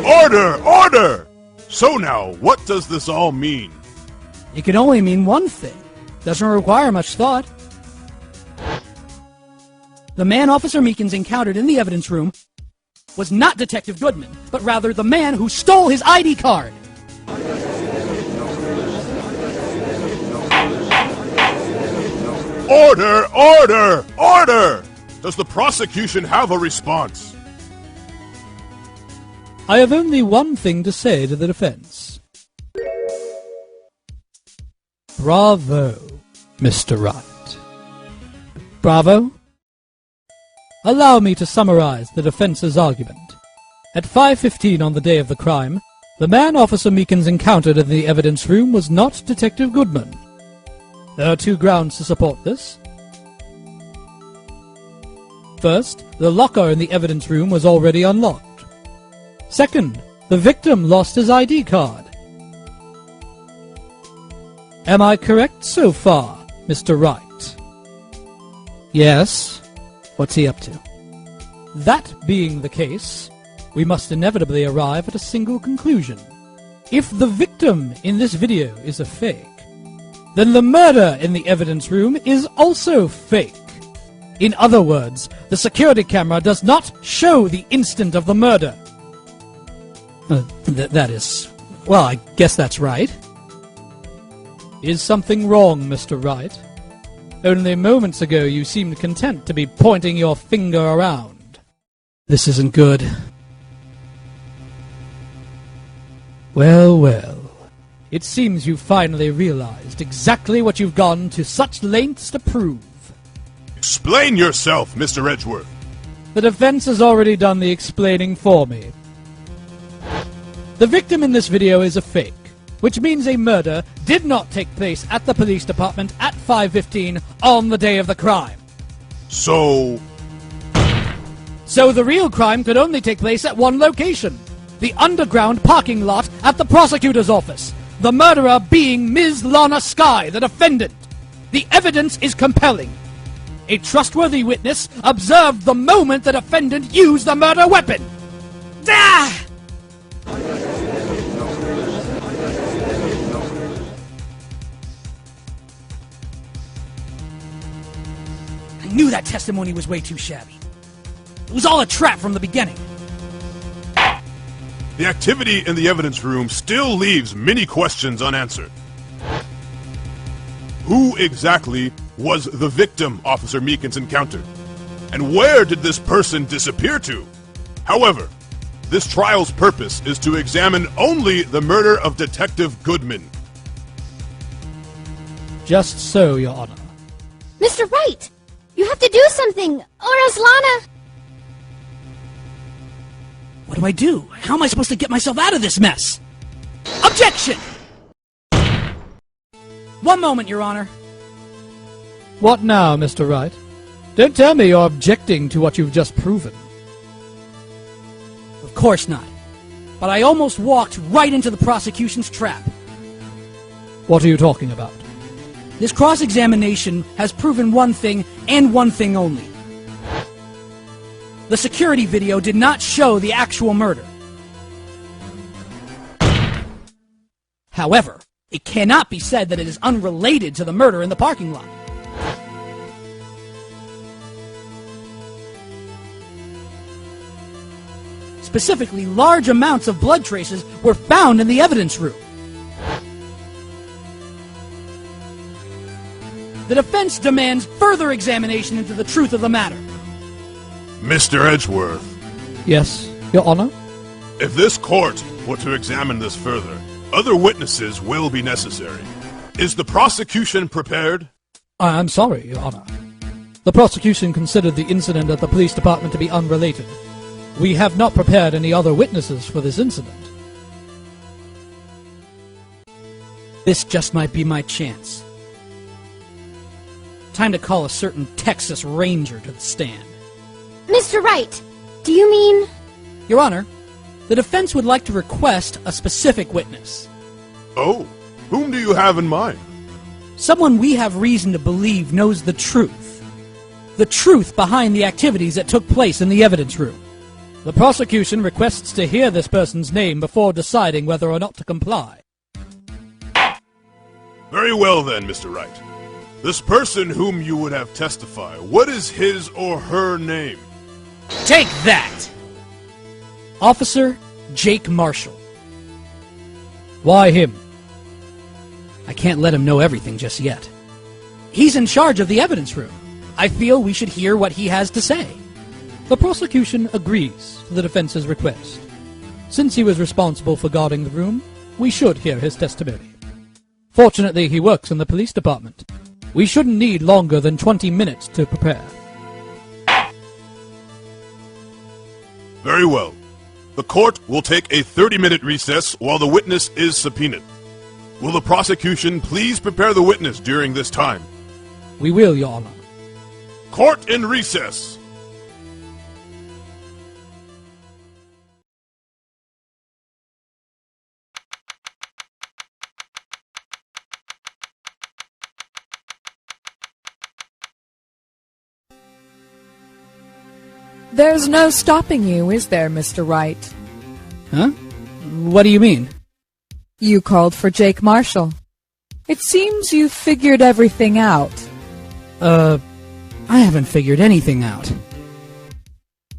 Order! Order! So now, what does this all mean?
It can only mean one thing. Doesn't require much thought. The man Officer Meekins encountered in the evidence room was not Detective Goodman, but rather the man who stole his ID card.
Order! Order! Order! Does the prosecution have a response?
I have only one thing to say to the defense. Bravo, Mr. Wright. Bravo? Allow me to summarize the defense's argument. At 5:15 on the day of the crime, the man Officer Meekins encountered in the evidence room was not Detective Goodman. There are two grounds to support this. First, the locker in the evidence room was already unlocked. Second, the victim lost his ID card. Am I correct so far, Mr. Wright? Yes. What's he up to? That being the case, we must inevitably arrive at a single conclusion. If the victim in this video is a fake, then the murder in the evidence room is also fake. In other words, the security camera does not show the instant of the murder. That is... well, I guess that's right. Is something wrong, Mr. Wright? Only moments ago you seemed content to be pointing your finger around. This isn't good. Well, well. It seems you finally realized exactly what you've gone to such lengths to prove.
Explain yourself, Mr. Edgeworth.
The defense has already done the explaining for me. The victim in this video is a fake, which means a murder did not take place at the police department at 5:15 on the day of the crime.
So
the real crime could only take place at one location, the underground parking lot at the prosecutor's office, the murderer being Ms. Lana Skye, the defendant. The evidence is compelling. A trustworthy witness observed the moment the defendant used the murder weapon. Ah! I knew that testimony was way too shabby. It was all a trap from the beginning.
the activity in the evidence room still leaves many questions unanswered. Who exactly was the victim Officer Meekins encountered? And where did this person disappear to? However, this trial's purpose is to examine only the murder of Detective Goodman.
Just so, Your Honor.
Mr. Wright, you have to do something, or else Lana...
What do I do? How am I supposed to get myself out of this mess? Objection! One moment, Your Honor.
What now, Mr. Wright? Don't tell me you're objecting to what you've just proven.
Of course not. But I almost walked right into the prosecution's trap.
What are you talking about?
This cross-examination has proven one thing, and one thing only. The security video did not show the actual murder. However, it cannot be said that it is unrelated to the murder in the parking lot. Specifically, large amounts of blood traces were found in the evidence room. The defense demands further examination into the truth of the matter.
Mr. Edgeworth.
Yes, Your Honor?
If this court were to examine this further, other witnesses will be necessary. Is the prosecution prepared?
I'm sorry, Your Honor. The prosecution considered the incident at the police department to be unrelated. We have not prepared any other witnesses for this incident. This just might be my chance. Time to call a certain Texas Ranger to the stand.
Mr. Wright, do you mean...
Your Honor, the defense would like to request a specific witness.
Oh, whom do you have in mind?
Someone we have reason to believe knows the truth. The truth behind the activities that took place in the evidence room. The prosecution requests to hear this person's name before deciding whether or not to comply.
Very well then, Mr. Wright. This person whom you would have testify, what is his or her name?
Take that! Officer Jake Marshall. Why him? I can't let him know everything just yet. He's in charge of the evidence room. I feel we should hear what he has to say. The prosecution agrees to the defense's request. Since he was responsible for guarding the room, we should hear his testimony. Fortunately, he works in the police department. We shouldn't need longer than 20 minutes to prepare.
Very well. The court will take a 30-minute recess while the witness is subpoenaed. Will the prosecution please prepare the witness during this time?
We will, Your Honor.
Court in recess.
There's no stopping you, is there, Mr. Wright?
Huh? What do you mean?
You called for Jake Marshall. It seems you figured everything out.
I haven't figured anything out.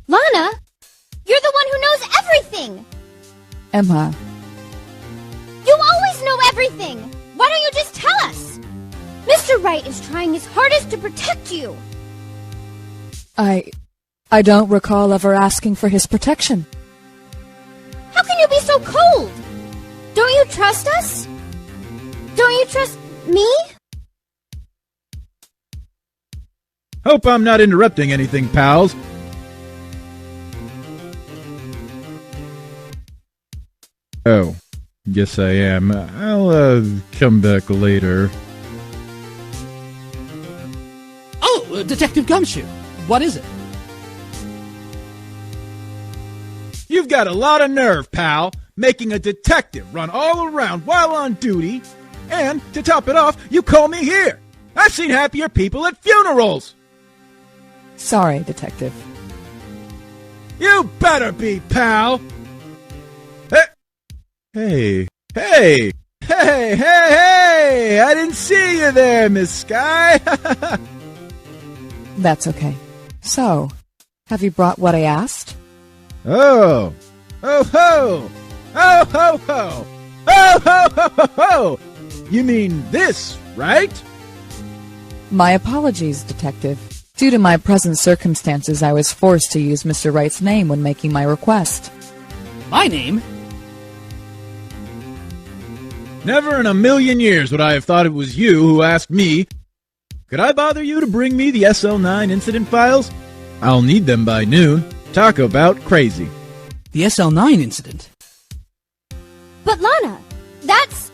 Lana, you're the one who knows everything!
Emma.
You always know everything! Why don't you just tell us? Mr. Wright is trying his hardest to protect you!
I don't recall ever asking for his protection.
How can you be so cold? Don't you trust us? Don't you trust me?
Hope I'm not interrupting anything, pals. Oh, yes I am. I'll, come back later.
Oh, Detective Gumshoe. What is it?
You've got a lot of nerve, pal, making a detective run all around while on duty, and, to top it off, you call me here. I've seen happier people at funerals.
Sorry, Detective.
You better be, pal. Hey, hey, hey, hey, hey! I didn't see you there, Miss Sky.
That's okay. So, have you brought what I asked?
Oh, oh ho, oh ho ho, oh ho ho ho ho! You mean this, right?
My apologies, Detective. Due to my present circumstances, I was forced to use Mr. Wright's name when making my request.
My name?
Never in a million years would I have thought it was you who asked me, could I bother you to bring me the SL9 incident files? I'll need them by noon. Talk about crazy.
The SL9 incident?
But Lana, that's...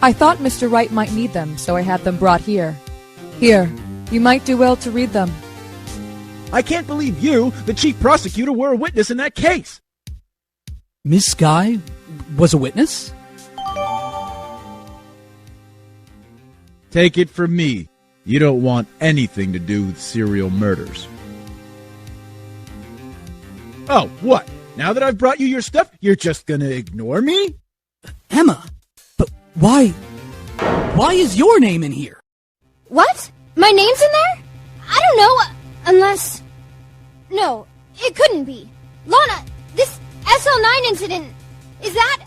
I thought Mr. Wright might need them, so I had them brought here. Here, you might do well to read them.
I can't believe you, the chief prosecutor, were a witness in that case.
Miss Sky was a witness?
Take it from me. You don't want anything to do with serial murders. Oh, what? Now that I've brought you your stuff, you're just gonna ignore me?
Emma, but why? Why is your name in here?
What? My name's in there? I don't know, unless... No, it couldn't be. Lana, this SL9 incident, is that...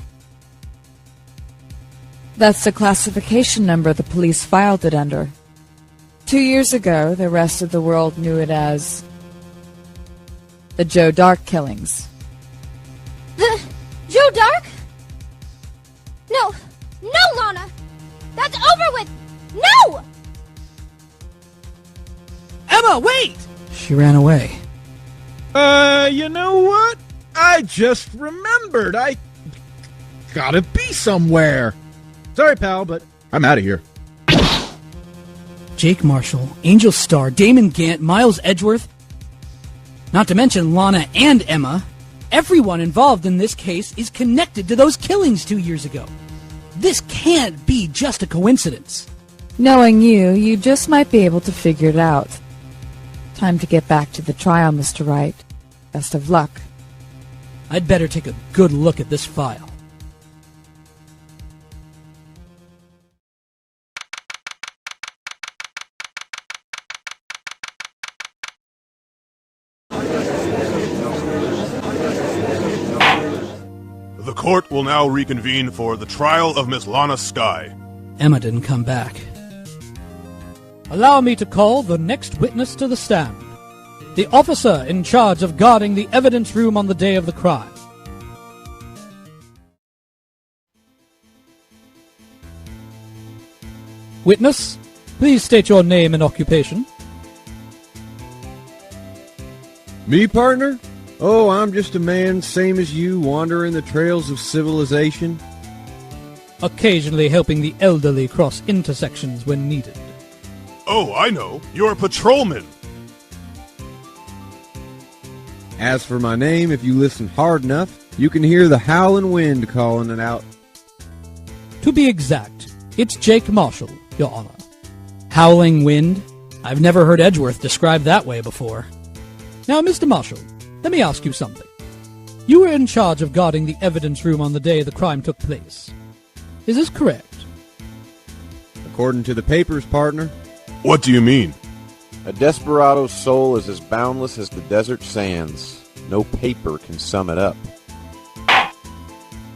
That's the classification number the police filed it under. 2 years ago, the rest of the world knew it as... the Joe Dark killings.
The Joe Dark? No, no, Lana! That's over with! No!
Emma, wait!
She ran away.
You know what? I just remembered. I gotta be somewhere. Sorry, pal, but I'm out of here.
Jake Marshall, Angel Starr, Damon Gant, Miles Edgeworth, not to mention Lana and Emma. Everyone involved in this case is connected to those killings 2 years ago. This can't be just a coincidence.
Knowing you, you just might be able to figure it out. Time to get back to the trial, Mr. Wright. Best of luck.
I'd better take a good look at this file.
The court will now reconvene for the trial of Miss Lana Skye.
Emma didn't come back. Allow me to call the next witness to the stand. The officer in charge of guarding the evidence room on the day of the crime. Witness, please state your name and occupation.
Me, partner? Oh, I'm just a man, same as you, wandering the trails of civilization.
Occasionally helping the elderly cross intersections when needed.
Oh, I know. You're a patrolman.
As for my name, if you listen hard enough, you can hear the howling wind calling it out.
To be exact, it's Jake Marshall, Your Honor. Howling wind? I've never heard Edgeworth described that way before. Now, Mr. Marshall, let me ask you something. You were in charge of guarding the evidence room on the day the crime took place. Is this correct?
According to the papers, partner.
What do you mean?
A desperado's soul is as boundless as the desert sands. No paper can sum it up.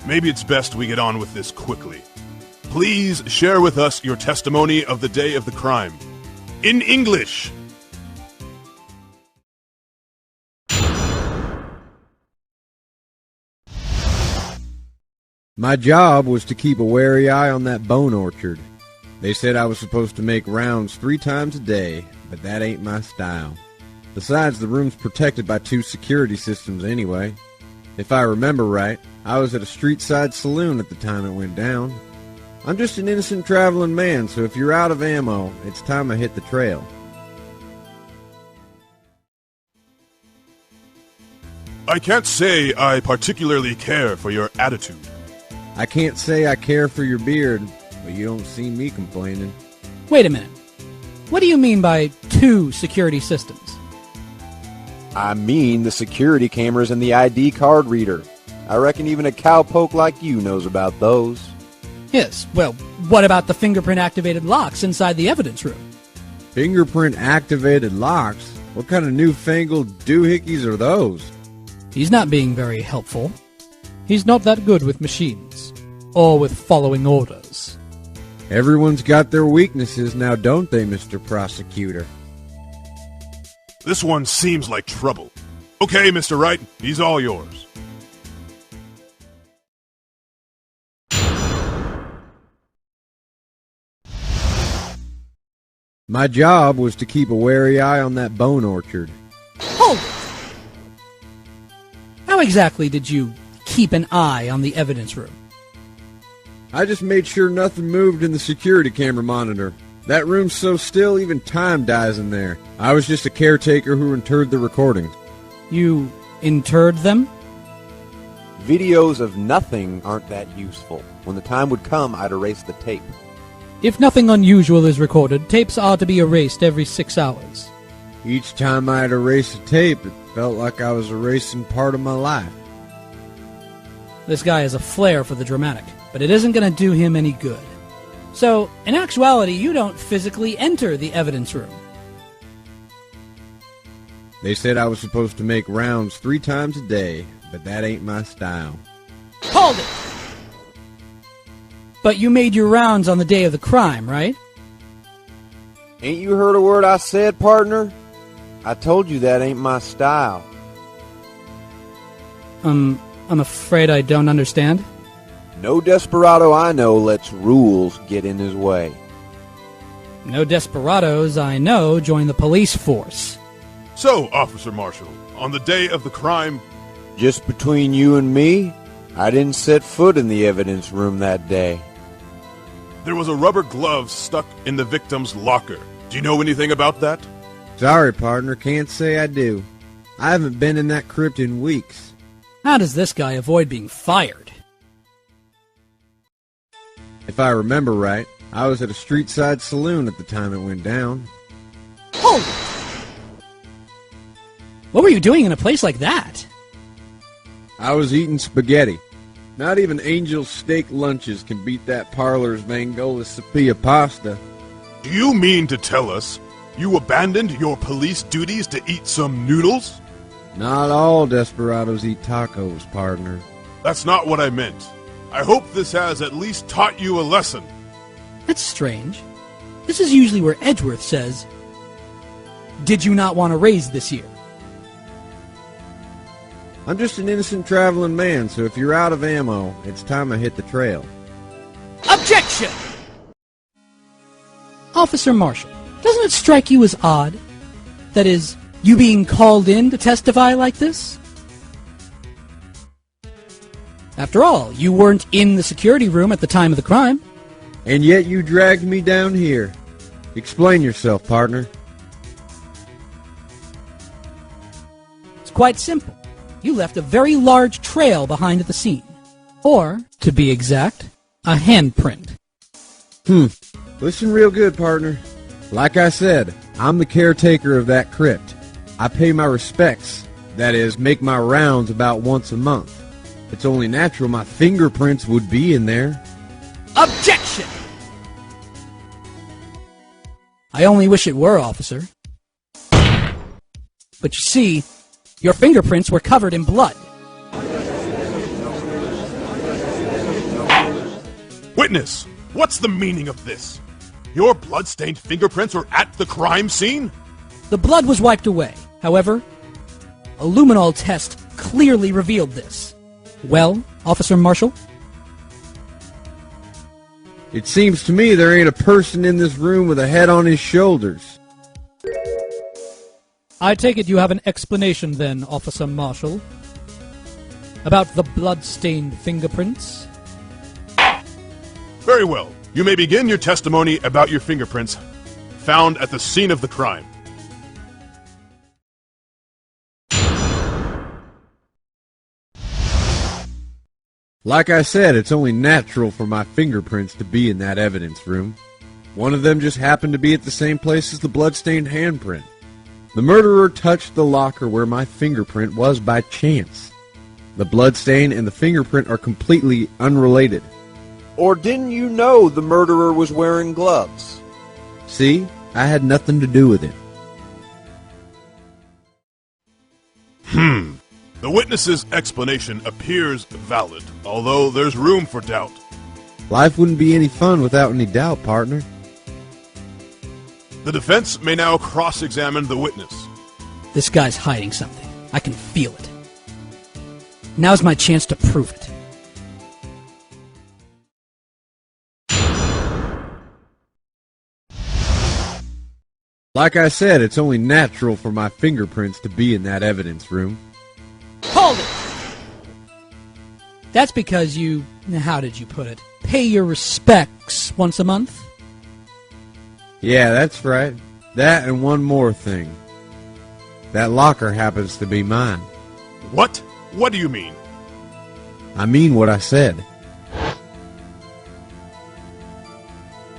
Maybe it's best we get on with this quickly. Please share with us your testimony of the day of the crime. In English!
My job was to keep a wary eye on that bone orchard. They said I was supposed to make rounds 3 times a day, but that ain't my style. Besides, the room's protected by 2 security systems anyway. If I remember right, I was at a street-side saloon at the time it went down. I'm just an innocent traveling man, so if you're out of ammo, it's time I hit the trail.
I can't say I particularly care for your attitude.
I can't say I care for your beard, but you don't see me complaining.
Wait a minute. What do you mean by 2 security systems?
I mean the security cameras and the ID card reader. I reckon even a cowpoke like you knows about those.
Yes, well, what about the fingerprint-activated locks inside the evidence room?
Fingerprint-activated locks? What kind of newfangled doohickeys are those?
He's not being very helpful. He's not that good with machines, or with following orders.
Everyone's got their weaknesses now, don't they, Mr. Prosecutor?
This one seems like trouble. Okay, Mr. Wright, he's all yours.
My job was to keep a wary eye on that bone orchard.
Hold it! How exactly did you keep an eye on the evidence room?
I just made sure nothing moved in the security camera monitor. That room's so still, even time dies in there. I was just a caretaker who interred the recordings.
You interred them?
Videos of nothing aren't that useful. When the time would come, I'd erase the tape.
If nothing unusual is recorded, tapes are to be erased every 6 hours.
Each time I'd erase a tape, it felt like I was erasing part of my life.
This guy has a flair for the dramatic, but it isn't going to do him any good. So, in actuality, you don't physically enter the evidence room.
They said I was supposed to make rounds 3 times a day, but that ain't my style.
Hold it! But you made your rounds on the day of the crime, right?
Ain't you heard a word I said, partner? I told you that ain't my style.
I'm afraid I don't understand.
No desperado I know lets rules get in his way.
No desperados I know join the police force.
So, Officer Marshall, on the day of the crime...
Just between you and me, I didn't set foot in the evidence room that day.
There was a rubber glove stuck in the victim's locker. Do you know anything about that?
Sorry, partner, can't say I do. I haven't been in that crypt in weeks.
How does this guy avoid being fired?
If I remember right, I was at a street-side saloon at the time it went down.
Hold it! What were you doing in a place like that?
I was eating spaghetti. Not even Angel's steak lunches can beat that parlor's Vangola Sepia pasta.
Do you mean to tell us you abandoned your police duties to eat some noodles?
Not all desperados eat tacos, partner.
That's not what I meant. I hope this has at least taught you a lesson.
That's strange. This is usually where Edgeworth says, "Did you not want a raise this year?"
I'm just an innocent traveling man, so if you're out of ammo, it's time I hit the trail.
Objection! Officer Marshall, doesn't it strike you as odd? That is, you being called in to testify like this? After all, you weren't in the security room at the time of the crime.
And yet you dragged me down here. Explain yourself, partner.
It's quite simple. You left a very large trail behind at the scene. Or, to be exact, a handprint.
Listen real good, partner. Like I said, I'm the caretaker of that crypt. I pay my respects, that is, make my rounds about once a month. It's only natural my fingerprints would be in there.
Objection! I only wish it were, officer. But you see, your fingerprints were covered in blood.
Witness, what's the meaning of this? Your blood-stained fingerprints were at the crime scene?
The blood was wiped away. However, a luminol test clearly revealed this. Well, Officer Marshall?
It seems to me there ain't a person in this room with a head on his shoulders.
I take it you have an explanation then, Officer Marshall, about the blood-stained fingerprints?
Very well. You may begin your testimony about your fingerprints found at the scene of the crime.
Like I said, it's only natural for my fingerprints to be in that evidence room. One of them just happened to be at the same place as the blood-stained handprint. The murderer touched the locker where my fingerprint was by chance. The bloodstain and the fingerprint are completely unrelated.
Or didn't you know the murderer was wearing gloves?
See? I had nothing to do with it.
The witness's explanation appears valid, although there's room for doubt.
Life wouldn't be any fun without any doubt, partner.
The defense may now cross-examine the witness.
This guy's hiding something. I can feel it. Now's my chance to prove it.
Like I said, it's only natural for my fingerprints to be in that evidence room.
Hold it! That's because you, how did you put it, pay your respects once a month?
Yeah, that's right. That and one more thing. That locker happens to be mine.
What? What do you mean?
I mean what I said.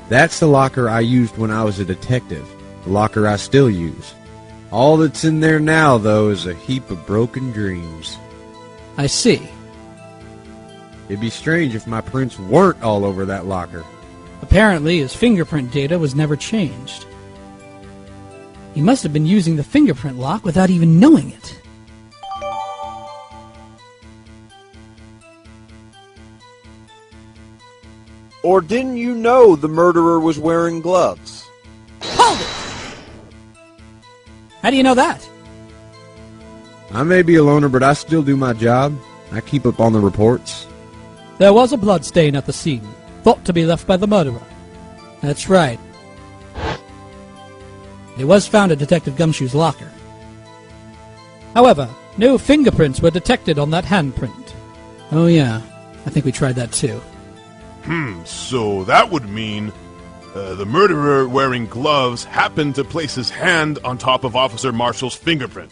That's the locker I used when I was a detective. The locker I still use. All that's in there now, though, is a heap of broken dreams.
I see.
It'd be strange if my prints weren't all over that locker.
Apparently, his fingerprint data was never changed. He must have been using the fingerprint lock without even knowing it.
Or didn't you know the murderer was wearing gloves?
Hold it! How do you know that?
I may be a loner, but I still do my job. I keep up on the reports.
There was a blood stain at the scene, thought to be left by the murderer. That's right. It was found at Detective Gumshoe's locker. However, no fingerprints were detected on that handprint. Oh yeah, I think we tried that too.
So that would mean the murderer wearing gloves happened to place his hand on top of Officer Marshall's fingerprint.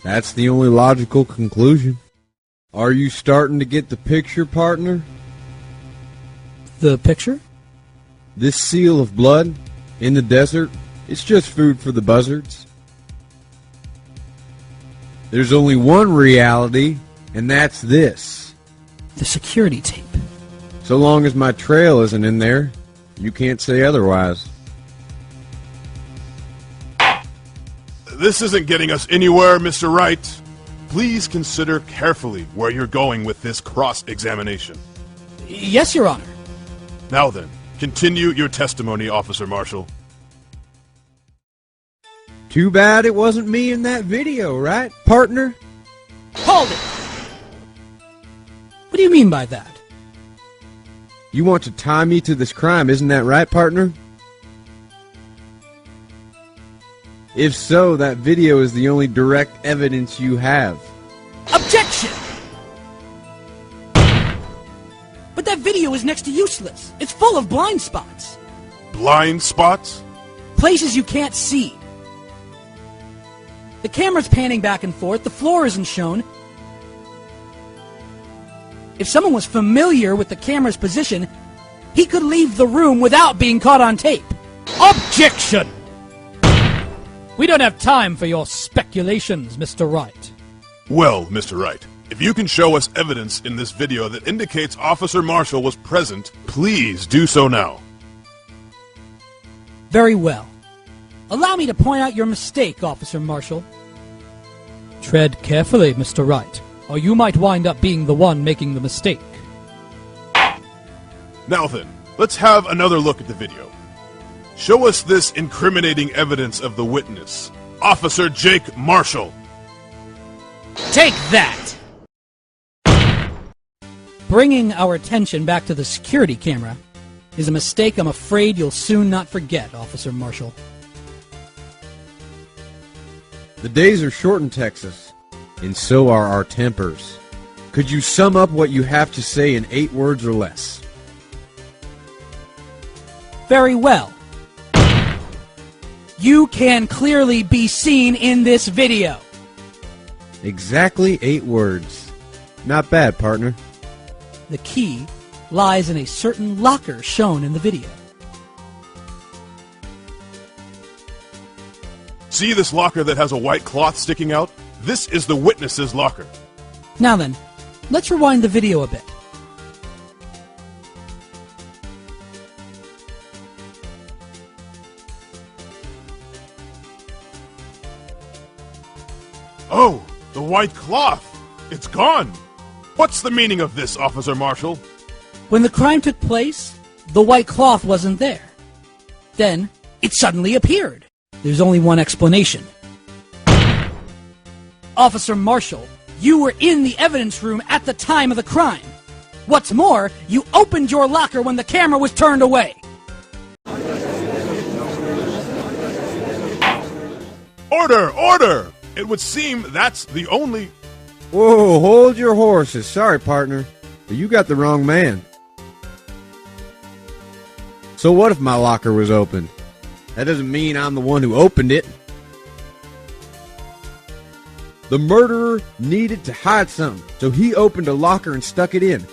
That's the only logical conclusion. Are you starting to get the picture, partner?
The picture?
This seal of blood in the desert, it's just food for the buzzards. There's only one reality, and that's this.
The security tape.
So long as my trail isn't in there, you can't say otherwise.
This isn't getting us anywhere, Mr. Wright. Please consider carefully where you're going with this cross-examination.
Yes, Your Honor.
Now then, continue your testimony, Officer Marshall.
Too bad it wasn't me in that video, right, partner?
Hold it! What do you mean by that?
You want to tie me to this crime, isn't that right, partner? If so, that video is the only direct evidence you have.
Objection! But that video is next to useless. It's full of blind spots.
Blind spots?
Places you can't see. The camera's panning back and forth, the floor isn't shown. If someone was familiar with the camera's position, he could leave the room without being caught on tape. Objection! We don't have time for your speculations, Mr. Wright.
Well, Mr. Wright, if you can show us evidence in this video that indicates Officer Marshall was present, please do so now.
Very well. Allow me to point out your mistake, Officer Marshall. Tread carefully, Mr. Wright, or you might wind up being the one making the mistake.
Now then, let's have another look at the video. Show us this incriminating evidence of the witness, Officer Jake Marshall.
Take that! Bringing our attention back to the security camera is a mistake I'm afraid you'll soon not forget, Officer Marshall.
The days are short in Texas, and so are our tempers. Could you sum up what you have to say in 8 words or less?
Very well. You can clearly be seen in this video.
Exactly 8 words. Not bad, partner.
The key lies in a certain locker shown in the video.
See this locker that has a white cloth sticking out? This is the witness's locker.
Now then, let's rewind the video a bit.
Oh, the white cloth! It's gone! What's the meaning of this, Officer Marshall?
When the crime took place, the white cloth wasn't there. Then, it suddenly appeared. There's only one explanation. Officer Marshall, you were in the evidence room at the time of the crime. What's more, you opened your locker when the camera was turned away.
Order! Order! It would seem that's the only...
Whoa, hold your horses. Sorry, partner, but you got the wrong man. So what if my locker was open? That doesn't mean I'm the one who opened it. The murderer needed to hide something, so he opened a locker and stuck it in.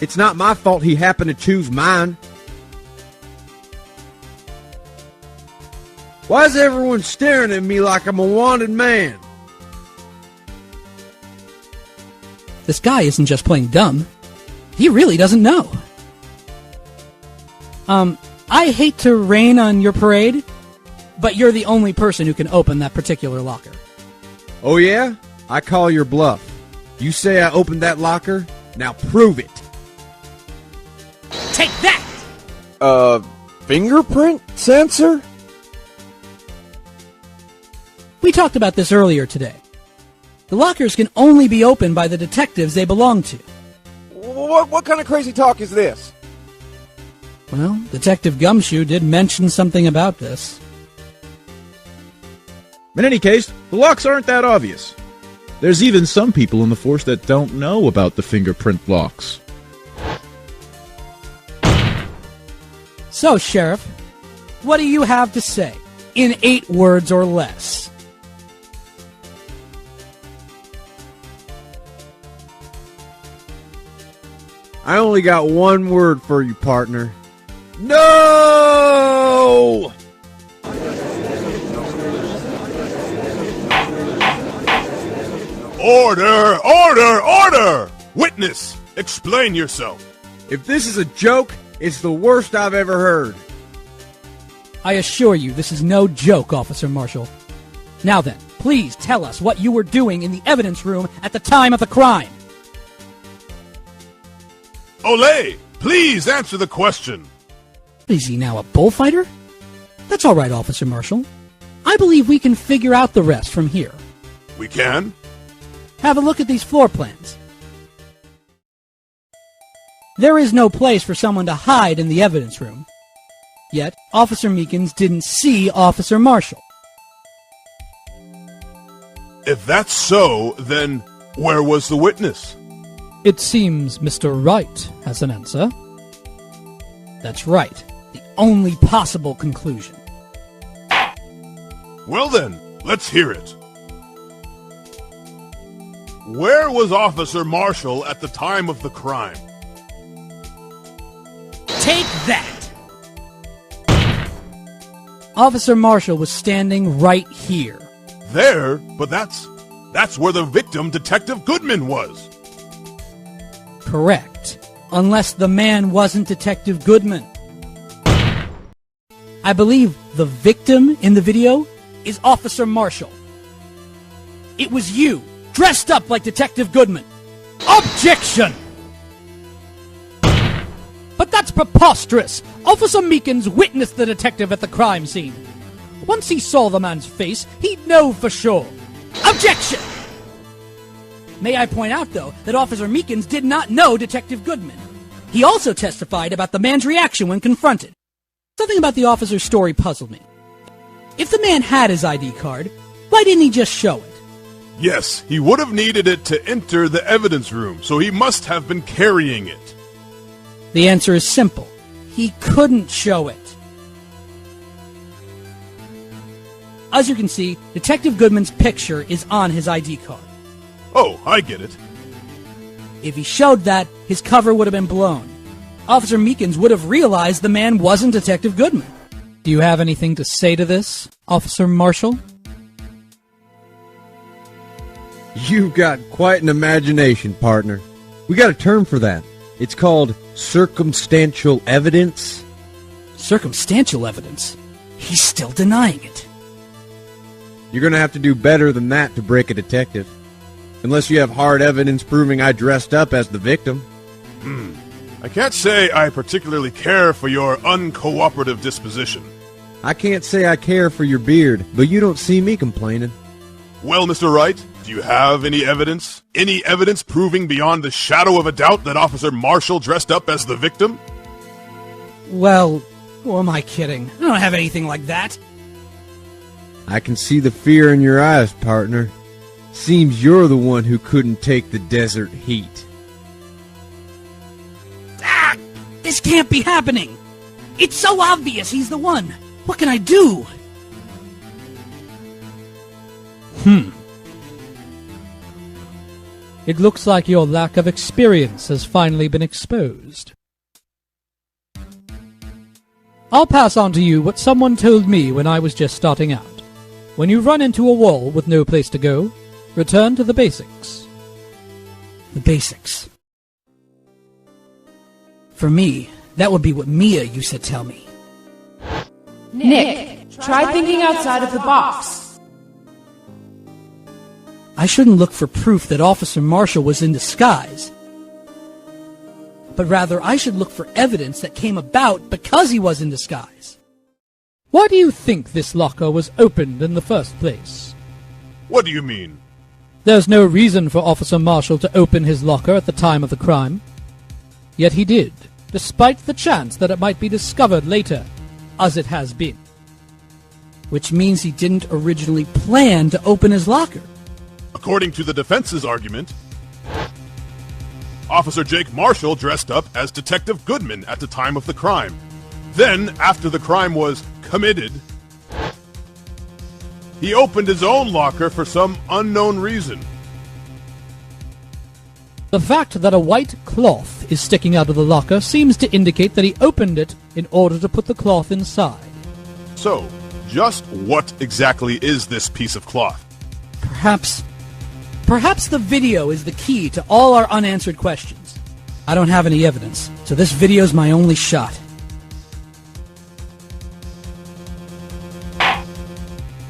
It's not my fault he happened to choose mine. Why is everyone staring at me like I'm a wanted man?
This guy isn't just playing dumb. He really doesn't know. I hate to rain on your parade, but you're the only person who can open that particular locker.
Oh yeah? I call your bluff. You say I opened that locker? Now prove it.
Take that!
Fingerprint sensor?
We talked about this earlier today. The lockers can only be opened by the detectives they belong to.
What kind of crazy talk is this?
Well, Detective Gumshoe did mention something about this.
In any case, the locks aren't that obvious. There's even some people in the force that don't know about the fingerprint locks.
So, Sheriff, what do you have to say? In 8 words or less.
I only got one word for you, partner. No!
Order! Order! Order! Witness, explain yourself.
If this is a joke, it's the worst I've ever heard.
I assure you, this is no joke, Officer Marshall. Now then, please tell us what you were doing in the evidence room at the time of the crime.
Olay, please answer the question.
Is he now a bullfighter? That's all right, Officer Marshall. I believe we can figure out the rest from here.
We can?
Have a look at these floor plans. There is no place for someone to hide in the evidence room. Yet, Officer Meekins didn't see Officer Marshall.
If that's so, then where was the witness?
It seems Mr. Wright has an answer. That's right. The only possible conclusion.
Well then, let's hear it. Where was Officer Marshall at the time of the crime?
Take that! Officer Marshall was standing right here.
There? But that's where the victim, Detective Goodman, was.
Correct. Unless the man wasn't Detective Goodman. I believe the victim in the video is Officer Marshall. It was you, dressed up like Detective Goodman. Objection! But that's preposterous! Officer Meekins witnessed the detective at the crime scene. Once he saw the man's face, he'd know for sure. Objection! May I point out, though, that Officer Meekins did not know Detective Goodman. He also testified about the man's reaction when confronted. Something about the officer's story puzzled me. If the man had his ID card, why didn't he just show it?
Yes, he would have needed it to enter the evidence room, so he must have been carrying it.
The answer is simple. He couldn't show it. As you can see, Detective Goodman's picture is on his ID card.
Oh, I get it.
If he showed that, his cover would have been blown. Officer Meekins would have realized the man wasn't Detective Goodman. Do you have anything to say to this, Officer Marshall?
You've got quite an imagination, partner. We got a term for that. It's called circumstantial evidence.
Circumstantial evidence? He's still denying it.
You're going to have to do better than that to break a detective. Unless you have hard evidence proving I dressed up as the victim.
I can't say I particularly care for your uncooperative disposition.
I can't say I care for your beard, but you don't see me complaining.
Well, Mr. Wright, do you have any evidence? Any evidence proving beyond the shadow of a doubt that Officer Marshall dressed up as the victim?
Well, who am I kidding? I don't have anything like that.
I can see the fear in your eyes, partner. Seems you're the one who couldn't take the desert heat.
Ah! This can't be happening! It's so obvious he's the one! What can I do? It looks like your lack of experience has finally been exposed. I'll pass on to you what someone told me when I was just starting out. When you run into a wall with no place to go, return to the basics. The basics. For me, that would be what Mia used to tell me.
Nick, try thinking outside of the box.
I shouldn't look for proof that Officer Marshall was in disguise. But rather, I should look for evidence that came about because he was in disguise. Why do you think this locker was opened in the first place?
What do you mean?
There's no reason for Officer Marshall to open his locker at the time of the crime. Yet he did, despite the chance that it might be discovered later, as it has been.
Which means he didn't originally plan to open his locker.
According to the defense's argument, Officer Jake Marshall dressed up as Detective Goodman at the time of the crime. Then, after the crime was committed, he opened his own locker for some unknown reason.
The fact that a white cloth is sticking out of the locker seems to indicate that he opened it in order to put the cloth inside.
So, just what exactly is this piece of cloth?
Perhaps the video is the key to all our unanswered questions. I don't have any evidence, so this video's my only shot.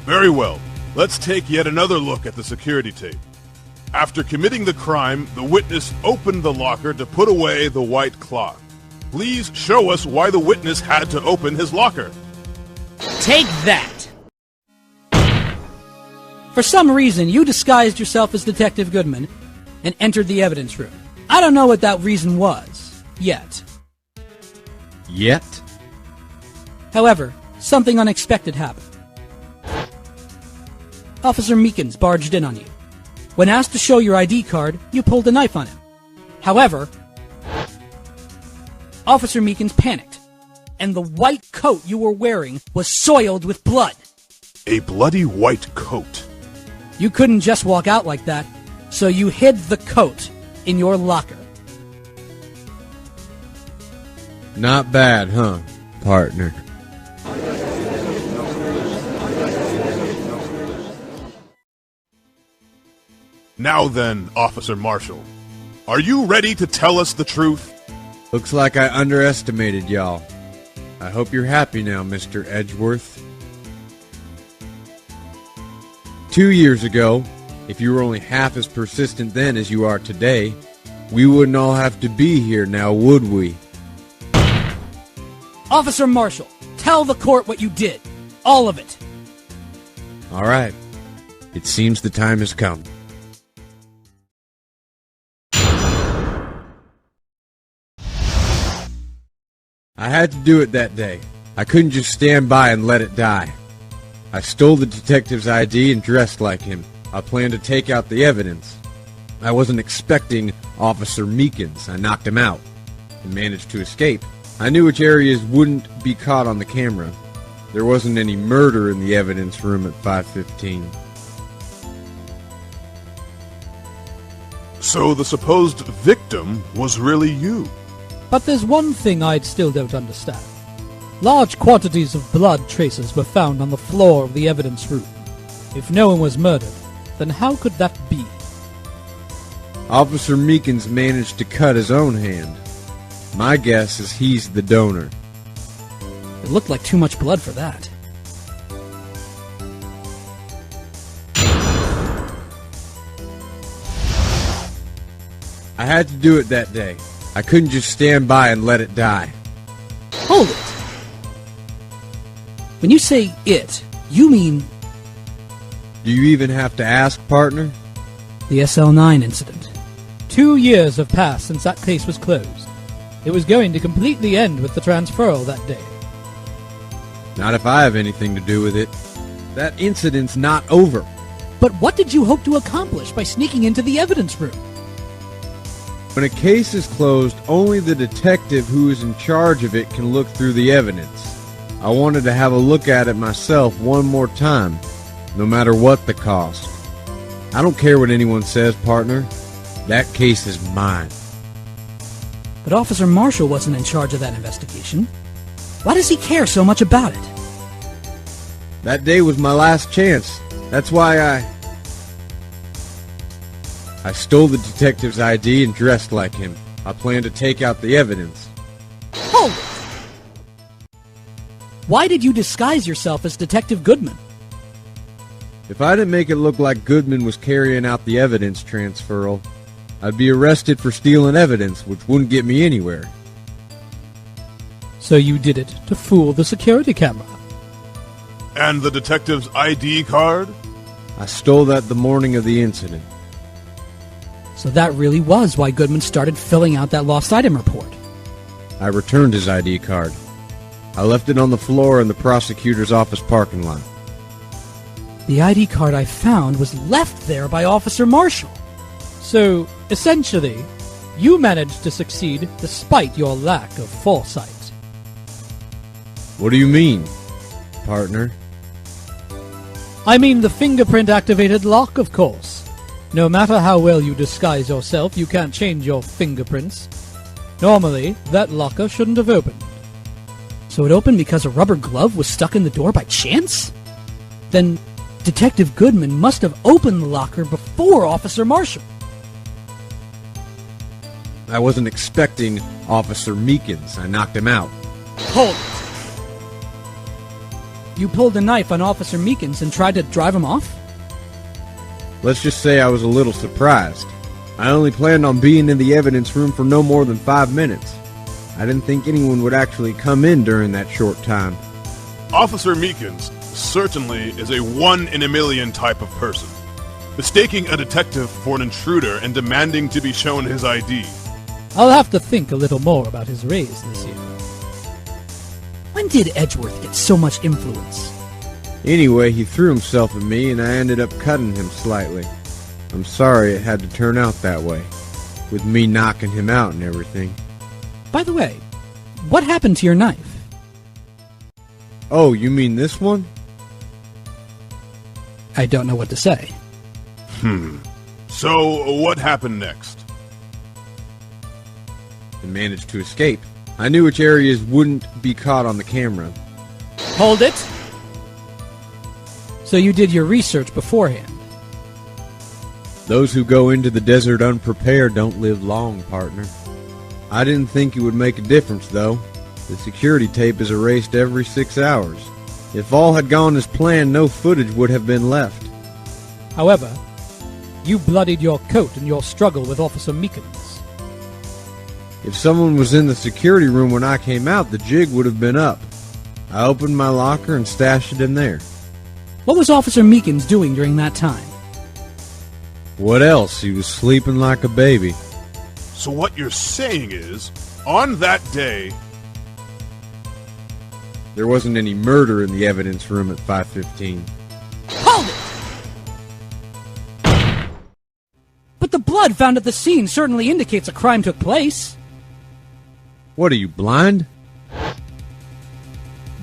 Very well. Let's take yet another look at the security tape. After committing the crime, the witness opened the locker to put away the white cloth. Please show us why the witness had to open his locker.
Take that! For some reason, you disguised yourself as Detective Goodman and entered the evidence room. I don't know what that reason was, yet.
Yet?
However, something unexpected happened. Officer Meekins barged in on you. When asked to show your ID card, you pulled a knife on him. However, Officer Meekins panicked, and the white coat you were wearing was soiled with blood.
A bloody white coat?
You couldn't just walk out like that, so you hid the coat in your locker.
Not bad, huh, partner?
Now then, Officer Marshall, are you ready to tell us the truth?
Looks like I underestimated y'all. I hope you're happy now, Mr. Edgeworth. 2 years ago, if you were only half as persistent then as you are today, we wouldn't all have to be here now, would we?
Officer Marshall, tell the court what you did. All of it.
All right. It seems the time has come. I had to do it that day. I couldn't just stand by and let it die. I stole the detective's ID and dressed like him. I planned to take out the evidence. I wasn't expecting Officer Meekins. I knocked him out and managed to escape. I knew which areas wouldn't be caught on the camera. There wasn't any murder in the evidence room at 5:15.
So the supposed victim was really you?
But there's one thing I still don't understand. Large quantities of blood traces were found on the floor of the evidence room. If no one was murdered, then how could that be?
Officer Meekins managed to cut his own hand. My guess is he's the donor.
It looked like too much blood for that.
I had to do it that day. I couldn't just stand by and let it die.
Hold it! When you say it, you mean...
Do you even have to ask, partner?
The SL9 incident.
2 years have passed since that case was closed. It was going to completely end with the transferal that day.
Not if I have anything to do with it. That incident's not over.
But what did you hope to accomplish by sneaking into the evidence room?
When a case is closed, only the detective who is in charge of it can look through the evidence. I wanted to have a look at it myself one more time, no matter what the cost. I don't care what anyone says, partner. That case is mine.
But Officer Marshall wasn't in charge of that investigation. Why does he care so much about it?
That day was my last chance. That's why I stole the detective's ID and dressed like him. I planned to take out the evidence.
Hold it! Why did you disguise yourself as Detective Goodman?
If I didn't make it look like Goodman was carrying out the evidence transferal, I'd be arrested for stealing evidence, which wouldn't get me anywhere.
So you did it to fool the security camera.
And the detective's ID card?
I stole that the morning of the incident.
So that really was why Goodman started filling out that lost item report.
I returned his ID card. I left it on the floor in the prosecutor's office parking lot.
The ID card I found was left there by Officer Marshall. So, essentially, you managed to succeed despite your lack of foresight.
What do you mean, partner?
I mean the fingerprint-activated lock, of course. No matter how well you disguise yourself, you can't change your fingerprints. Normally, that locker shouldn't have opened. So it opened because a rubber glove was stuck in the door by chance? Then Detective Goodman must have opened the locker before Officer Marshall.
I wasn't expecting Officer Meekins. I knocked him out.
Hold it! You pulled a knife on Officer Meekins and tried to drive him off?
Let's just say I was a little surprised. I only planned on being in the evidence room for no more than 5 minutes. I didn't think anyone would actually come in during that short time.
Officer Meekins certainly is a one-in-a-million type of person, mistaking a detective for an intruder and demanding to be shown his ID.
I'll have to think a little more about his raise this year. When did Edgeworth get so much influence?
Anyway, he threw himself at me and I ended up cutting him slightly. I'm sorry it had to turn out that way, with me knocking him out and everything.
By the way, what happened to your knife?
Oh, you mean this one?
I don't know what to say.
So, what happened next?
I managed to escape. I knew which areas wouldn't be caught on the camera.
Hold it! So you did your research beforehand?
Those who go into the desert unprepared don't live long, partner. I didn't think it would make a difference, though. The security tape is erased every 6 hours. If all had gone as planned, no footage would have been left.
However, you bloodied your coat in your struggle with Officer Meekins.
If someone was in the security room when I came out, the jig would have been up. I opened my locker and stashed it in there.
What was Officer Meekins doing during that time?
What else? He was sleeping like a baby.
So what you're saying is, on that day...
There wasn't any murder in the evidence room at 5:15.
Hold it! But the blood found at the scene certainly indicates a crime took place.
What are you, blind?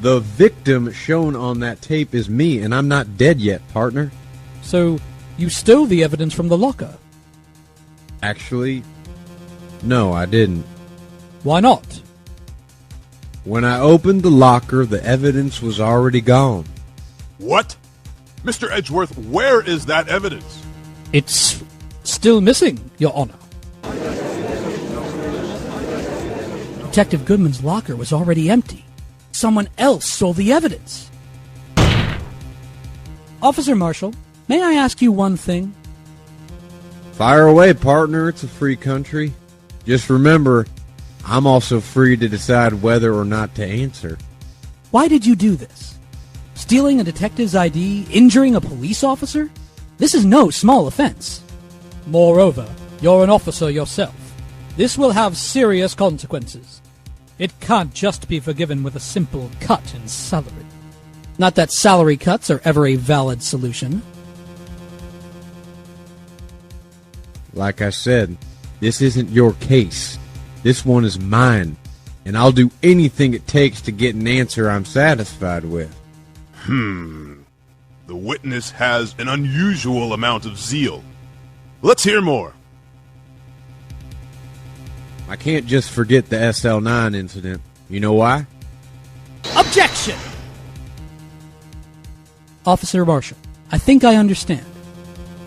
The victim shown on that tape is me, and I'm not dead yet, partner.
So, you stole the evidence from the locker?
Actually, no, I didn't.
Why not?
When I opened the locker, the evidence was already gone.
What? Mr. Edgeworth, where is that evidence?
It's still missing, Your Honor. Detective Goodman's locker was already empty. Someone else stole the evidence. Officer Marshall, may I ask you one thing?
Fire away, partner. It's a free country. Just remember, I'm also free to decide whether or not to answer.
Why did you do this? Stealing a detective's ID, injuring a police officer? This is no small offense. Moreover, you're an officer yourself. This will have serious consequences. It can't just be forgiven with a simple cut in salary. Not that salary cuts are ever a valid solution.
Like I said, this isn't your case. This one is mine, and I'll do anything it takes to get an answer I'm satisfied with.
The witness has an unusual amount of zeal. Let's hear more.
I can't just forget the SL9 incident. You know why?
Objection! Officer Marshall, I think I understand.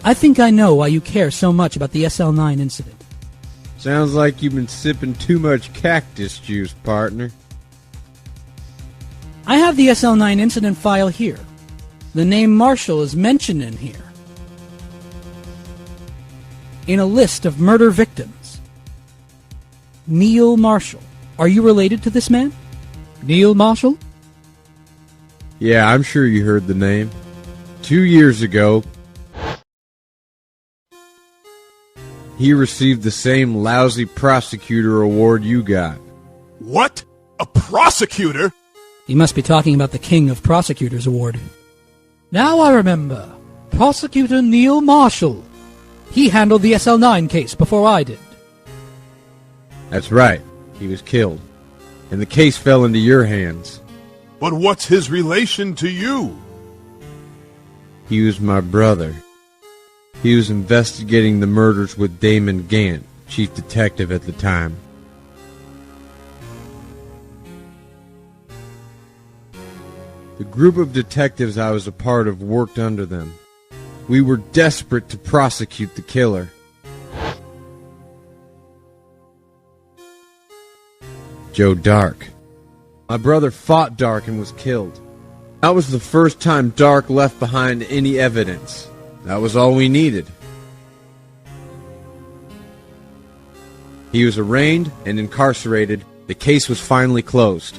I think I know why you care so much about the SL9 incident.
Sounds like you've been sipping too much cactus juice, partner.
I have the SL9 incident file here. The name Marshall is mentioned in here. In a list of murder victims. Neil Marshall. Are you related to this man? Neil Marshall?
Yeah, I'm sure you heard the name. 2 years ago, he received the same lousy prosecutor award you got.
What? A prosecutor?
You must be talking about the King of Prosecutors Award. Now I remember. Prosecutor Neil Marshall. He handled the SL9 case before I did.
That's right. He was killed. And the case fell into your hands.
But what's his relation to you?
He was my brother. He was investigating the murders with Damon Gant, chief detective at the time. The group of detectives I was a part of worked under them. We were desperate to prosecute the killer. Joe Dark. My brother fought Dark and was killed. That was the first time Dark left behind any evidence. That was all we needed. He was arraigned and incarcerated. The case was finally closed.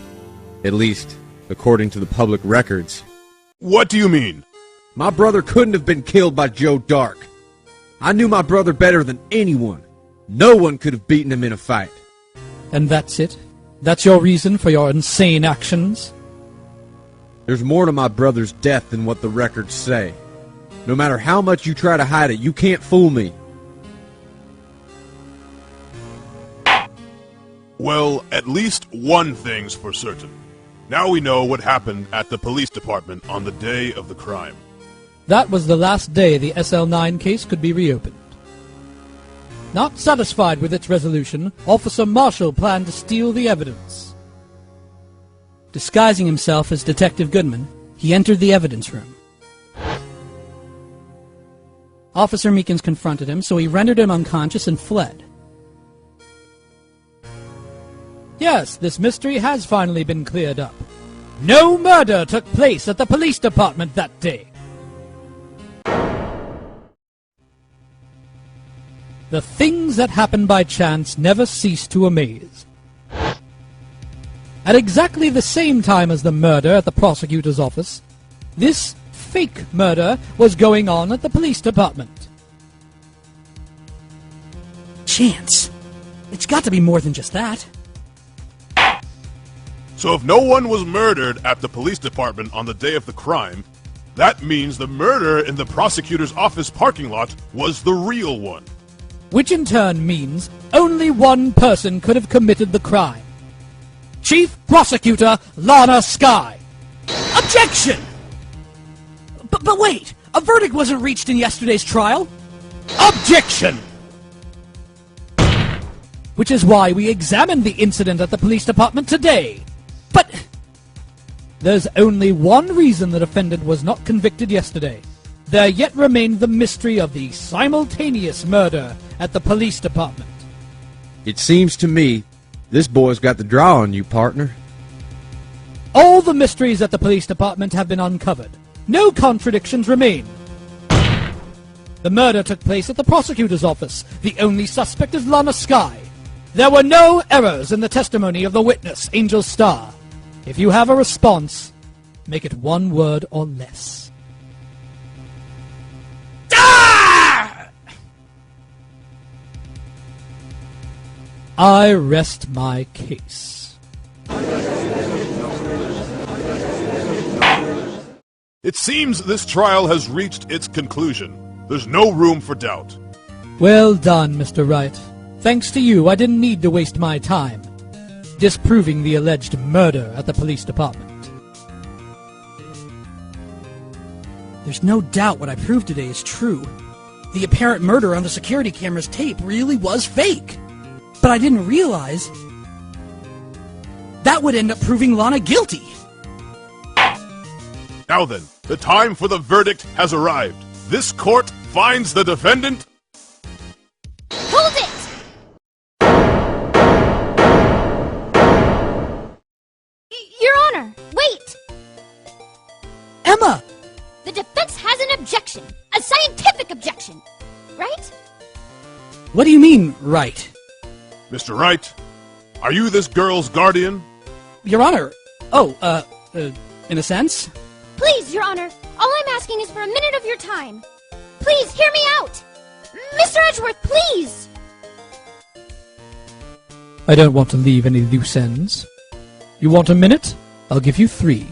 At least, according to the public records.
What do you mean?
My brother couldn't have been killed by Joe Dark. I knew my brother better than anyone. No one could have beaten him in a fight.
And that's it? That's your reason for your insane actions?
There's more to my brother's death than what the records say. No matter how much you try to hide it, you can't fool me.
Well, at least one thing's for certain. Now we know what happened at the police department on the day of the crime.
That was the last day the SL9 case could be reopened. Not satisfied with its resolution, Officer Marshall planned to steal the evidence. Disguising himself as Detective Goodman, he entered the evidence room. Officer Meekins confronted him, so he rendered him unconscious and fled. Yes, this mystery has finally been cleared up. No murder took place at the police department that day. The things that happen by chance never cease to amaze. At exactly the same time as the murder at the prosecutor's office, this fake murder was going on at the police department. Chance. It's got to be more than just that.
So if no one was murdered at the police department on the day of the crime, that means the murder in the prosecutor's office parking lot was the real one.
Which in turn means only one person could have committed the crime. Chief Prosecutor Lana Skye. Objection! But wait, a verdict wasn't reached in yesterday's trial. Objection! Which is why we examined the incident at the police department today. But there's only one reason the defendant was not convicted yesterday. There yet remained the mystery of the simultaneous murder at the police department.
It seems to me this boy's got the draw on you, partner.
All the mysteries at the police department have been uncovered. No contradictions remain. The murder took place at the prosecutor's office. The only suspect is Lana Skye. There were no errors in the testimony of the witness, Angel Starr. If you have a response, make it one word or less. I rest my case.
It seems this trial has reached its conclusion. There's no room for doubt.
Well done, Mr. Wright. Thanks to you, I didn't need to waste my time disproving the alleged murder at the police department. There's no doubt what I proved today is true. The apparent murder on the security camera's tape really was fake. But I didn't realize that would end up proving Lana guilty.
Now then, the time for the verdict has arrived. This court finds the defendant...
Hold it! Your Honor, wait!
Emma!
The defense has an objection. A scientific objection. Right?
What do you mean, right?
Mr. Wright, are you this girl's guardian?
Your Honor. In a sense?
Please, Your Honor. All I'm asking is for a minute of your time. Please, hear me out. Mr. Edgeworth, please!
I don't want to leave any loose ends. You want a minute? I'll give you 3.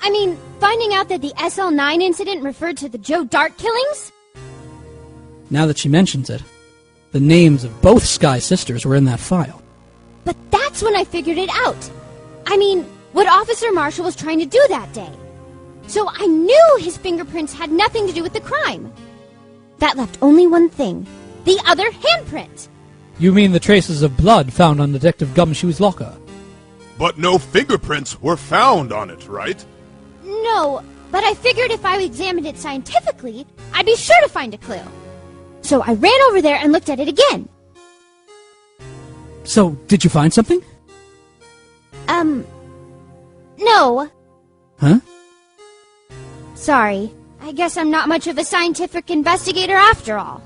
I mean, finding out that the SL9 incident referred to the Joe Dart killings?
Now that she mentions it, the names of both Sky sisters were in that file.
But that's when I figured it out. I mean, what Officer Marshall was trying to do that day. So I knew his fingerprints had nothing to do with the crime. That left only one thing. The other handprint.
You mean the traces of blood found on Detective Gumshoe's locker?
But no fingerprints were found on it, right?
No, but I figured if I examined it scientifically, I'd be sure to find a clue. So I ran over there and looked at it again.
So, did you find something?
No.
Huh?
Sorry. I guess I'm not much of a scientific investigator after all.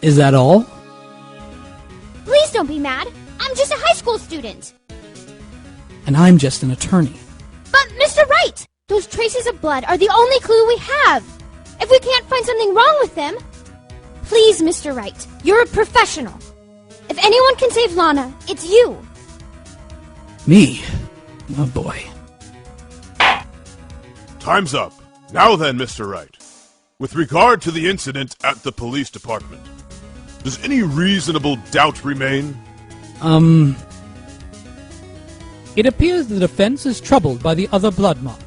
Is that all?
Please don't be mad. I'm just a high school student.
And I'm just an attorney.
But, Mr. Wright, those traces of blood are the only clue we have. If we can't find something wrong with them... Please, Mr. Wright, you're a professional. If anyone can save Lana, it's you.
Me? Oh boy.
Time's up. Now then, Mr. Wright. With regard to the incident at the police department, does any reasonable doubt remain?
It appears the defense is troubled by the other blood mark.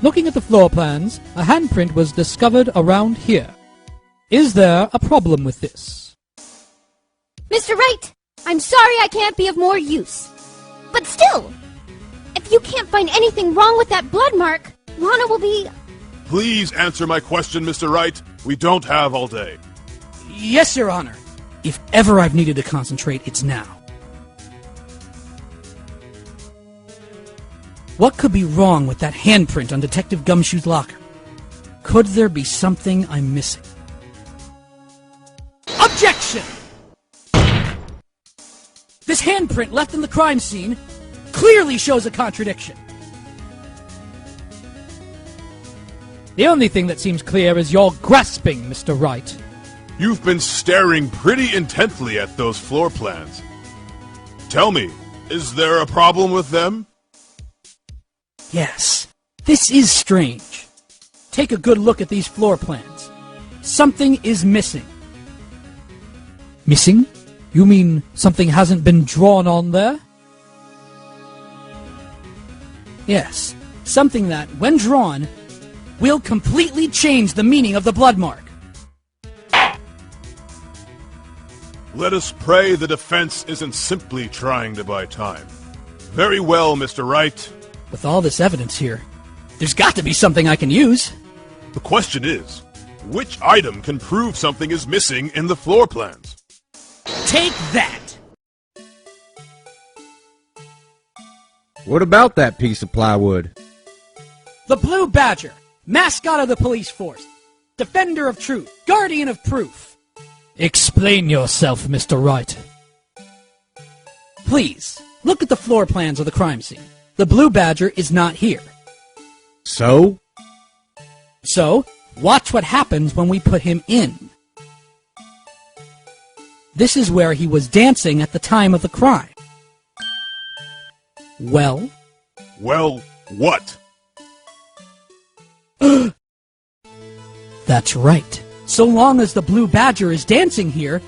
Looking at the floor plans, a handprint was discovered around here. Is there a problem with this?
Mr. Wright, I'm sorry I can't be of more use. But still, if you can't find anything wrong with that blood mark, Lana will be...
Please answer my question, Mr. Wright. We don't have all day.
Yes, Your Honor. If ever I've needed to concentrate, it's now. What could be wrong with that handprint on Detective Gumshoe's locker? Could there be something I'm missing? Objection! This handprint left in the crime scene clearly shows a contradiction. The only thing that seems clear is your grasping, Mr. Wright.
You've been staring pretty intently at those floor plans. Tell me, is there a problem with them?
Yes, this is strange. Take a good look at these floor plans. Something is missing. Missing? You mean something hasn't been drawn on there? Yes, something that, when drawn, will completely change the meaning of the blood mark.
Let us pray the defense isn't simply trying to buy time. Very well, Mr. Wright.
With all this evidence here, there's got to be something I can use.
The question is, which item can prove something is missing in the floor plans?
Take that!
What about that piece of plywood?
The Blue Badger, mascot of the police force, defender of truth, guardian of proof. Explain yourself, Mr. Wright. Please, look at the floor plans of the crime scene. The Blue Badger is not here.
So?
So, watch what happens when we put him in. This is where he was dancing at the time of the crime. Well?
Well, what?
That's right. So long as the Blue Badger is dancing here,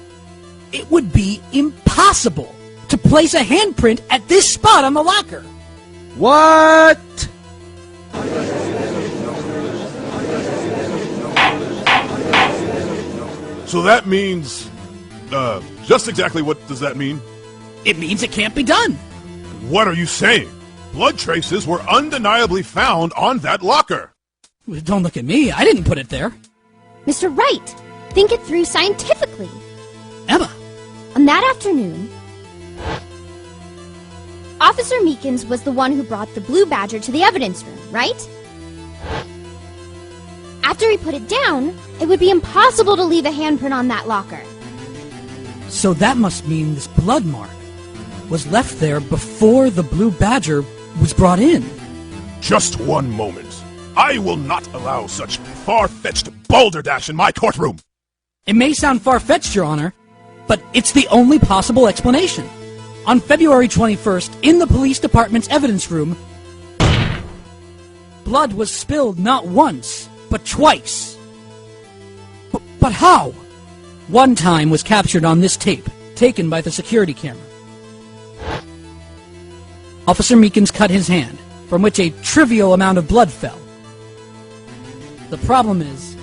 it would be impossible to place a handprint at this spot on the locker.
What?
So that means... just exactly what does that mean?
It means it can't be done.
What are you saying? Blood traces were undeniably found on that locker.
Don't look at me. I didn't put it there.
Mr. Wright, think it through scientifically.
Emma.
On that afternoon, Officer Meekins was the one who brought the Blue Badger to the evidence room, right? After he put it down, it would be impossible to leave a handprint on that locker.
So that must mean this blood mark was left there before the Blue Badger was brought in.
Just one moment. I will not allow such far-fetched balderdash in my courtroom.
It may sound far-fetched, Your Honor, but it's the only possible explanation. On February 21st, in the police department's evidence room, blood was spilled not once, but twice. But how? One time was captured on this tape, taken by the security camera. Officer Meekins cut his hand, from which a trivial amount of blood fell. The problem is,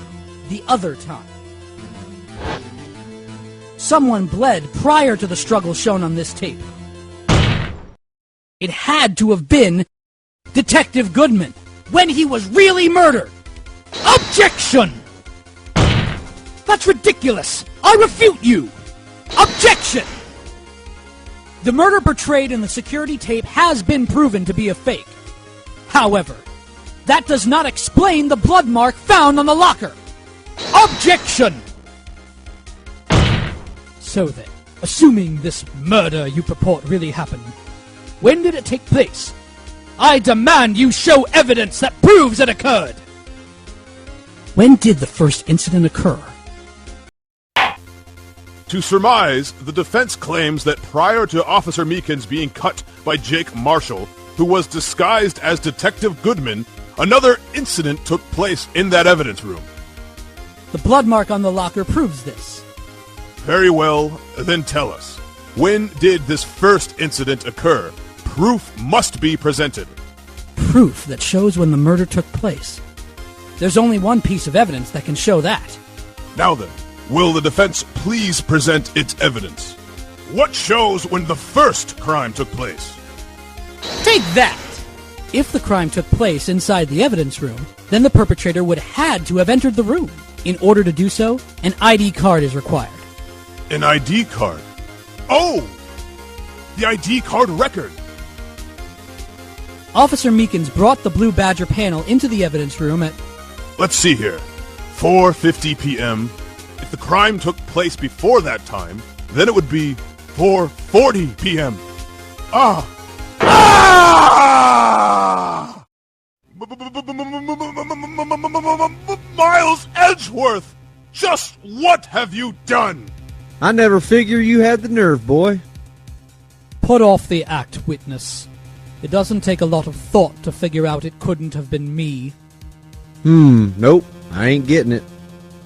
the other time. Someone bled prior to the struggle shown on this tape. It had to have been Detective Goodman, when he was really murdered. Objection! That's ridiculous! I refute you! Objection! The murder portrayed in the security tape has been proven to be a fake. However, that does not explain the blood mark found on the locker. Objection! So then, assuming this murder you purport really happened, when did it take place? I demand you show evidence that proves it occurred! When did the first incident occur?
To surmise, the defense claims that prior to Officer Meekins being cut by Jake Marshall, who was disguised as Detective Goodman, another incident took place in that evidence room.
The blood mark on the locker proves this.
Very well, then tell us. When did this first incident occur? Proof must be presented.
Proof that shows when the murder took place. There's only one piece of evidence that can show that.
Now then, will the defense please present its evidence? What shows when the first crime took place?
Take that! If the crime took place inside the evidence room, then the perpetrator would have had to have entered the room. In order to do so, an ID card is required.
An ID card? Oh! The ID card record!
Officer Meekins brought the Blue Badger panel into the evidence room at...
Let's see here. 4:50 p.m. If the crime took place before that time, then it would be 4:40 p.m. Ah! Ah! Miles Edgeworth! Just what have you done?
I never figured you had the nerve, boy.
Put off the act, witness. It doesn't take a lot of thought to figure out it couldn't have been me.
Nope. I ain't getting it.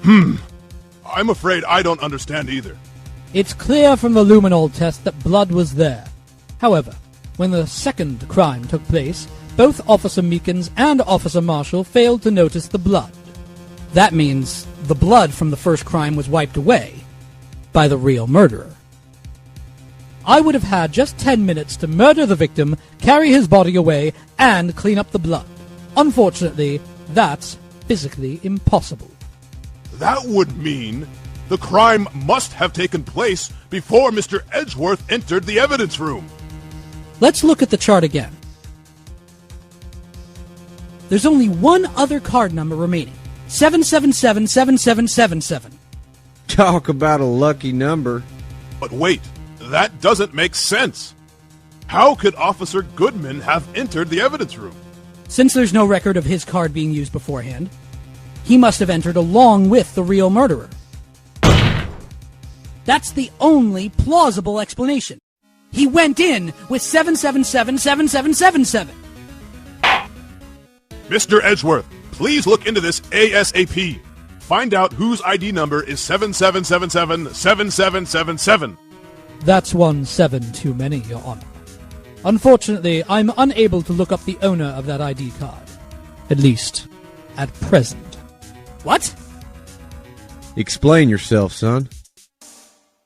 I'm afraid I don't understand either.
It's clear from the luminol test that blood was there. However, when the second crime took place, both Officer Meekins and Officer Marshall failed to notice the blood. That means the blood from the first crime was wiped away by the real murderer. I would have had just 10 minutes to murder the victim, carry his body away, and clean up the blood. Unfortunately, that's physically impossible.
That would mean the crime must have taken place before Mr. Edgeworth entered the evidence room.
Let's look at the chart again. There's only one other card number remaining. 7777777.
Talk about a lucky number.
But wait, that doesn't make sense. How could Officer Goodman have entered the evidence room?
Since there's no record of his card being used beforehand, he must have entered along with the real murderer. That's the only plausible explanation. He went in with 7777777.
Mr. Edgeworth, please look into this ASAP. Find out whose ID number is 77777777.
That's 17 too many, Your Honor. Unfortunately, I'm unable to look up the owner of that ID card. At least, at present. What?
Explain yourself, son.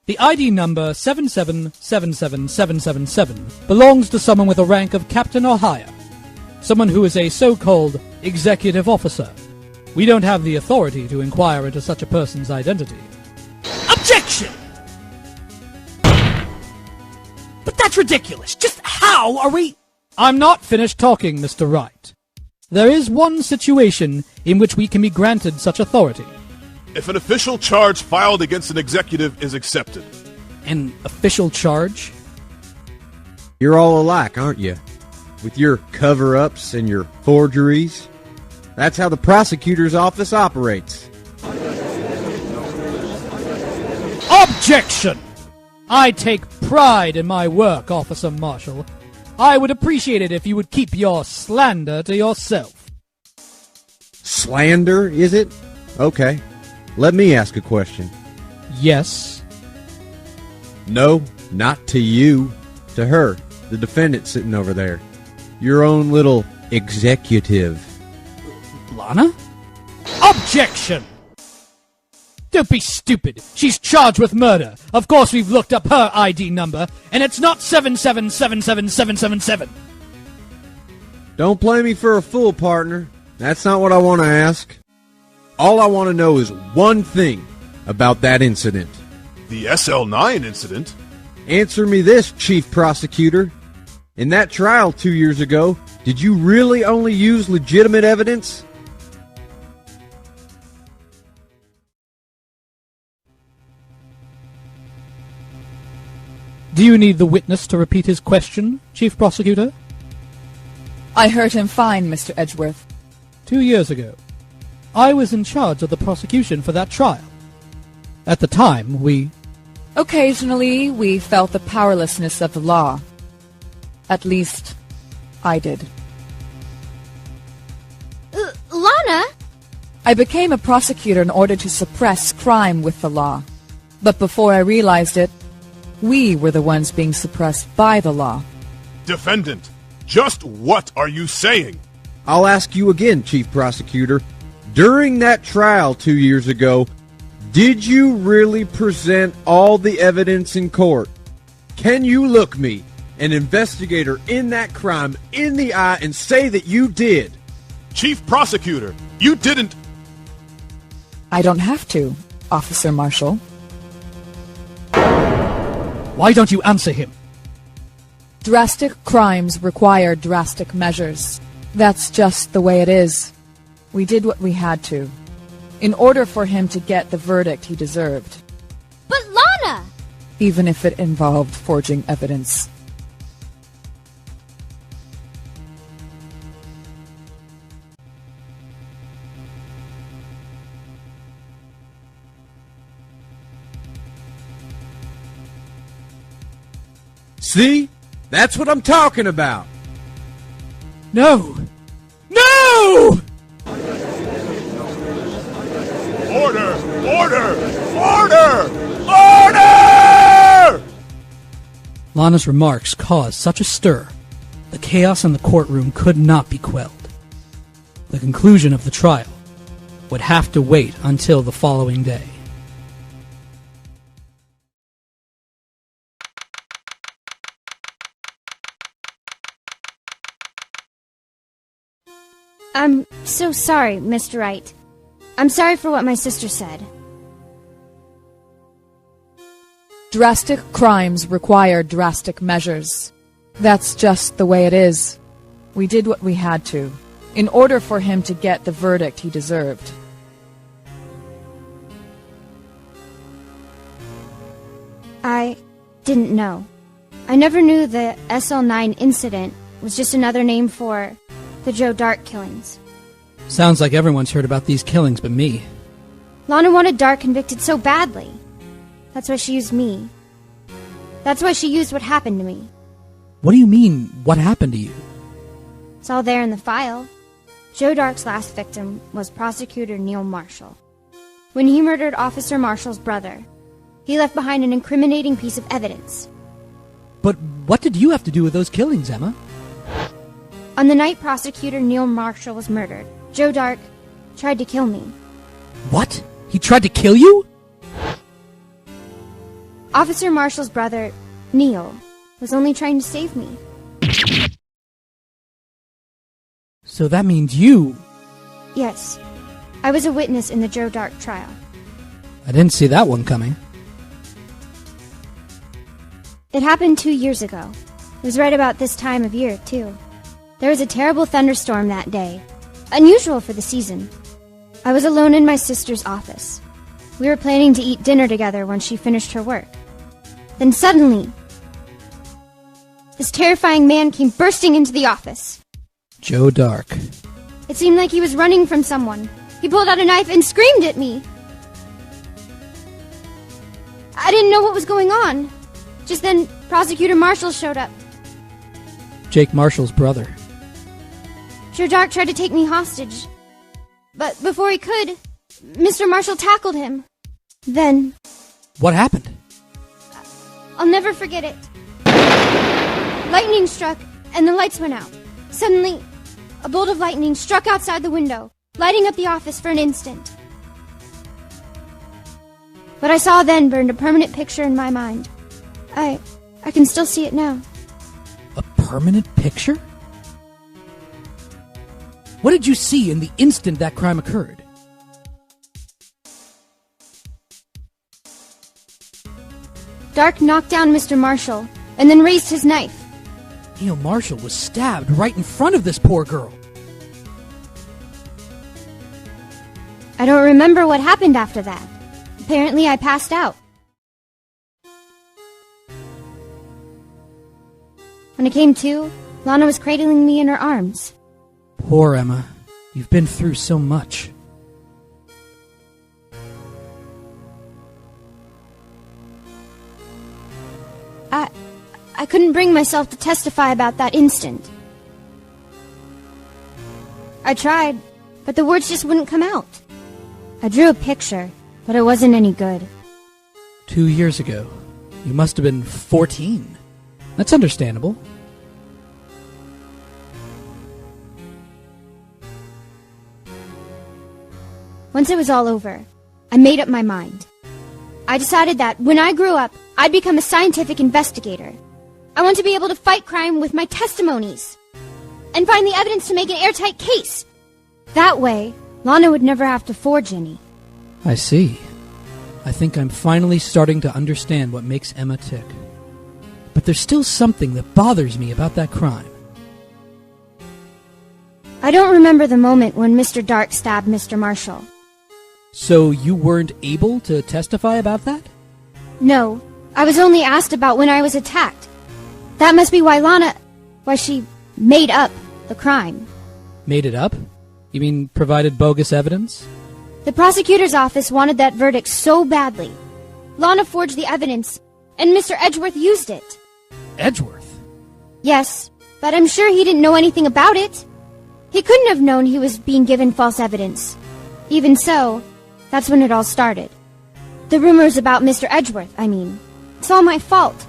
The ID number 7777777 belongs to someone with a rank of captain or higher. Someone who is a so-called executive officer. We don't have the authority to inquire into such a person's identity. Objection! But that's ridiculous! Just how are we... I'm not finished talking, Mr. Wright. There is one situation in which we can be granted such authority.
If an official charge filed against an executive is accepted.
An official charge?
You're all alike, aren't you? With your cover-ups and your forgeries. That's how the prosecutor's office operates.
Objection! I take pride in my work, Officer Marshall. I would appreciate it if you would keep your slander to yourself.
Slander, is it? Okay. Let me ask a question.
Yes.
No, not to you. To her, the defendant sitting over there. Your own little executive.
Lana? Objection! Don't be stupid. She's charged with murder. Of course we've looked up her ID number, and it's not 7777777.
Don't play me for a fool, partner. That's not what I want to ask. All I want to know is one thing about that incident.
The SL9 incident?
Answer me this, Chief Prosecutor. In that trial 2 years ago, did you really only use legitimate evidence?
Do you need the witness to repeat his question, Chief Prosecutor?
I heard him fine, Mr. Edgeworth.
2 years ago, I was in charge of the prosecution for that trial. At the time,
Occasionally, we felt the powerlessness of the law. At least, I did.
Lana?
I became a prosecutor in order to suppress crime with the law. But before I realized it, we were the ones being suppressed by the law.
Defendant, just what are you saying?
I'll ask you again, Chief Prosecutor. During that trial 2 years ago, did you really present all the evidence in court? Can you look me, an investigator in that crime, in the eye and say that you did?
Chief Prosecutor, you didn't...
I don't have to, Officer Marshall.
Why don't you answer him?
Drastic crimes require drastic measures. That's just the way it is. We did what we had to, in order for him to get the verdict he deserved.
But Lana!
Even if it involved forging evidence.
See? That's what I'm talking about.
No! No!
Order! Order! Order! Order!
Lana's remarks caused such a stir, the chaos in the courtroom could not be quelled. The conclusion of the trial would have to wait until the following day.
I'm so sorry, Mr. Wright. I'm sorry for what my sister said.
Drastic crimes require drastic measures. That's just the way it is. We did what we had to, in order for him to get the verdict he deserved.
I didn't know. I never knew the SL9 incident was just another name for the Joe Dark killings.
Sounds like everyone's heard about these killings but me.
Lana wanted Dark convicted so badly. That's why she used me. That's why she used what happened to me.
What do you mean, what happened to you?
It's all there in the file. Joe Dark's last victim was Prosecutor Neil Marshall. When he murdered Officer Marshall's brother, he left behind an incriminating piece of evidence.
But what did you have to do with those killings, Emma?
On the night Prosecutor Neil Marshall was murdered, Joe Dark tried to kill me.
What? He tried to kill you?
Officer Marshall's brother, Neil, was only trying to save me.
So that means you...
Yes, I was a witness in the Joe Dark trial.
I didn't see that one coming.
It happened 2 years ago. It was right about this time of year, too. There was a terrible thunderstorm that day, unusual for the season. I was alone in my sister's office. We were planning to eat dinner together when she finished her work. Then suddenly, this terrifying man came bursting into the office.
Joe Dark.
It seemed like he was running from someone. He pulled out a knife and screamed at me. I didn't know what was going on. Just then, Prosecutor Marshall showed up.
Jake Marshall's brother.
Joe Dark tried to take me hostage. But before he could, Mr. Marshall tackled him. Then...
What happened?
I'll never forget it. Lightning struck, and the lights went out. Suddenly, a bolt of lightning struck outside the window, lighting up the office for an instant. What I saw then burned a permanent picture in my mind. I can still see it now.
A permanent picture? What did you see in the instant that crime occurred?
Dark knocked down Mr. Marshall, and then raised his knife.
Neil Marshall was stabbed right in front of this poor girl.
I don't remember what happened after that. Apparently, I passed out. When I came to, Lana was cradling me in her arms.
Poor Emma. You've been through so much.
I couldn't bring myself to testify about that instant. I tried, but the words just wouldn't come out. I drew a picture, but it wasn't any good.
2 years ago. You must have been 14. That's understandable.
Once it was all over, I made up my mind. I decided that when I grew up, I'd become a scientific investigator. I want to be able to fight crime with my testimonies and find the evidence to make an airtight case. That way, Lana would never have to forge any.
I see. I think I'm finally starting to understand what makes Emma tick. But there's still something that bothers me about that crime.
I don't remember the moment when Mr. Dark stabbed Mr. Marshall.
So you weren't able to testify about that?
No, I was only asked about when I was attacked. That must be why she made up the crime.
Made it up? You mean provided bogus evidence?
The prosecutor's office wanted that verdict so badly. Lana forged the evidence, and Mr. Edgeworth used it.
Edgeworth?
Yes, but I'm sure he didn't know anything about it. He couldn't have known he was being given false evidence. Even so, that's when it all started. The rumors about Mr. Edgeworth, I mean. It's all my fault.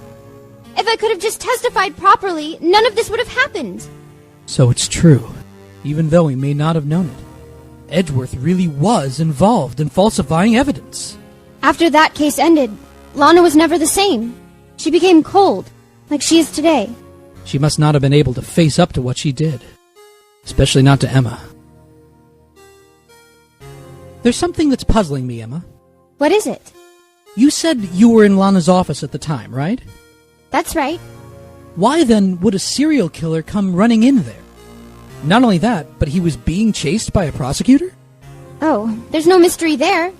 If I could have just testified properly, none of this would have happened.
So it's true, even though he may not have known it. Edgeworth really was involved in falsifying evidence.
After that case ended, Lana was never the same. She became cold, like she is today.
She must not have been able to face up to what she did. Especially not to Emma. There's something that's puzzling me, Emma.
What is it?
You said you were in Lana's office at the time, right?
That's right.
Why then would a serial killer come running in there? Not only that, but he was being chased by a prosecutor?
Oh, there's no mystery there.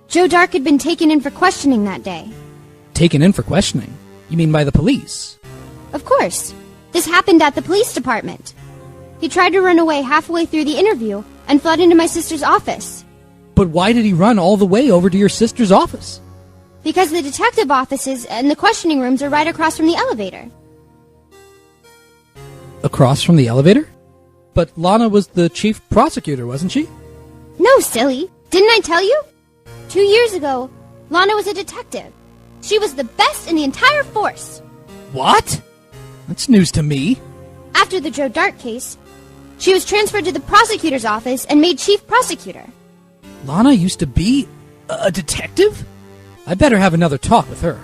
Joe Dark had been taken in for questioning that day.
Taken in for questioning? You mean by the police?
Of course. This happened at the police department. He tried to run away halfway through the interview and fled into my sister's office.
But why did he run all the way over to your sister's office?
Because the detective offices and the questioning rooms are right across from the elevator.
Across from the elevator? But Lana was the chief prosecutor, wasn't she?
No, silly. Didn't I tell you? 2 years ago, Lana was a detective. She was the best in the entire force.
What? That's news to me.
After the Joe Dark case, she was transferred to the prosecutor's office and made chief prosecutor.
Lana used to be a detective? I better have another talk with her.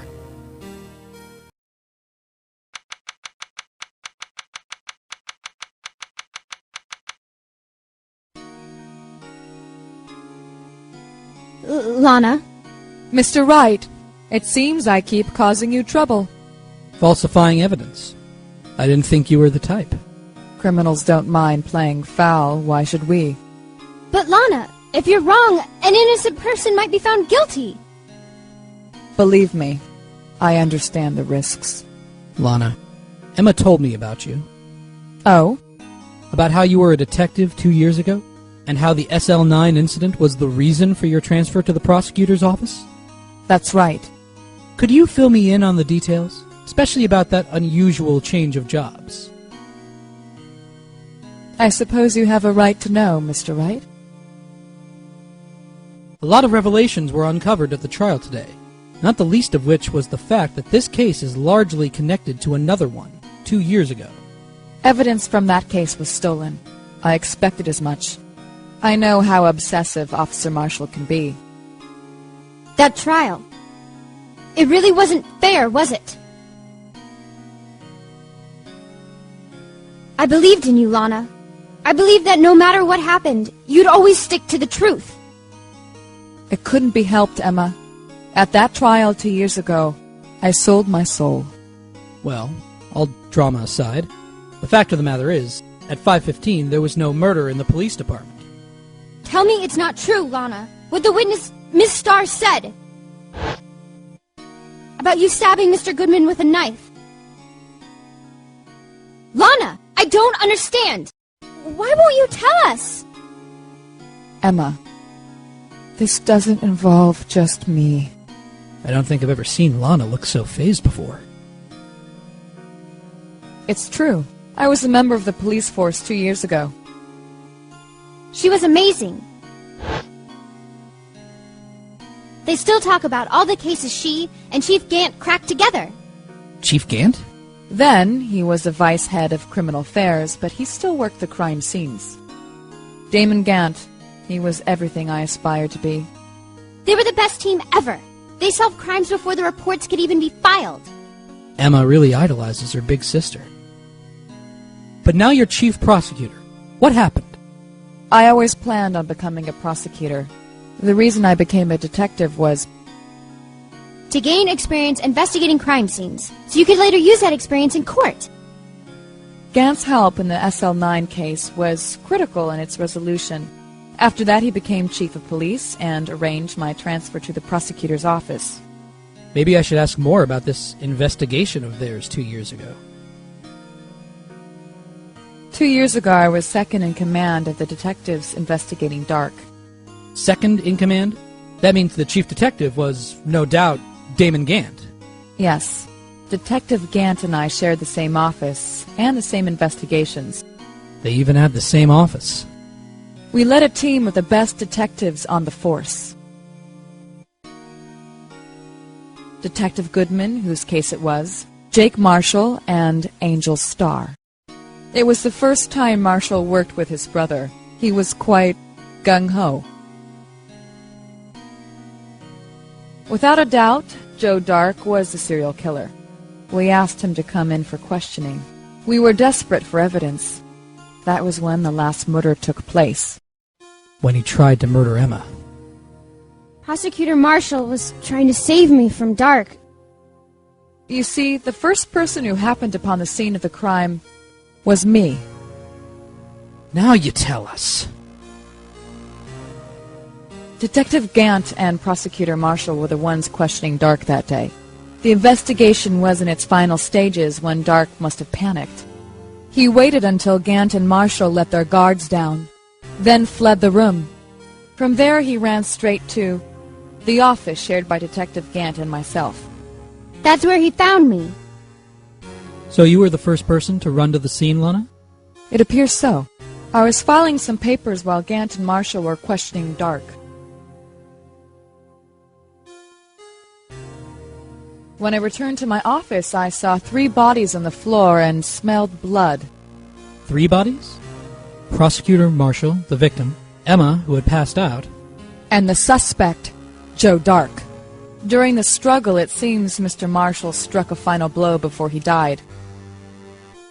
Lana?
Mr. Wright, it seems I keep causing you trouble.
Falsifying evidence. I didn't think you were the type.
Criminals don't mind playing foul, why should we?
But Lana, if you're wrong, an innocent person might be found guilty.
Believe me, I understand the risks.
Lana, Emma told me about you.
Oh?
About how you were a detective 2 years ago? And how the SL9 incident was the reason for your transfer to the prosecutor's office?
That's right.
Could you fill me in on the details, especially about that unusual change of jobs?
I suppose you have a right to know, Mr. Wright.
A lot of revelations were uncovered at the trial today, not the least of which was the fact that this case is largely connected to another one 2 years ago.
Evidence from that case was stolen. I expected as much. I know how obsessive Officer Marshall can be.
That trial. It really wasn't fair, was it? I believed in you, Lana. I believed that no matter what happened, you'd always stick to the truth.
It couldn't be helped, Emma. At that trial 2 years ago, I sold my soul.
Well, all drama aside, the fact of the matter is, at 5:15 there was no murder in the police department.
Tell me it's not true, Lana. What the witness, Miss Starr, said. About you stabbing Mr. Goodman with a knife. Lana, I don't understand. Why won't you tell us?
Emma, this doesn't involve just me.
I don't think I've ever seen Lana look so fazed before.
It's true. I was a member of the police force 2 years ago.
She was amazing. They still talk about all the cases she and Chief Gant cracked together.
Chief Gant?
Then, he was the vice head of criminal affairs, but he still worked the crime scenes. Damon Gant, he was everything I aspired to be.
They were the best team ever. They solved crimes before the reports could even be filed.
Emma really idolizes her big sister. But now you're chief prosecutor. What happened?
I always planned on becoming a prosecutor. The reason I became a detective was
to gain experience investigating crime scenes, so you could later use that experience in court.
Gant's help in the SL9 case was critical in its resolution. After that, he became chief of police and arranged my transfer to the prosecutor's office.
Maybe I should ask more about this investigation of theirs 2 years ago.
2 years ago, I was second in command of the detectives investigating Dark.
Second in command? That means the chief detective was, no doubt, Damon Gant.
Yes. Detective Gant and I shared the same office and the same investigations.
They even had the same office.
We led a team of the best detectives on the force. Detective Goodman, whose case it was, Jake Marshall, and Angel Starr. It was the first time Marshall worked with his brother. He was quite gung-ho. Without a doubt, Joe Dark was the serial killer. We asked him to come in for questioning. We were desperate for evidence. That was when the last murder took place.
When he tried to murder Emma.
Prosecutor Marshall was trying to save me from Dark.
You see, the first person who happened upon the scene of the crime was me.
Now you tell us.
Detective Gant and Prosecutor Marshall were the ones questioning Dark that day. The investigation was in its final stages when Dark must have panicked. He waited until Gant and Marshall let their guards down, then fled the room. From there he ran straight to the office shared by Detective Gant and myself.
That's where he found me.
So you were the first person to run to the scene, Lana?
It appears so. I was filing some papers while Gant and Marshall were questioning Dark. When I returned to my office, I saw 3 bodies on the floor and smelled blood.
3 bodies? Prosecutor Marshall, the victim, Emma, who had passed out,
and the suspect, Joe Dark. During the struggle, it seems Mr. Marshall struck a final blow before he died.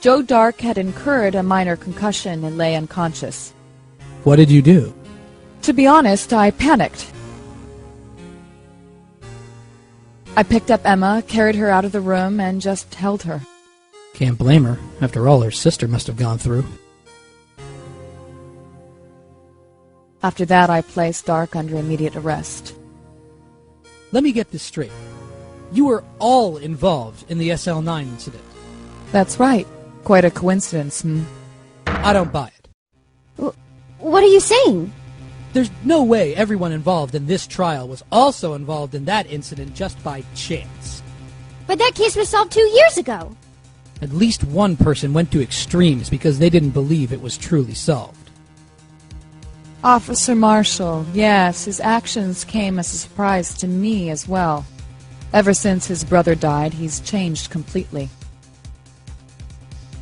Joe Dark had incurred a minor concussion and lay unconscious.
What did you do?
To be honest, I panicked. I picked up Emma, carried her out of the room, and just held her.
Can't blame her, after all her sister must have gone through.
After that, I placed Dark under immediate arrest.
Let me get this straight. You were all involved in the SL9 incident.
That's right. Quite a coincidence,
I don't buy it.
What are you saying?
There's no way everyone involved in this trial was also involved in that incident just by chance.
But that case was solved 2 years ago.
At least one person went to extremes because they didn't believe it was truly solved.
Officer Marshall, yes, his actions came as a surprise to me as well. Ever since his brother died, he's changed completely.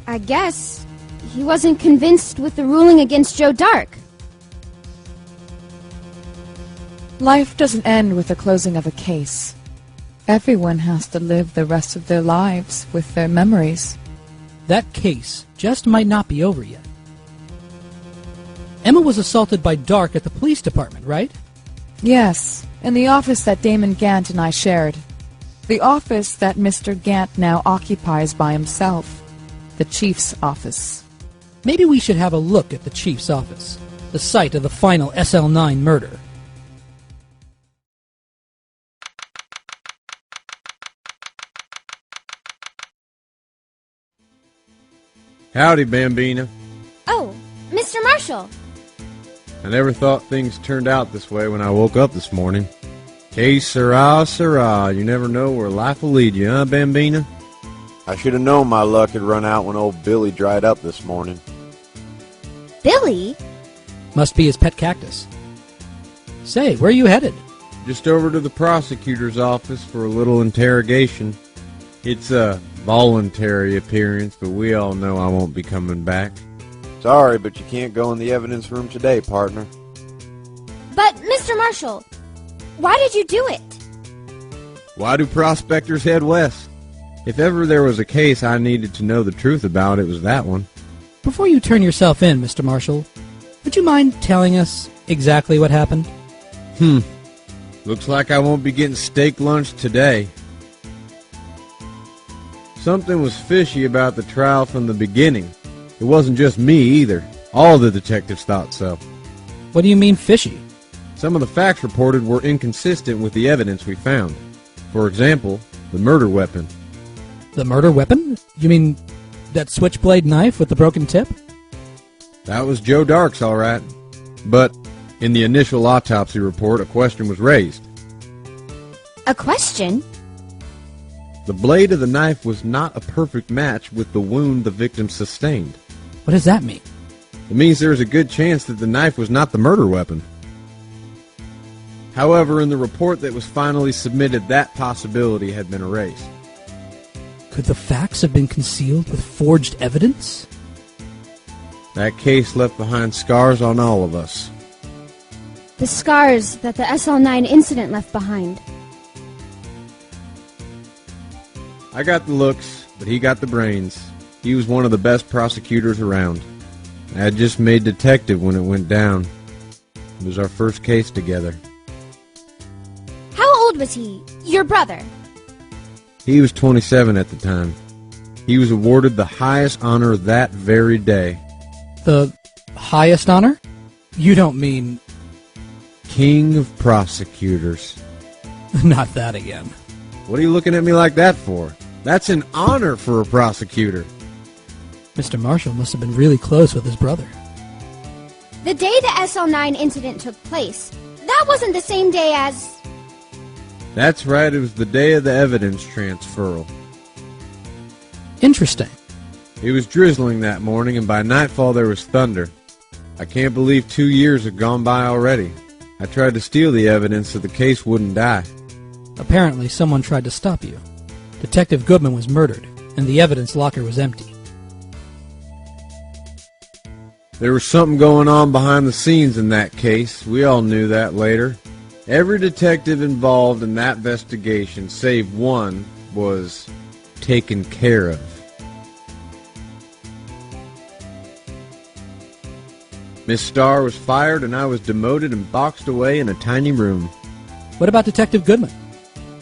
I guess he wasn't convinced with the ruling against Joe Dark.
Life doesn't end with the closing of a case. Everyone has to live the rest of their lives with their memories.
That case just might not be over yet. Emma was assaulted by Dark at the police department, right?
Yes, in the office that Damon Gant and I shared. The office that Mr. Gant now occupies by himself. The Chief's office.
Maybe we should have a look at the Chief's office, the site of the final SL9 murder.
Howdy, Bambina.
Oh, Mr. Marshall.
I never thought things turned out this way when I woke up this morning. Que sera, sera. You never know where life will lead you, huh, Bambina?
I should have known my luck had run out when old Billy dried up this morning.
Billy?
Must be his pet cactus. Say, where are you headed?
Just over to the prosecutor's office for a little interrogation. It's a voluntary appearance, but we all know I won't be coming back.
Sorry, but you can't go in the evidence room today, partner.
But, Mr. Marshall, why did you do it?
Why do prospectors head west? If ever there was a case I needed to know the truth about, it was that one.
Before you turn yourself in, Mr. Marshall, would you mind telling us exactly what happened?
Looks like I won't be getting steak lunch today. Something was fishy about the trial from the beginning. It wasn't just me either. All the detectives thought so.
What do you mean fishy?
Some of the facts reported were inconsistent with the evidence we found. For example, the murder weapon.
The murder weapon? You mean that switchblade knife with the broken tip?
That was Joe Dark's, all right. But in the initial autopsy report, a question was raised.
A question?
The blade of the knife was not a perfect match with the wound the victim sustained.
What does that mean?
It means there is a good chance that the knife was not the murder weapon. However, in the report that was finally submitted, that possibility had been erased.
Could the facts have been concealed with forged evidence?
That case left behind scars on all of us.
The scars that the SL9 incident left behind.
I got the looks, but he got the brains. He was one of the best prosecutors around. I had just made detective when it went down. It was our first case together.
How old was he? Your brother?
He was 27 at the time. He was awarded the highest honor that very day.
The highest honor? You don't mean...
King of Prosecutors.
Not that again.
What are you looking at me like that for? That's an honor for a prosecutor.
Mr. Marshall must have been really close with his brother.
The day the SL9 incident took place, that wasn't the same day as...
That's right, it was the day of the evidence transferal.
Interesting.
It was drizzling that morning, and by nightfall there was thunder. I can't believe 2 years have gone by already. I tried to steal the evidence so the case wouldn't die.
Apparently someone tried to stop you. Detective Goodman was murdered, and the evidence locker was empty.
There was something going on behind the scenes in that case. We all knew that later. Every detective involved in that investigation, save one, was taken care of. Miss Starr was fired, and I was demoted and boxed away in a tiny room.
What about Detective Goodman?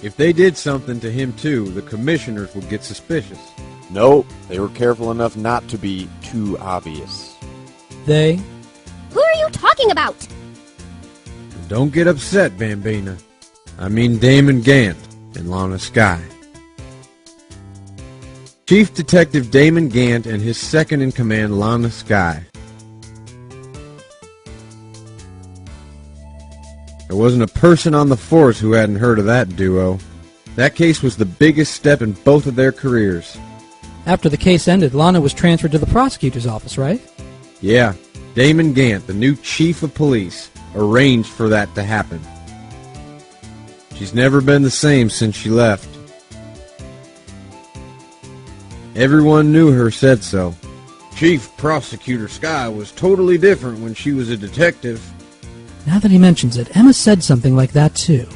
If they did something to him too, the commissioners would get suspicious.
Nope, they were careful enough not to be too obvious.
They?
Who are you talking about?
Don't get upset, Bambina. I mean Damon Gant and Lana Skye. Chief Detective Damon Gant and his second-in-command, Lana Skye. There wasn't a person on the force who hadn't heard of that duo. That case was the biggest step in both of their careers.
After the case ended, Lana was transferred to the prosecutor's office, right?
Yeah, Damon Gant, the new chief of police, arranged for that to happen. She's never been the same since she left. Everyone knew her said so. Chief Prosecutor Sky was totally different when she was a detective.
Now that he mentions it, Emma said something like that too.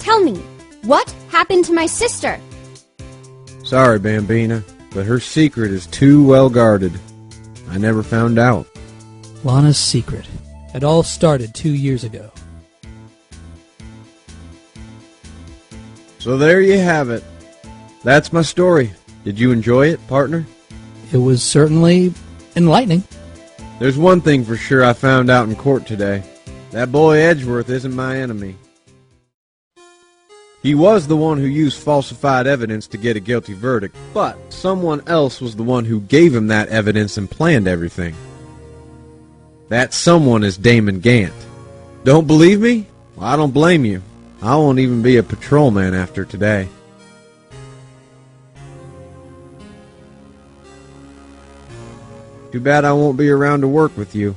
Tell me, what happened to my sister?
Sorry, Bambina, but her secret is too well guarded. I never found out.
Lana's secret. It all started 2 years ago.
So there you have it. That's my story. Did you enjoy it, partner?
It was certainly enlightening.
There's one thing for sure I found out in court today. That boy Edgeworth isn't my enemy. He was the one who used falsified evidence to get a guilty verdict, but someone else was the one who gave him that evidence and planned everything. That someone is Damon Gant. Don't believe me? Well, I don't blame you. I won't even be a patrolman after today. Too bad I won't be around to work with you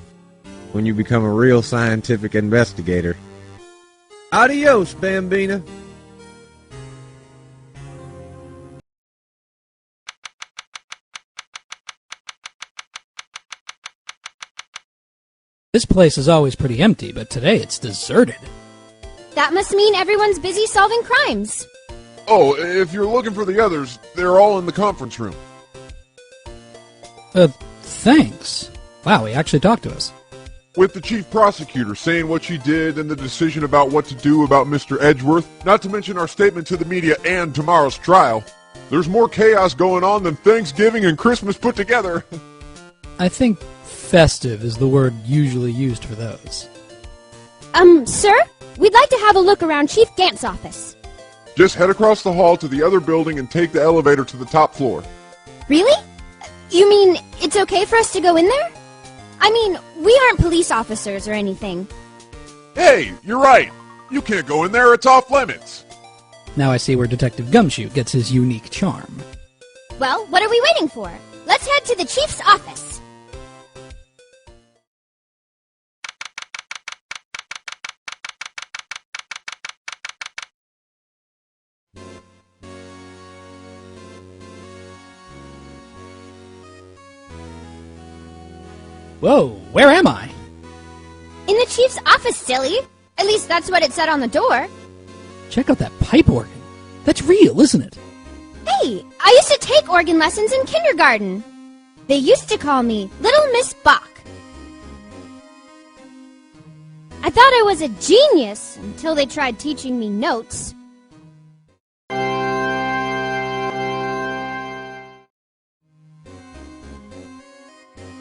when you become a real scientific investigator. Adios, Bambina.
This place is always pretty empty, but today it's deserted.
That must mean everyone's busy solving crimes.
Oh, if you're looking for the others, they're all in the conference room.
Thanks. Wow, he actually talked to us.
With the chief prosecutor saying what she did and the decision about what to do about Mr. Edgeworth, not to mention our statement to the media and tomorrow's trial. There's more chaos going on than Thanksgiving and Christmas put together.
I think festive is the word usually used for those.
Sir? We'd like to have a look around Chief Gant's office.
Just head across the hall to the other building and take the elevator to the top floor.
Really? You mean it's okay for us to go in there? I mean, we aren't police officers or anything.
Hey, you're right. You can't go in there. It's off limits.
Now I see where Detective Gumshoe gets his unique charm.
Well, what are we waiting for? Let's head to the chief's office.
Whoa, where am I?
In the chief's office, silly. At least that's what it said on the door.
Check out that pipe organ. That's real, isn't it?
Hey, I used to take organ lessons in kindergarten. They used to call me Little Miss Bach. I thought I was a genius until they tried teaching me notes.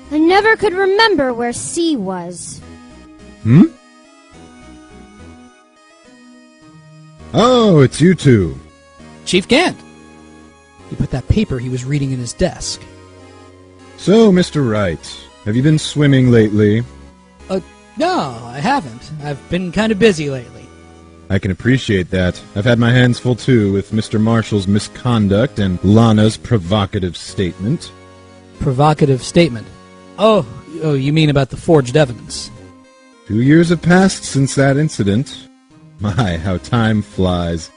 I never could remember where C was.
Oh, it's you two.
Chief Gant. He put that paper he was reading in his desk.
So, Mr. Wright, have you been swimming lately?
No, I haven't. I've been kind of busy lately.
I can appreciate that. I've had my hands full, too, with Mr. Marshall's misconduct and Lana's provocative statement.
Provocative statement? Oh, you mean about the forged evidence?
2 years have passed since that incident. My, how time flies.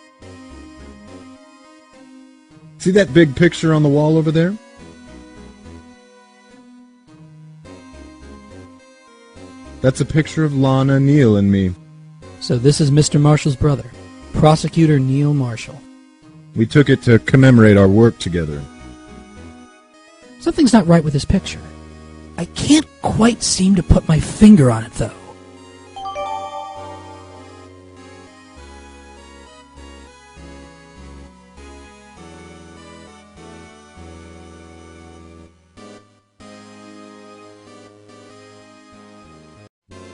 See that big picture on the wall over there? That's a picture of Lana, Neil, and me.
So this is Mr. Marshall's brother, Prosecutor Neil Marshall.
We took it to commemorate our work together.
Something's not right with this picture. I can't quite seem to put my finger on it, though.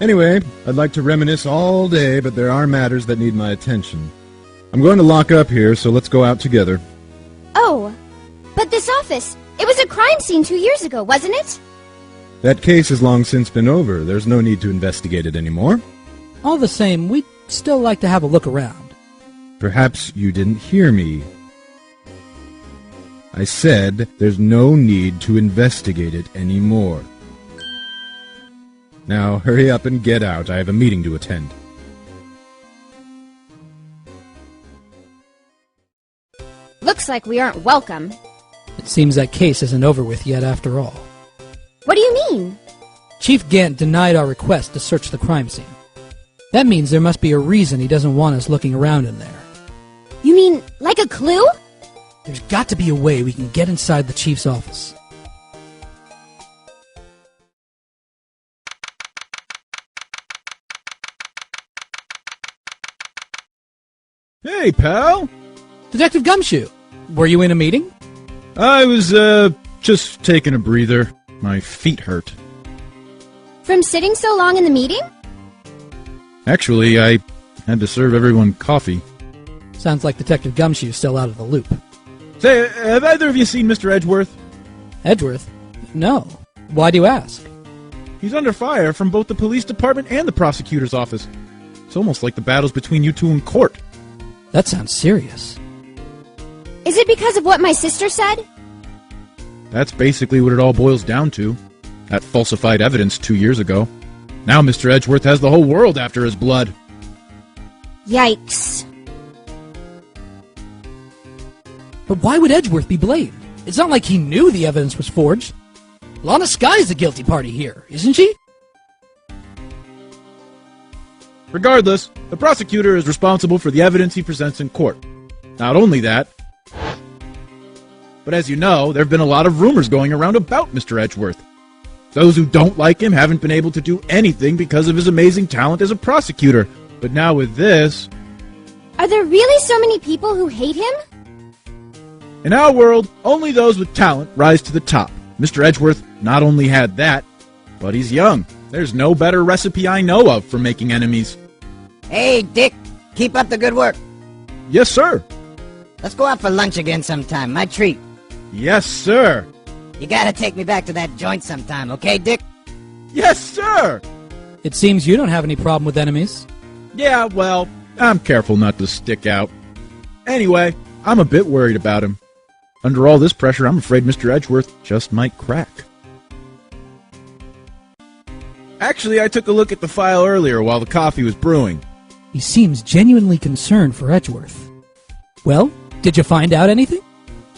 Anyway, I'd like to reminisce all day, but there are matters that need my attention. I'm going to lock up here, so let's go out together.
Oh, but this office, it was a crime scene 2 years ago, wasn't it?
That case has long since been over. There's no need to investigate it anymore.
All the same, we'd still like to have a look around.
Perhaps you didn't hear me. I said there's no need to investigate it anymore. Now hurry up and get out. I have a meeting to attend.
Looks like we aren't welcome.
It seems that case isn't over with yet after all.
What do you mean?
Chief Gant denied our request to search the crime scene. That means there must be a reason he doesn't want us looking around in there.
You mean, like a clue?
There's got to be a way we can get inside the chief's office.
Hey, pal!
Detective Gumshoe, were you in a meeting?
I was, just taking a breather. My feet hurt.
From sitting so long in the meeting?
Actually, I had to serve everyone coffee.
Sounds like Detective Gumshoe's still out of the loop.
Say, have either of you seen Mr. Edgeworth?
Edgeworth? No. Why do you ask?
He's under fire from both the police department and the prosecutor's office. It's almost like the battles between you two in court.
That sounds serious.
Is it because of what my sister said?
That's basically what it all boils down to. That falsified evidence 2 years ago. Now Mr. Edgeworth has the whole world after his blood.
Yikes.
But why would Edgeworth be blamed? It's not like he knew the evidence was forged. Lana Skye's the guilty party here, isn't she?
Regardless, the prosecutor is responsible for the evidence he presents in court. Not only that, but as you know, there have been a lot of rumors going around about Mr. Edgeworth. Those who don't like him haven't been able to do anything because of his amazing talent as a prosecutor. But now with this...
Are there really so many people who hate him?
In our world, only those with talent rise to the top. Mr. Edgeworth not only had that, but he's young. There's no better recipe I know of for making enemies.
Hey, Dick, keep up the good work.
Yes, sir.
Let's go out for lunch again sometime. My treat.
Yes, sir.
You gotta take me back to that joint sometime, okay, Dick?
Yes, sir.
It seems you don't have any problem with enemies.
Yeah, well, I'm careful not to stick out. Anyway, I'm a bit worried about him. Under all this pressure, I'm afraid Mr. Edgeworth just might crack. Actually, I took a look at the file earlier while the coffee was brewing.
He seems genuinely concerned for Edgeworth. Well, did you find out anything?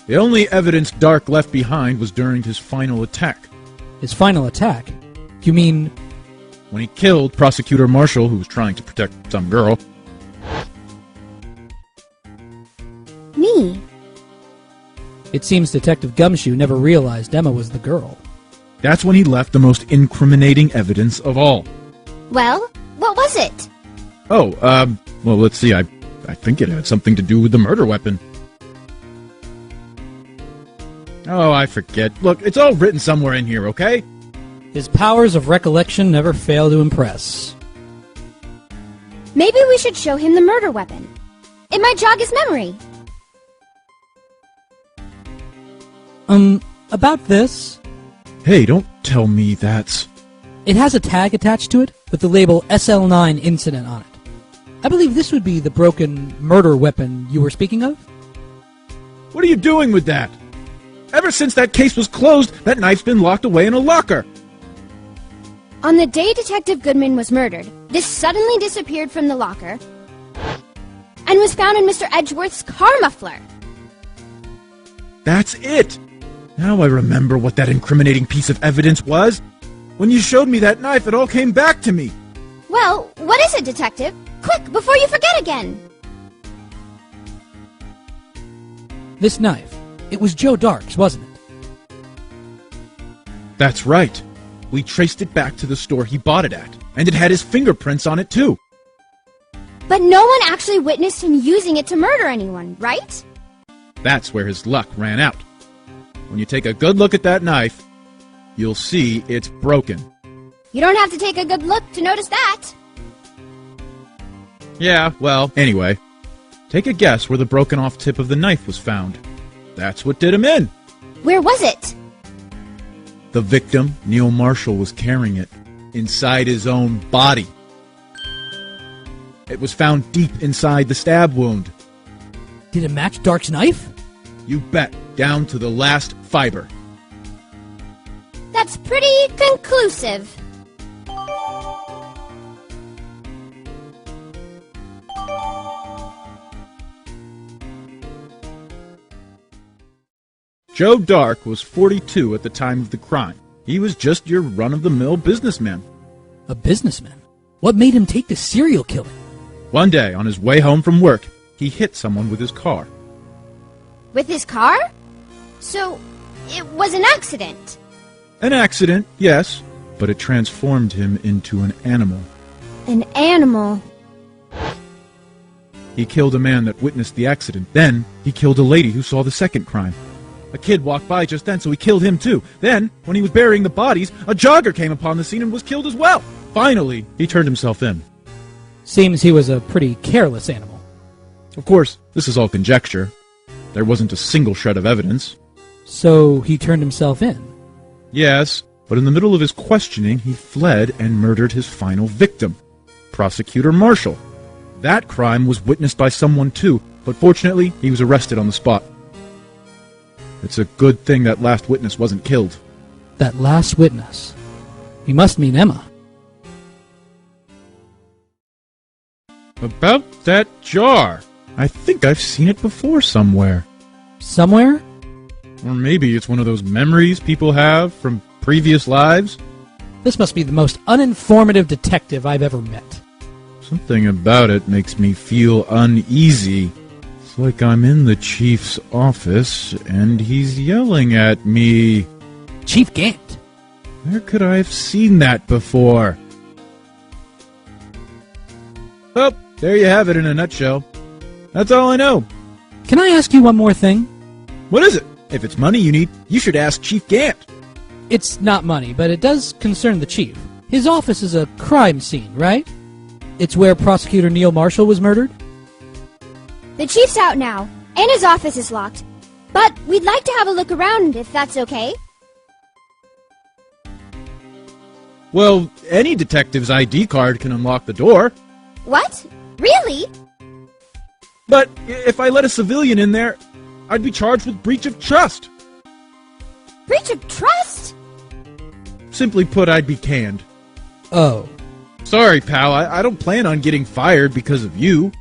The only evidence Dark left behind was during his final attack.
His final attack? You mean...
When he killed Prosecutor Marshall, who was trying to protect some girl.
Me?
It seems Detective Gumshoe never realized Emma was the girl.
That's when he left the most incriminating evidence of all.
Well, what was it?
Oh, well, let's see. I think it had something to do with the murder weapon. Oh, I forget. Look, it's all written somewhere in here, okay?
His powers of recollection never fail to impress.
Maybe we should show him the murder weapon. It might jog his memory.
About this?
Hey, don't tell me that's...
It has a tag attached to it with the label SL9 Incident on it. I believe this would be the broken murder weapon you were speaking of?
What are you doing with that? Ever since that case was closed, that knife's been locked away in a locker.
On the day Detective Goodman was murdered, this suddenly disappeared from the locker and was found in Mr. Edgeworth's car muffler.
That's it! Now I remember what that incriminating piece of evidence was. When you showed me that knife, it all came back to me.
Well, what is it, Detective? Quick, before you forget again!
This knife. It was Joe Dark's, wasn't it?
That's right. We traced it back to the store he bought it at, and it had his fingerprints on it, too.
But no one actually witnessed him using it to murder anyone, right?
That's where his luck ran out. When you take a good look at that knife, you'll see it's broken.
You don't have to take a good look to notice that.
Yeah, well, anyway. Take a guess where the broken off tip of the knife was found. That's what did him in.
Where was it?
The victim, Neil Marshall, was carrying it inside his own body. It was found deep inside the stab wound.
Did it match Dark's knife?
You bet, down to the last fiber.
That's pretty conclusive.
Joe Dark was 42 at the time of the crime. He was just your run-of-the-mill businessman.
A businessman? What made him take to serial killing?
One day, on his way home from work, he hit someone with his car.
With his car? So, it was an accident.
An accident, yes, but it transformed him into an animal.
An animal?
He killed a man that witnessed the accident. Then, he killed a lady who saw the second crime. A kid walked by just then, so he killed him too. Then, when he was burying the bodies, a jogger came upon the scene and was killed as well. Finally, he turned himself in.
Seems he was a pretty careless animal.
Of course, this is all conjecture. There wasn't a single shred of evidence.
So he turned himself in?
Yes, but in the middle of his questioning, he fled and murdered his final victim, Prosecutor Marshall. That crime was witnessed by someone too, but fortunately, he was arrested on the spot. It's a good thing that last witness wasn't killed.
That last witness? He must mean Emma.
About that jar. I think I've seen it before somewhere.
Somewhere?
Or maybe it's one of those memories people have from previous lives.
This must be the most uninformative detective I've ever met.
Something about it makes me feel uneasy. It's like I'm in the chief's office and he's yelling at me.
Chief Gant?
Where could I have seen that before? Well, there you have it in a nutshell. That's all I know.
Can I ask you one more thing?
What is it? If it's money you need, you should ask Chief Gant.
It's not money, but it does concern the chief. His office is a crime scene, right? It's where Prosecutor Neil Marshall was murdered?
The chief's out now, and his office is locked. But we'd like to have a look around, if that's okay.
Well, any detective's ID card can unlock the door.
What? Really?
But if I let a civilian in there, I'd be charged with breach of trust.
Breach of trust?
Simply put, I'd be canned.
Oh.
Sorry, pal, I don't plan on getting fired because of you.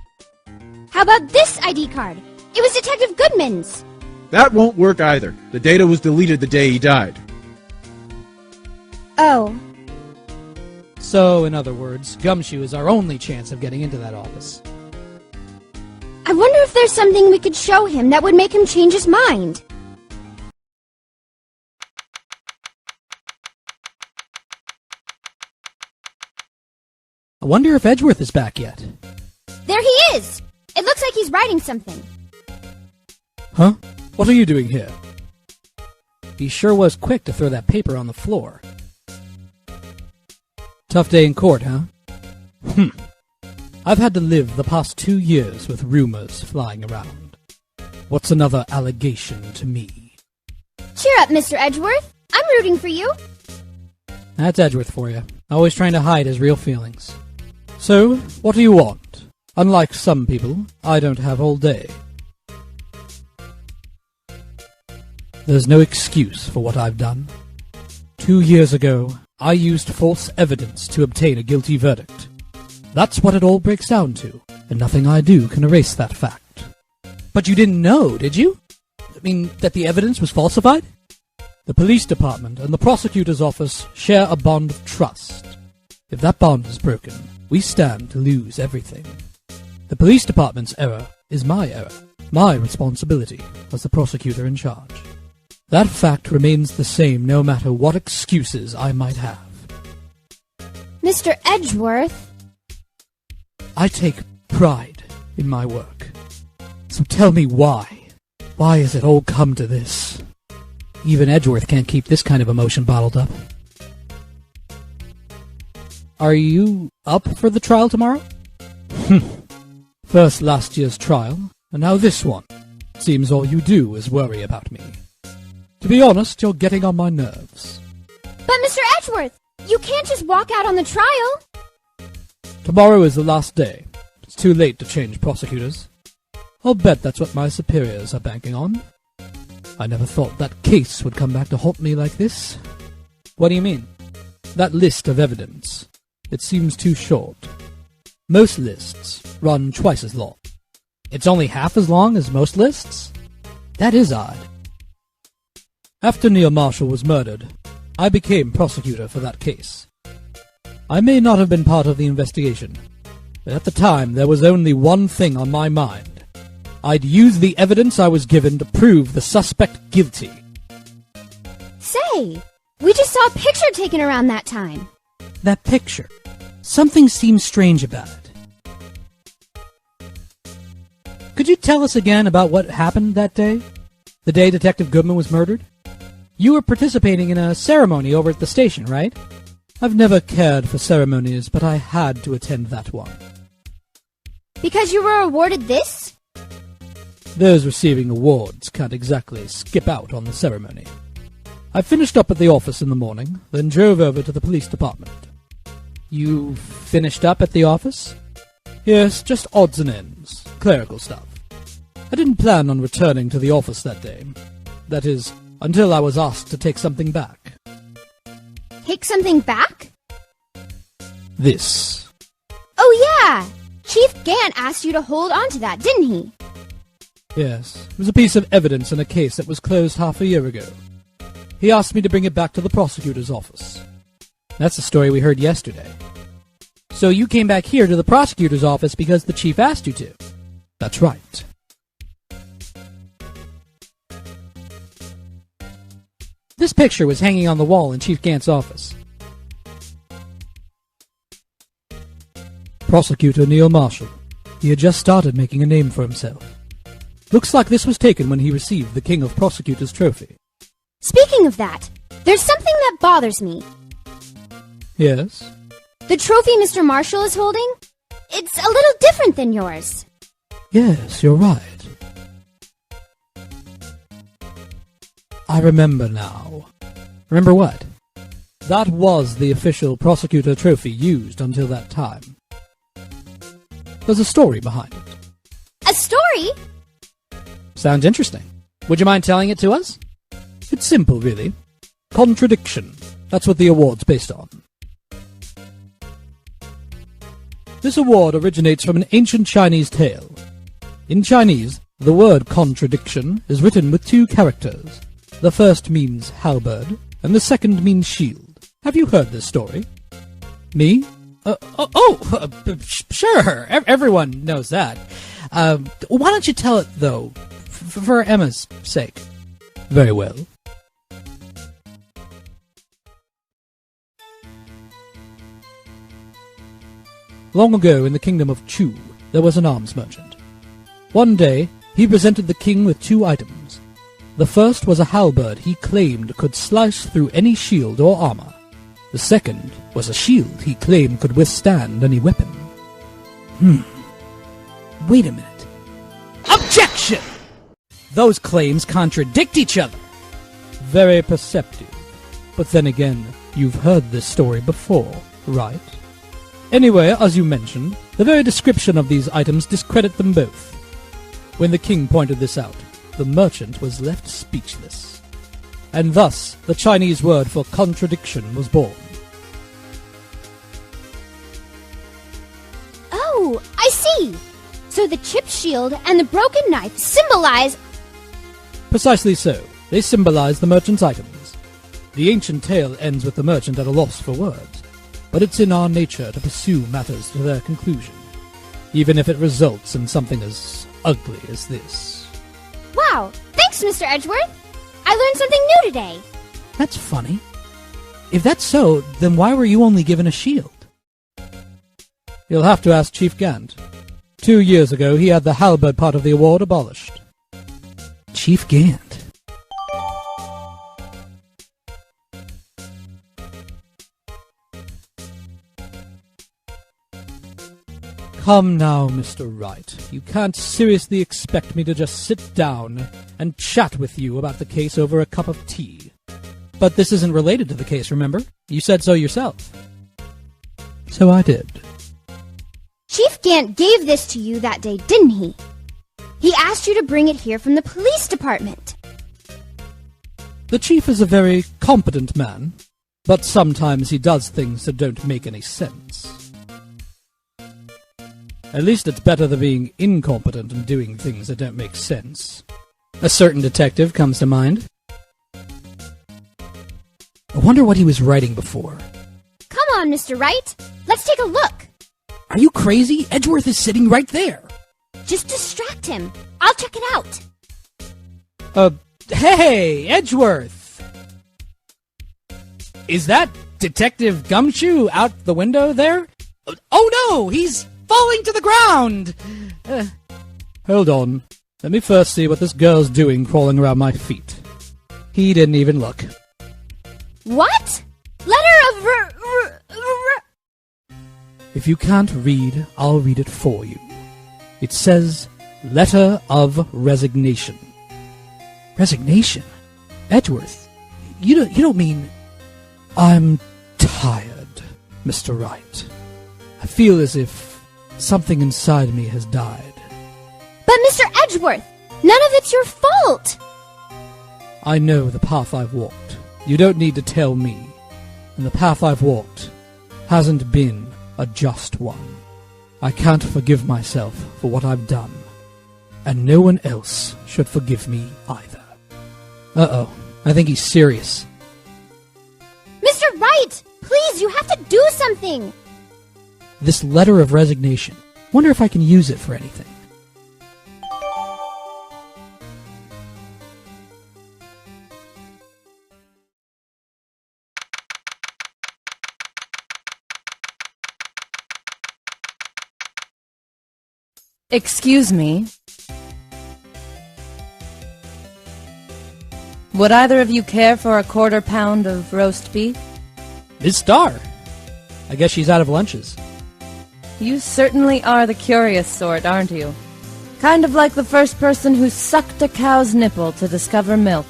How about this ID card? It was Detective Goodman's.
That won't work either. The data was deleted the day he died.
Oh.
So, in other words, Gumshoe is our only chance of getting into that office.
I wonder if there's something we could show him that would make him change his mind.
I wonder if Edgeworth is back yet.
There he is! It looks like he's writing something.
Huh? What are you doing here? He sure was quick to throw that paper on the floor. Tough day in court, huh? I've had to live the past 2 years with rumors flying around. What's another allegation to me?
Cheer up, Mr. Edgeworth. I'm rooting for you.
That's Edgeworth for you. Always trying to hide his real feelings. So, what do you want? Unlike some people, I don't have all day. There's no excuse for what I've done. 2 years ago, I used false evidence to obtain a guilty verdict. That's what it all breaks down to, and nothing I do can erase that fact. But you didn't know, did you? I mean, that the evidence was falsified? The police department and the prosecutor's office share a bond of trust. If that bond is broken, we stand to lose everything. The police department's error is my error, my responsibility as the prosecutor in charge. That fact remains the same no matter what excuses I might have.
Mr. Edgeworth?
I take pride in my work. So tell me why. Why has it all come to this? Even Edgeworth can't keep this kind of emotion bottled up. Are you up for the trial tomorrow? First last year's trial, and now this one. Seems all you do is worry about me. To be honest, you're getting on my nerves.
But Mr. Edgeworth, you can't just walk out on the trial.
Tomorrow is the last day, It's too late to change prosecutors. I'll bet that's what my superiors are banking on. I never thought that case would come back to haunt me like this. What do you mean? That list of evidence. It seems too short. Most lists run twice as long. It's only half as long as most lists? That is odd. After Neil Marshall was murdered, I became prosecutor for that case. I may not have been part of the investigation, but at the time there was only one thing on my mind. I'd use the evidence I was given to prove the suspect guilty.
Say, we just saw a picture taken around that time.
That picture. Something seems strange about it. Could you tell us again about what happened that day? The day Detective Goodman was murdered? You were participating in a ceremony over at the station, right? I've never cared for ceremonies, but I had to attend that one.
Because you were awarded this?
Those receiving awards can't exactly skip out on the ceremony. I finished up at the office in the morning, then drove over to the police department. You finished up at the office? Yes, just odds and ends, clerical stuff. I didn't plan on returning to the office that day. That is, until I was asked to take something back.
Take something back?
This.
Oh yeah! Chief Gant asked you to hold on to that, didn't he?
Yes, it was a piece of evidence in a case that was closed half a year ago. He asked me to bring it back to the prosecutor's office. That's the story we heard yesterday. So you came back here to the prosecutor's office because the chief asked you to? That's right. This picture was hanging on the wall in Chief Gant's office. Prosecutor Neil Marshall. He had just started making a name for himself. Looks like this was taken when he received the King of Prosecutors trophy.
Speaking of that, there's something that bothers me.
Yes?
The trophy Mr. Marshall is holding? It's a little different than yours.
Yes, you're right. I remember now. Remember what? That was the official prosecutor trophy used until that time. There's a story behind it.
A story?
Sounds interesting. Would you mind telling it to us? It's simple, really. Contradiction. That's what the award's based on. This award originates from an ancient Chinese tale. In Chinese, the word contradiction is written with two characters. The first means halberd, and the second means shield. Have you heard this story? Me? Sure. Everyone knows that. Why don't you tell it, though, for Emma's sake? Very well. Long ago in the kingdom of Chu, there was an arms merchant. One day, he presented the king with two items. The first was a halberd he claimed could slice through any shield or armor. The second was a shield he claimed could withstand any weapon. Wait a minute. Objection! Those claims contradict each other. Very perceptive. But then again, you've heard this story before, right? Anyway, as you mentioned, the very description of these items discredit them both. When the king pointed this out, the merchant was left speechless. And thus, the Chinese word for contradiction was born.
Oh, I see! So the chipped shield and the broken knife symbolize...
Precisely so. They symbolize the merchant's items. The ancient tale ends with the merchant at a loss for words, but it's in our nature to pursue matters to their conclusion, even if it results in something as ugly as this.
Wow! Thanks, Mr. Edgeworth! I learned something new today!
That's funny. If that's so, then why were you only given a shield? You'll have to ask Chief Gant. 2 years ago, he had the halberd part of the award abolished. Chief Gant. Come now, Mr. Wright. You can't seriously expect me to just sit down and chat with you about the case over a cup of tea. But this isn't related to the case, remember? You said so yourself. So I did.
Chief Gant gave this to you that day, didn't he? He asked you to bring it here from the police department.
The chief is a very competent man, but sometimes he does things that don't make any sense. At least it's better than being incompetent and doing things that don't make sense. A certain detective comes to mind. I wonder what he was writing before.
Come on, Mr. Wright. Let's take a look.
Are you crazy? Edgeworth is sitting right there.
Just distract him. I'll check it out.
Hey, Edgeworth! Is that Detective Gumshoe out the window there? Oh no, he's falling to the ground! Hold on. Let me first see what this girl's doing crawling around my feet. He didn't even look.
What? Letter of
If you can't read, I'll read it for you. It says, Letter of Resignation. Resignation? Edgeworth, you don't mean... I'm tired, Mr. Wright. I feel as if something inside me has died.
But Mr. Edgeworth, none of it's your fault.
I know the path I've walked. You don't need to tell me. And the path I've walked hasn't been a just one. I can't forgive myself for what I've done. And no one else should forgive me either. Uh-oh. I think he's serious.
Mr. Wright, please, you have to do something.
This letter of resignation. Wonder if I can use it for anything.
Excuse me. Would either of you care for a quarter pound of roast beef?
Miss Starr. I guess she's out of lunches.
You certainly are the curious sort, aren't you? Kind of like the first person who sucked a cow's nipple to discover milk.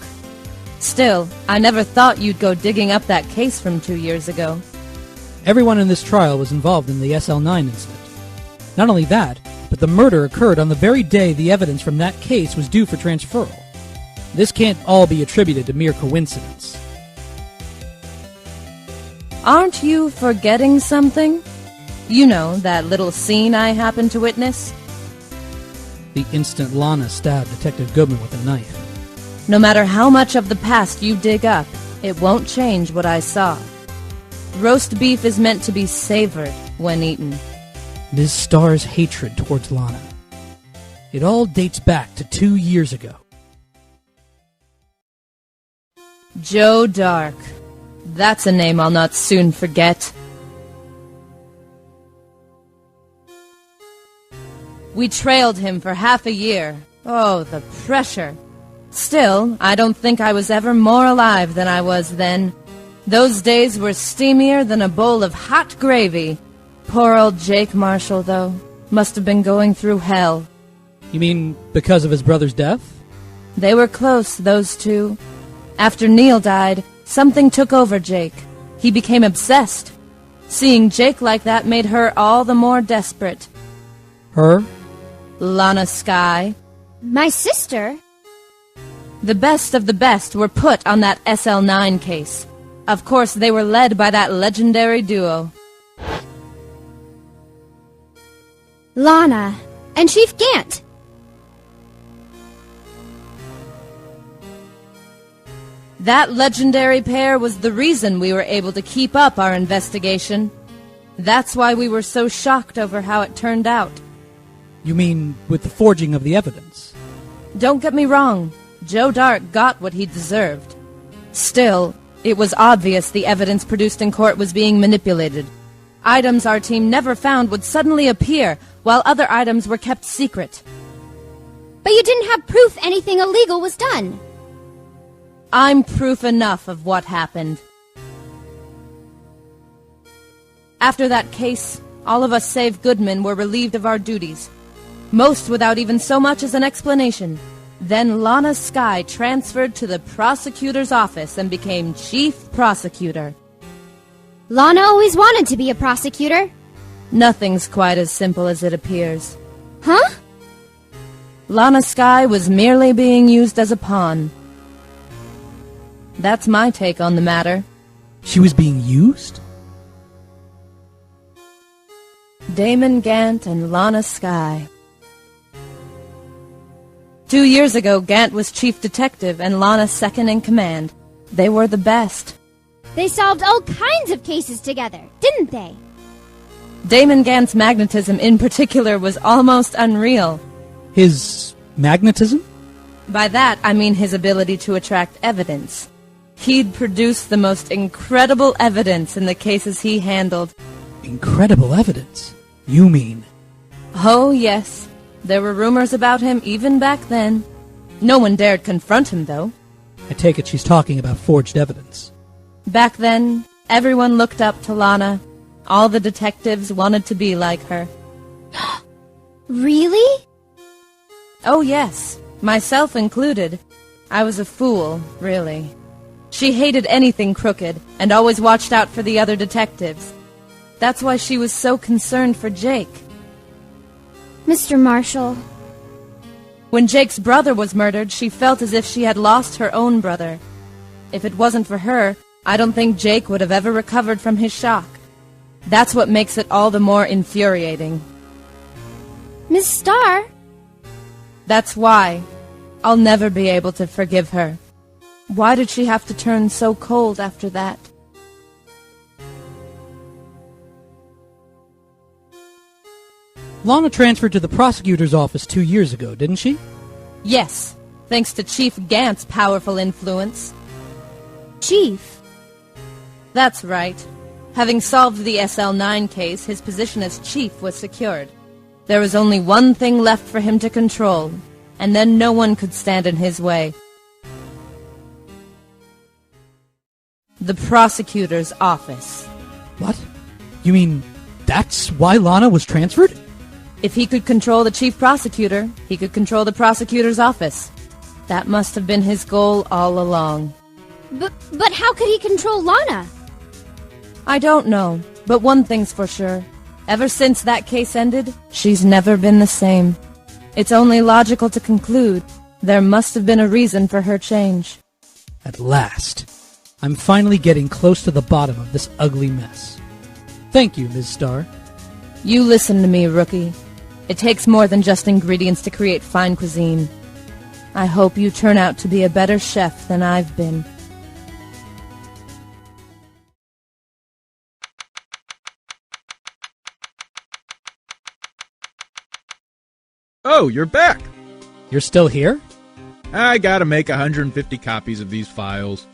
Still, I never thought you'd go digging up that case from 2 years ago.
Everyone in this trial was involved in the SL9 incident. Not only that, but the murder occurred on the very day the evidence from that case was due for transferal. This can't all be attributed to mere coincidence.
Aren't you forgetting something? You know, that little scene I happened to witness?
The instant Lana stabbed Detective Goodman with a knife.
No matter how much of the past you dig up, it won't change what I saw. Roast beef is meant to be savored when eaten.
Ms. Starr's hatred towards Lana. It all dates back to 2 years ago.
Joe Dark. That's a name I'll not soon forget. We trailed him for half a year. Oh, the pressure. Still, I don't think I was ever more alive than I was then. Those days were steamier than a bowl of hot gravy. Poor old Jake Marshall, though. Must have been going through hell.
You mean because of his brother's death?
They were close, those two. After Neil died, something took over Jake. He became obsessed. Seeing Jake like that made her all the more desperate.
Her?
Lana Skye.
My sister?
The best of the best were put on that SL9 case. Of course, they were led by that legendary duo.
Lana and Chief Gant.
That legendary pair was the reason we were able to keep up our investigation. That's why we were so shocked over how it turned out.
You mean with the forging of the evidence?
Don't get me wrong. Joe Dark got what he deserved. Still, it was obvious the evidence produced in court was being manipulated. Items our team never found would suddenly appear, while other items were kept secret.
But you didn't have proof anything illegal was done.
I'm proof enough of what happened. After that case, all of us save Goodman were relieved of our duties. Most without even so much as an explanation. Then Lana Skye transferred to the prosecutor's office and became chief prosecutor.
Lana always wanted to be a prosecutor.
Nothing's quite as simple as it appears.
Huh?
Lana Skye was merely being used as a pawn. That's my take on the matter.
She was being used?
Damon Gant and Lana Skye. 2 years ago, Gant was chief detective and Lana second in command. They were the best.
They solved all kinds of cases together, didn't they?
Damon Gant's magnetism in particular was almost unreal.
His magnetism?
By that, I mean his ability to attract evidence. He'd produce the most incredible evidence in the cases he handled.
Incredible evidence? You mean?
Oh, yes. There were rumors about him even back then. No one dared confront him, though.
I take it she's talking about forged evidence.
Back then, everyone looked up to Lana. All the detectives wanted to be like her.
Really?
Oh, yes. Myself included. I was a fool, really. She hated anything crooked, and always watched out for the other detectives. That's why she was so concerned for Jake.
Mr. Marshall.
When Jake's brother was murdered, she felt as if she had lost her own brother. If it wasn't for her, I don't think Jake would have ever recovered from his shock. That's what makes it all the more infuriating.
Miss Starr?
That's why. I'll never be able to forgive her. Why did she have to turn so cold after that?
Lana transferred to the prosecutor's office 2 years ago, didn't she?
Yes, thanks to Chief Gant's powerful influence.
Chief?
That's right. Having solved the SL9 case, his position as chief was secured. There was only one thing left for him to control, and then no one could stand in his way. The prosecutor's office.
What? You mean that's why Lana was transferred?
If he could control the chief prosecutor, he could control the prosecutor's office. That must have been his goal all along.
But how could he control Lana?
I don't know, but one thing's for sure. Ever since that case ended, she's never been the same. It's only logical to conclude there must have been a reason for her change.
At last. I'm finally getting close to the bottom of this ugly mess. Thank you, Ms. Starr.
You listen to me, rookie. It takes more than just ingredients to create fine cuisine. I hope you turn out to be a better chef than I've been.
Oh, you're back!
You're still here?
I gotta make 150 copies of these files.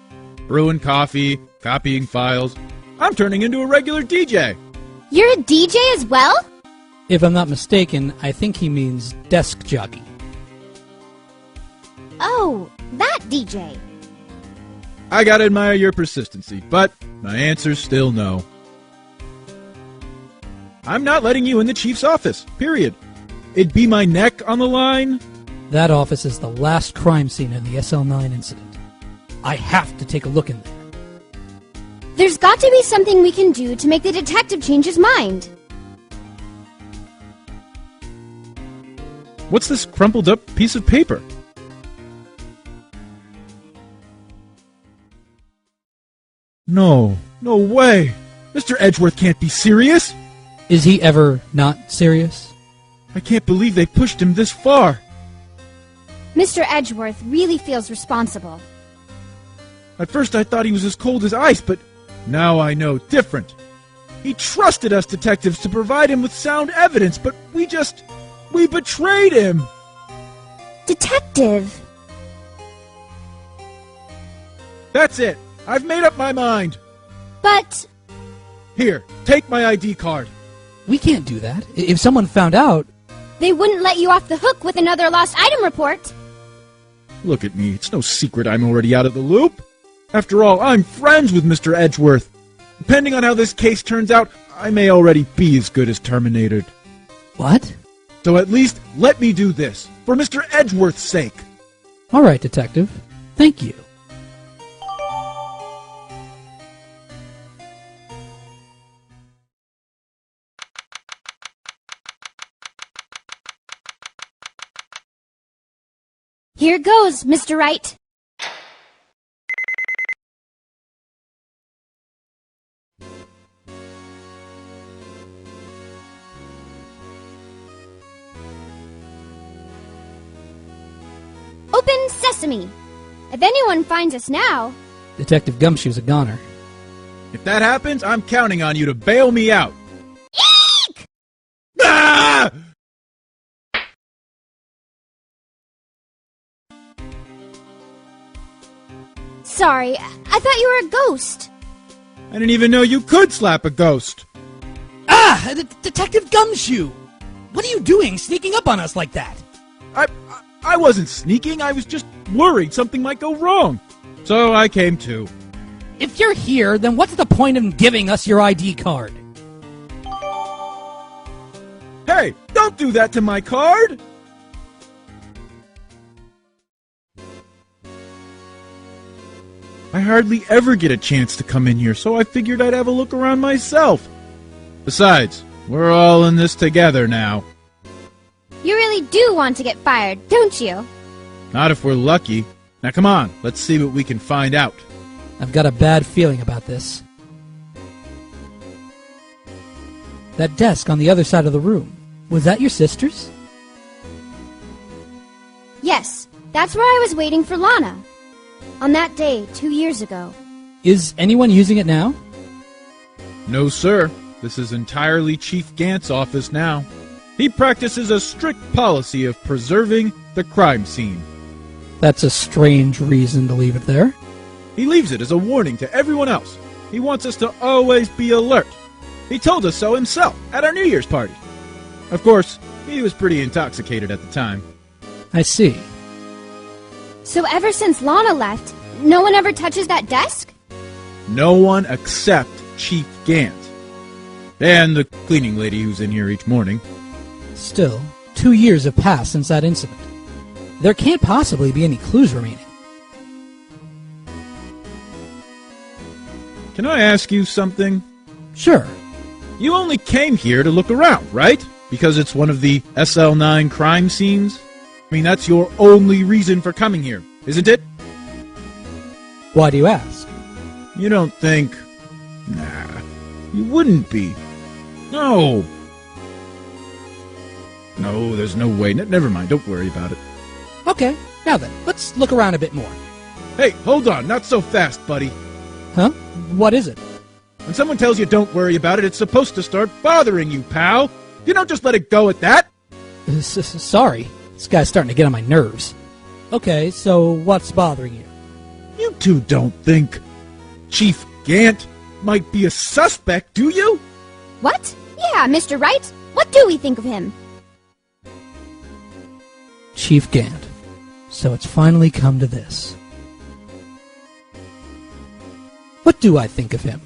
Brewing coffee, copying files. I'm turning into a regular DJ.
You're a DJ as well?
If I'm not mistaken, I think he means desk jockey.
Oh, that DJ.
I gotta admire your persistency, but my answer's still no. I'm not letting you in the chief's office, period. It'd be my neck on the line.
That office is the last crime scene in the SL9 incident. I have to take a look in there.
There's got to be something we can do to make the detective change his mind.
What's this crumpled up piece of paper? No way! Mr. Edgeworth can't be serious!
Is he ever not serious?
I can't believe they pushed him this far!
Mr. Edgeworth really feels responsible.
At first I thought he was as cold as ice, but now I know different. He trusted us detectives to provide him with sound evidence, but we betrayed him!
Detective!
That's it! I've made up my mind!
But...
Here, take my ID card.
We can't do that. If someone found out...
They wouldn't let you off the hook with another lost item report.
Look at me, it's no secret I'm already out of the loop. After all, I'm friends with Mr. Edgeworth. Depending on how this case turns out, I may already be as good as terminated.
What?
So at least let me do this, for Mr. Edgeworth's sake.
All right, Detective. Thank you.
files, Mr. Wright. Open sesame. If anyone finds us now...
Detective Gumshoe's a goner.
If that happens, I'm counting on you to bail me out.
Eek!
Ah!
Sorry, I thought you were a ghost.
I didn't even know you could slap a ghost.
Ah! Detective Gumshoe! What are you doing sneaking up on us like that?
I wasn't sneaking. I was just worried something might go wrong. So I came too.
If you're here, then what's the point of giving us your ID card?
Hey, don't do that to my card! I hardly ever get a chance to come in here, so I figured I'd have a look around myself. Besides, we're all in this together now.
You really do want to get fired, don't you?
Not if we're lucky. Now come on, let's see what we can find out.
I've got a bad feeling about this. That desk on the other side of the room, was that your sister's?
Yes, that's where I was waiting for Lana. On that day, 2 years ago.
Is anyone using it now?
No, sir. This is entirely Chief Gant's office now. He practices a strict policy of preserving the crime scene.
That's a strange reason to leave it there.
He leaves it as a warning to everyone else. He wants us to always be alert. He told us so himself at our New Year's party. Of course, he was pretty intoxicated at the time.
I see.
So ever since Lana left, no one ever touches that desk?
No one except Chief Gant. And the cleaning lady who's in here each morning.
Still, 2 years have passed since that incident. There can't possibly be any clues remaining.
Can I ask you something?
Sure.
You only came here to look around, right? Because it's one of the SL9 crime scenes? I mean, that's your only reason for coming here, isn't it?
Why do you ask?
You don't think... Nah, you wouldn't be. No. No, there's no way. Never mind, don't worry about it.
Okay, now then, let's look around a bit more.
Hey, hold on, not so fast, buddy.
Huh? What is it?
When someone tells you don't worry about it, it's supposed to start bothering you, pal. You don't just let it go at that.
Sorry. This guy's starting to get on my nerves. Okay, so what's bothering you?
You two don't think Chief Gant might be a suspect, do you?
What? Yeah, Mr. Wright. What do we think of him?
Chief Gant. So it's finally come to this. What do I think of him?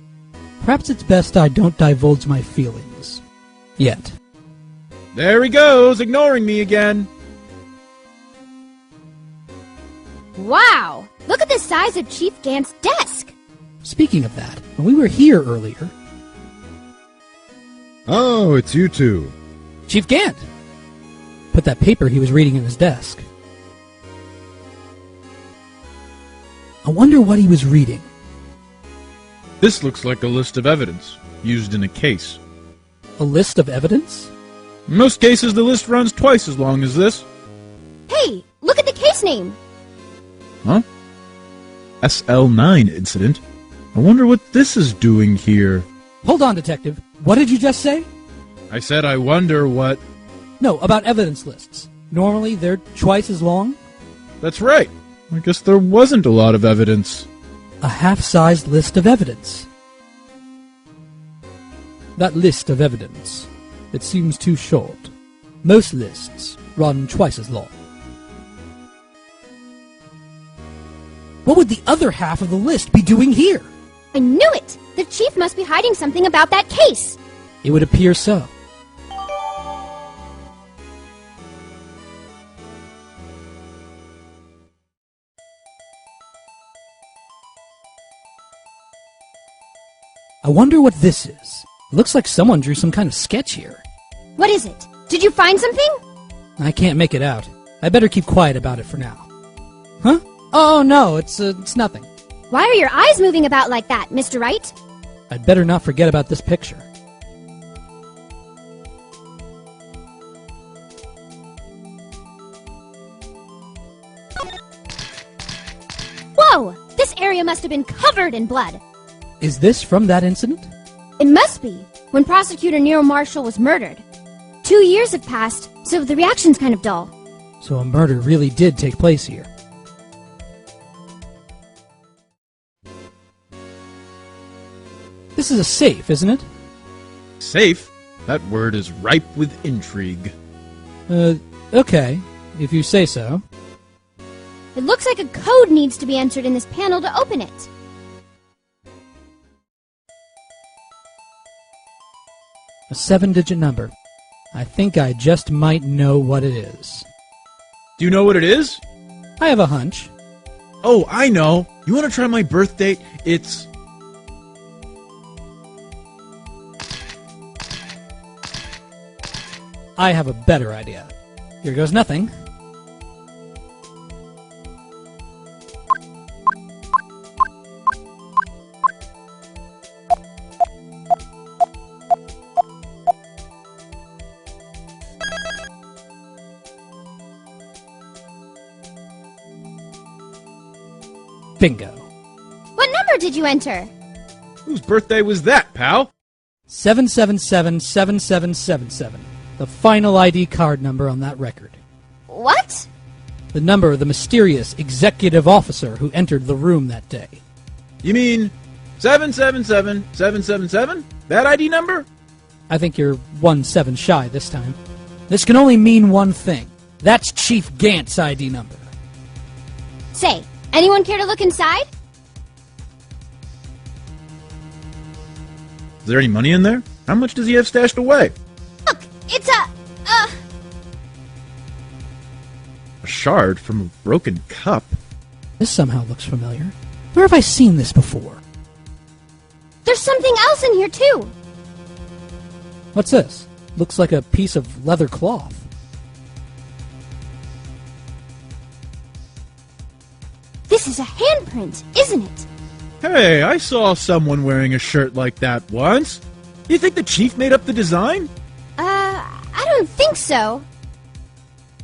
Perhaps it's best I don't divulge my feelings. Yet.
There he goes, ignoring me again.
Wow! Look at the size of Chief Gant's desk!
Speaking of that, when we were here earlier...
Oh, it's you two.
Chief Gant! Put that paper he was reading in his desk. I wonder what he was reading.
This looks like a list of evidence, used in a case.
A list of evidence?
In most cases, the list runs twice as long as this.
Hey, look at the case name!
Huh? SL9 incident? I wonder what this is doing here.
Hold on, Detective. What did you just say?
I said I wonder what...
No, about evidence lists. Normally, they're twice as long?
That's right. I guess there wasn't a lot of evidence.
A half-sized list of evidence. That list of evidence. It seems too short. Most lists run twice as long. What would the other half of the list be doing here?
I knew it! The chief must be hiding something about that case!
It would appear so. I wonder what this is. Looks like someone drew some kind of sketch here.
What is it? Did you find something?
I can't make it out. I better keep quiet about it for now. Huh? Oh, no, it's nothing.
Why are your eyes moving about like that, Mr. Wright?
I'd better not forget about this picture.
Whoa! This area must have been covered in blood.
Is this from that incident?
It must be, when Prosecutor Nero Marshall was murdered. 2 years have passed, so the reaction's kind of dull.
So a murder really did take place here. This is a safe, isn't it?
Safe? That word is ripe with intrigue.
Okay, if you say so.
It looks like a code needs to be entered in this panel to open it.
A 7-digit number. I think I just might know what it is.
Do you know what it is?
I have a hunch.
Oh, I know. You want to try my birth date? It's...
I have a better idea. Here goes nothing. Bingo.
What number did you enter?
Whose birthday was that, pal?
777-7777. The final ID card number on that record.
What?
The number of the mysterious executive officer who entered the room that day.
You mean 777-777? That ID number?
I think you're 1 7 shy this time. This can only mean one thing. That's Chief Gant's ID number.
Say, anyone care to look inside?
Is there any money in there? How much does he have stashed away?
Look, it's a
shard from a broken cup.
This somehow looks familiar. Where have I seen this before?
There's something else in here, too.
What's this? Looks like a piece of leather cloth.
This is a handprint, isn't it?
Hey, I saw someone wearing a shirt like that once. You think the chief made up the design?
I don't think so.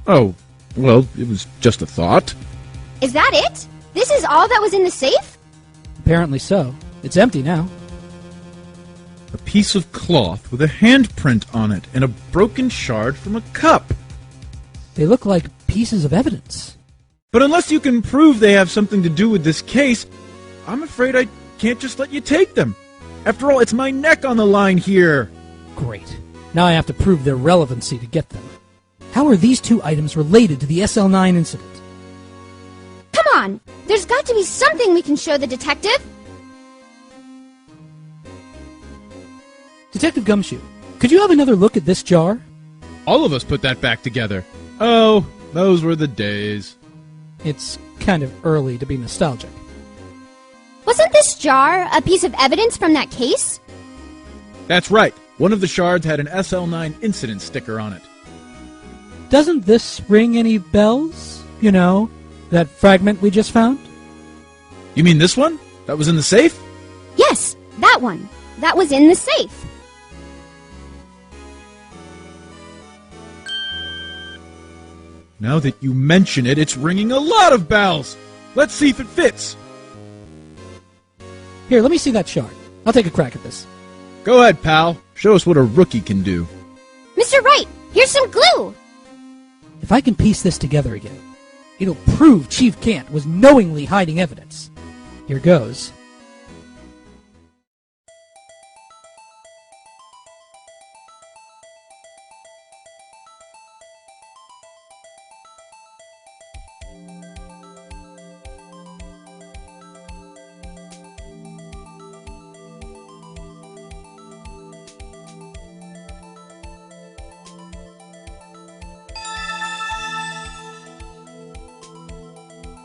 Oh, well, it was just a thought.
Is that it? This is all that was in the safe?
Apparently so. It's empty now.
A piece of cloth with a handprint on it and a broken shard from a cup.
They look like pieces of evidence.
But unless you can prove they have something to do with this case, I'm afraid I can't just let you take them. After all, it's my neck on the line here.
Great. Now I have to prove their relevancy to get them. How are these two items related to the SL9 incident?
Come on! There's got to be something we can show the detective!
Detective Gumshoe, could you have another look at this jar?
All of us put that back together. Oh, those were the days.
It's kind of early to be nostalgic.
Wasn't this jar a piece of evidence from that case?
That's right. One of the shards had an SL9 incident sticker on it.
Doesn't this ring any bells? You know, that fragment we just found?
You mean this one? That was in the safe?
Yes, that one. That was in the safe.
Now that you mention it, it's ringing a lot of bells. Let's see if it fits.
Here, let me see that shard. I'll take a crack at this.
Go ahead, pal. Show us what a rookie can do.
Mr. Wright, here's some glue!
If I can piece this together again, it'll prove Chief Gant was knowingly hiding evidence. Here goes.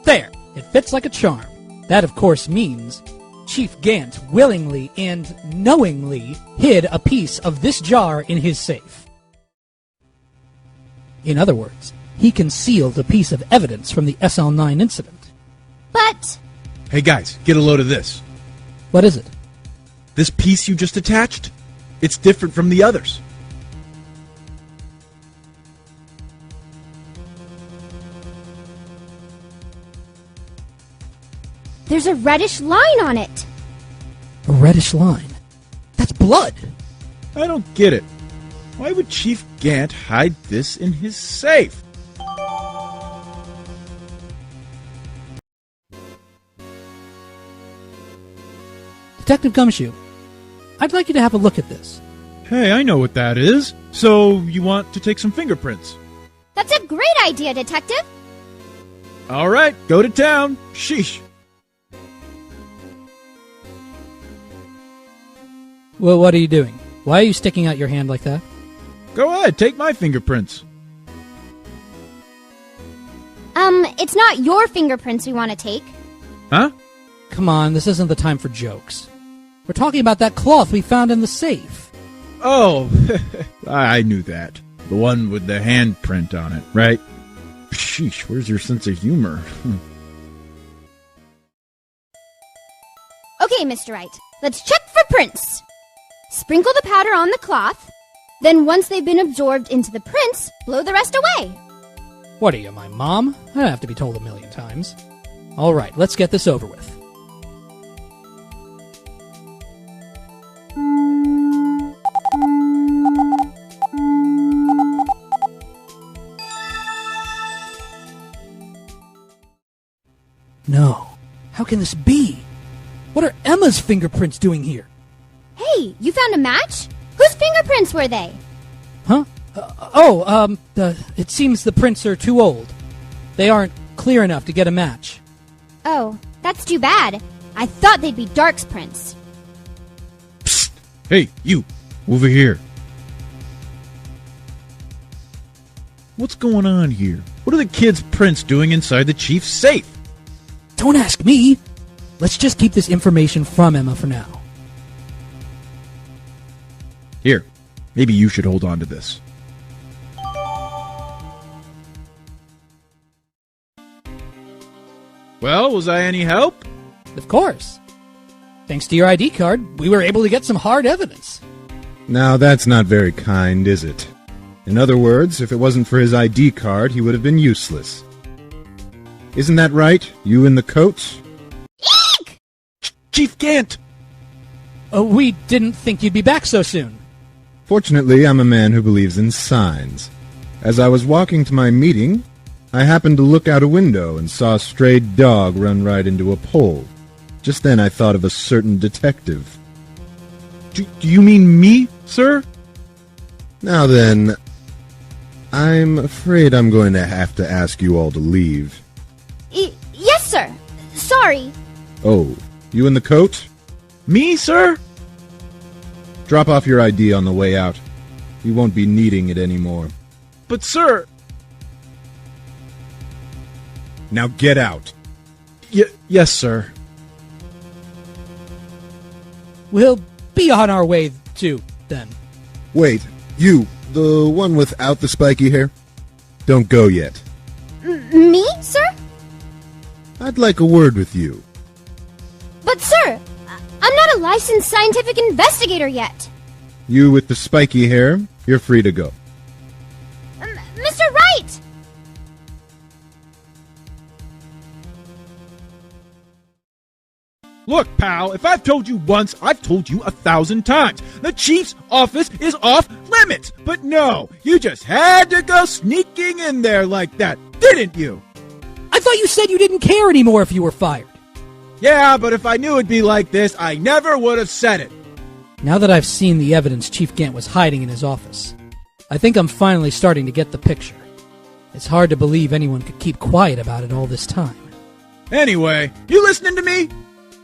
There! It fits like a charm. That, of course, means Chief Gant willingly and knowingly hid a piece of this jar in his safe. In other words, he concealed a piece of evidence from the SL9 incident.
But...
Hey guys, get a load of this.
What is it?
This piece you just attached? It's different from the others.
There's a reddish line on it.
A reddish line? That's blood!
I don't get it. Why would Chief Gant hide this in his safe?
Detective Gumshoe, I'd like you to have a look at this.
Hey, I know what that is. So, you want to take some fingerprints?
That's a great idea, Detective.
All right, go to town. Sheesh.
Well, what are you doing? Why are you sticking out your hand like that?
Go ahead, take my fingerprints.
It's not your fingerprints we want to take.
Huh?
Come on, this isn't the time for jokes. We're talking about that cloth we found in the safe.
Oh, I knew that. The one with the handprint on it, right? Sheesh, where's your sense of humor?
Okay, Mr. Wright, let's check for prints. Sprinkle the powder on the cloth, then once they've been absorbed into the prints, blow the rest away.
What are you, my mom? I don't have to be told a million times. All right, let's get this over with. No. How can this be? What are Emma's fingerprints doing here?
Hey, you found a match? Whose fingerprints were they?
Huh? It seems the prints are too old. They aren't clear enough to get a match.
Oh, that's too bad. I thought they'd be Dark's prints.
Psst! Hey, you! Over here. What's going on here? What are the kids' prints doing inside the chief's safe?
Don't ask me! Let's just keep this information from Emma for now.
Here, maybe you should hold on to this. Well, was I any help?
Of course. Thanks to your ID card, we were able to get some hard evidence.
Now that's not very kind, is it? In other words, if it wasn't for his ID card, he would have been useless. Isn't that right, you in the coat?
Eek!
Chief Gant!
We didn't think you'd be back so soon.
Fortunately, I'm a man who believes in signs. As I was walking to my meeting, I happened to look out a window and saw a stray dog run right into a pole. Just then I thought of a certain detective.
Do you mean me, sir?
Now then, I'm afraid I'm going to have to ask you all to leave.
Yes, sir. Sorry.
Oh, you in the coat?
Me, sir?
Drop off your ID on the way out. You won't be needing it anymore.
But, sir...
Now get out.
Yes, sir.
We'll be on our way, too, then.
Wait, you, the one without the spiky hair? Don't go yet.
Me, sir?
I'd like a word with you.
But, sir, I'm not a licensed scientific investigator yet.
You with the spiky hair, you're free to go.
Mr. Wright!
Look, pal, if I've told you once, I've told you 1,000 times. The chief's office is off limits. But no, you just had to go sneaking in there like that, didn't you?
I thought you said you didn't care anymore if you were fired.
Yeah, but if I knew it'd be like this, I never would have said it.
Now that I've seen the evidence Chief Gant was hiding in his office, I think I'm finally starting to get the picture. It's hard to believe anyone could keep quiet about it all this time.
Anyway, you listening to me?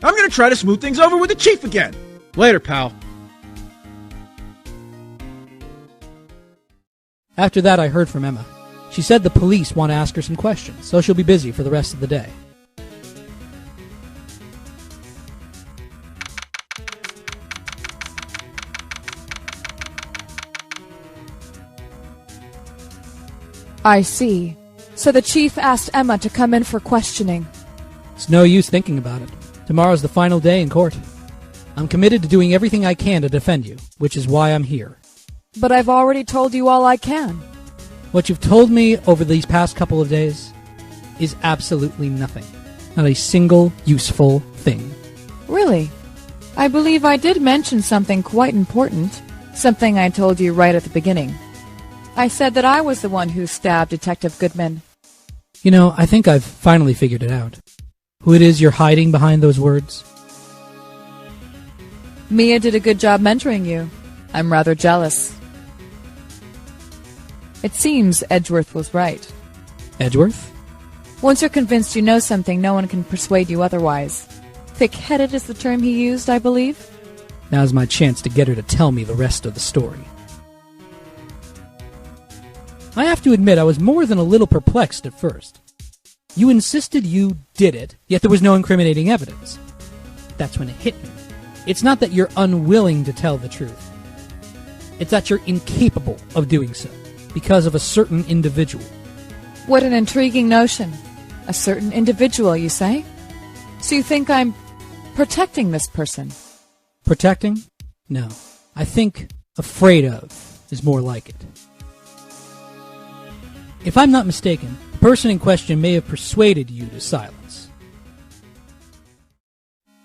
I'm gonna try to smooth things over with the chief again. Later, pal.
After that, I heard from Emma. She said the police want to ask her some questions, so she'll be busy for the rest of the day.
I see. So the chief asked Emma to come in for questioning.
It's no use thinking about it. Tomorrow's the final day in court. I'm committed to doing everything I can to defend you, which is why I'm here.
But I've already told you all I can.
What you've told me over these past couple of days is absolutely nothing. Not a single useful thing.
Really? I believe I did mention something quite important. Something I told you right at the beginning. I said that I was the one who stabbed Detective Goodman.
You know, I think I've finally figured it out. Who it is you're hiding behind those words.
Mia did a good job mentoring you. I'm rather jealous. It seems Edgeworth was right.
Edgeworth?
Once you're convinced you know something, no one can persuade you otherwise. Thick-headed is the term he used, I believe.
Now's my chance to get her to tell me the rest of the story. I have to admit I was more than a little perplexed at first. You insisted you did it, yet there was no incriminating evidence. That's when it hit me. It's not that you're unwilling to tell the truth. It's that you're incapable of doing so, because of a certain individual.
What an intriguing notion. A certain individual, you say? So you think I'm protecting this person?
Protecting? No. I think afraid of is more like it. If I'm not mistaken, the person in question may have persuaded you to silence.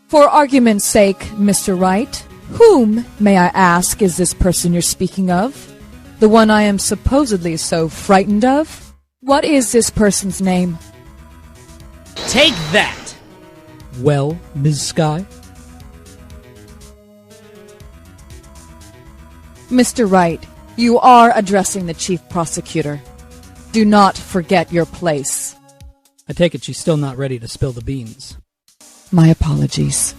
For argument's sake, Mr. Wright, whom, may I ask, is this person you're speaking of? The one I am supposedly so frightened of? What is this person's name?
Take that! Well, Ms. Skye?
Mr. Wright, you are addressing the chief prosecutor. Do not forget your place.
I take it she's still not ready to spill the beans.
My apologies.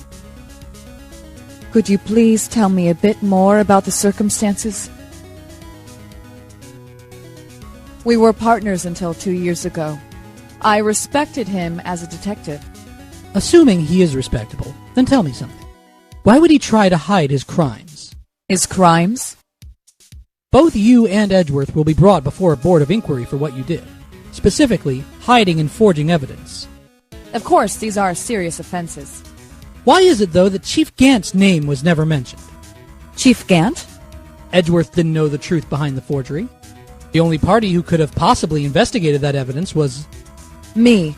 Could you please tell me a bit more about the circumstances? We were partners until 2 years ago. I respected him as a detective.
Assuming he is respectable, then tell me something. Why would he try to hide his crimes?
His crimes?
Both you and Edgeworth will be brought before a board of inquiry for what you did. Specifically, hiding and forging evidence.
Of course, these are serious offenses.
Why is it, though, that Chief Gant's name was never mentioned?
Chief Gant?
Edgeworth didn't know the truth behind the forgery. The only party who could have possibly investigated that evidence was...
me.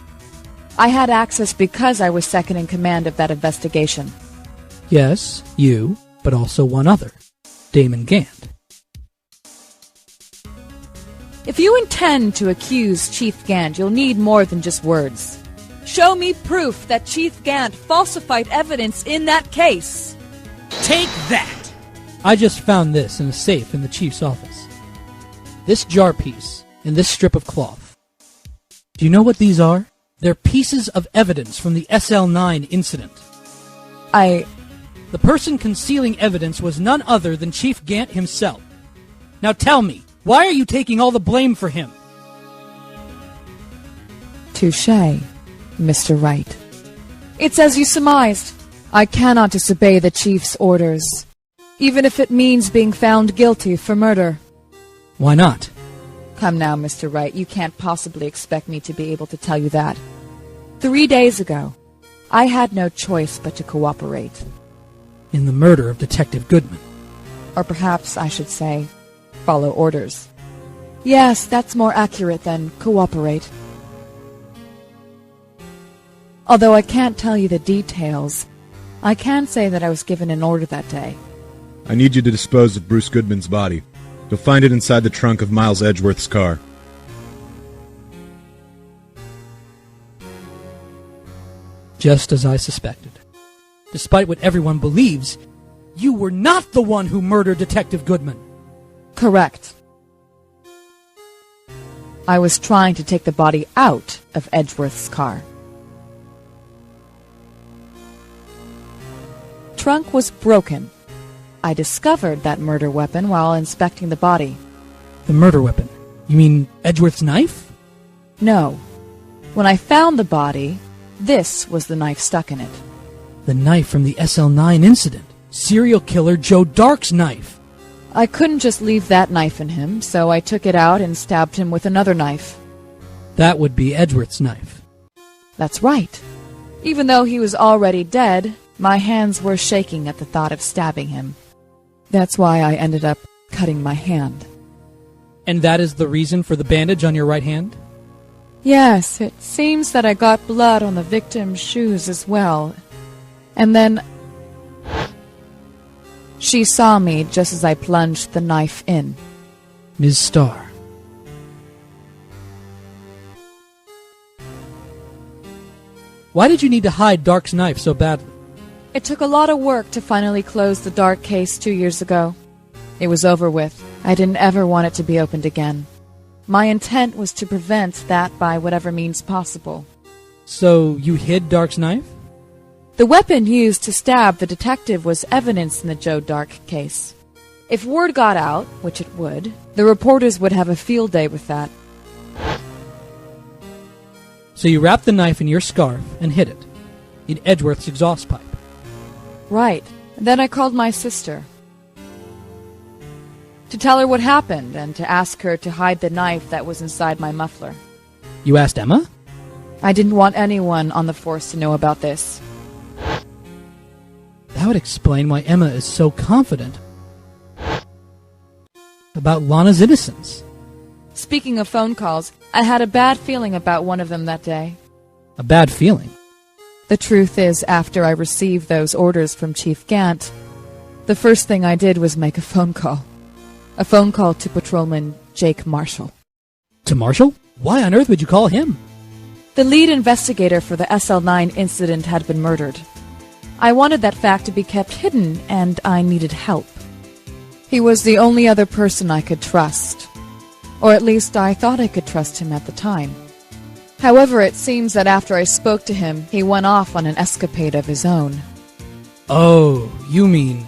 I had access because I was second in command of that investigation.
Yes, you, but also one other. Damon Gant.
If you intend to accuse Chief Gant, you'll need more than just words. Show me proof that Chief Gant falsified evidence in that case.
Take that! I just found this in a safe in the chief's office. This jar piece and this strip of cloth. Do you know what these are? They're pieces of evidence from the SL9 incident.
The
person concealing evidence was none other than Chief Gant himself. Now tell me, why are you taking all the blame for him?
Touché, Mr. Wright. It's as you surmised. I cannot disobey the chief's orders, even if it means being found guilty for murder.
Why not?
Come now, Mr. Wright, you can't possibly expect me to be able to tell you that. 3 days ago, I had no choice but to cooperate.
In the murder of Detective Goodman.
Or perhaps I should say, follow orders. Yes, that's more accurate than cooperate. Although I can't tell you the details, I can say that I was given an order that day.
I need you to dispose of Bruce Goodman's body. You'll find it inside the trunk of Miles Edgeworth's car.
Just as I suspected. Despite what everyone believes, you were not the one who murdered Detective Goodman.
Correct. I was trying to take the body out of Edgeworth's car. Trunk was broken. I discovered that murder weapon while inspecting the body.
The murder weapon? You mean Edgeworth's knife?
No. When I found the body, this was the knife stuck in it.
The knife from the SL9 incident. Serial killer Joe Dark's knife.
I couldn't just leave that knife in him, so I took it out and stabbed him with another knife.
That would be Edgeworth's knife.
That's right. Even though he was already dead, my hands were shaking at the thought of stabbing him. That's why I ended up cutting my hand.
And that is the reason for the bandage on your right hand?
Yes, it seems that I got blood on the victim's shoes as well. And then she saw me just as I plunged the knife in.
Ms. Starr. Why did you need to hide Dark's knife so badly?
It took a lot of work to finally close the Dark case 2 years ago. It was over with. I didn't ever want it to be opened again. My intent was to prevent that by whatever means possible.
So you hid Dark's knife?
The weapon used to stab the detective was evidence in the Joe Dark case. If word got out, which it would, the reporters would have a field day with that.
So you wrapped the knife in your scarf and hid it in Edgeworth's exhaust pipe.
Right. Then I called my sister to tell her what happened and to ask her to hide the knife that was inside my muffler.
You asked Emma?
I didn't want anyone on the force to know about this.
That would explain why Emma is so confident about Lana's innocence.
Speaking of phone calls, I had a bad feeling about one of them that day.
A bad feeling?
The truth is, after I received those orders from Chief Gant, the first thing I did was make a phone call. A phone call to Patrolman Jake Marshall.
To Marshall? Why on earth would you call him?
The lead investigator for the SL9 incident had been murdered. I wanted that fact to be kept hidden, and I needed help. He was the only other person I could trust. Or at least I thought I could trust him at the time. However, it seems that after I spoke to him, he went off on an escapade of his own.
Oh, you mean...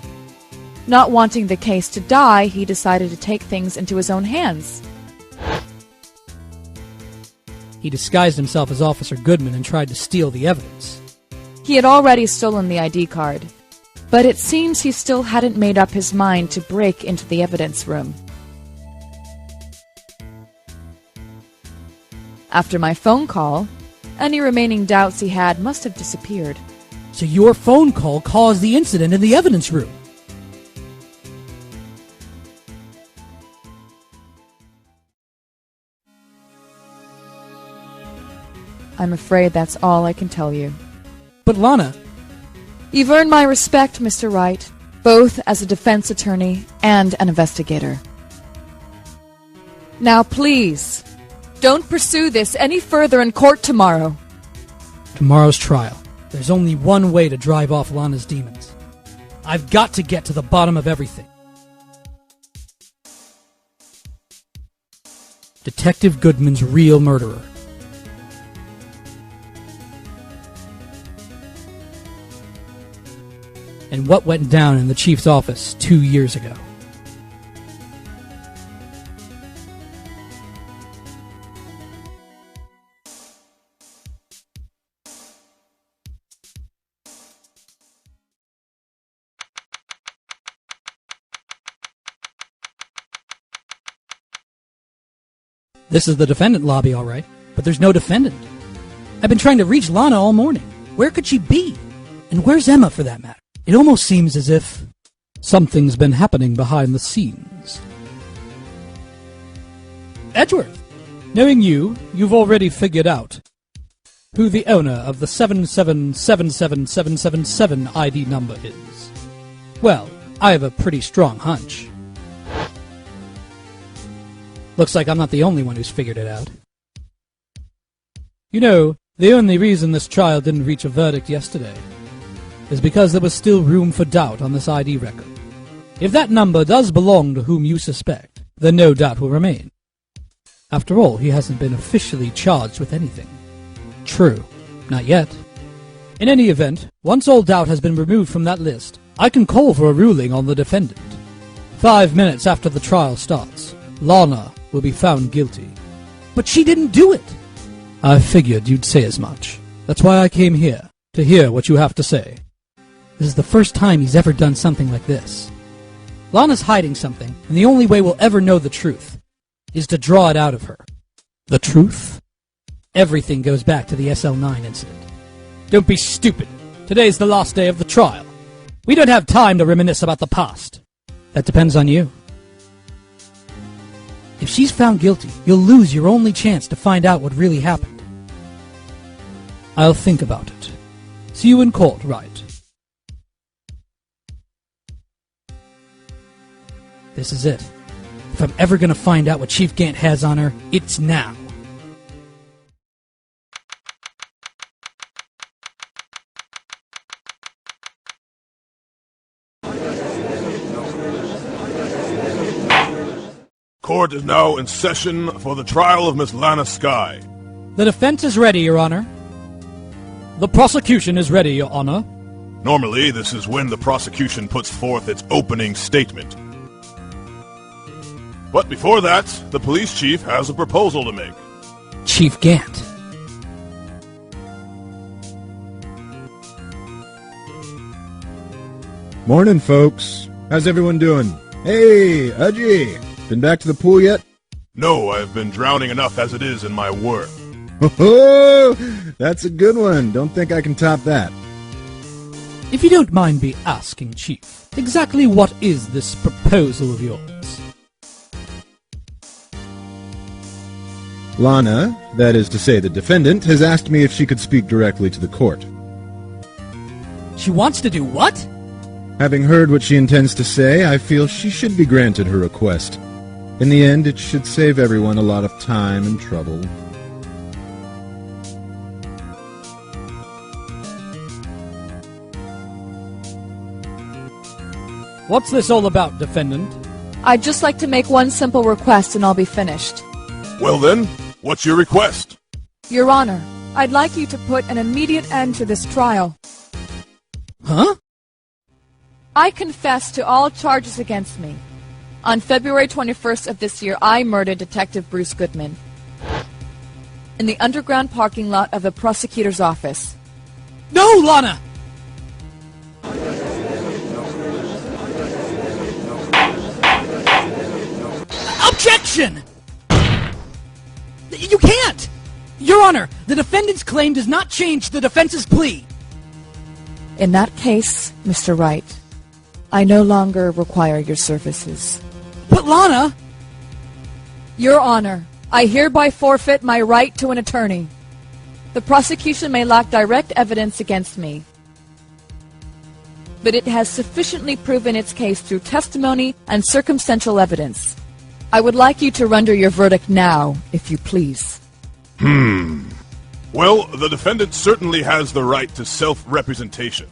Not wanting the case to die, he decided to take things into his own hands.
He disguised himself as Officer Goodman and tried to steal the evidence.
He had already stolen the ID card, but it seems he still hadn't made up his mind to break into the evidence room. After my phone call, any remaining doubts he had must have disappeared.
So your phone call caused the incident in the evidence room?
I'm afraid that's all I can tell you.
But Lana...
You've earned my respect, Mr. Wright, both as a defense attorney and an investigator. Now please, don't pursue this any further in court tomorrow.
Tomorrow's trial. There's only one way to drive off Lana's demons. I've got to get to the bottom of everything. Detective Goodman's real murderer. And what went down in the chief's office 2 years ago. This is the defendant lobby, all right, but there's no defendant. I've been trying to reach Lana all morning. Where could she be? And where's Emma, for that matter? It almost seems as if something's been happening behind the scenes. Edgeworth, knowing you, you've already figured out who the owner of the 7777777 ID number is. Well, I have a pretty strong hunch. Looks like I'm not the only one who's figured it out. You know, the only reason this trial didn't reach a verdict yesterday is because there was still room for doubt on this ID record. If that number does belong to whom you suspect, then no doubt will remain. After all, he hasn't been officially charged with anything. True, not yet. In any event, once all doubt has been removed from that list, I can call for a ruling on the defendant. 5 minutes after the trial starts, Lana will be found guilty. But she didn't do it! I figured you'd say as much. That's why I came here, to hear what you have to say. This is the first time he's ever done something like this. Lana's hiding something, and the only way we'll ever know the truth is to draw it out of her. The truth? Everything goes back to the SL9 incident. Don't be stupid. Today's the last day of the trial. We don't have time to reminisce about the past.
That depends on you.
If she's found guilty, you'll lose your only chance to find out what really happened.
I'll think about it. See you in court, Wright.
This is it. If I'm ever gonna find out what Chief Gant has on her, it's now.
Court is now in session for the trial of Miss Lana Skye.
The defense is ready, Your Honor. The prosecution is ready, Your Honor.
Normally, this is when the prosecution puts forth its opening statement. But before that, the police chief has a proposal to make.
Chief Gant.
Morning, folks. How's everyone doing? Hey, Udgy. Been back to the pool yet?
No, I've been drowning enough as it is in my work.
Oh, that's a good one. Don't think I can top that.
If you don't mind me asking, Chief, exactly what is this proposal of yours?
Lana, that is to say the defendant, has asked me if she could speak directly to the court.
She wants to do what?
Having heard what she intends to say, I feel she should be granted her request. In the end, it should save everyone a lot of time and trouble.
What's this all about, defendant?
I'd just like to make one simple request and I'll be finished.
Well then, what's your request?
Your Honor, I'd like you to put an immediate end to this trial.
Huh?
I confess to all charges against me. On February 21st of this year, I murdered Detective Bruce Goodman in the underground parking lot of the prosecutor's office.
No, Lana! Objection! You can't! Your Honor, the defendant's claim does not change the defense's plea.
In that case, Mr. Wright, I no longer require your services.
But Lana!
Your Honor, I hereby forfeit my right to an attorney. The prosecution may lack direct evidence against me, but it has sufficiently proven its case through testimony and circumstantial evidence. I would like you to render your verdict now, if you please.
Well, the defendant certainly has the right to self-representation.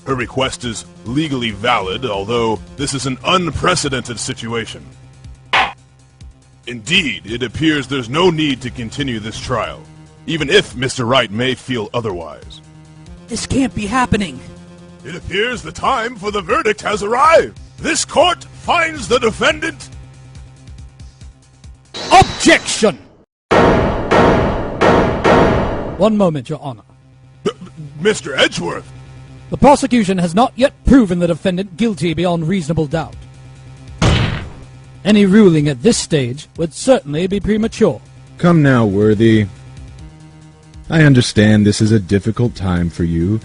Her request is legally valid, although this is an unprecedented situation. Indeed, it appears there's no need to continue this trial, even if Mr. Wright may feel otherwise.
This can't be happening.
It appears the time for the verdict has arrived. This court finds the defendant...
Objection! One moment, Your Honor.
Mr. Edgeworth!
The prosecution has not yet proven the defendant guilty beyond reasonable doubt. Any ruling at this stage would certainly be premature.
Come now, Worthy. I understand this is a difficult time for you,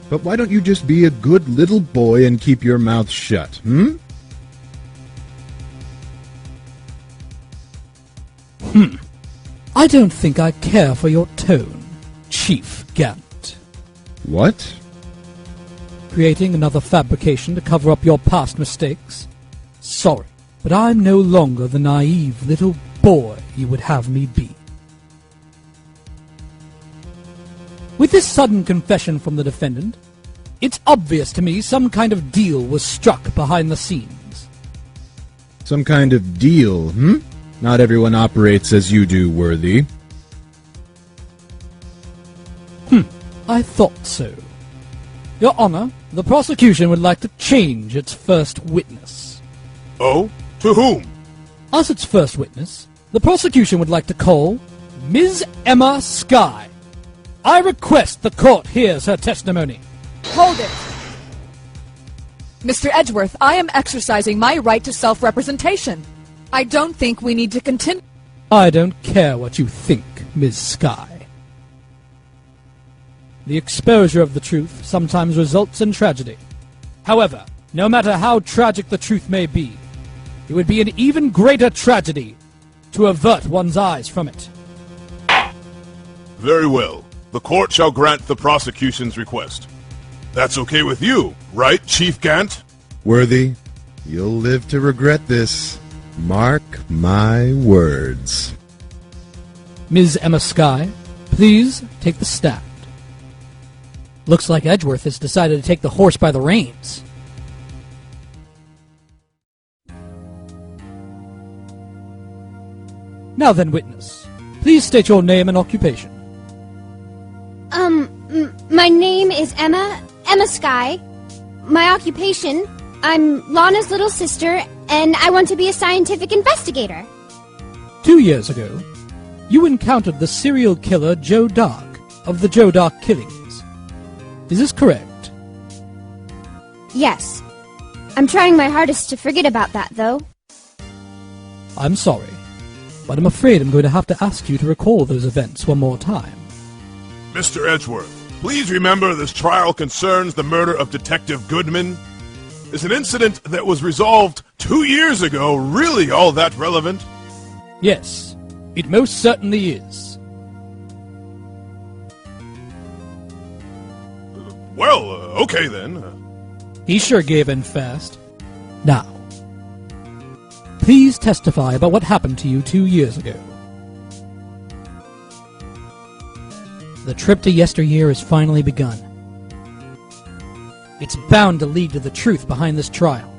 but why don't you just be a good little boy and keep your mouth shut,
I don't think I care for your tone, Chief Gant.
What?
Creating another fabrication to cover up your past mistakes? Sorry, but I'm no longer the naive little boy you would have me be. With this sudden confession from the defendant, it's obvious to me some kind of deal was struck behind the scenes.
Some kind of deal, Not everyone operates as you do, Worthy.
I thought so. Your Honor, the prosecution would like to change its first witness.
Oh? To whom?
As its first witness, the prosecution would like to call Ms. Emma Skye. I request the court hears her testimony.
Hold it! Mr. Edgeworth, I am exercising my right to self-representation. I don't think we need to continue.
I don't care what you think, Ms. Skye. The exposure of the truth sometimes results in tragedy. However, no matter how tragic the truth may be, it would be an even greater tragedy to avert one's eyes from it.
Very well. The court shall grant the prosecution's request. That's okay with you, right, Chief Gant?
Worthy, you'll live to regret this. Mark my words.
Ms. Emma Skye, please take the stand. Looks like Edgeworth has decided to take the horse by the reins. Now then, witness, please state your name and occupation.
My name is Emma Skye. My occupation, I'm Lana's little sister, and I want to be a scientific investigator.
2 years ago, you encountered the serial killer Joe Dark of the Joe Dark killings. Is this correct?
Yes. I'm trying my hardest to forget about that, though.
I'm sorry, but I'm afraid I'm going to have to ask you to recall those events one more time.
Mr. Edgeworth, please remember this trial concerns the murder of Detective Goodman. Is an incident that was resolved 2 years ago really all that relevant?
Yes, it most certainly is.
Well, okay then.
He sure gave in fast. Now, please testify about what happened to you 2 years ago. The trip to yesteryear has finally begun. It's bound to lead to the truth behind this trial.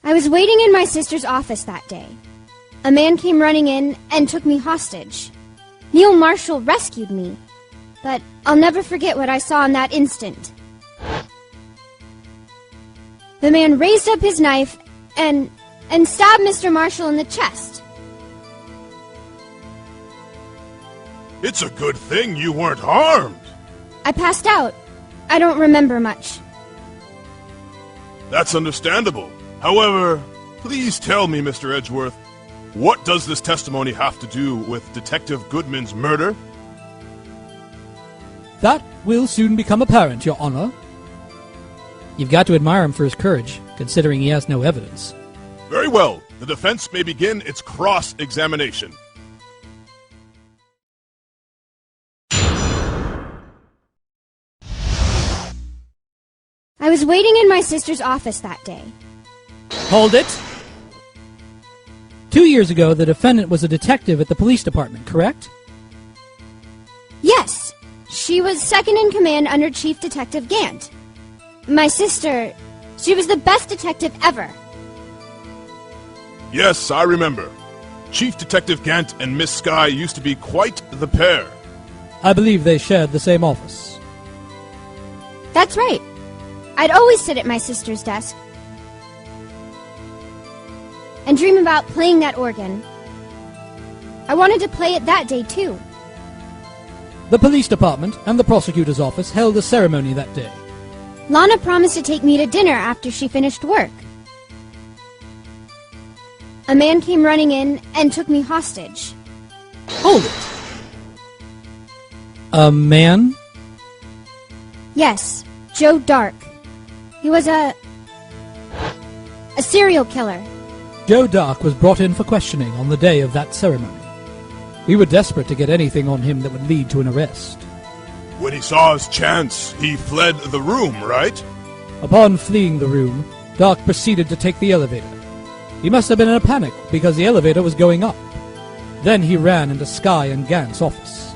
I was waiting in my sister's office that day. A man came running in and took me hostage. Neil Marshall rescued me, but I'll never forget what I saw in that instant. The man raised up his knife and stabbed Mr. Marshall in the chest.
It's a good thing you weren't harmed.
I passed out. I don't remember much.
That's understandable. However, please tell me, Mr. Edgeworth, what does this testimony have to do with Detective Goodman's murder?
That will soon become apparent, Your Honor. You've got to admire him for his courage, considering he has no evidence.
Very well. The defense may begin its cross-examination.
I was waiting in my sister's office that day.
Hold it! 2 years ago, the defendant was a detective at the police department, correct?
Yes, she was second in command under Chief Detective Gant. My sister, she was the best detective ever.
Yes, I remember. Chief Detective Gant and Miss Skye used to be quite the pair.
I believe they shared the same office.
That's right. I'd always sit at my sister's desk and dream about playing that organ. I wanted to play it that day, too.
The police department and the prosecutor's office held a ceremony that day.
Lana promised to take me to dinner after she finished work. A man came running in and took me hostage.
Hold it! A man?
Yes, Joe Dark. He was a serial killer.
Joe Dark was brought in for questioning on the day of that ceremony. We were desperate to get anything on him that would lead to an arrest.
When he saw his chance, he fled the room, right?
Upon fleeing the room, Dark proceeded to take the elevator. He must have been in a panic because the elevator was going up. Then he ran into Skye and Gant's office.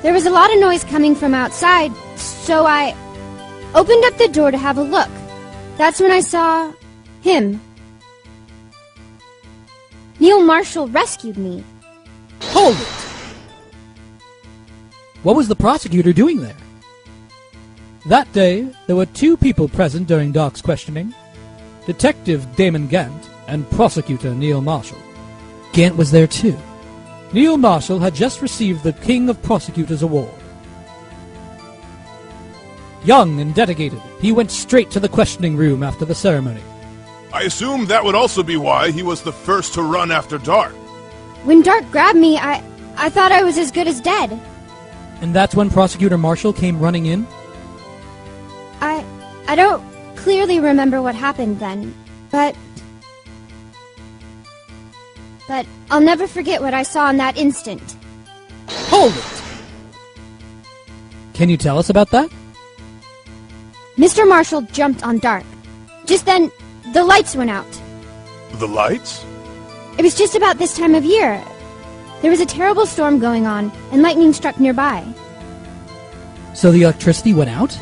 There was a lot of noise coming from outside, so I opened up the door to have a look. That's when I saw him. Neil Marshall rescued me.
Hold it! What was the prosecutor doing there? That day, there were 2 people present during Dark's questioning. Detective Damon Gant and Prosecutor Neil Marshall. Gant was there too. Neil Marshall had just received the King of Prosecutors Award. Young and dedicated, he went straight to the questioning room after the ceremony.
I assume that would also be why he was the first to run after dark.
When Dark grabbed me, I thought I was as good as dead.
And that's when Prosecutor Marshall came running in?
I don't clearly remember what happened then, but I'll never forget what I saw in that instant.
Hold it! Can you tell us about that?
Mr. Marshall jumped on Dark. Just then, the lights went out.
The lights?
It was just about this time of year. There was a terrible storm going on, and lightning struck nearby.
So the electricity went out?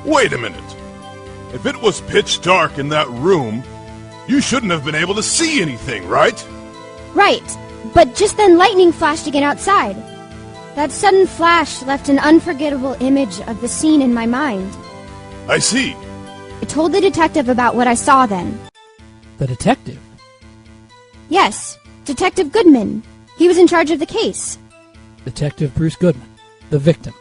Wait a minute. If it was pitch dark in that room, you shouldn't have been able to see anything, right?
Right, but just then lightning flashed again outside. That sudden flash left an unforgettable image of the scene in my mind.
I see.
I told the detective about what I saw then.
The detective?
Yes, Detective Goodman. He was in charge of the case.
Detective Bruce Goodman, the victim.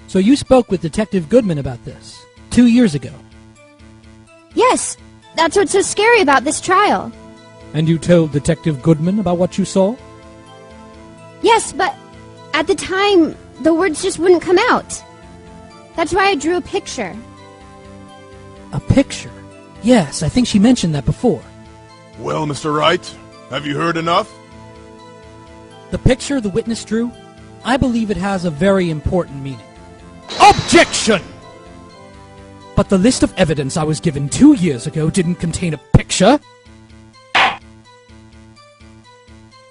So you spoke with Detective Goodman about this 2 years ago?
Yes, that's what's so scary about this trial.
And you told Detective Goodman about what you saw?
Yes, but at the time, the words just wouldn't come out. That's why I drew a picture.
A picture? Yes, I think she mentioned that before.
Well, Mr. Wright, have you heard enough?
The picture the witness drew, I believe it has a very important meaning. Objection! But the list of evidence I was given 2 years ago didn't contain a picture.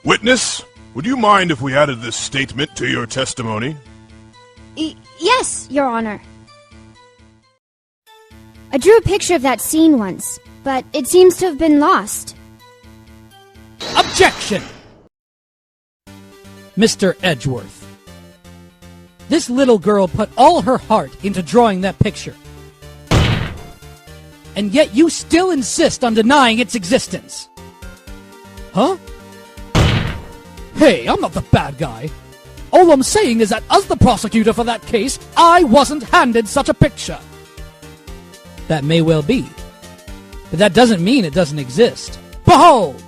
Witness, would you mind if we added this statement to your testimony?
Yes, Your Honor. I drew a picture of that scene once, but it seems to have been lost.
Objection! Mr. Edgeworth, this little girl put all her heart into drawing that picture. And yet you still insist on denying its existence. Huh? Hey, I'm not the bad guy. All I'm saying is that as the prosecutor for that case, I wasn't handed such a picture. That may well be. But that doesn't mean it doesn't exist. Behold!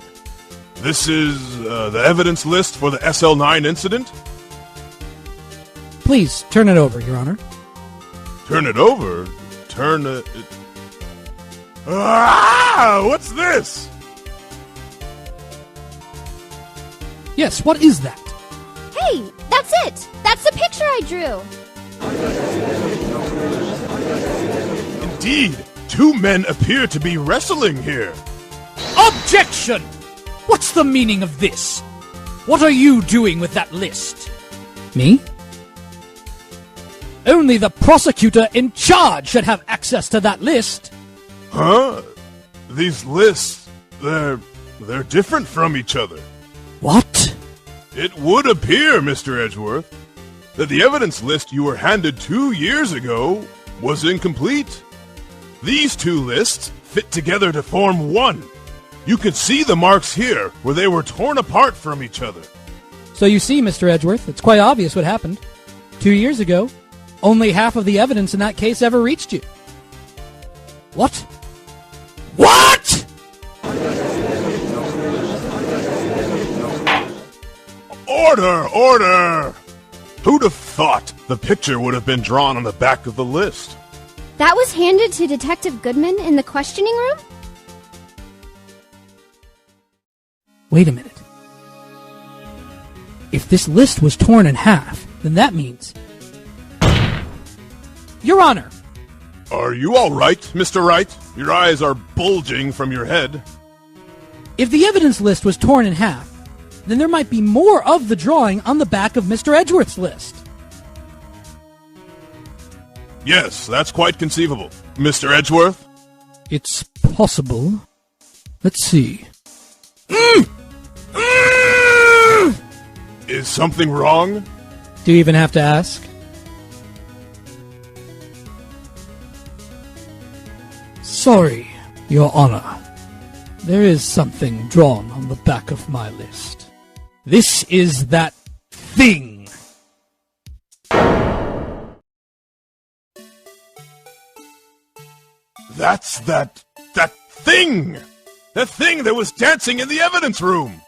This is the evidence list for the SL9 incident?
Please, turn it over, Your Honor.
Turn it over? Turn it... Ah! What's this?
Yes, what is that?
Hey, that's it! That's the picture I drew!
Indeed, two men appear to be wrestling here.
Objection! What's the meaning of this? What are you doing with that list? Me? Only the prosecutor in charge should have access to that list.
Huh? These lists, they're different from each other.
What?
It would appear, Mr. Edgeworth, that the evidence list you were handed 2 years ago was incomplete. These two lists fit together to form one. You can see the marks here where they were torn apart from each other.
So you see, Mr. Edgeworth, it's quite obvious what happened. 2 years ago, only half of the evidence in that case ever reached you. What? What?!
Order! Order! Who'd have thought the picture would have been drawn on the back of the list?
That was handed to Detective Goodman in the questioning room?
Wait a minute. If this list was torn in half, then that means... Your Honor!
Are you all right, Mr. Wright? Your eyes are bulging from your head.
If the evidence list was torn in half, then there might be more of the drawing on the back of Mr. Edgeworth's list.
Yes, that's quite conceivable. Mr. Edgeworth?
It's possible. Let's see.
Is something wrong?
Do you even have to ask? Sorry, Your Honor. There is something drawn on the back of my list. This is that thing.
That's that That thing! The thing that was dancing in the evidence room!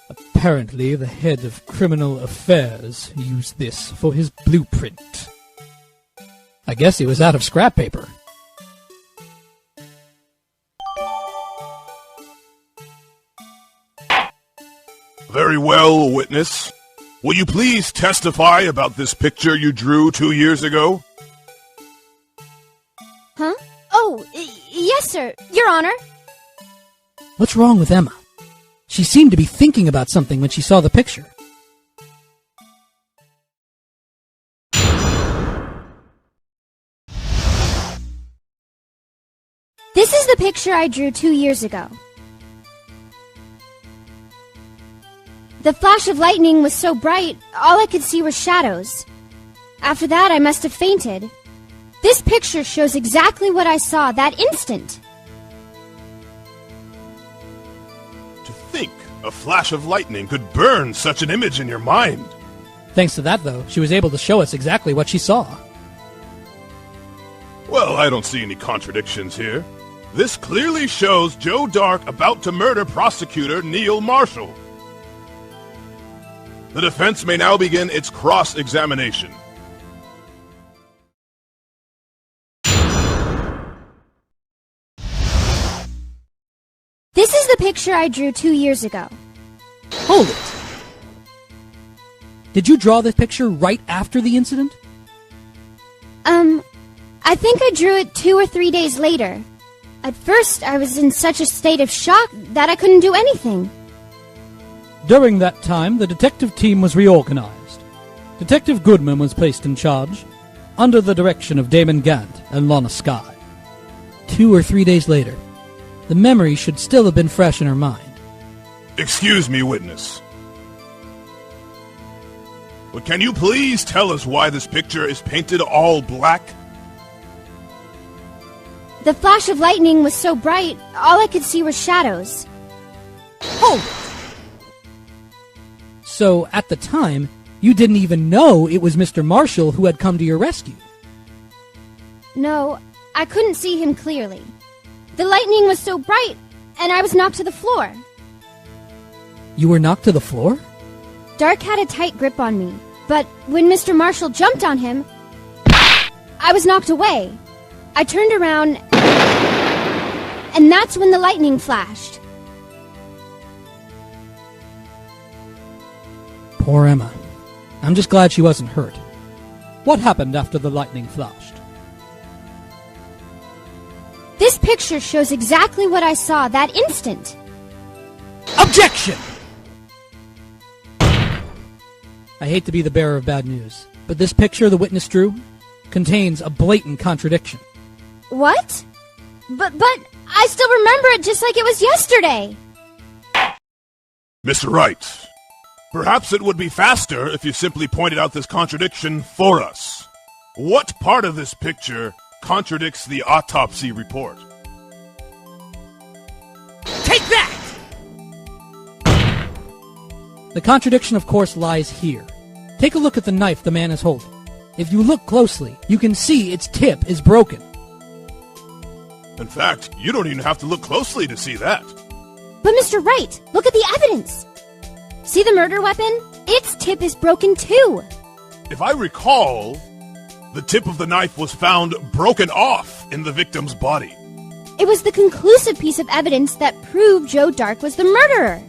Apparently, the head of criminal affairs used this for his blueprint. I guess he was out of scrap paper.
Very well, witness. Will you please testify about this picture you drew 2 years ago?
Huh? Oh, yes, sir, Your Honor.
What's wrong with Emma? She seemed to be thinking about something when she saw the picture.
This is the picture I drew 2 years ago. The flash of lightning was so bright, all I could see were shadows. After that, I must have fainted. This picture shows exactly what I saw that instant.
To think a flash of lightning could burn such an image in your mind.
Thanks to that, though, she was able to show us exactly what she saw.
Well, I don't see any contradictions here. This clearly shows Joe Dark about to murder prosecutor Neil Marshall. The defense may now begin its cross-examination.
This is the picture I drew 2 years ago.
Hold it! Did you draw this picture right after the incident?
I think I drew it 2 or 3 days later. At first, I was in such a state of shock that I couldn't do anything.
During that time, the detective team was reorganized. Detective Goodman was placed in charge, under the direction of Damon Gant and Lana Skye. 2 or 3 days later, the memory should still have been fresh in her mind.
Excuse me, witness. But can you please tell us why this picture is painted all black?
The flash of lightning was so bright, all I could see were shadows.
Hold it! So, at the time, you didn't even know it was Mr. Marshall who had come to your rescue.
No, I couldn't see him clearly. The lightning was so bright, and I was knocked to the floor.
You were knocked to the floor?
Dark had a tight grip on me, but when Mr. Marshall jumped on him, I was knocked away. I turned around, and that's when the lightning flashed.
Poor Emma. I'm just glad she wasn't hurt. What happened after the lightning flashed?
This picture shows exactly what I saw that instant.
Objection! I hate to be the bearer of bad news, but this picture the witness drew contains a blatant contradiction.
What? But I still remember it just like it was yesterday.
Mr. Wright, perhaps it would be faster if you simply pointed out this contradiction for us. What part of this picture contradicts the autopsy report?
Take that! The contradiction, of course, lies here. Take a look at the knife the man is holding. If you look closely, you can see its tip is broken.
In fact, you don't even have to look closely to see that.
But Mr. Wright, look at the evidence. See the murder weapon? Its tip is broken too.
If I recall, the tip of the knife was found broken off in the victim's body.
It was the conclusive piece of evidence that proved Joe Dark was the murderer.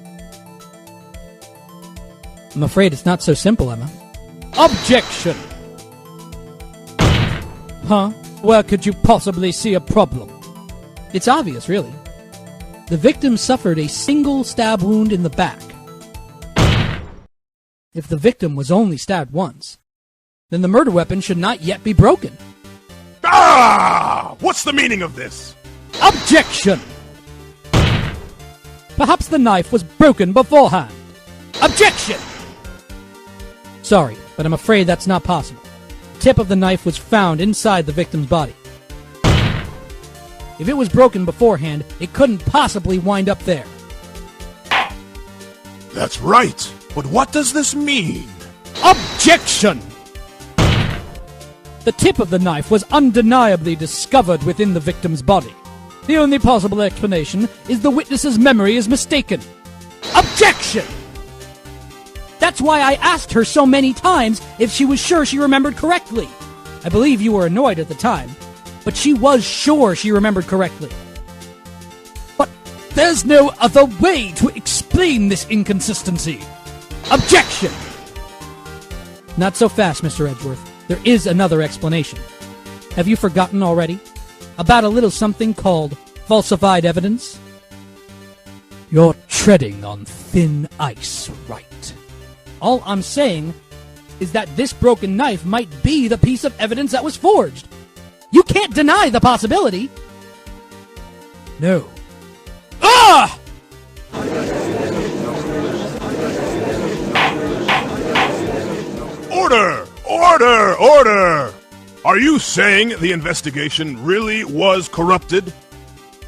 I'm afraid it's not so simple, Emma. Objection! Huh? Where could you possibly see a problem? It's obvious, really. The victim suffered a single stab wound in the back. If the victim was only stabbed once, then the murder weapon should not yet be broken.
Ah! What's the meaning of this?
Objection! Perhaps the knife was broken beforehand. Objection! Sorry, but I'm afraid that's not possible. The tip of the knife was found inside the victim's body. If it was broken beforehand, it couldn't possibly wind up there.
That's right. But what does this mean?
Objection! The tip of the knife was undeniably discovered within the victim's body. The only possible explanation is the witness's memory is mistaken. Objection! That's why I asked her so many times if she was sure she remembered correctly. I believe you were annoyed at the time, but she was sure she remembered correctly. But there's no other way to explain this inconsistency. Objection! Not so fast, Mr. Edgeworth. There is another explanation. Have you forgotten already? About a little something called falsified evidence? You're treading on thin ice, Wright. All I'm saying is that this broken knife might be the piece of evidence that was forged. You can't deny the possibility. No. Ah!
Order! Order! Order! Are you saying the investigation really was corrupted?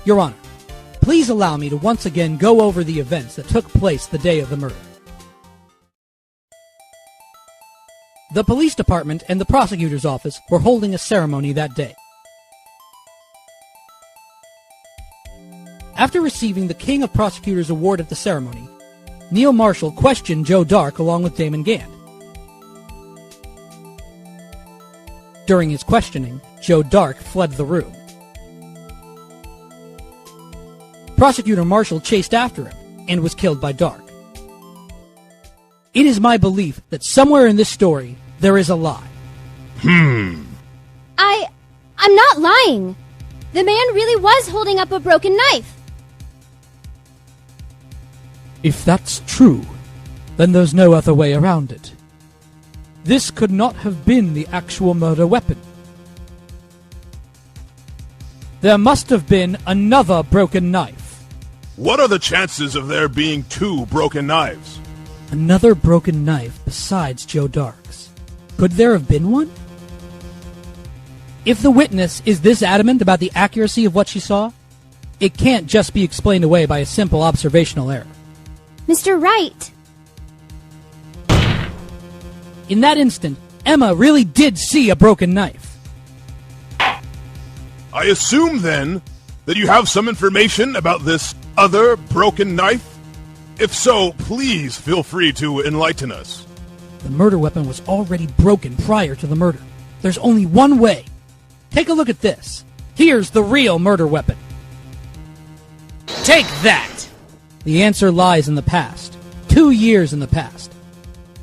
Your Honor, please allow me to once again go over the events that took place the day of the murder. The police department and the prosecutor's office were holding a ceremony that day. After receiving the King of Prosecutors Award at the ceremony, Neil Marshall questioned Joe Dark along with Damon Gant. During his questioning, Joe Dark fled the room. Prosecutor Marshall chased after him and was killed by Dark. It is my belief that somewhere in this story there is a lie.
I'm not lying. The man really was holding up a broken knife.
If that's true, then there's no other way around it. This could not have been the actual murder weapon. There must have been another broken knife.
What are the chances of there being two broken knives?
Another broken knife besides Joe Dark's. Could there have been one? If the witness is this adamant about the accuracy of what she saw, it can't just be explained away by a simple observational error.
Mr. Wright.
In that instant, Emma really did see a broken knife.
I assume, then, that you have some information about this other broken knife? If so, please feel free to enlighten us.
The murder weapon was already broken prior to the murder. There's only one way. Take a look at this. Here's the real murder weapon. Take that! The answer lies in the past. 2 years in the past.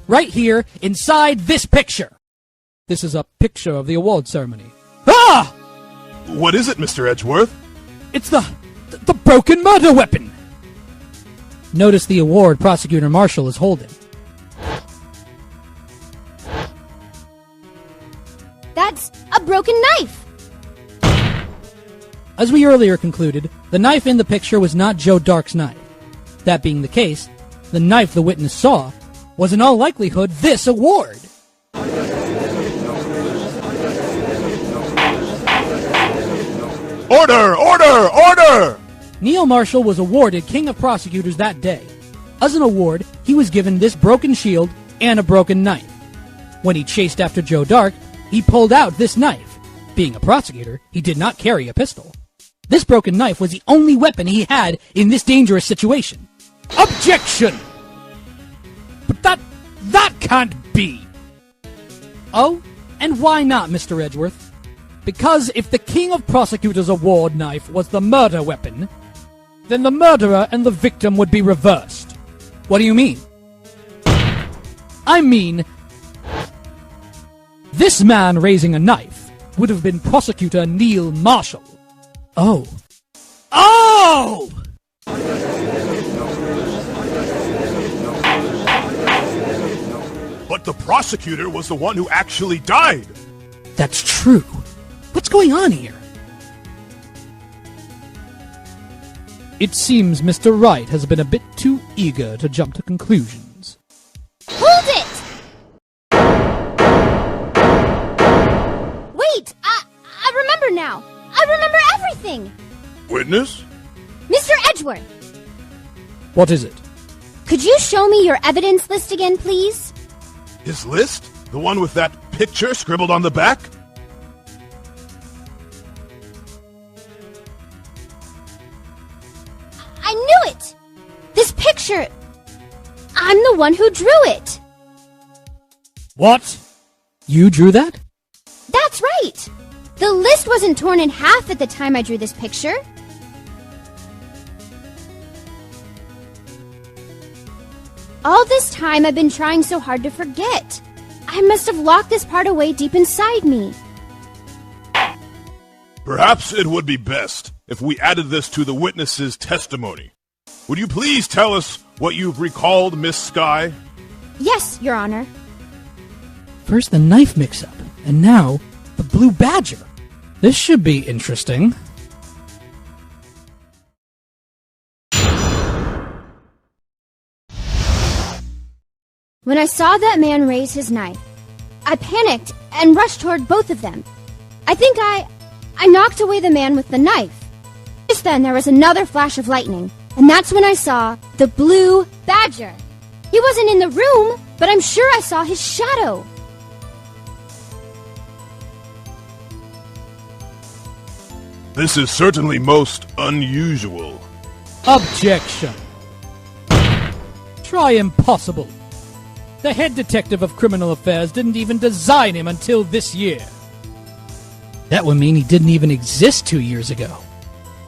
Right here, inside this picture. This is a picture of the award ceremony. Ah!
What is it, Mr. Edgeworth?
It's the broken murder weapon! Notice the award Prosecutor Marshall is holding.
That's a broken knife!
As we earlier concluded, the knife in the picture was not Joe Dark's knife. That being the case, the knife the witness saw was in all likelihood this award.
Order! Order! Order!
Neil Marshall was awarded King of Prosecutors that day. As an award, he was given this broken shield and a broken knife. When he chased after Joe Dark, he pulled out this knife. Being a prosecutor, he did not carry a pistol. This broken knife was the only weapon he had in this dangerous situation. Objection! But that can't be! Oh, and why not, Mr. Edgeworth? Because if the King of Prosecutors Award knife was the murder weapon, then the murderer and the victim would be reversed. What do you mean? I mean, this man raising a knife would have been Prosecutor Neil Marshall. Oh. Oh!
But the prosecutor was the one who actually died.
That's true. What's going on here? It seems Mr. Wright has been a bit too eager to jump to conclusions.
Hold it! Wait! I remember now! I remember everything!
Witness?
Mr. Edgeworth!
What is it?
Could you show me your evidence list again, please?
His list? The one with that picture scribbled on the back?
I'm the one who drew it.
What? You drew that?
That's right. The list wasn't torn in half at the time I drew this picture. All this time I've been trying so hard to forget. I must have locked this part away deep inside me.
Perhaps it would be best if we added this to the witness's testimony. Would you please tell us what you've recalled, Miss Sky?
Yes, Your Honor.
First the knife mix-up, and now the blue badger. This should be interesting.
When I saw that man raise his knife, I panicked and rushed toward both of them. I think I knocked away the man with the knife. Just then there was another flash of lightning, and that's when I saw the blue badger. He wasn't in the room, but I'm sure I saw his shadow.
This is certainly most unusual.
Objection. Try impossible. The head detective of criminal affairs didn't even design him until this year. That would mean he didn't even exist 2 years ago.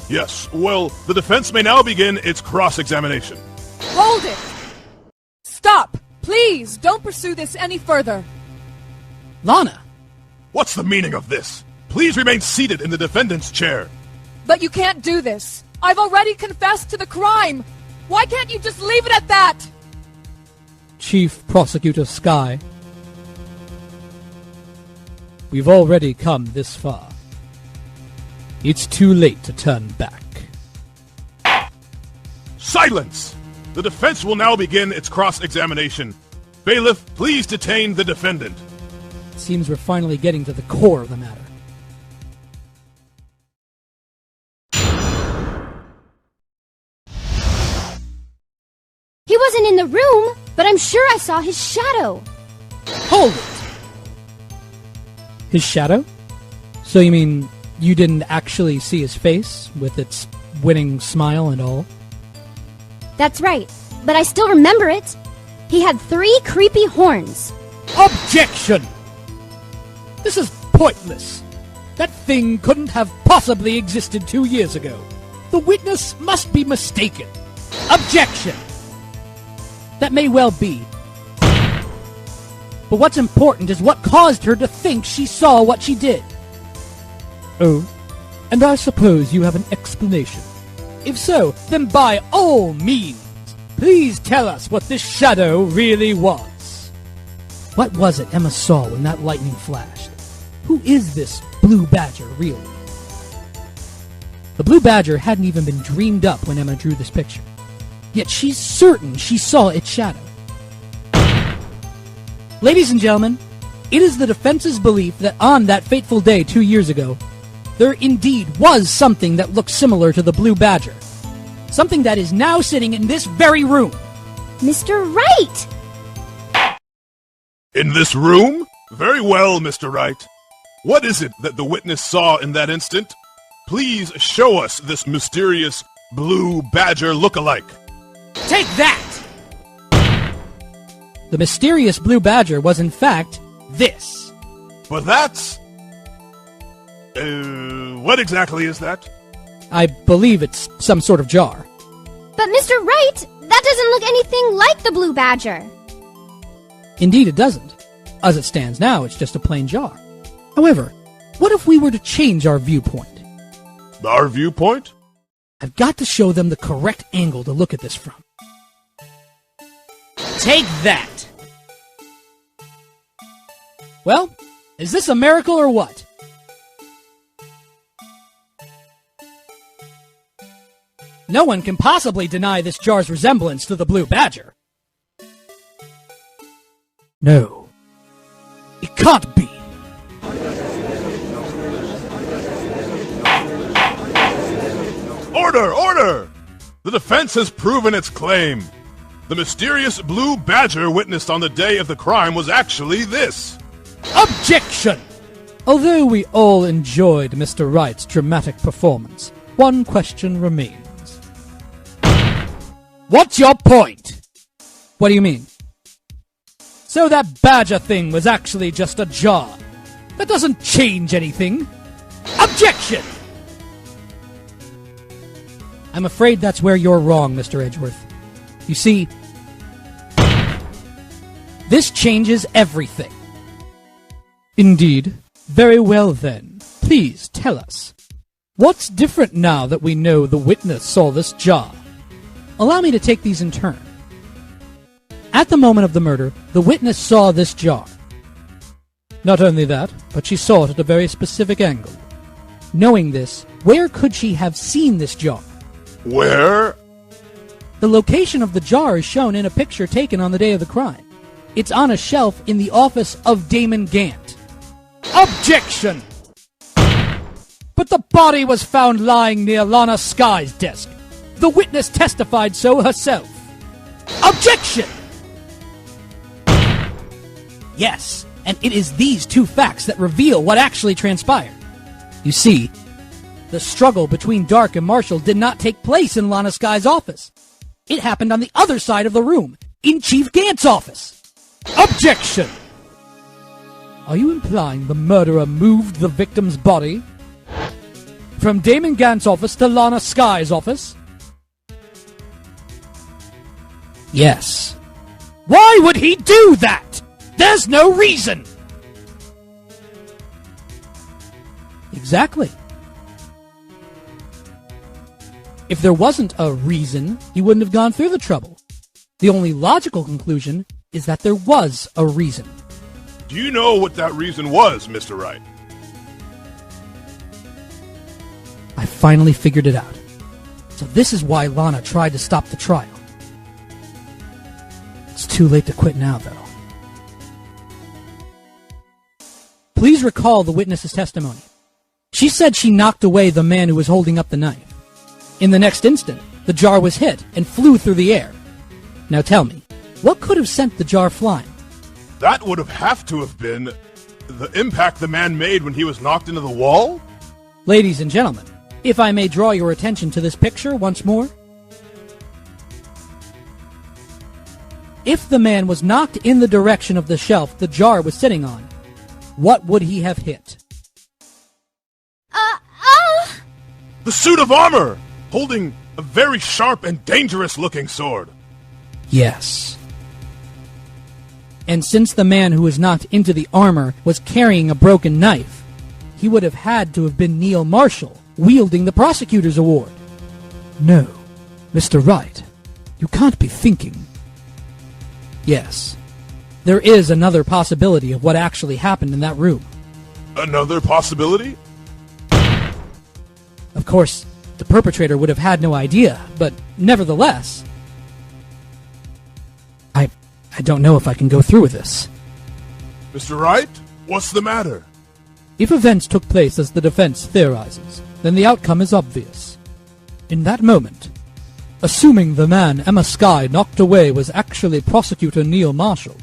Yes, well, the defense may now begin its cross-examination.
Hold it! Stop! Please, don't pursue this any further.
Lana!
What's the meaning of this? Please remain seated in the defendant's chair.
But you can't do this. I've already confessed to the crime. Why can't you just leave it at that?
Chief Prosecutor Sky, we've already come this far. It's too late to turn back.
Silence! The defense will now begin its cross-examination. Bailiff, please detain the defendant.
Seems we're finally getting to the core of the matter.
He wasn't in the room, but I'm sure I saw his shadow.
Hold it! His shadow? So you mean you didn't actually see his face, with its winning smile and all?
That's right, but I still remember it. He had 3 creepy horns.
Objection! This is pointless. That thing couldn't have possibly existed 2 years ago. The witness must be mistaken. Objection! That may well be. But what's important is what caused her to think she saw what she did. Oh, and I suppose you have an explanation. If so, then by all means, please tell us what this shadow really was. What was it Emma saw when that lightning flashed? Who is this blue badger, really? The blue badger hadn't even been dreamed up when Emma drew this picture. Yet she's certain she saw its shadow. Ladies and gentlemen, it is the defense's belief that on that fateful day 2 years ago, there indeed was something that looked similar to the blue badger. Something that is now sitting in this very room.
Mr. Wright!
In this room? Very well, Mr. Wright. What is it that the witness saw in that instant? Please show us this mysterious blue badger look-alike.
Take that! The mysterious blue badger was in fact this.
But that's... what exactly is that?
I believe it's some sort of jar.
But Mr. Wright, that doesn't look anything like the blue badger.
Indeed it doesn't. As it stands now, it's just a plain jar. However, what if we were to change our viewpoint?
Our viewpoint?
I've got to show them the correct angle to look at this from. Take that! Well, is this a miracle or what? No one can possibly deny this jar's resemblance to the blue badger. No. It can't be.
Order! Order! The defense has proven its claim. The mysterious blue badger witnessed on the day of the crime was actually this.
Objection! Although we all enjoyed Mr. Wright's dramatic performance, one question remains. What's your point? What do you mean? So that badger thing was actually just a jar. That doesn't change anything. Objection! I'm afraid that's where you're wrong, Mr. Edgeworth. You see, this changes everything. Indeed. Very well then. Please tell us. What's different now that we know the witness saw this jar? Allow me to take these in turn. At the moment of the murder, the witness saw this jar. Not only that, but she saw it at a very specific angle. Knowing this, where could she have seen this jar?
Where?
The location of the jar is shown in a picture taken on the day of the crime. It's on a shelf in the office of Damon Gant. Objection! But the body was found lying near Lana Sky's desk. The witness testified so herself. Objection! Yes, and it is these two facts that reveal what actually transpired. You see, the struggle between Dark and Marshall did not take place in Lana Sky's office. It happened on the other side of the room, in Chief Gant's office. Objection! Are you implying the murderer moved the victim's body from Damon Gant's office to Lana Sky's office? Yes. Why would he do that? There's no reason! Exactly. If there wasn't a reason, he wouldn't have gone through the trouble. The only logical conclusion is that there was a reason.
Do you know what that reason was, Mr. Wright?
I finally figured it out. So this is why Lana tried to stop the trial. It's too late to quit now, though. Please recall the witness's testimony. She said she knocked away the man who was holding up the knife. In the next instant, the jar was hit and flew through the air. Now tell me, what could have sent the jar flying?
That would have to have been the impact the man made when he was knocked into the wall?
Ladies and gentlemen, if I may draw your attention to this picture once more. If the man was knocked in the direction of the shelf the jar was sitting on, what would he have hit?
The suit of armor, holding a very sharp and dangerous-looking sword.
Yes. And since the man who was knocked into the armor was carrying a broken knife, he would have had to have been Neil Marshall, wielding the prosecutor's award. No, Mr. Wright, you can't be thinking. Yes, there is another possibility of what actually happened in that room.
Another possibility?
Of course, the perpetrator would have had no idea, but nevertheless, I don't know if I can go through with this.
Mr. Wright, what's the matter?
If events took place as the defense theorizes, then the outcome is obvious. In that moment, assuming the man Emma Sky knocked away was actually Prosecutor Neil Marshall.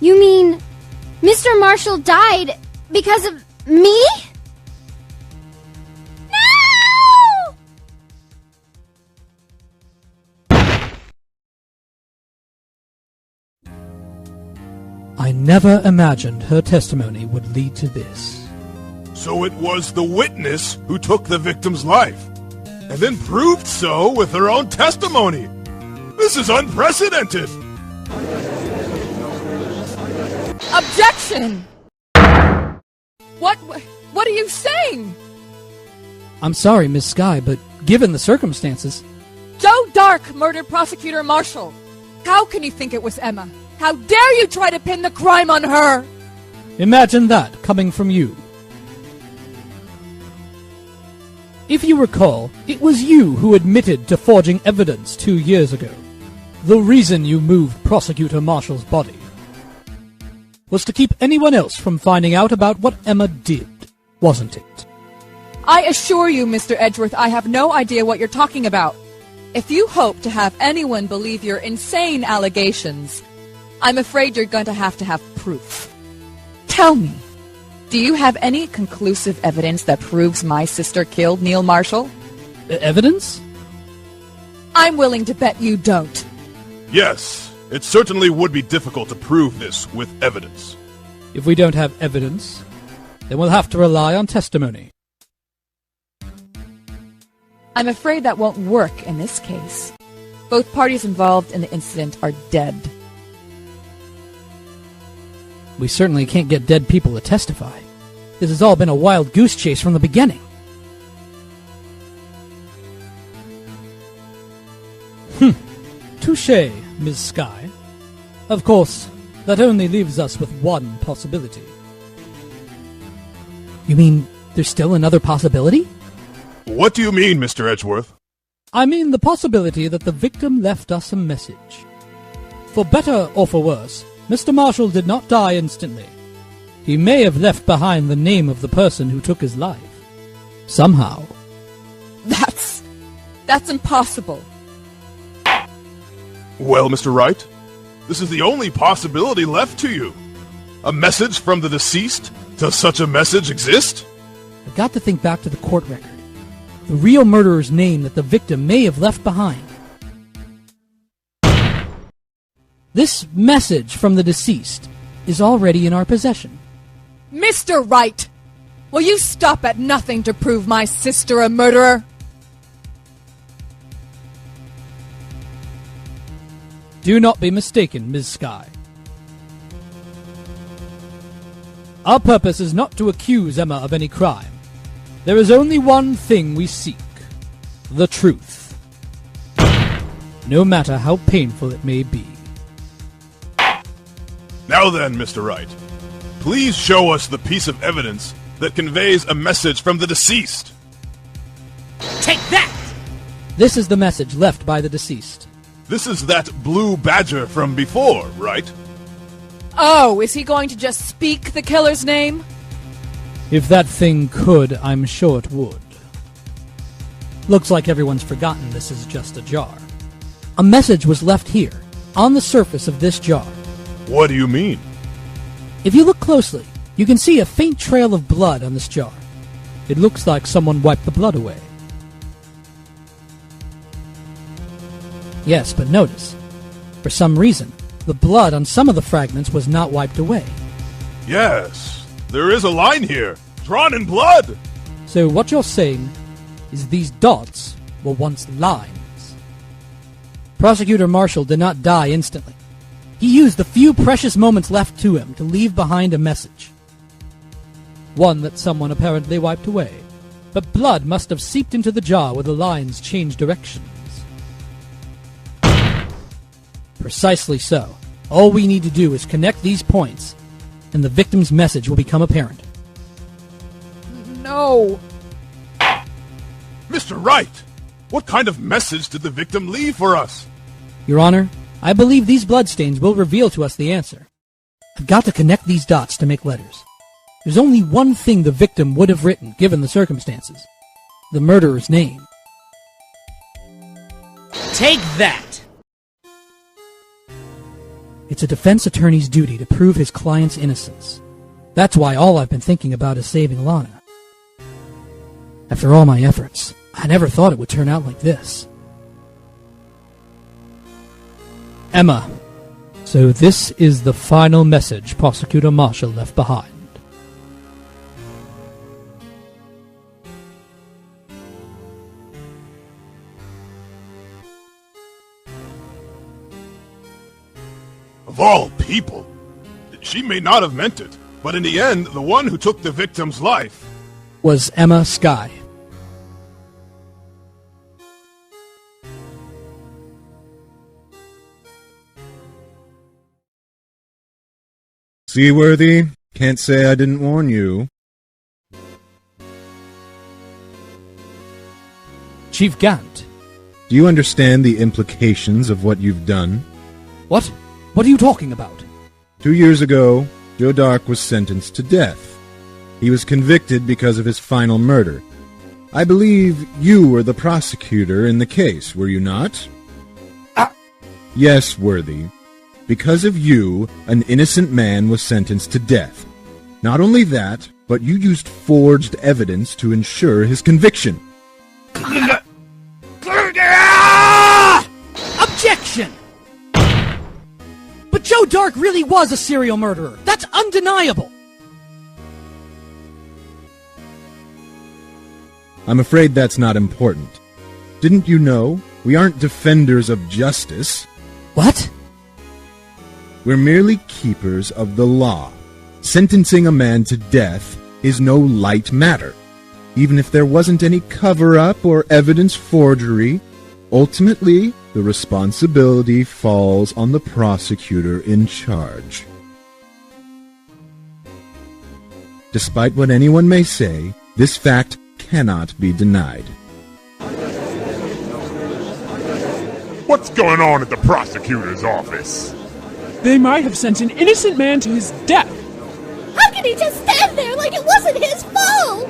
You mean Mr. Marshall died because of me? No!
I never imagined her testimony would lead to this.
So it was the witness who took the victim's life, and then proved so with her own testimony. This is unprecedented!
Objection! What are you saying?
I'm sorry, Miss Sky, but given the circumstances...
Joe Dark murdered Prosecutor Marshall. How can you think it was Emma? How dare you try to pin the crime on her?
Imagine that coming from you. If you recall, it was you who admitted to forging evidence 2 years ago. The reason you moved Prosecutor Marshall's body was to keep anyone else from finding out about what Emma did, wasn't it?
I assure you, Mr. Edgeworth, I have no idea what you're talking about. If you hope to have anyone believe your insane allegations, I'm afraid you're going to have proof. Tell me, do you have any conclusive evidence that proves my sister killed Neil Marshall?
Evidence?
I'm willing to bet you don't.
Yes, it certainly would be difficult to prove this with evidence.
If we don't have evidence, then we'll have to rely on testimony.
I'm afraid that won't work in this case. Both parties involved in the incident are dead.
We certainly can't get dead people to testify. This has all been a wild goose chase from the beginning. Touché, Ms. Skye. Of course, that only leaves us with one possibility. You mean there's still another possibility?
What do you mean, Mr. Edgeworth?
I mean the possibility that the victim left us a message. For better or for worse, Mr. Marshall did not die instantly. He may have left behind the name of the person who took his life. Somehow.
That's impossible.
Well, Mr. Wright, this is the only possibility left to you. A message from the deceased? Does such a message exist?
I've got to think back to the court record. The real murderer's name that the victim may have left behind. This message from the deceased is already in our possession.
Mr. Wright, will you stop at nothing to prove my sister a murderer?
Do not be mistaken, Ms. Skye. Our purpose is not to accuse Emma of any crime. There is only one thing we seek: the truth. No matter how painful it may be.
Now then, Mr. Wright, please show us the piece of evidence that conveys a message from the deceased.
Take that! This is the message left by the deceased.
This is that blue badger from before, right?
Oh, is he going to just speak the killer's name?
If that thing could, I'm sure it would. Looks like everyone's forgotten this is just a jar. A message was left here, on the surface of this jar.
What do you mean?
If you look closely, you can see a faint trail of blood on this jar. It looks like someone wiped the blood away. Yes, but notice, for some reason, the blood on some of the fragments was not wiped away.
Yes, there is a line here, drawn in blood.
So what you're saying is these dots were once lines. Prosecutor Marshall did not die instantly. He used the few precious moments left to him to leave behind a message. One that someone apparently wiped away. But blood must have seeped into the jar where the lines changed directions. Precisely so. All we need to do is connect these points, and the victim's message will become apparent.
No.
Mr. Wright, what kind of message did the victim leave for us?
Your Honor, I believe these bloodstains will reveal to us the answer. I've got to connect these dots to make letters. There's only one thing the victim would have written, given the circumstances. The murderer's name.
Take that!
It's a defense attorney's duty to prove his client's innocence. That's why all I've been thinking about is saving Lana. After all my efforts, I never thought it would turn out like this. Emma. So this is the final message Prosecutor Marshall left behind.
Of all people, she may not have meant it, but in the end, the one who took the victim's life
was Emma Skye.
Seaworthy, can't say I didn't warn you.
Chief Gant.
Do you understand the implications of what you've done?
What? What are you talking about?
2 years ago, Joe Dark was sentenced to death. He was convicted because of his final murder, I believe you were the prosecutor in the case, were you not? Yes, Worthy. Because of you, an innocent man was sentenced to death. Not only that, but you used forged evidence to ensure his conviction.
Objection! But Joe Dark really was a serial murderer. That's undeniable.
I'm afraid that's not important. Didn't you know we aren't defenders of justice?
What?
We're merely keepers of the law. Sentencing a man to death is no light matter. Even if there wasn't any cover-up or evidence forgery, ultimately, the responsibility falls on the prosecutor in charge. Despite what anyone may say, this fact cannot be denied.
What's going on at the prosecutor's office?
They might have sent an innocent man to his death.
How can he just stand there like it wasn't his fault?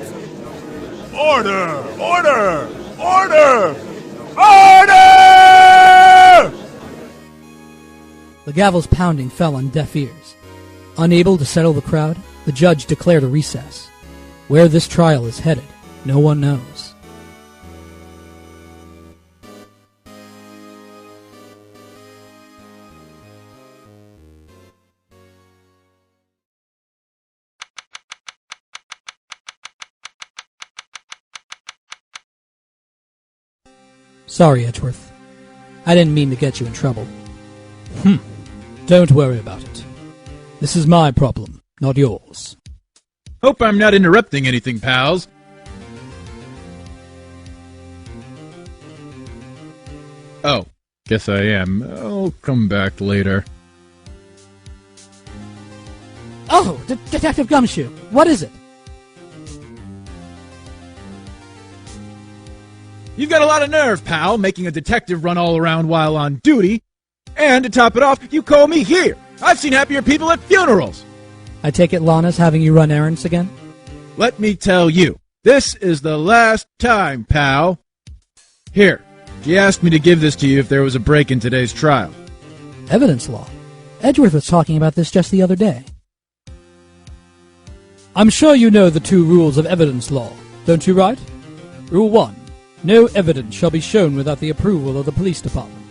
Order! Order! Order! Order!
The gavel's pounding fell on deaf ears. Unable to settle the crowd, the judge declared a recess. Where this trial is headed, no one knows. Sorry, Edgeworth. I didn't mean to get you in trouble. Don't worry about it. This is my problem, not yours.
Hope I'm not interrupting anything, pals. Oh, guess I am. I'll come back later.
Oh, Detective Gumshoe, what is it?
You've got a lot of nerve, pal, making a detective run all around while on duty. And to top it off, you call me here. I've seen happier people at funerals.
I take it Lana's having you run errands again?
Let me tell you, this is the last time, pal. Here, she asked me to give this to you if there was a break in today's trial.
Evidence law. Edgeworth was talking about this just the other day. I'm sure you know the 2 rules of evidence law, don't you, Wright? Rule 1. No evidence shall be shown without the approval of the police department.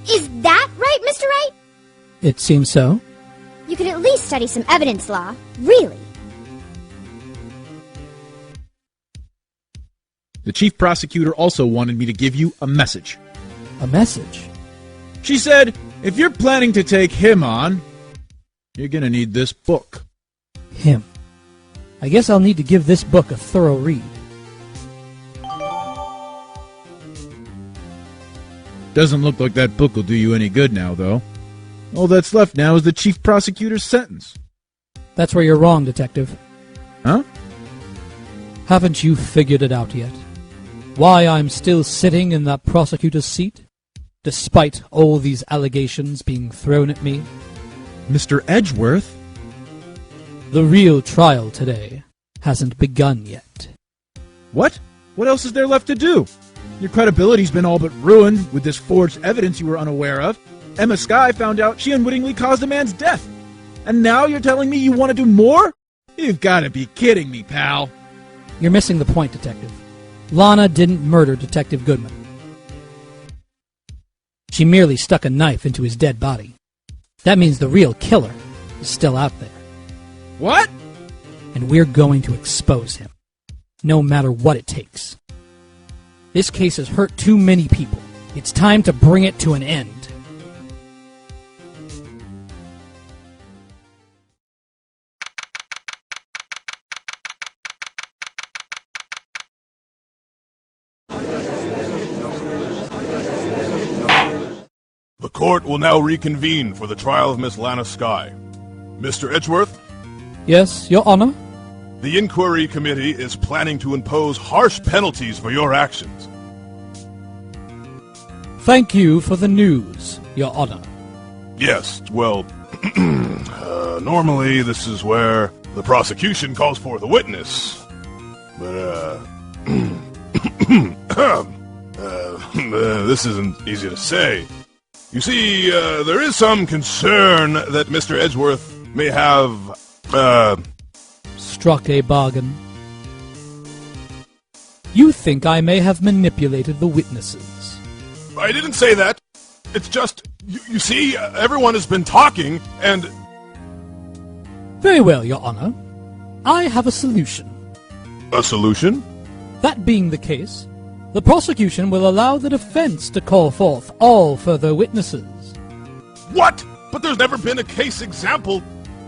Is that right, Mr. Wright?
It seems so.
You could at least study some evidence law. Really.
The chief prosecutor also wanted me to give you a message.
A message?
She said, if you're planning to take him on, you're gonna need this book.
Him. I guess I'll need to give this book a thorough read.
Doesn't look like that book will do you any good now, though. All that's left now is the chief prosecutor's sentence.
That's where you're wrong, Detective.
Huh?
Haven't you figured it out yet? Why I'm still sitting in that prosecutor's seat? Despite all these allegations being thrown at me?
Mr. Edgeworth?
The real trial today hasn't begun yet.
What? What else is there left to do? Your credibility's been all but ruined with this forged evidence you were unaware of. Emma Skye found out she unwittingly caused a man's death. And now you're telling me you want to do more? You've got to be kidding me, pal.
You're missing the point, Detective. Lana didn't murder Detective Goodman. She merely stuck a knife into his dead body. That means the real killer is still out there.
What?
And we're going to expose him, no matter what it takes. This case has hurt too many people. It's time to bring it to an end.
The court will now reconvene for the trial of Miss Lana Skye. Mr. Edgeworth?
Yes, Your Honor?
The inquiry committee is planning to impose harsh penalties for your actions.
Thank you for the news, Your Honor.
Yes, well, normally this is where the prosecution calls for the witness. But, This isn't easy to say. You see, there is some concern that Mr. Edgeworth may have,
Struck a bargain. You think I may have manipulated the witnesses.
I didn't say that. It's just, you see, everyone has been talking, and...
Very well, Your Honor. I have a solution.
A solution?
That being the case, the prosecution will allow the defense to call forth all further witnesses.
What? But there's never been a case example.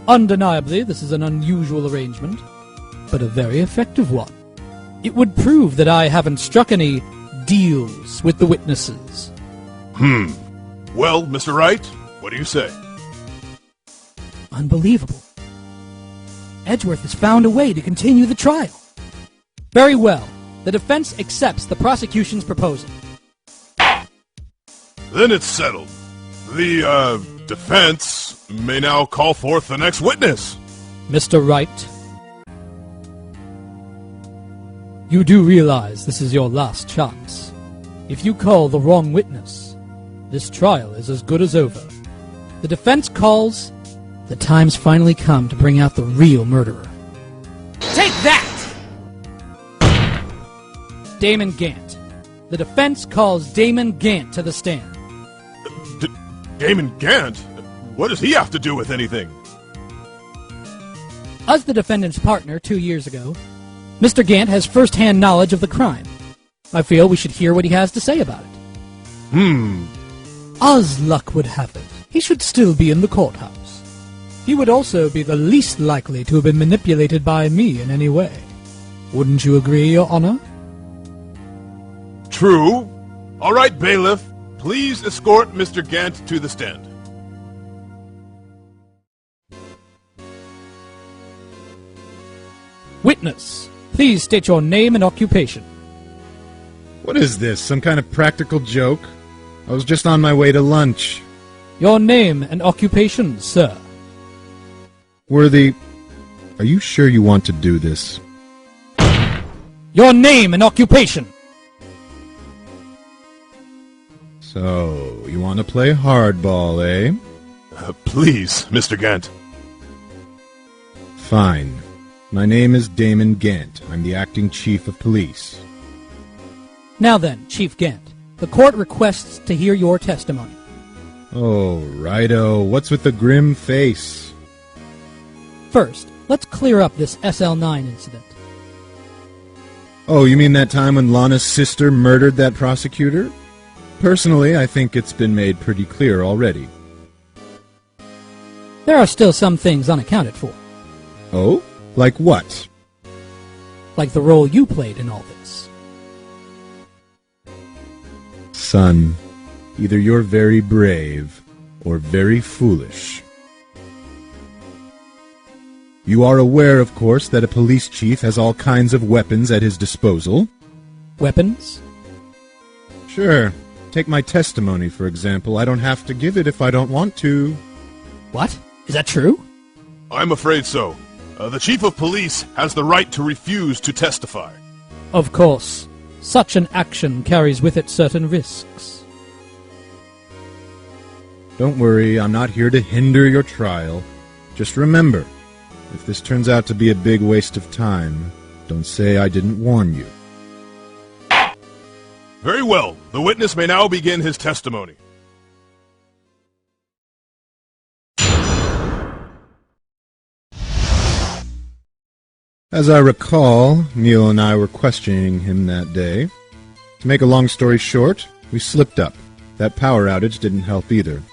Undeniably, this is an unusual arrangement, but a very effective one. It would prove that I haven't struck any deals with the witnesses.
Well, Mr. Wright, what do you say?
Unbelievable. Edgeworth has found a way to continue the trial. Very well. The defense accepts the prosecution's proposal.
Then it's settled. The, defense may now call forth the next witness.
Mr. Wright, you do realize this is your last chance. If you call the wrong witness, this trial is as good as over. The defense calls. The time's finally come to bring out the real murderer.
Take that!
Damon Gant. The defense calls Damon Gant to the stand.
Damon Gant? What does he have to do with anything?
As the defendant's partner 2 years ago, Mr. Gant has first-hand knowledge of the crime. I feel we should hear what he has to say about it. As luck would have it, he should still be in the courthouse. He would also be the least likely to have been manipulated by me in any way. Wouldn't you agree, Your Honor?
True. All right, bailiff. Please escort Mr. Gant to the stand.
Witness, please state your name and occupation.
What is this, some kind of practical joke? I was just on my way to lunch.
Your name and occupation, sir.
Worthy, are you sure you want to do this?
Your name and occupation!
So, you want to play hardball, eh?
Please, Mr. Gant.
Fine. My name is Damon Gant. I'm the acting chief of police.
Now then, Chief Gant, the court requests to hear your testimony.
Oh, righto. What's with the grim face?
First, let's clear up this SL9 incident.
Oh, you mean that time when Lana's sister murdered that prosecutor? Personally, I think it's been made pretty clear already.
There are still some things unaccounted for.
Oh? Like what?
Like the role you played in all this.
Son, either you're very brave or very foolish. You are aware, of course, that a police chief has all kinds of weapons at his disposal.
Weapons?
Sure. Take my testimony, for example. I don't have to give it if I don't want to.
What? Is that true?
I'm afraid so. The chief of police has the right to refuse to testify.
Of course. Such an action carries with it certain risks.
Don't worry, I'm not here to hinder your trial. Just remember, if this turns out to be a big waste of time, don't say I didn't warn you.
Very well. The witness may now begin his testimony.
As I recall, Neil and I were questioning him that day. To make a long story short, we slipped up. That power outage didn't help either.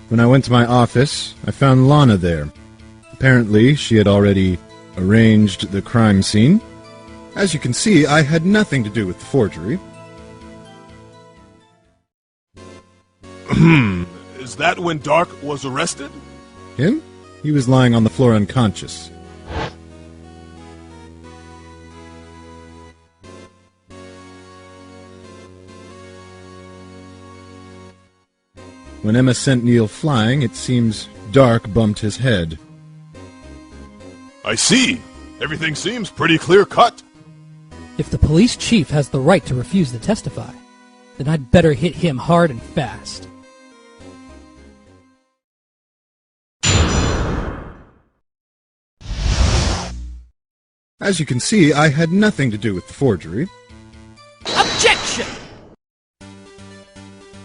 When I went to my office, I found Lana there. Apparently, she had already arranged the crime scene. As you can see, I had nothing to do with the forgery.
Is that when Dark was arrested?
Him? He was lying on the floor unconscious. When Emma sent Neil flying, it seems Dark bumped his head.
I see. Everything seems pretty clear-cut.
If the police chief has the right to refuse to testify, then I'd better hit him hard and fast.
As you can see, I had nothing to do with the forgery.
Objection!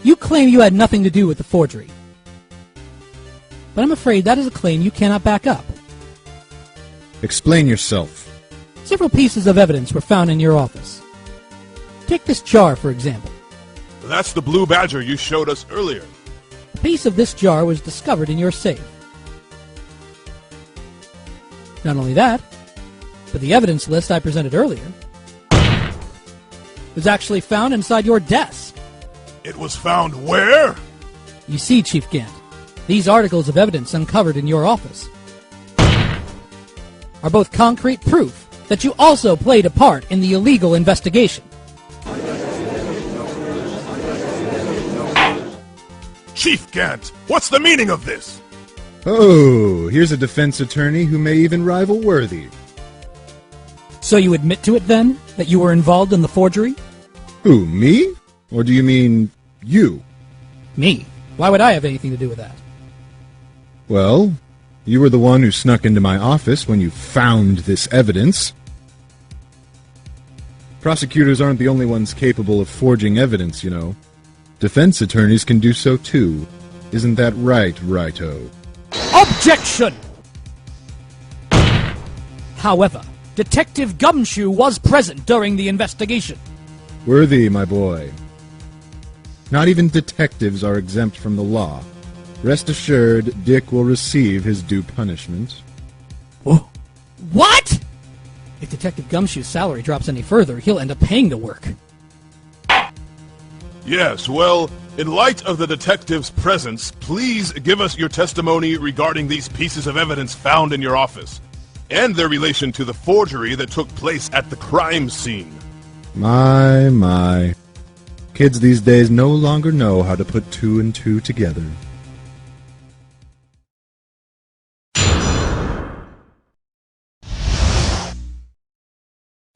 You claim you had nothing to do with the forgery. But I'm afraid that is a claim you cannot back up.
Explain yourself.
Several pieces of evidence were found in your office. Take this jar, for example.
That's the blue badger you showed us earlier.
A piece of this jar was discovered in your safe. Not only that, but the evidence list I presented earlier was actually found inside your desk.
It was found where?
You see, Chief Gant, these articles of evidence uncovered in your office are both concrete proof that you also played a part in the illegal investigation.
Chief Gant, what's the meaning of this?
Oh, here's a defense attorney who may even rival Worthy.
So you admit to it, then, that you were involved in the forgery?
Who, me? Or do you mean you?
Me? Why would I have anything to do with that?
Well, you were the one who snuck into my office when you found this evidence. Prosecutors aren't the only ones capable of forging evidence, you know. Defense attorneys can do so too. Isn't that right, Righto?
Objection! However, Detective Gumshoe was present during the investigation.
Worthy, my boy. Not even detectives are exempt from the law. Rest assured, Dick will receive his due punishment.
What? If Detective Gumshoe's salary drops any further, he'll end up paying to work.
Yes, well, in light of the detective's presence, please give us your testimony regarding these pieces of evidence found in your office, and their relation to the forgery that took place at the crime scene.
My. Kids these days no longer know how to put two and two together.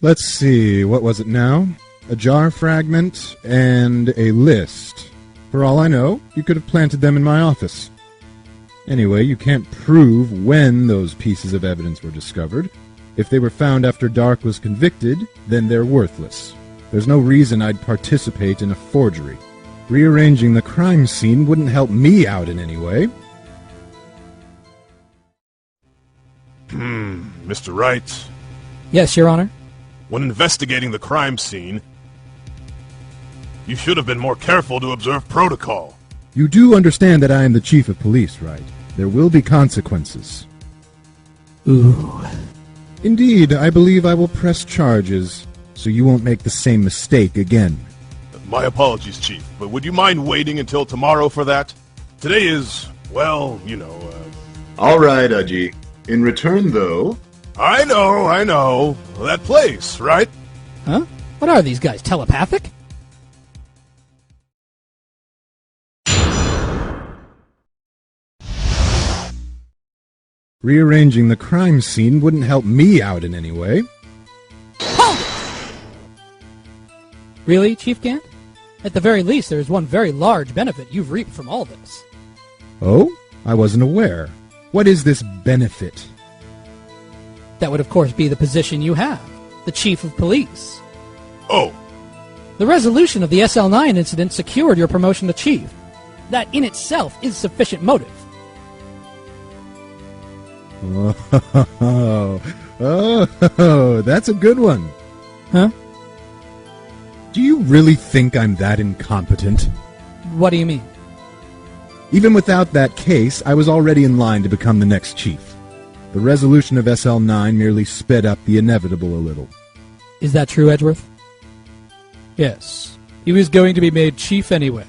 Let's see, what was it now? A jar fragment and a list. For all I know, you could have planted them in my office. Anyway, you can't prove when those pieces of evidence were discovered. If they were found after Dark was convicted, then they're worthless. There's no reason I'd participate in a forgery. Rearranging the crime scene wouldn't help me out in any way.
Mr. Wright.
Yes, Your Honor.
When investigating the crime scene, you should have been more careful to observe protocol.
You do understand that I am the chief of police, right? There will be consequences.
Ooh.
Indeed, I believe I will press charges, so you won't make the same mistake again.
My apologies, Chief, but would you mind waiting until tomorrow for that? Today is, well, you know,
All right, Aji. In return, though...
I know. That place, right?
Huh? What are these guys, telepathic?
Rearranging the crime scene wouldn't help me out in any way.
Hold it! Really, Chief Gant? At the very least, there is one very large benefit you've reaped from all this.
Oh? I wasn't aware. What is this benefit?
That would, of course, be the position you have, the Chief of Police.
Oh.
The resolution of the SL9 incident secured your promotion to Chief. That in itself is sufficient motive.
Oh, that's a good one.
Huh?
Do you really think I'm that incompetent?
What do you mean?
Even without that case, I was already in line to become the next chief. The resolution of SL9 merely sped up the inevitable a little.
Is that true, Edgeworth? Yes. He was going to be made chief anyway.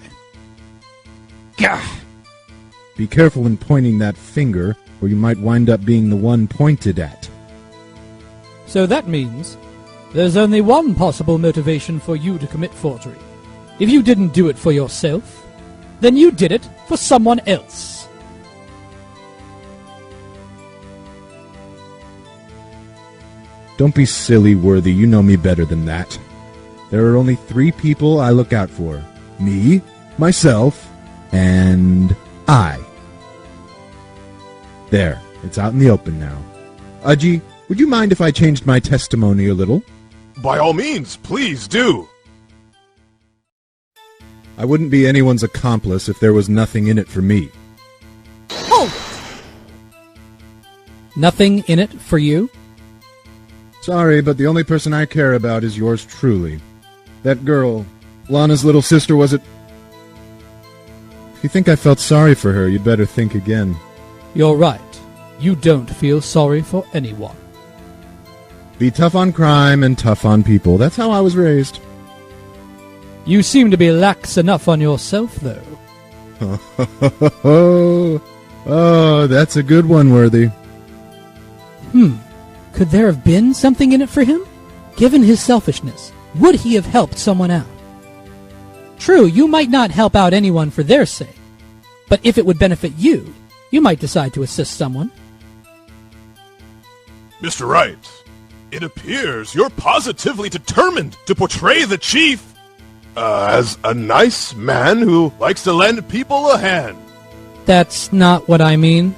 Gah!
Be careful in pointing that finger, or you might wind up being the one pointed at.
So that means there's only one possible motivation for you to commit forgery. If you didn't do it for yourself, then you did it for someone else.
Don't be silly, Worthy. You know me better than that. There are only 3 people I look out for. Me, myself, and I. There, it's out in the open now. Udgy, would you mind if I changed my testimony a little?
By all means, please do.
I wouldn't be anyone's accomplice if there was nothing in it for me.
Hold it! Nothing in it for you?
Sorry, but the only person I care about is yours truly. That girl, Lana's little sister, was it? If you think I felt sorry for her, you'd better think again.
You're right. You don't feel sorry for anyone.
Be tough on crime and tough on people. That's how I was raised.
You seem to be lax enough on yourself, though.
Oh, that's a good one, Worthy.
Could there have been something in it for him? Given his selfishness, would he have helped someone out? True, you might not help out anyone for their sake, but if it would benefit you, you might decide to assist someone.
Mr. Wright, it appears you're positively determined to portray the chief as a nice man who likes to lend people a hand.
That's not what I mean.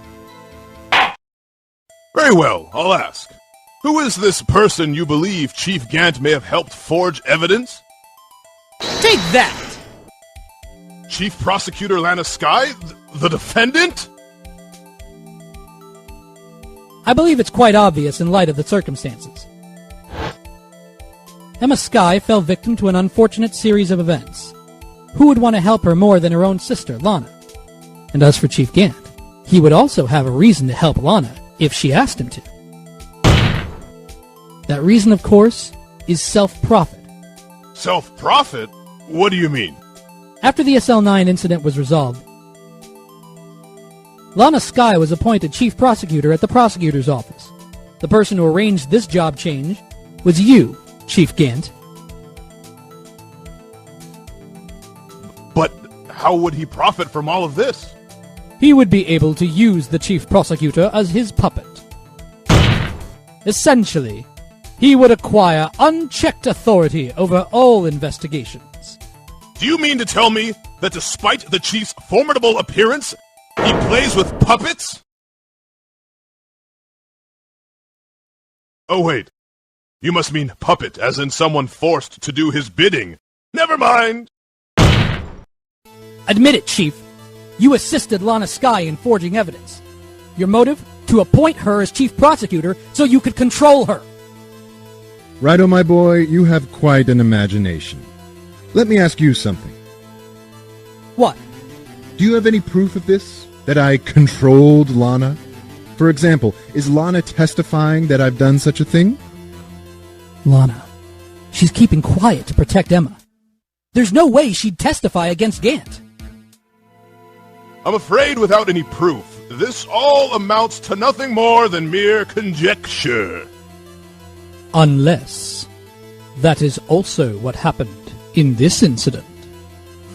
Very well, I'll ask. Who is this person you believe Chief Gant may have helped forge evidence?
Take that!
Chief Prosecutor Lana Skye, the defendant?
I believe it's quite obvious in light of the circumstances. Emma Skye fell victim to an unfortunate series of events. Who would want to help her more than her own sister, Lana? And as for Chief Gant, he would also have a reason to help Lana if she asked him to. That reason, of course, is self-profit.
Self-profit? What do you mean?
After the SL9 incident was resolved, Lana Skye was appointed chief prosecutor at the prosecutor's office. The person who arranged this job change was you, Chief Gant.
But how would he profit from all of this?
He would be able to use the chief prosecutor as his puppet. Essentially, he would acquire unchecked authority over all investigations.
Do you mean to tell me that despite the chief's formidable appearance, he plays with puppets? Oh wait, you must mean puppet as in someone forced to do his bidding. Never mind!
Admit it, Chief. You assisted Lana Skye in forging evidence. Your motive? To appoint her as chief prosecutor so you could control her.
Righto, my boy, you have quite an imagination. Let me ask you something.
What?
Do you have any proof of this? That I controlled Lana? For example, is Lana testifying that I've done such a thing?
Lana. She's keeping quiet to protect Emma. There's no way she'd testify against Gant.
I'm afraid without any proof, this all amounts to nothing more than mere conjecture.
Unless that is also what happened in this incident.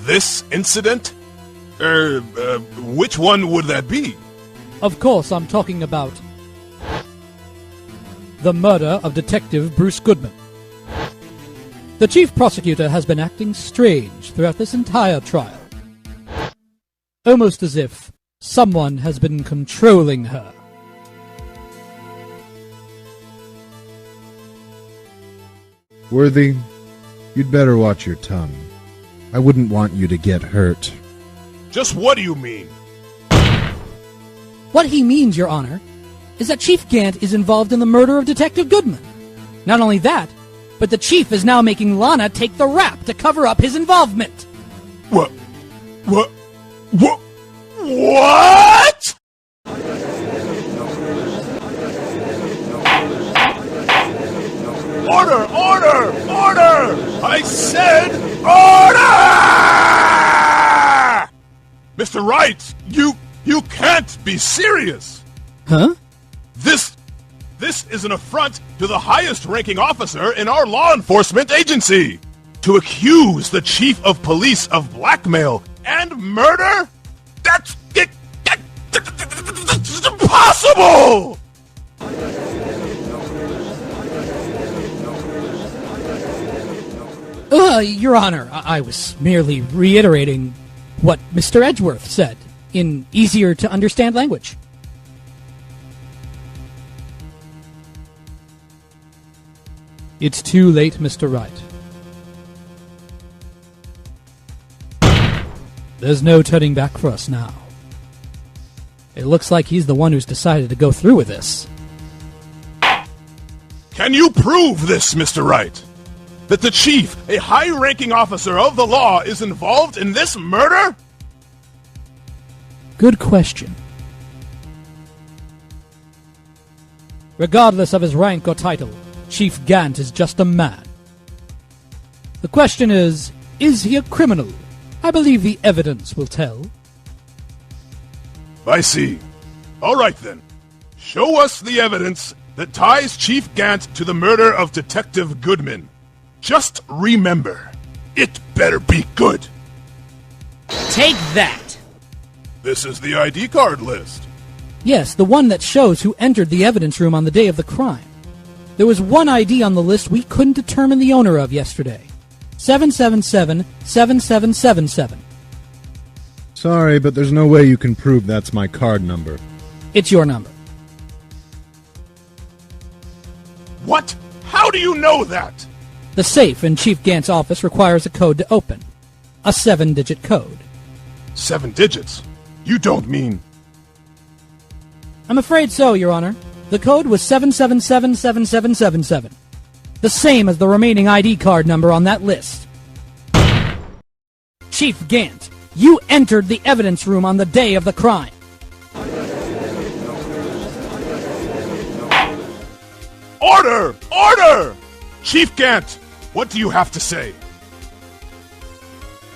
This incident? Which one would that be?
Of course, I'm talking about the murder of Detective Bruce Goodman. The chief prosecutor has been acting strange throughout this entire trial. Almost as if someone has been controlling her.
Worthy, you'd better watch your tongue. I wouldn't want you to get hurt.
Just what do you mean?
What he means, Your Honor, is that Chief Gant is involved in the murder of Detective Goodman. Not only that, but the chief is now making Lana take the rap to cover up his involvement.
What? Order! I said order! Mr. Wright, you can't be serious.
Huh?
This is an affront to the highest-ranking officer in our law enforcement agency. To accuse the chief of police of blackmail and murder? That's impossible!
Your Honor, I was merely reiterating what Mr. Edgeworth said in easier-to-understand language. It's too late, Mr. Wright. There's no turning back for us now. It looks like he's the one who's decided to go through with this.
Can you prove this, Mr. Wright? That the chief, a high-ranking officer of the law, is involved in this murder?
Good question. Regardless of his rank or title, Chief Gant is just a man. The question is he a criminal? I believe the evidence will tell.
I see. All right, then. Show us the evidence that ties Chief Gant to the murder of Detective Goodman. Just remember, it better be good.
Take that!
This is the ID card list.
Yes, the one that shows who entered the evidence room on the day of the crime. There was one ID on the list we couldn't determine the owner of yesterday. 777-7777.
Sorry, but there's no way you can prove that's my card number.
It's your number.
What? How do you know that?
The safe in Chief Gant's office requires a code to open. A 7-digit code.
7 digits? You don't mean...
I'm afraid so, Your Honor. The code was 777-7777. The same as the remaining ID card number on that list. Chief Gant, you entered the evidence room on the day of the crime.
Order! Order! Chief Gant, what do you have to say?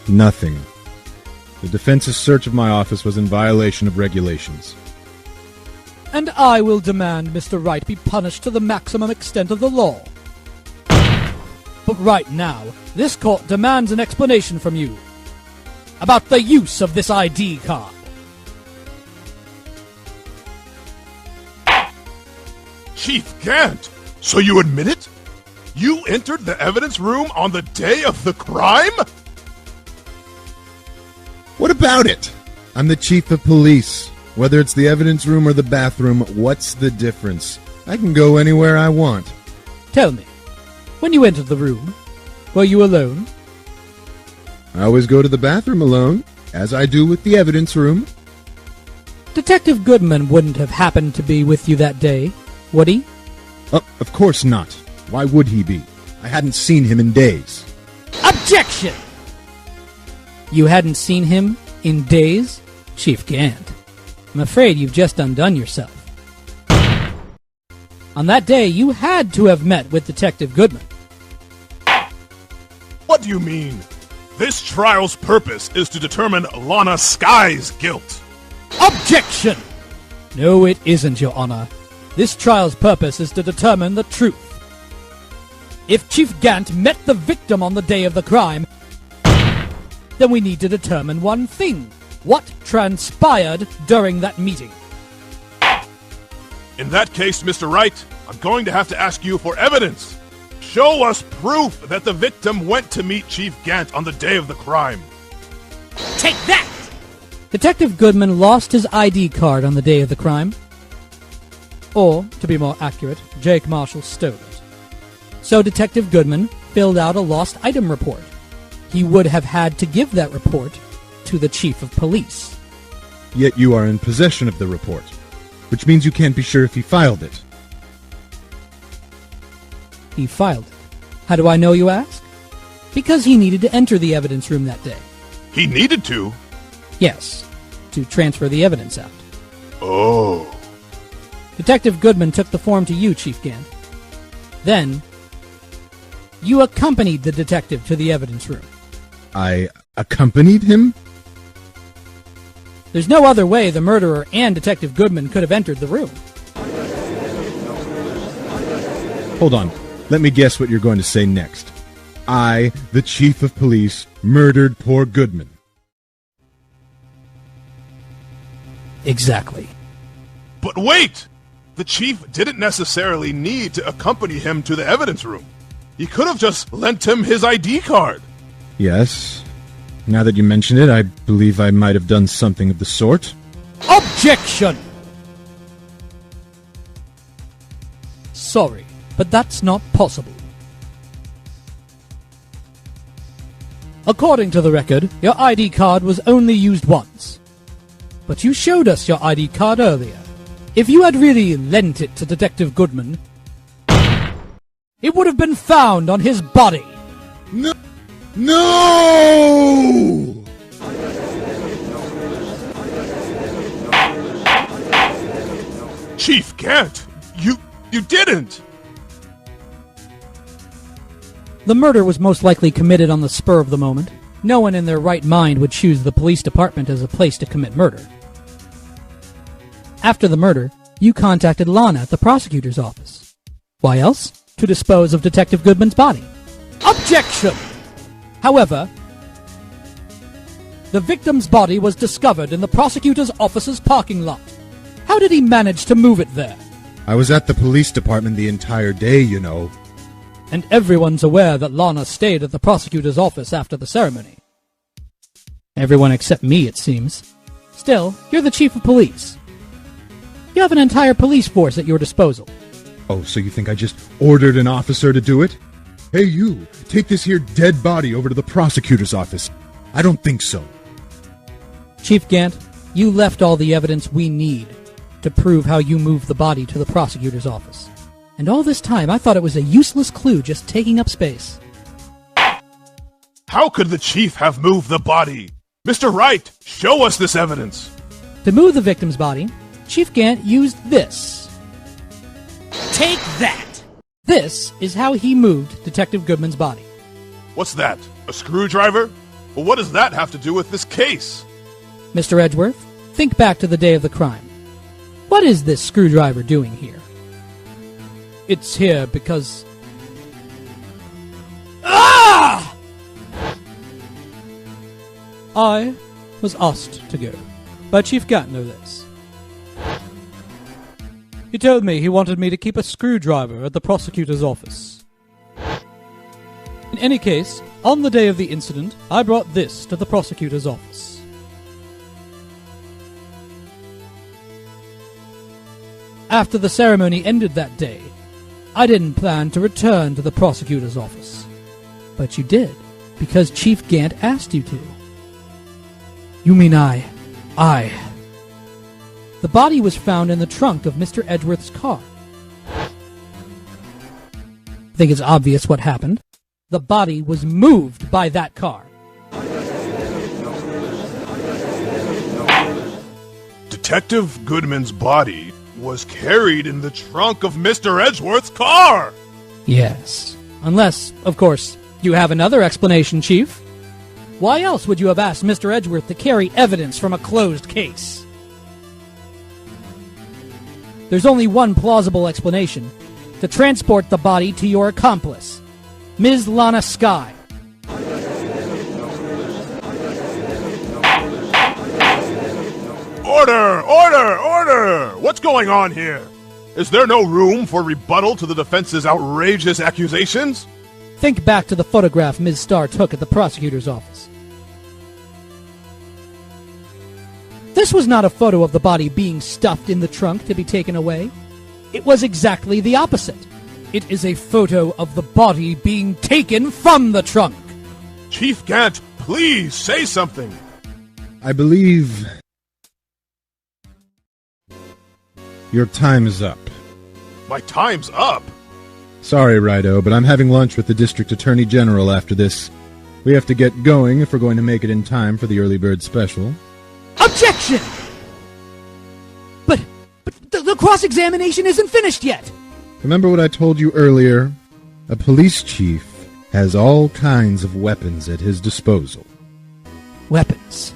Nothing. The defense's search of my office was in violation of regulations.
And I will demand Mr. Wright be punished to the maximum extent of the law. But right now, this court demands an explanation from you about the use of this ID card.
Chief Gant, so you admit it? You entered the evidence room on the day of the crime?
What about it? I'm the chief of police. Whether it's the evidence room or the bathroom, what's the difference? I can go anywhere I want.
Tell me, when you entered the room, were you alone?
I always go to the bathroom alone, as I do with the evidence room.
Detective Goodman wouldn't have happened to be with you that day, would he?
Of course not. Why would he be? I hadn't seen him in days.
Objection! You hadn't seen him in days, Chief Gant? I'm afraid you've just undone yourself. On that day, you had to have met with Detective Goodman.
What do you mean? This trial's purpose is to determine Lana Sky's guilt.
Objection! No, it isn't, Your Honor. This trial's purpose is to determine the truth. If Chief Gant met the victim on the day of the crime, then we need to determine one thing. What transpired during that meeting?
In that case, Mr. Wright, I'm going to have to ask you for evidence. Show us proof that the victim went to meet Chief Gant on the day of the crime.
Take that! Detective Goodman lost his ID card on the day of the crime. Or, to be more accurate, Jake Marshall stole it. So Detective Goodman filled out a lost item report. He would have had to give that report to the chief of police.
Yet you are in possession of the report, which means you can't be sure if he filed it.
He filed it. How do I know, you ask? Because he needed to enter the evidence room that day.
He needed to?
Yes, to transfer the evidence out.
Oh.
Detective Goodman took the form to you, Chief Gant. Then, you accompanied the detective to the evidence room.
I accompanied him?
There's no other way the murderer and Detective Goodman could have entered the room.
Hold on. Let me guess what you're going to say next. I, the chief of police, murdered poor Goodman.
Exactly.
But wait! The chief didn't necessarily need to accompany him to the evidence room. He could have just lent him his ID card.
Yes. Now that you mention it, I believe I might have done something of the sort.
Objection! Sorry, but that's not possible. According to the record, your ID card was only used once. But you showed us your ID card earlier. If you had really lent it to Detective Goodman, it would have been found on his body.
No!
Chief Gant, you didn't!
The murder was most likely committed on the spur of the moment. No one in their right mind would choose the police department as a place to commit murder. After the murder, you contacted Lana at the prosecutor's office. Why else? To dispose of Detective Goodman's body. Objection! However, the victim's body was discovered in the prosecutor's office's parking lot. How did he manage to move it there?
I was at the police department the entire day, you know.
And everyone's aware that Lana stayed at the prosecutor's office after the ceremony. Everyone except me, it seems. Still, you're the chief of police. You have an entire police force at your disposal.
Oh, so you think I just ordered an officer to do it? Hey, you, take this here dead body over to the prosecutor's office. I don't think so.
Chief Gant, you left all the evidence we need to prove how you moved the body to the prosecutor's office. And all this time, I thought it was a useless clue just taking up space.
How could the chief have moved the body? Mr. Wright, show us this evidence.
To move the victim's body, Chief Gant used this. Take that! This is how he moved Detective Goodman's body.
What's that? A screwdriver? Well, what does that have to do with this case?
Mr. Edgeworth, think back to the day of the crime. What is this screwdriver doing here? It's here because... Ah! I was asked to go by Chief Gant, no less. He told me he wanted me to keep a screwdriver at the prosecutor's office. In any case, on the day of the incident, I brought this to the prosecutor's office. After the ceremony ended that day, I didn't plan to return to the prosecutor's office. But you did, because Chief Gant asked you to. You mean I. The body was found in the trunk of Mr. Edgeworth's car. I think it's obvious what happened. The body was moved by that car.
Detective Goodman's body was carried in the trunk of Mr. Edgeworth's car!
Yes. Unless, of course, you have another explanation, Chief. Why else would you have asked Mr. Edgeworth to carry evidence from a closed case? There's only one plausible explanation. To transport the body to your accomplice, Ms. Lana Skye.
Order! Order! Order! What's going on here? Is there no room for rebuttal to the defense's outrageous accusations?
Think back to the photograph Ms. Starr took at the prosecutor's office. This was not a photo of the body being stuffed in the trunk to be taken away. It was exactly the opposite. It is a photo of the body being taken from the trunk.
Chief Gant, please say something.
I believe... your time is up.
My time's up?
Sorry, Rido, but I'm having lunch with the District Attorney General after this. We have to get going if we're going to make it in time for the early bird special.
Objection! But the cross-examination isn't finished yet!
Remember what I told you earlier? A police chief has all kinds of weapons at his disposal.
Weapons?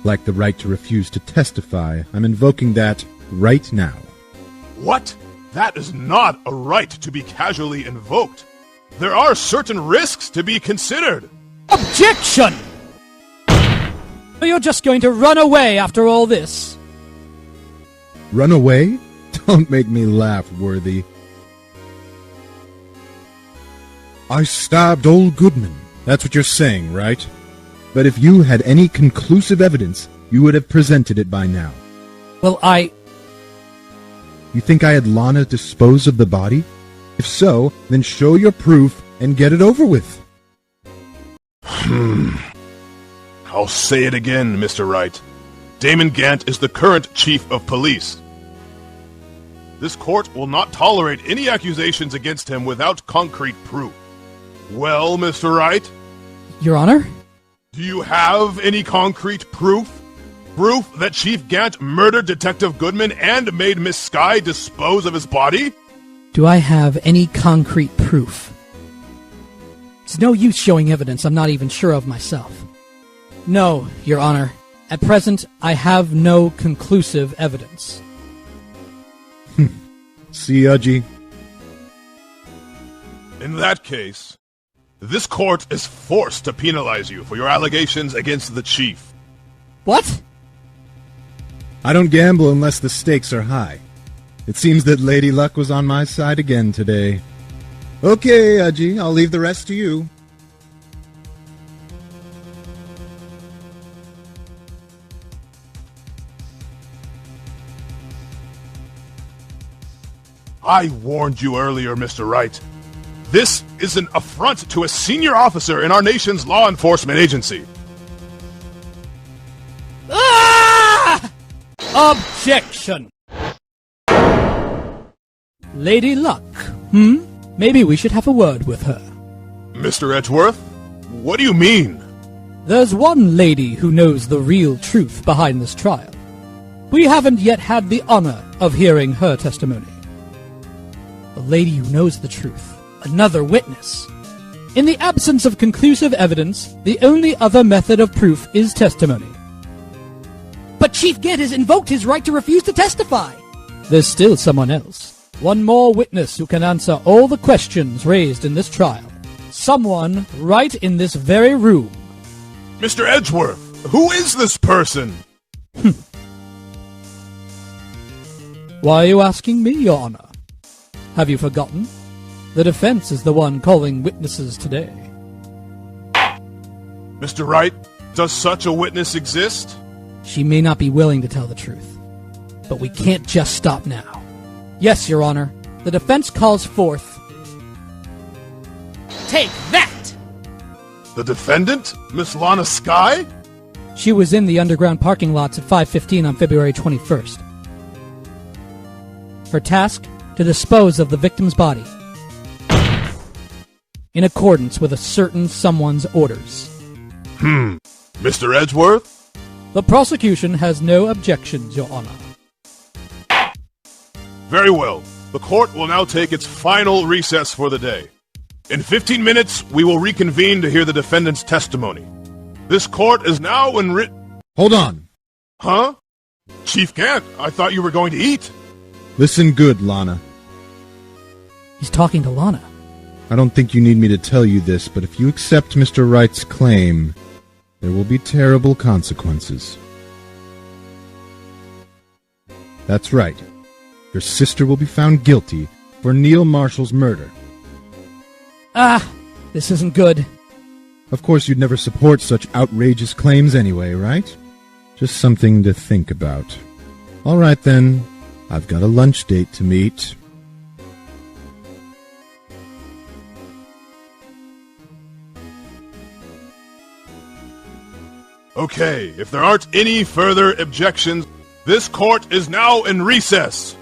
Like the right to refuse to testify. I'm invoking that right now.
What? That is not a right to be casually invoked. There are certain risks to be considered.
Objection! You're just going to run away after all this?
Run away? Don't make me laugh, Worthy. I stabbed old Goodman. That's what you're saying, right? But if you had any conclusive evidence, you would have presented it by now.
Well,
You think I had Lana dispose of the body? If so, then show your proof and get it over with.
I'll say it again, Mr. Wright. Damon Gant is the current chief of police. This court will not tolerate any accusations against him without concrete proof. Well, Mr. Wright?
Your Honor?
Do you have any concrete proof? Proof that Chief Gant murdered Detective Goodman and made Miss Skye dispose of his body?
Do I have any concrete proof? It's no use showing evidence I'm not even sure of myself. No, Your Honor. At present, I have no conclusive evidence.
See, Udgy?
In that case, this court is forced to penalize you for your allegations against the chief.
What?
I don't gamble unless the stakes are high. It seems that Lady Luck was on my side again today. Okay, Udgy, I'll leave the rest to you.
I warned you earlier, Mr. Wright. This is an affront to a senior officer in our nation's law enforcement agency.
Ah! Objection! Lady Luck, Maybe we should have a word with her.
Mr. Edgeworth? What do you mean?
There's one lady who knows the real truth behind this trial. We haven't yet had the honor of hearing her testimony. A lady who knows the truth. Another witness. In the absence of conclusive evidence, the only other method of proof is testimony. But Chief Gant has invoked his right to refuse to testify. There's still someone else. One more witness who can answer all the questions raised in this trial. Someone right in this very room.
Mr. Edgeworth, who is this person?
Why are you asking me, Your Honor? Have you forgotten? The defense is the one calling witnesses today.
Mr. Wright, does such a witness exist?
She may not be willing to tell the truth, but we can't just stop now. Yes, Your Honor, the defense calls forth... Take that!
The defendant, Miss Lana Skye?
She was in the underground parking lots at 5:15 on February 21st. Her task? To dispose of the victim's body. In accordance with a certain someone's orders.
Mr. Edgeworth?
The prosecution has no objections, Your Honor.
Very well. The court will now take its final recess for the day. In 15 minutes, we will reconvene to hear the defendant's testimony. This court is now in
Hold on.
Huh? Chief Gant, I thought you were going to eat.
Listen good, Lana.
He's talking to Lana.
I don't think you need me to tell you this, but if you accept Mr. Wright's claim, there will be terrible consequences. That's right. Your sister will be found guilty for Neil Marshall's murder.
This isn't good.
Of course, you'd never support such outrageous claims anyway, right? Just something to think about. All right, then. I've got a lunch date to meet.
Okay, if there aren't any further objections, this court is now in recess.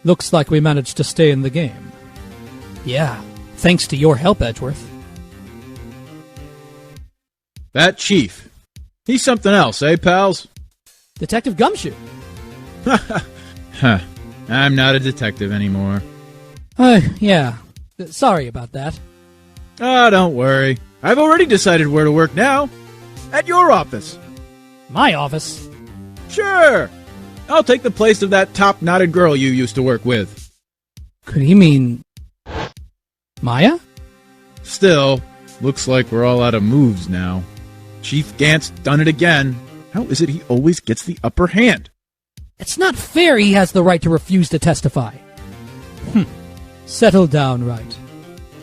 Looks like we managed to stay in the game. Yeah, thanks to your help, Edgeworth.
That chief. He's something else, eh, pals?
Detective Gumshoe.
Huh. I'm not a detective anymore.
Yeah. Sorry about that.
Oh, don't worry. I've already decided where to work now. At your office.
My office?
Sure. I'll take the place of that top-knotted girl you used to work with.
Could he mean... Maya?
Still, looks like we're all out of moves now. Chief Gant's done it again. How is it he always gets the upper hand?
It's not fair he has the right to refuse to testify. Settle down, Wright.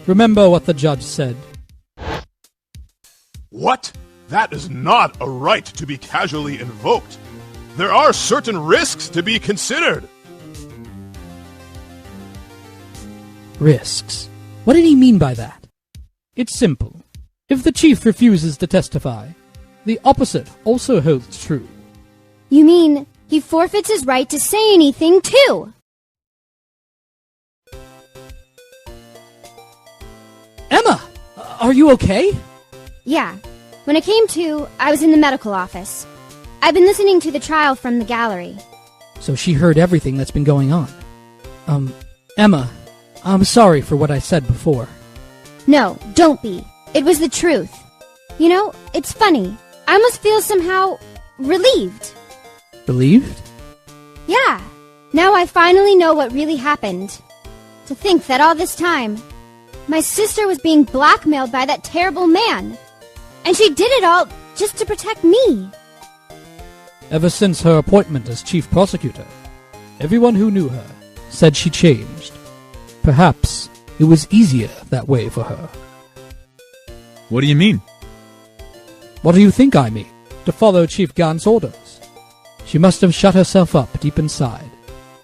Remember what the judge said.
What? That is not a right to be casually invoked. There are certain risks to be considered.
Risks? What did he mean by that? It's simple. If the chief refuses to testify, the opposite also holds true.
You mean he forfeits his right to say anything, too?
Emma! Are you okay?
Yeah. When I came to, I was in the medical office. I've been listening to the trial from the gallery.
So she heard everything that's been going on. Emma, I'm sorry for what I said before.
No, don't be. It was the truth. You know, it's funny. I almost feel somehow relieved.
Relieved?
Yeah. Now I finally know what really happened. To think that all this time, my sister was being blackmailed by that terrible man. And she did it all just to protect me.
Ever since her appointment as chief prosecutor, everyone who knew her said she changed. Perhaps it was easier that way for her.
What do you mean?
What do you think I mean? To follow Chief Gant's orders. She must have shut herself up deep inside,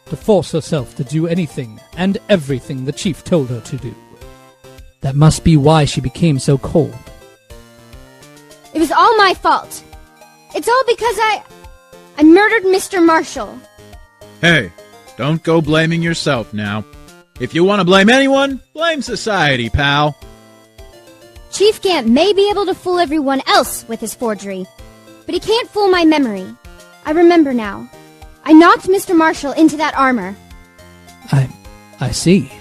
to force herself to do anything and everything the chief told her to do. That must be why she became so cold.
It was all my fault. It's all because I murdered Mr. Marshall.
Hey, don't go blaming yourself now. If you want to blame anyone, blame society, pal.
Chief Gant may be able to fool everyone else with his forgery, but he can't fool my memory. I remember now. I knocked Mr. Marshall into that armor.
I see.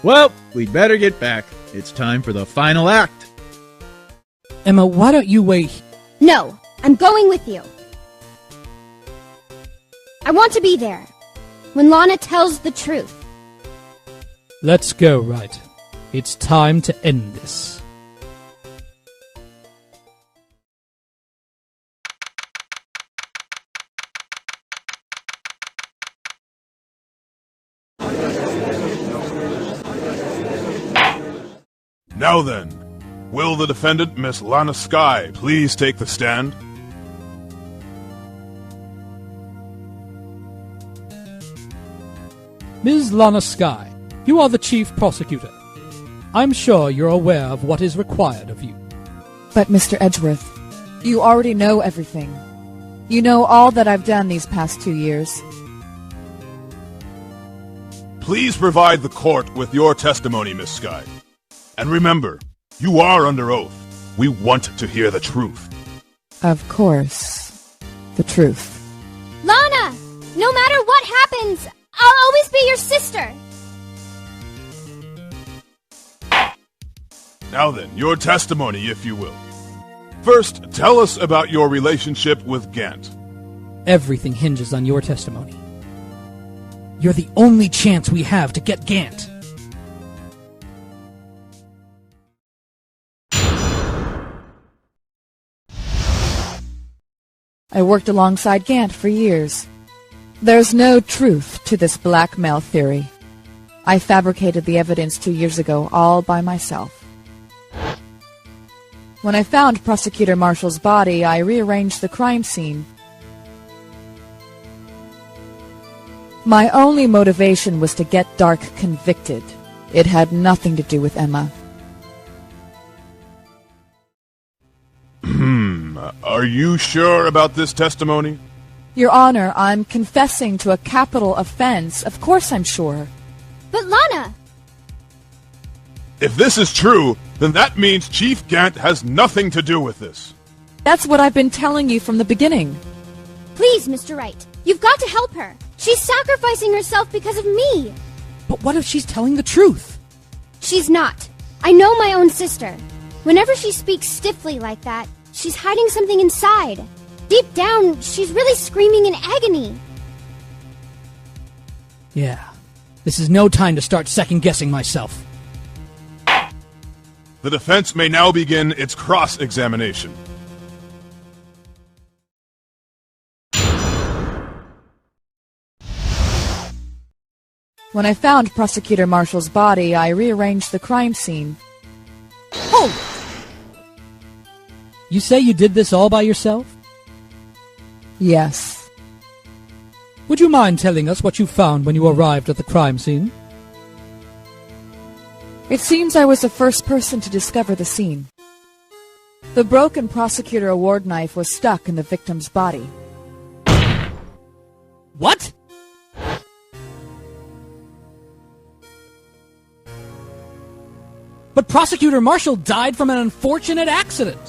Well, we'd better get back. It's time for the final act.
Emma, why don't you wait?
No, I'm going with you. I want to be there when Lana tells the truth.
Let's go, Wright. It's time to end this.
Now then, will the defendant, Miss Lana Skye, please take the stand?
Ms. Lana Skye, you are the chief prosecutor. I'm sure you're aware of what is required of you.
But, Mr. Edgeworth, you already know everything. You know all that I've done these past 2 years.
Please provide the court with your testimony, Miss Skye. And remember, you are under oath. We want to hear the truth.
Of course. The truth.
Lana! No matter what happens, I'll always be your sister!
Now then, your testimony, if you will. First, tell us about your relationship with Gant.
Everything hinges on your testimony. You're the only chance we have to get Gant.
I worked alongside Gant for years. There's no truth to this blackmail theory. I fabricated the evidence 2 years ago all by myself. When I found Prosecutor Marshall's body, I rearranged the crime scene. My only motivation was to get Dark convicted. It had nothing to do with Emma.
Are you sure about this testimony?
Your Honor, I'm confessing to a capital offense. Of course I'm sure.
But Lana!
If this is true, then that means Chief Gant has nothing to do with this.
That's what I've been telling you from the beginning.
Please, Mr. Wright, you've got to help her. She's sacrificing herself because of me.
But what if she's telling the truth?
She's not. I know my own sister. Whenever she speaks stiffly like that, she's hiding something inside. Deep down, she's really screaming in agony.
Yeah. This is no time to start second-guessing myself.
The defense may now begin its cross-examination.
When I found Prosecutor Marshall's body, I rearranged the crime scene.
Hold it! You say you did this all by yourself?
Yes.
Would you mind telling us what you found when you arrived at the crime scene?
It seems I was the first person to discover the scene. The broken Prosecutor Award knife was stuck in the victim's body.
What? But Prosecutor Marshall died from an unfortunate accident.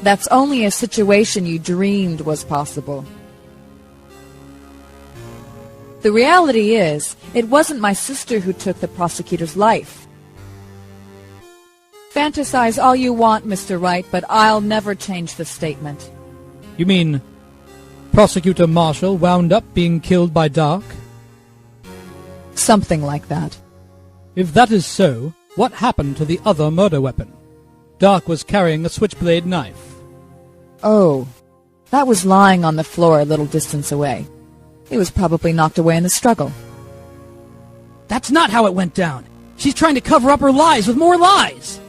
That's only a situation you dreamed was possible. The reality is, it wasn't my sister who took the prosecutor's life. Fantasize all you want, Mr. Wright, but I'll never change the statement.
You mean Prosecutor Marshall wound up being killed by Dark?
Something like that.
If that is so, what happened to the other murder weapon? Dark was carrying a switchblade knife.
Oh, that was lying on the floor a little distance away. It was probably knocked away in the struggle.
That's not how it went down. She's trying to cover up her lies with more lies.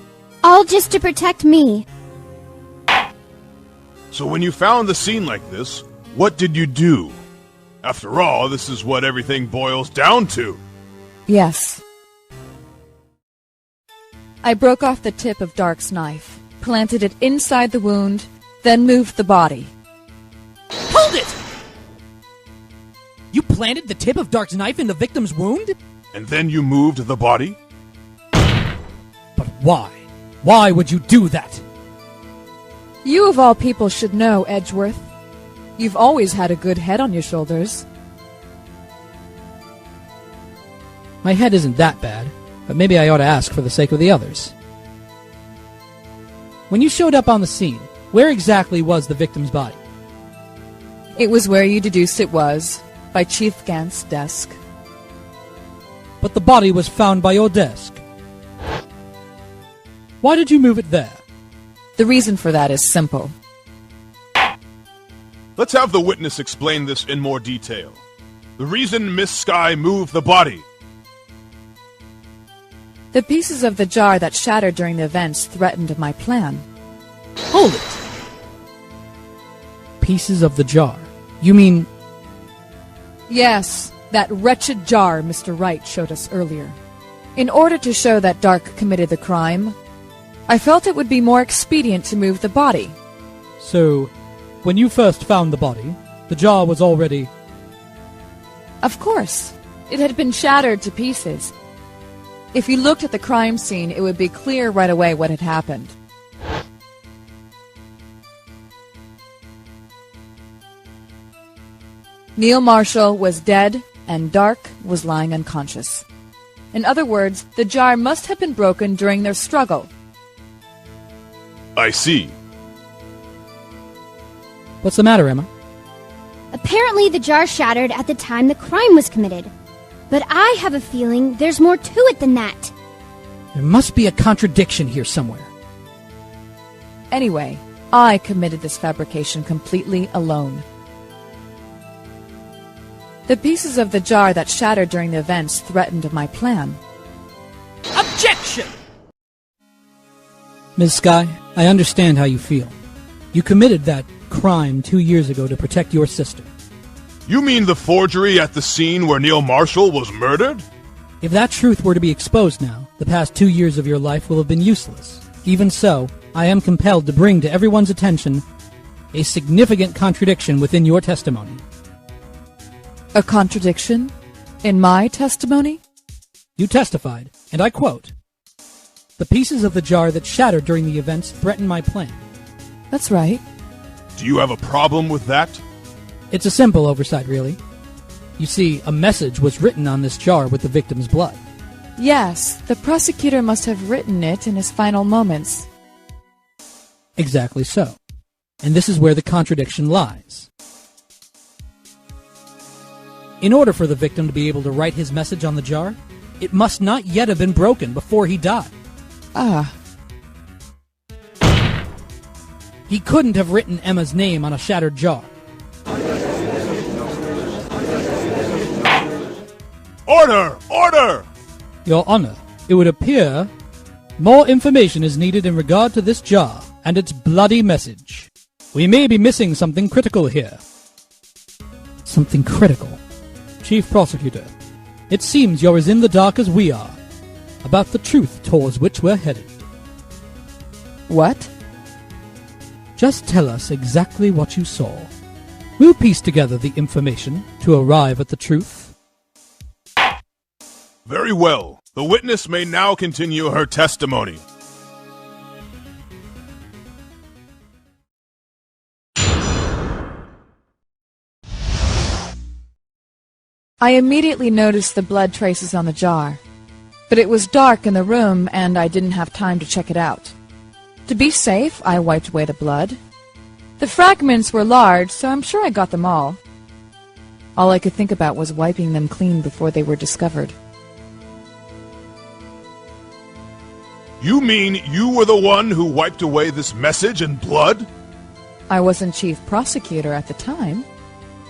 All just to protect me.
So when you found the scene like this, what did you do? After all, this is what everything boils down to.
Yes. I broke off the tip of Dark's knife, planted it inside the wound, then moved the body.
Hold it! You planted the tip of Dark's knife in the victim's wound?
And then you moved the body?
But why? Why would you do that?
You of all people should know, Edgeworth. You've always had a good head on your shoulders.
My head isn't that bad, but maybe I ought to ask for the sake of the others. When you showed up on the scene, where exactly was the victim's body?
It was where you deduced it was, by Chief Gant's desk.
But the body was found by your desk. Why did you move it there?
The reason for that is simple.
Let's have the witness explain this in more detail. The reason Miss Sky moved the body.
The pieces of the jar that shattered during the events threatened my plan.
Hold it! Pieces of the jar? You mean...
Yes, that wretched jar Mr. Wright showed us earlier. In order to show that Dark committed the crime, I felt it would be more expedient to move the body.
So, when you first found the body, the jar was already...
Of course. It had been shattered to pieces. If you looked at the crime scene, it would be clear right away what had happened. Neil Marshall was dead, and Dark was lying unconscious. In other words, the jar must have been broken during their struggle.
I see.
What's the matter, Emma?
Apparently the jar shattered at the time the crime was committed. But I have a feeling there's more to it than that.
There must be a contradiction here somewhere.
Anyway, I committed this fabrication completely alone. The pieces of the jar that shattered during the events threatened my plan.
Objection! Ms. Sky, I understand how you feel. You committed that crime 2 years ago to protect your sister.
You mean the forgery at the scene where Neil Marshall was murdered?
If that truth were to be exposed now, the past 2 years of your life will have been useless. Even so, I am compelled to bring to everyone's attention a significant contradiction within your testimony.
A contradiction? In my testimony?
You testified, and I quote, "The pieces of the jar that shattered during the events threatened my plan."
That's right.
Do you have a problem with that?
It's a simple oversight, really. You see, a message was written on this jar with the victim's blood.
Yes, the prosecutor must have written it in his final moments.
Exactly so. And this is where the contradiction lies. In order for the victim to be able to write his message on the jar, it must not yet have been broken before he died.
Ah.
He couldn't have written Emma's name on a shattered jar.
Order! Order!
Your Honor, it would appear more information is needed in regard to this jar and its bloody message. We may be missing something critical here. Something critical? Chief Prosecutor, it seems you're as in the dark as we are about the truth towards which we're headed.
What?
Just tell us exactly what you saw. We'll piece together the information to arrive at the truth.
Very well. The witness may now continue her testimony.
I immediately noticed the blood traces on the jar, but it was dark in the room and I didn't have time to check it out. To be safe, I wiped away the blood. The fragments were large, so I'm sure I got them all. All I could think about was wiping them clean before they were discovered.
You mean you were the one who wiped away this message in blood?
I wasn't chief prosecutor at the time.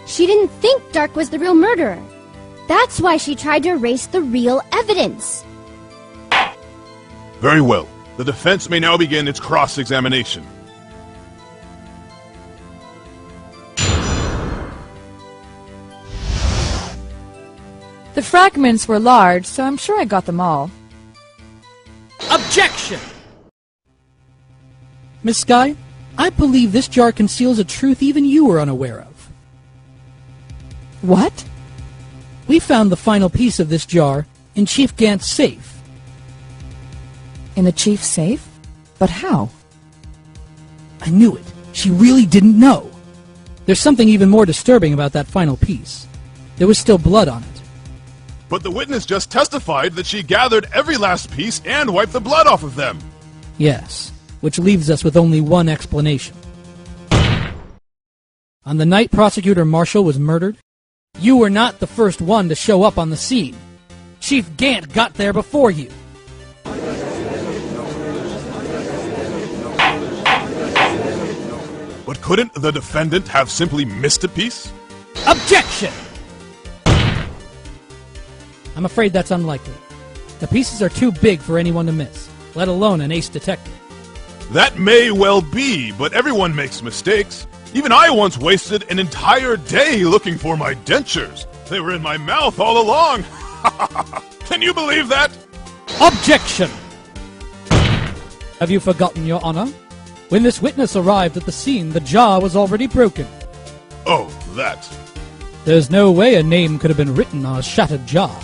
She didn't think Dark was the real murderer. That's why she tried to erase the real evidence.
Very well. The defense may now begin its cross-examination.
The fragments were large, so I'm sure I got them all.
Objection! Miss Skye, I believe this jar conceals a truth even you were unaware of.
What?
We found the final piece of this jar in Chief Gant's safe.
In the chief's safe? But how?
I knew it. She really didn't know. There's something even more disturbing about that final piece. There was still blood on it.
But the witness just testified that she gathered every last piece and wiped the blood off of them.
Yes, which leaves us with only one explanation. On the night Prosecutor Marshall was murdered, you were not the first one to show up on the scene. Chief Gant got there before you.
But couldn't the defendant have simply missed a piece?
Objection! I'm afraid that's unlikely. The pieces are too big for anyone to miss, let alone an ace detective.
That may well be, but everyone makes mistakes. Even I once wasted an entire day looking for my dentures. They were in my mouth all along. Can you believe that?
Objection! Have you forgotten, Your Honor? When this witness arrived at the scene, the jar was already broken.
Oh, that.
There's no way a name could have been written on a shattered jar.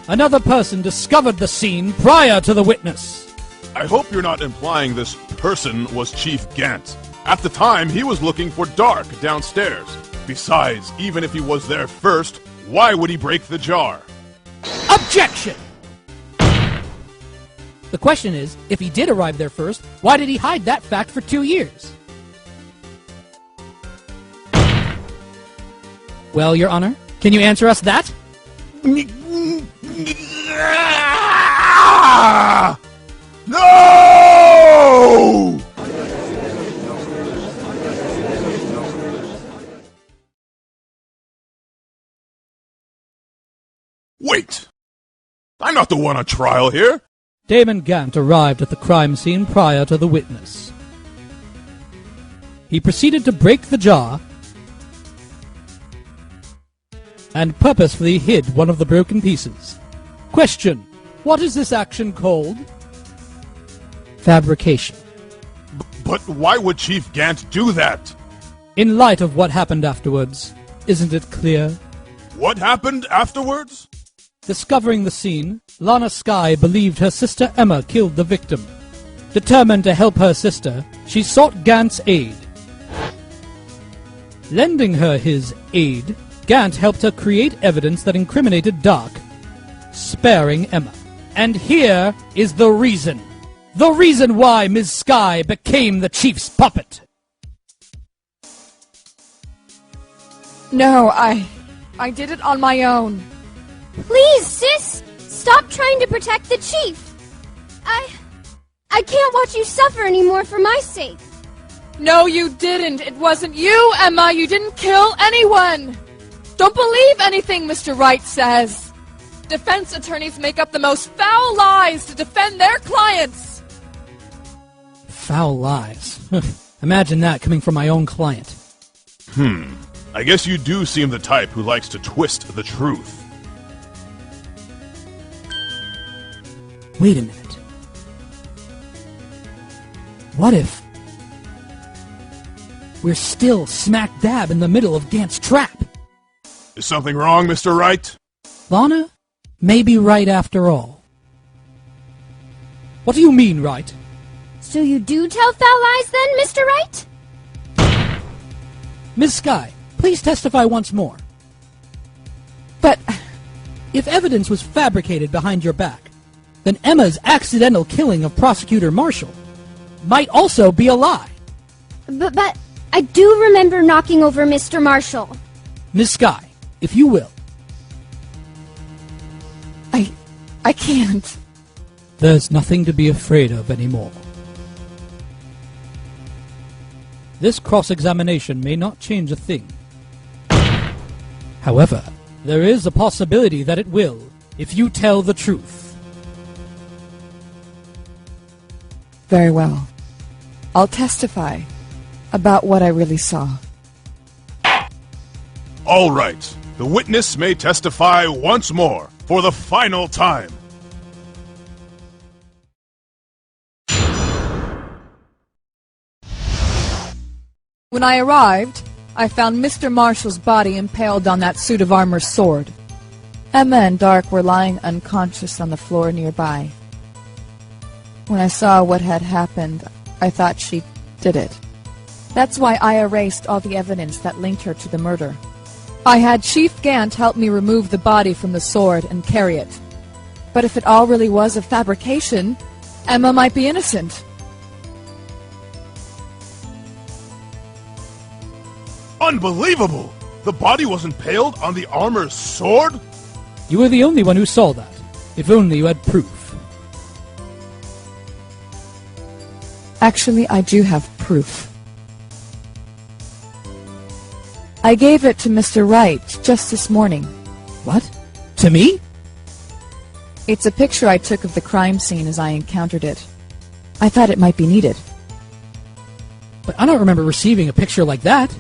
Another person discovered the scene prior to the witness.
I hope you're not implying this person was Chief Gant. At the time, he was looking for Dark downstairs. Besides, even if he was there first, why would he break the jar?
Objection! The question is, if he did arrive there first, why did he hide that fact for 2 years? Well, Your Honor, can you answer us that?
No! Wait! I'm not the one on trial here!
Damon Gant arrived at the crime scene prior to the witness. He proceeded to break the jar and purposefully hid one of the broken pieces. Question: what is this action called? Fabrication.
But why would Chief Gant do that?
In light of what happened afterwards, isn't it clear?
What happened afterwards?
Discovering the scene, Lana Skye believed her sister Emma killed the victim. Determined to help her sister, she sought Gant's aid. Lending her his aid, Gant helped her create evidence that incriminated Dark, sparing Emma. And here is the reason. The reason why Ms. Skye became the chief's puppet.
No, I did it on my own.
Please, sis! Stop trying to protect the chief! I can't watch you suffer anymore for my sake.
No, you didn't. It wasn't you, Emma. You didn't kill anyone. Don't believe anything Mr. Wright says. Defense attorneys make up the most foul lies to defend their clients!
Foul lies. Imagine that coming from my own client.
I guess you do seem the type who likes to twist the truth.
Wait a minute. What if we're still smack dab in the middle of Gant's trap?
Is something wrong, Mr. Wright?
Lana may be right after all. What do you mean, Wright?
So you do tell foul lies then, Mr. Wright?
Miss Skye, please testify once more.
But
if evidence was fabricated behind your back, then Emma's accidental killing of Prosecutor Marshall might also be a lie.
But I do remember knocking over Mr. Marshall.
Miss Skye, if you will.
I can't.
There's nothing to be afraid of anymore. This cross-examination may not change a thing. However, there is a possibility that it will, if you tell the truth.
Very well. I'll testify about what I really saw.
All right. The witness may testify once more, for the final time.
When I arrived, I found Mr. Marshall's body impaled on that suit of armor sword. Emma and Dark were lying unconscious on the floor nearby. When I saw what had happened, I thought she did it. That's why I erased all the evidence that linked her to the murder. I had Chief Gant help me remove the body from the sword and carry it. But if it all really was a fabrication, Emma might be innocent.
Unbelievable! The body was impaled on the armor's sword?
You were the only one who saw that. If only you had proof.
Actually, I do have proof. I gave it to Mr. Wright just this morning.
What? To me?
It's a picture I took of the crime scene as I encountered it. I thought it might be needed.
But I don't remember receiving a picture like that.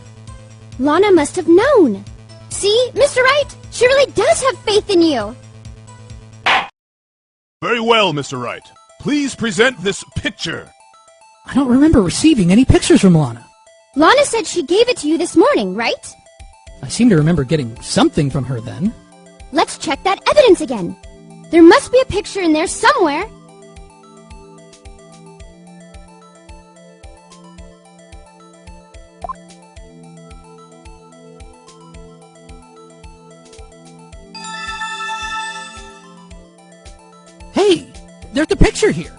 Lana must have known. See, Mr. Wright, she really does have faith in you.
Very well, Mr. Wright. Please present this picture.
I don't remember receiving any pictures from Lana.
Lana said she gave it to you this morning, right?
I seem to remember getting something from her then.
Let's check that evidence again. There must be a picture in there somewhere.
Hey, there's the picture here.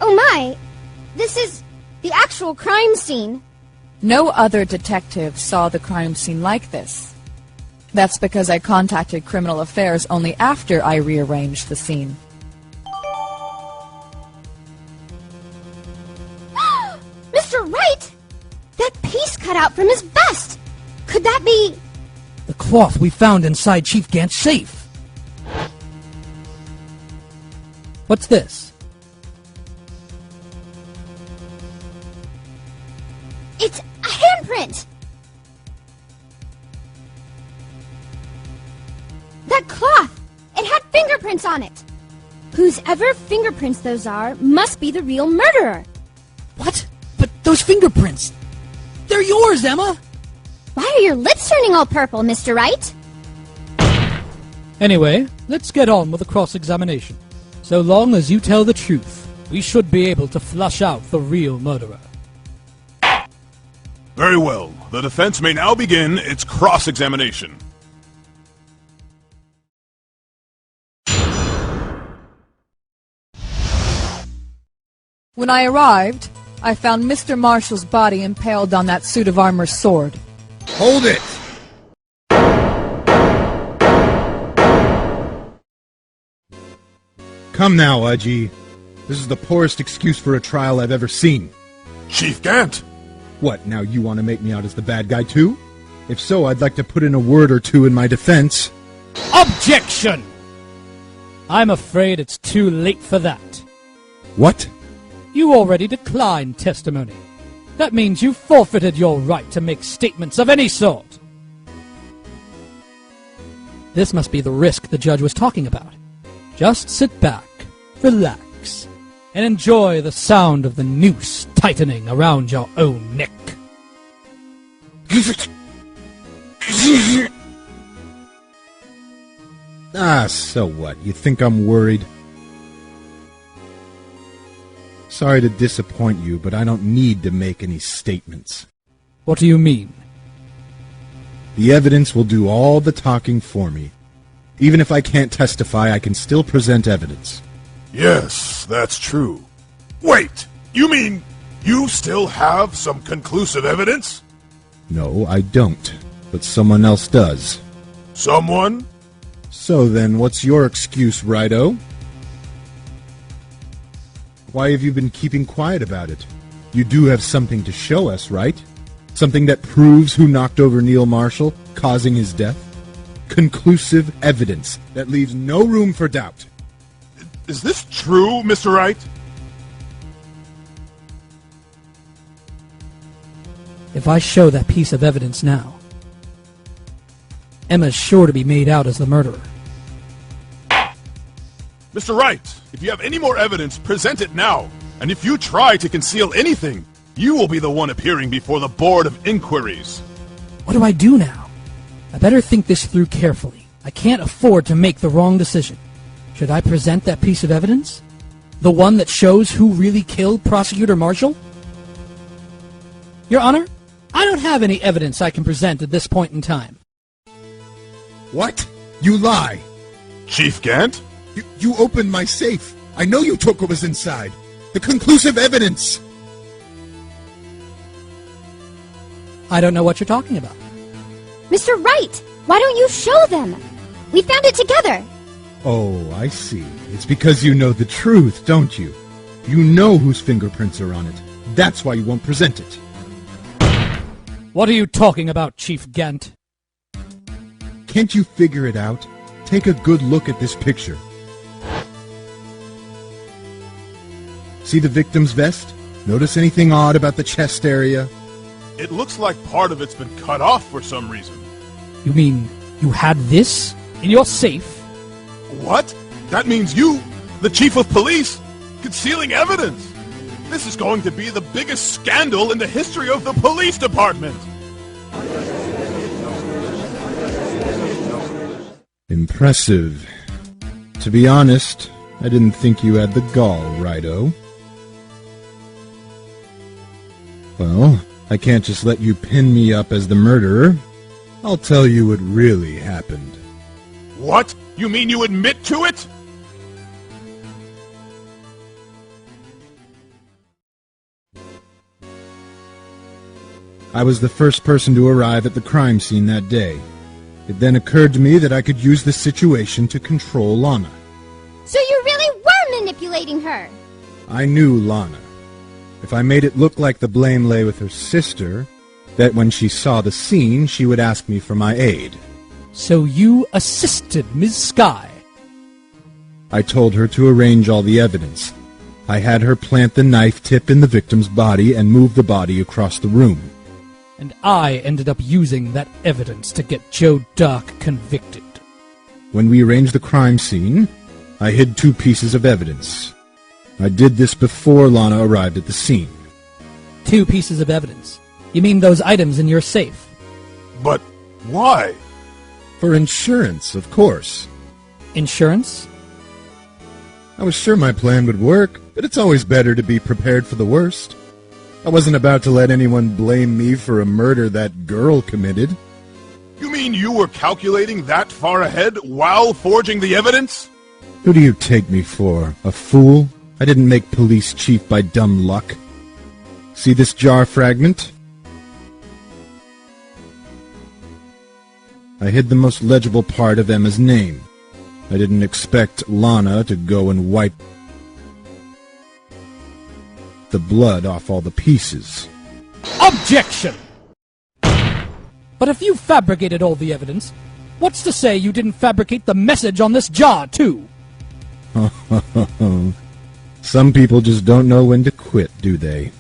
Oh my! This is the actual crime scene.
No other detective saw the crime scene like this. That's because I contacted Criminal Affairs only after I rearranged the scene.
Mr. Wright! That piece cut out from his vest! Could that be...
The cloth we found inside Chief Gant's safe. What's this?
It's a handprint! That cloth! It had fingerprints on it! Whosever fingerprints those are must be the real murderer!
What? But those fingerprints! They're yours, Emma!
Why are your lips turning all purple, Mr. Wright?
Anyway, let's get on with the cross-examination. So long as you tell the truth, we should be able to flush out the real murderer.
Very well. The defense may now begin its cross-examination.
When I arrived, I found Mr. Marshall's body impaled on that suit of armor sword.
Hold it! Come now, Aji. This is the poorest excuse for a trial I've ever seen.
Chief Gant!
What, now you want to make me out as the bad guy too? If so, I'd like to put in a word or two in my defense.
Objection! I'm afraid it's too late for that.
What?
You already declined testimony. That means you forfeited your right to make statements of any sort. This must be the risk the judge was talking about. Just sit back, relax, and enjoy the sound of the noose tightening around your own neck.
Ah, so what? You think I'm worried? Sorry to disappoint you, but I don't need to make any statements.
What do you mean?
The evidence will do all the talking for me. Even if I can't testify, I can still present evidence.
Yes, that's true. Wait, you mean you still have some conclusive evidence?
No, I don't, but someone else does.
Someone?
So then, what's your excuse, Wright-o? Why have you been keeping quiet about it? You do have something to show us, right? Something that proves who knocked over Neil Marshall, causing his death? Conclusive evidence that leaves no room for doubt.
Is this true, Mr. Wright?
If I show that piece of evidence now, Emma's sure to be made out as the murderer.
Mr. Wright, if you have any more evidence, present it now. And if you try to conceal anything, you will be the one appearing before the Board of Inquiries.
What do I do now? I better think this through carefully. I can't afford to make the wrong decision. Should I present that piece of evidence? The one that shows who really killed Prosecutor Marshall? Your Honor, I don't have any evidence I can present at this point in time.
What? You lie!
Chief Gant?
You opened my safe. I know you took what was inside. The conclusive evidence!
I don't know what you're talking about.
Mr. Wright, why don't you show them? We found it together.
Oh, I see. It's because you know the truth, don't you? You know whose fingerprints are on it. That's why you won't present it.
What are you talking about, Chief Gant?
Can't you figure it out? Take a good look at this picture. See the victim's vest? Notice anything odd about the chest area?
It looks like part of it's been cut off for some reason.
You mean you had this in your safe?
What? That means you, the chief of police, concealing evidence. This is going to be the biggest scandal in the history of the police department.
Impressive. To be honest, I didn't think you had the gall, Wright-o. Well, I can't just let you pin me up as the murderer. I'll tell you what really happened.
What? You mean you admit to it?
I was the first person to arrive at the crime scene that day. It then occurred to me that I could use the situation to control Lana.
So you really were manipulating her?
I knew Lana. If I made it look like the blame lay with her sister, that when she saw the scene, she would ask me for my aid.
So you assisted Ms. Skye?
I told her to arrange all the evidence. I had her plant the knife tip in the victim's body and move the body across the room.
And I ended up using that evidence to get Joe Dark convicted.
When we arranged the crime scene, I hid 2 pieces of evidence. I did this before Lana arrived at the scene.
2 pieces of evidence? You mean those items in your safe?
But why?
For insurance, of course.
Insurance?
I was sure my plan would work, but it's always better to be prepared for the worst. I wasn't about to let anyone blame me for a murder that girl committed.
You mean you were calculating that far ahead while forging the evidence?
Who do you take me for? A fool? I didn't make police chief by dumb luck. See this jar fragment? I hid the most legible part of Emma's name. I didn't expect Lana to go and wipe the blood off all the pieces.
Objection! But if you fabricated all the evidence, what's to say you didn't fabricate the message on this jar, too?
Some people just don't know when to quit, do they?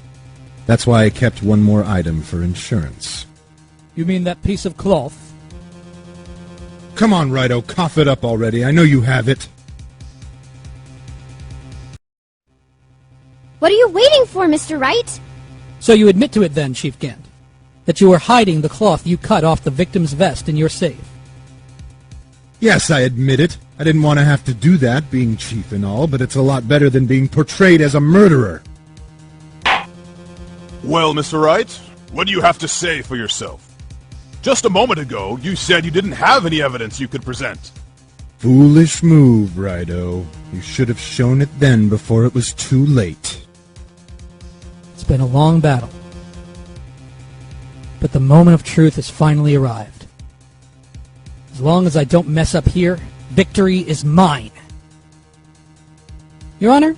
That's why I kept one more item for insurance.
You mean that piece of cloth?
Come on, Righto, cough it up already. I know you have it.
What are you waiting for, Mr. Wright?
So you admit to it then, Chief Gant, that you were hiding the cloth you cut off the victim's vest in your safe.
Yes, I admit it. I didn't want to have to do that, being chief and all, but it's a lot better than being portrayed as a murderer.
Well, Mr. Wright, what do you have to say for yourself? Just a moment ago, you said you didn't have any evidence you could present.
Foolish move, Righto. You should have shown it then before it was too late.
It's been a long battle, but the moment of truth has finally arrived. As long as I don't mess up here, victory is mine. Your Honor,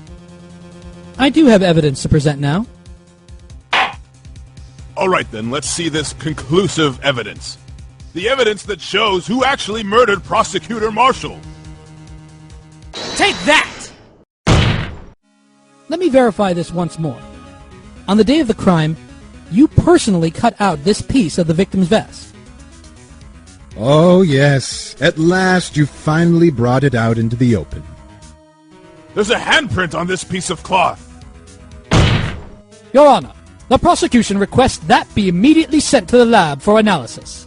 I do have evidence to present now.
All right, then, let's see this conclusive evidence. The evidence that shows who actually murdered Prosecutor Marshall.
Take that! Let me verify this once more. On the day of the crime, you personally cut out this piece of the victim's vest.
Oh, yes. At last you finally brought it out into the open.
There's a handprint on this piece of cloth.
Your Honor, the prosecution requests that be immediately sent to the lab for analysis.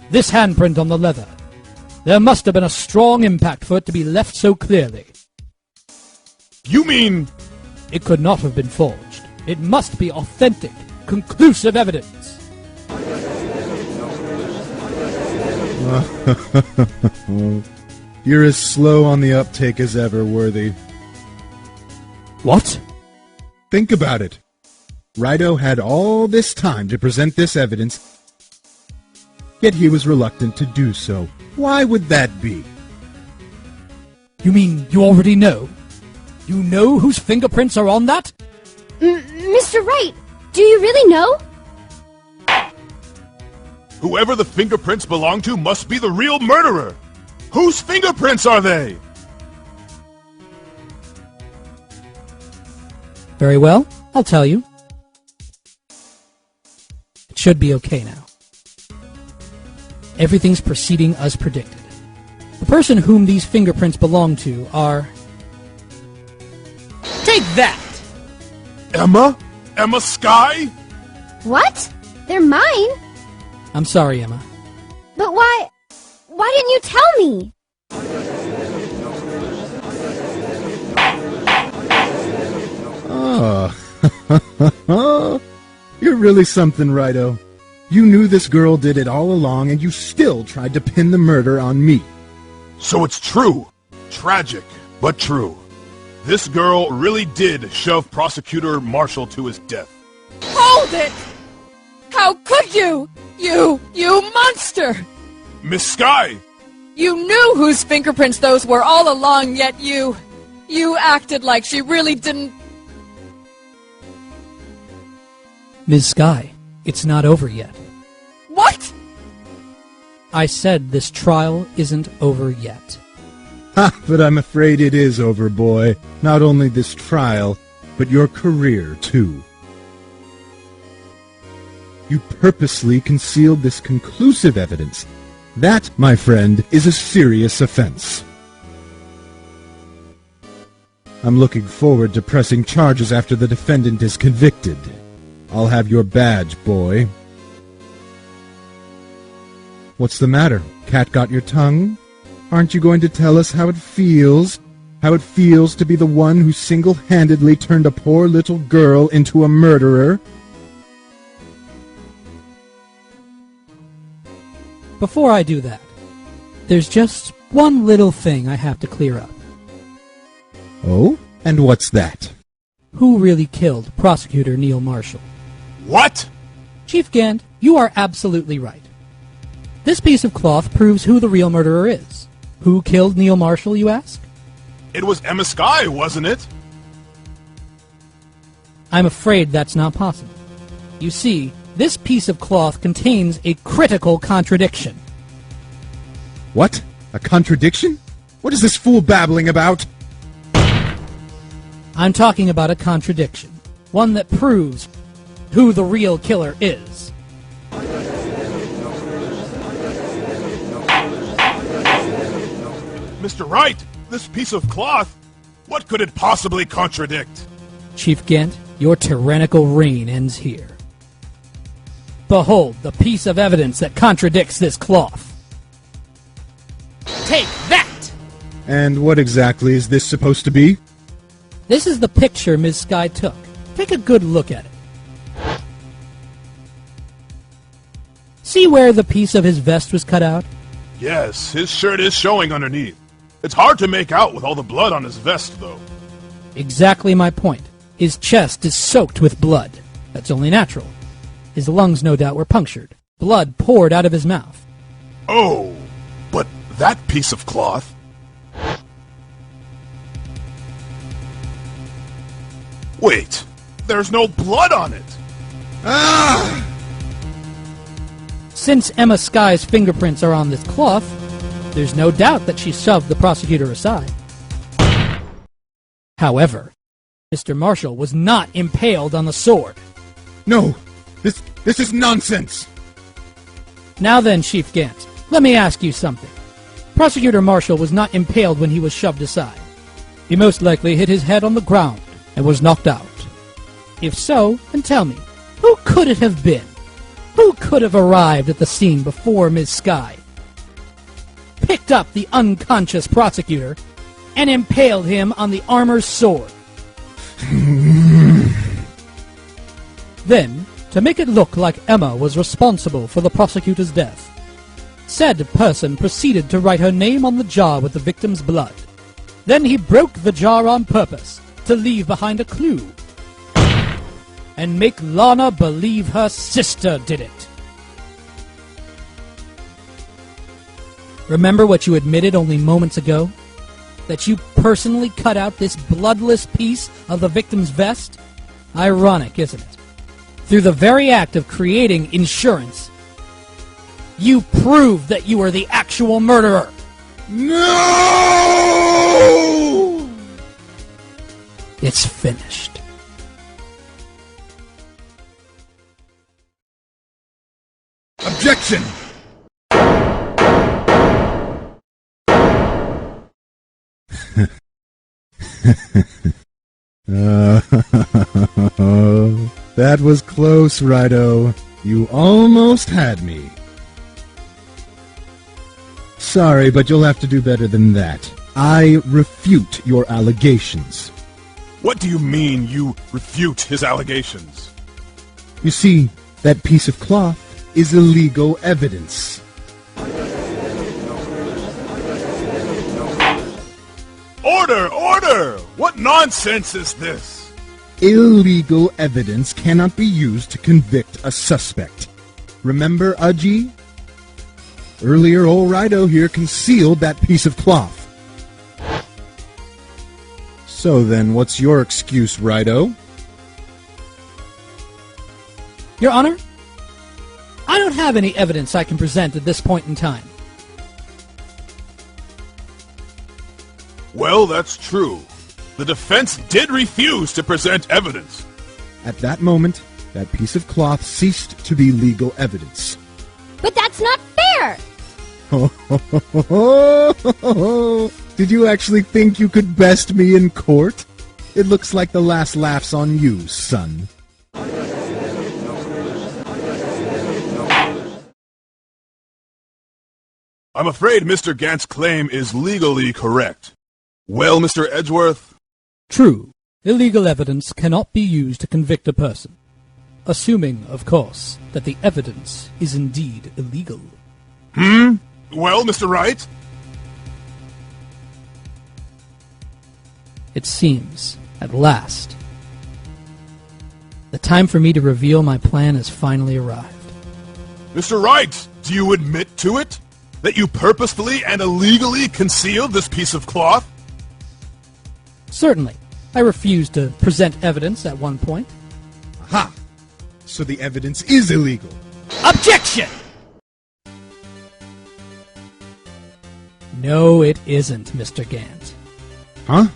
This handprint on the leather. There must have been a strong impact for it to be left so clearly.
You mean...
It could not have been forged. It must be authentic, conclusive evidence.
You're as slow on the uptake as ever, Worthy.
What?
Think about it. Righto had all this time to present this evidence, yet he was reluctant to do so. Why would that be?
You mean you already know? You know whose fingerprints are on that?
Mr. Wright, do you really know?
Whoever the fingerprints belong to must be the real murderer. Whose fingerprints are they?
Very well, I'll tell you. It should be okay now. Everything's proceeding as predicted. The person whom these fingerprints belong to are... Take that!
Emma? Emma Skye?
What? They're mine?
I'm sorry, Emma.
But why didn't you tell me?
Oh, you're really something, Righto. You knew this girl did it all along, and you still tried to pin the murder on me.
So it's true. Tragic, but true. This girl really did shove Prosecutor Marshall to his death.
Hold it! How could you? You monster!
Miss Skye!
You knew whose fingerprints those were all along, yet you acted like she really didn't...
Ms. Skye, it's not over yet.
What?
I said this trial isn't over yet.
Ha, but I'm afraid it is over, boy. Not only this trial, but your career, too. You purposely concealed this conclusive evidence. That, my friend, is a serious offense. I'm looking forward to pressing charges after the defendant is convicted. I'll have your badge, boy. What's the matter? Cat got your tongue? Aren't you going to tell us how it feels? How it feels to be the one who single-handedly turned a poor little girl into a murderer?
Before I do that, there's just one little thing I have to clear up.
Oh? And what's that?
Who really killed Prosecutor Neil Marshall?
What?
Chief Gant, you are absolutely right. This piece of cloth proves who the real murderer is. Who killed Neil Marshall, you ask?
It was Emma Skye, wasn't it?
I'm afraid that's not possible. You see, this piece of cloth contains a critical contradiction.
What? A contradiction? What is this fool babbling about?
I'm talking about a contradiction. One that proves who the real killer is.
Mr. Wright, this piece of cloth, what could it possibly contradict?
Chief Gant, your tyrannical reign ends here. Behold the piece of evidence that contradicts this cloth. Take that!
And what exactly is this supposed to be?
This is the picture Ms. Skye took. Take a good look at it. See where the piece of his vest was cut out?
Yes, his shirt is showing underneath. It's hard to make out with all the blood on his vest, though.
Exactly my point. His chest is soaked with blood. That's only natural. His lungs, no doubt, were punctured. Blood poured out of his mouth.
Oh, but that piece of cloth... Wait, there's no blood on it! Ah!
Since Emma Skye's fingerprints are on this cloth, there's no doubt that she shoved the prosecutor aside. However, Mr. Marshall was not impaled on the sword.
No! This is nonsense!
Now then, Chief Gant, let me ask you something. Prosecutor Marshall was not impaled when he was shoved aside. He most likely hit his head on the ground and was knocked out. If so, then tell me, who could it have been? Who could have arrived at the scene before Ms. Skye, picked up the unconscious prosecutor, and impaled him on the armor's sword? Then, to make it look like Emma was responsible for the prosecutor's death, said person proceeded to write her name on the jar with the victim's blood. Then he broke the jar on purpose to leave behind a clue and make Lana believe her sister did it. Remember what you admitted only moments ago? That you personally cut out this bloodless piece of the victim's vest? Ironic, isn't it? Through the very act of creating insurance, you proved that you were the actual murderer.
No!
It's finished.
Objection! That was close, Wright-O. You almost had me. Sorry, but you'll have to do better than that. I refute your allegations.
What do you mean, you refute his allegations?
You see, that piece of cloth is illegal evidence.
Order! Order! What nonsense is this?
Illegal evidence cannot be used to convict a suspect. Remember, Aji? Earlier, old Wright-O here concealed that piece of cloth. So then, what's your excuse, Wright-O?
Your Honor, I don't have any evidence I can present at this point in time.
Well, that's true. The defense did refuse to present evidence.
At that moment, that piece of cloth ceased to be legal evidence.
But that's not fair!
Did you actually think you could best me in court? It looks like the last laugh's on you, son.
I'm afraid Mr. Gant's claim is legally correct. Well, Mr. Edgeworth?
True. Illegal evidence cannot be used to convict a person. Assuming, of course, that the evidence is indeed illegal.
Well, Mr. Wright?
It seems, at last, the time for me to reveal my plan has finally arrived.
Mr. Wright, do you admit to it? That you purposefully and illegally concealed this piece of cloth?
Certainly. I refused to present evidence at one point.
Aha!
So the evidence is illegal.
Objection! No, it isn't, Mr. Gant.
Huh?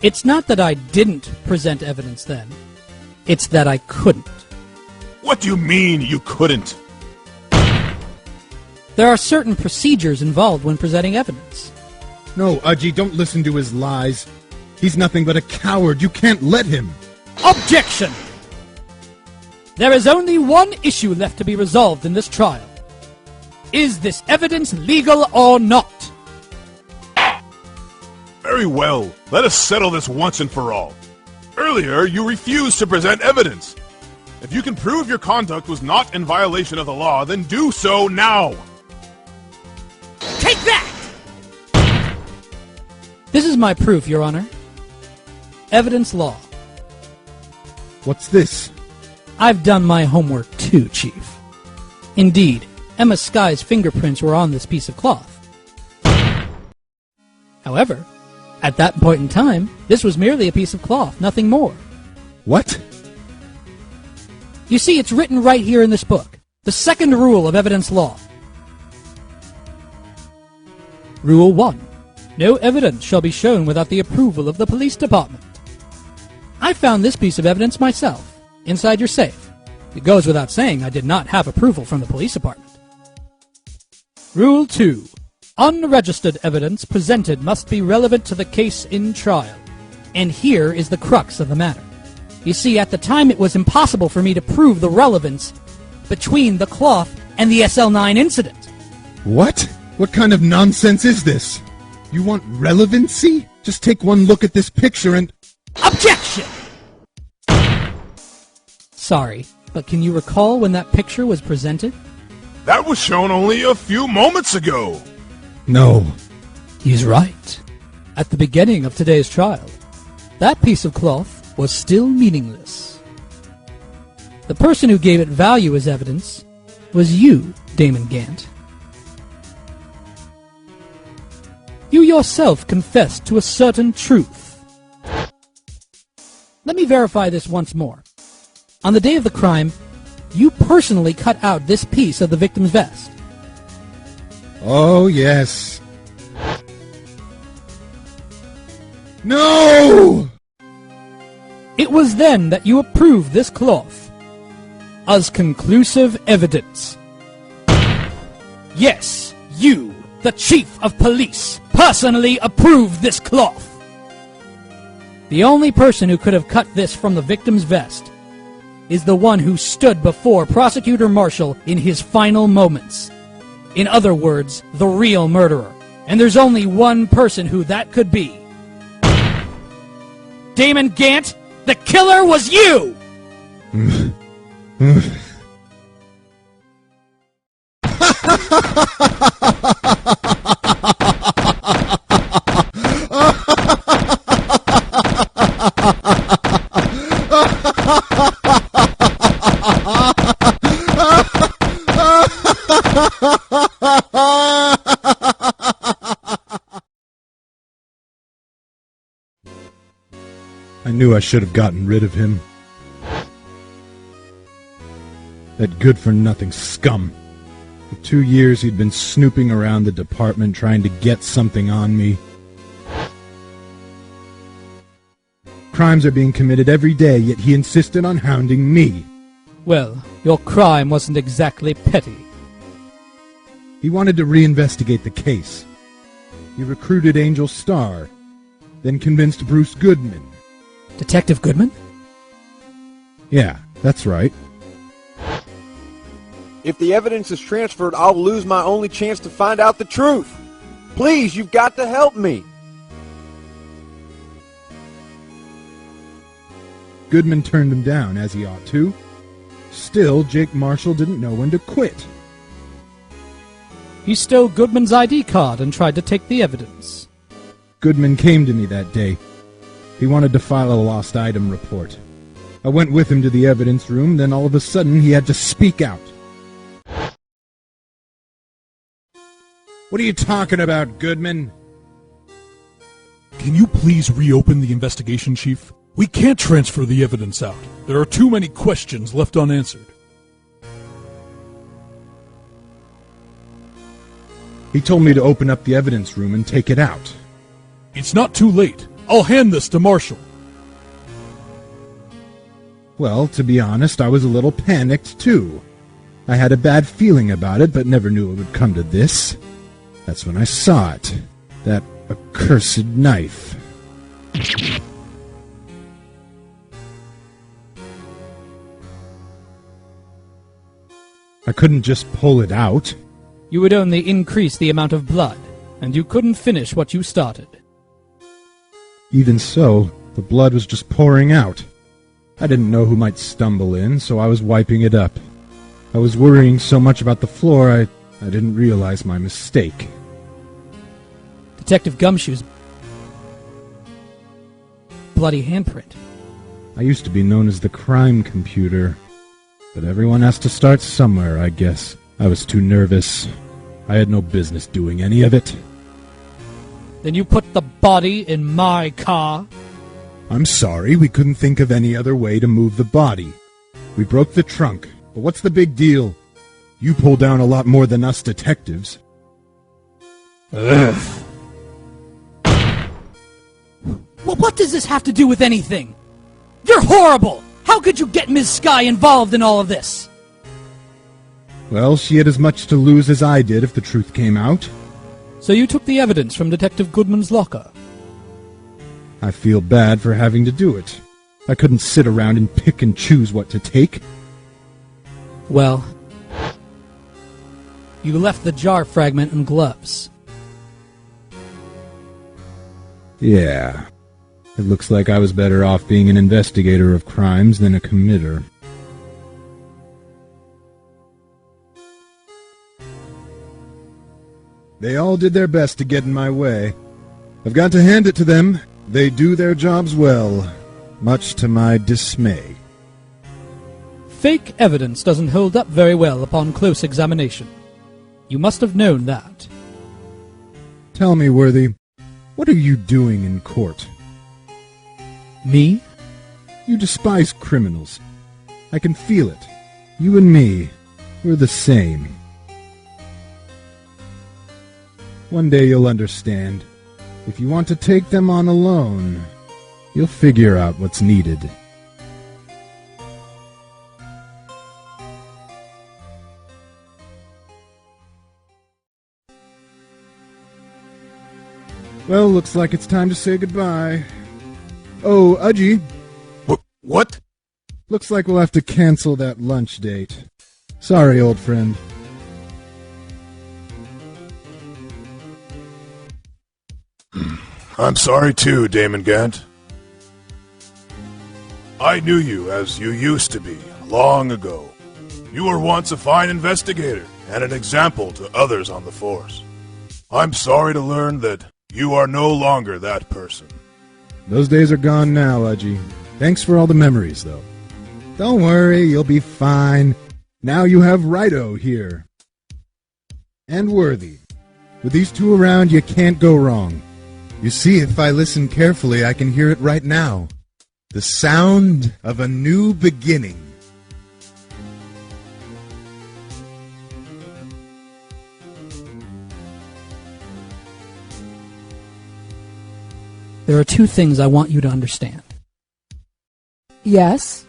It's not that I didn't present evidence then. It's that I couldn't.
What do you mean you couldn't?
There are certain procedures involved when presenting evidence.
No, Udgy, don't listen to his lies. He's nothing but a coward. You can't let him.
Objection! There is only one issue left to be resolved in this trial. Is this evidence legal or not?
Very well. Let us settle this once and for all. Earlier, you refused to present evidence. If you can prove your conduct was not in violation of the law, then do so now.
Take that! This is my proof, Your Honor. Evidence law.
What's this?
I've done my homework too, Chief. Indeed, Emma Sky's fingerprints were on this piece of cloth. However, at that point in time, this was merely a piece of cloth, nothing more.
What?
You see, it's written right here in this book. The second rule of evidence law. Rule 1. No evidence shall be shown without the approval of the police department. I found this piece of evidence myself, inside your safe. It goes without saying I did not have approval from the police department. Rule 2. Unregistered evidence presented must be relevant to the case in trial. And here is the crux of the matter. You see, at the time it was impossible for me to prove the relevance between the cloth and the SL9 incident.
What? What kind of nonsense is this? You want relevancy? Just take one look at this picture and...
Objection! Sorry, but can you recall when that picture was presented?
That was shown only a few moments ago.
No.
He's right. At the beginning of today's trial, that piece of cloth was still meaningless. The person who gave it value as evidence was you, Damon Gant. You yourself confessed to a certain truth. Let me verify this once more. On the day of the crime, you personally cut out this piece of the victim's vest.
Oh, yes. No!
It was then that you approved this cloth as conclusive evidence. Yes, you, the chief of police, personally approved this cloth. The only person who could have cut this from the victim's vest is the one who stood before Prosecutor Marshall in his final moments. In other words, the real murderer. And there's only one person who that could be. Damon Gant, the killer was you!
I knew I should have gotten rid of him. That good-for-nothing scum. For 2 years he'd been snooping around the department trying to get something on me. Crimes are being committed every day, yet he insisted on hounding me.
Well, your crime wasn't exactly petty.
He wanted to reinvestigate the case. He recruited Angel Starr, then convinced Bruce Goodman.
Detective Goodman?
Yeah, that's right.
If the evidence is transferred, I'll lose my only chance to find out the truth. Please, you've got to help me.
Goodman turned him down, as he ought to. Still, Jake Marshall didn't know when to quit.
He stole Goodman's ID card and tried to take the evidence.
Goodman came to me that day. He wanted to file a lost item report. I went with him to the evidence room, then all of a sudden he had to speak out. What are you talking about, Goodman?
Can you please reopen the investigation, Chief? We can't transfer the evidence out. There are too many questions left unanswered.
He told me to open up the evidence room and take it out.
It's not too late. I'll hand this to Marshall.
Well, to be honest, I was a little panicked, too. I had a bad feeling about it, but never knew it would come to this. That's when I saw it. That accursed knife. I couldn't just pull it out.
You would only increase the amount of blood, and you couldn't finish what you started.
Even so, the blood was just pouring out. I didn't know who might stumble in, so I was wiping it up. I was worrying so much about the floor, I didn't realize my mistake.
Detective Gumshoe's bloody handprint.
I used to be known as the crime computer, but everyone has to start somewhere, I guess. I was too nervous. I had no business doing any of it.
Then you put the body in my car?
I'm sorry, we couldn't think of any other way to move the body. We broke the trunk, but what's the big deal? You pull down a lot more than us detectives.
Ugh. Well, what does this have to do with anything? You're horrible! How could you get Ms. Skye involved in all of this?
Well, she had as much to lose as I did if the truth came out.
So you took the evidence from Detective Goodman's locker?
I feel bad for having to do it. I couldn't sit around and pick and choose what to take.
Well, you left the jar fragment and gloves.
Yeah. It looks like I was better off being an investigator of crimes than a committer. They all did their best to get in my way. I've got to hand it to them. They do their jobs well, much to my dismay.
Fake evidence doesn't hold up very well upon close examination. You must have known that.
Tell me, Worthy, what are you doing in court?
Me?
You despise criminals. I can feel it. You and me, we're the same. One day you'll understand. If you want to take them on alone, you'll figure out what's needed. Well, looks like it's time to say goodbye. Oh, Udgy.
What?
Looks like we'll have to cancel that lunch date. Sorry, old friend.
I'm sorry too, Damon Gant. I knew you as you used to be, long ago. You were once a fine investigator and an example to others on the force. I'm sorry to learn that you are no longer that person.
Those days are gone now, Udgy. Thanks for all the memories, though. Don't worry, you'll be fine. Now you have Wright here. And Worthy. With these two around, you can't go wrong. You see, if I listen carefully, I can hear it right now. The sound of a new beginning.
There are two things I want you to understand.
Yes?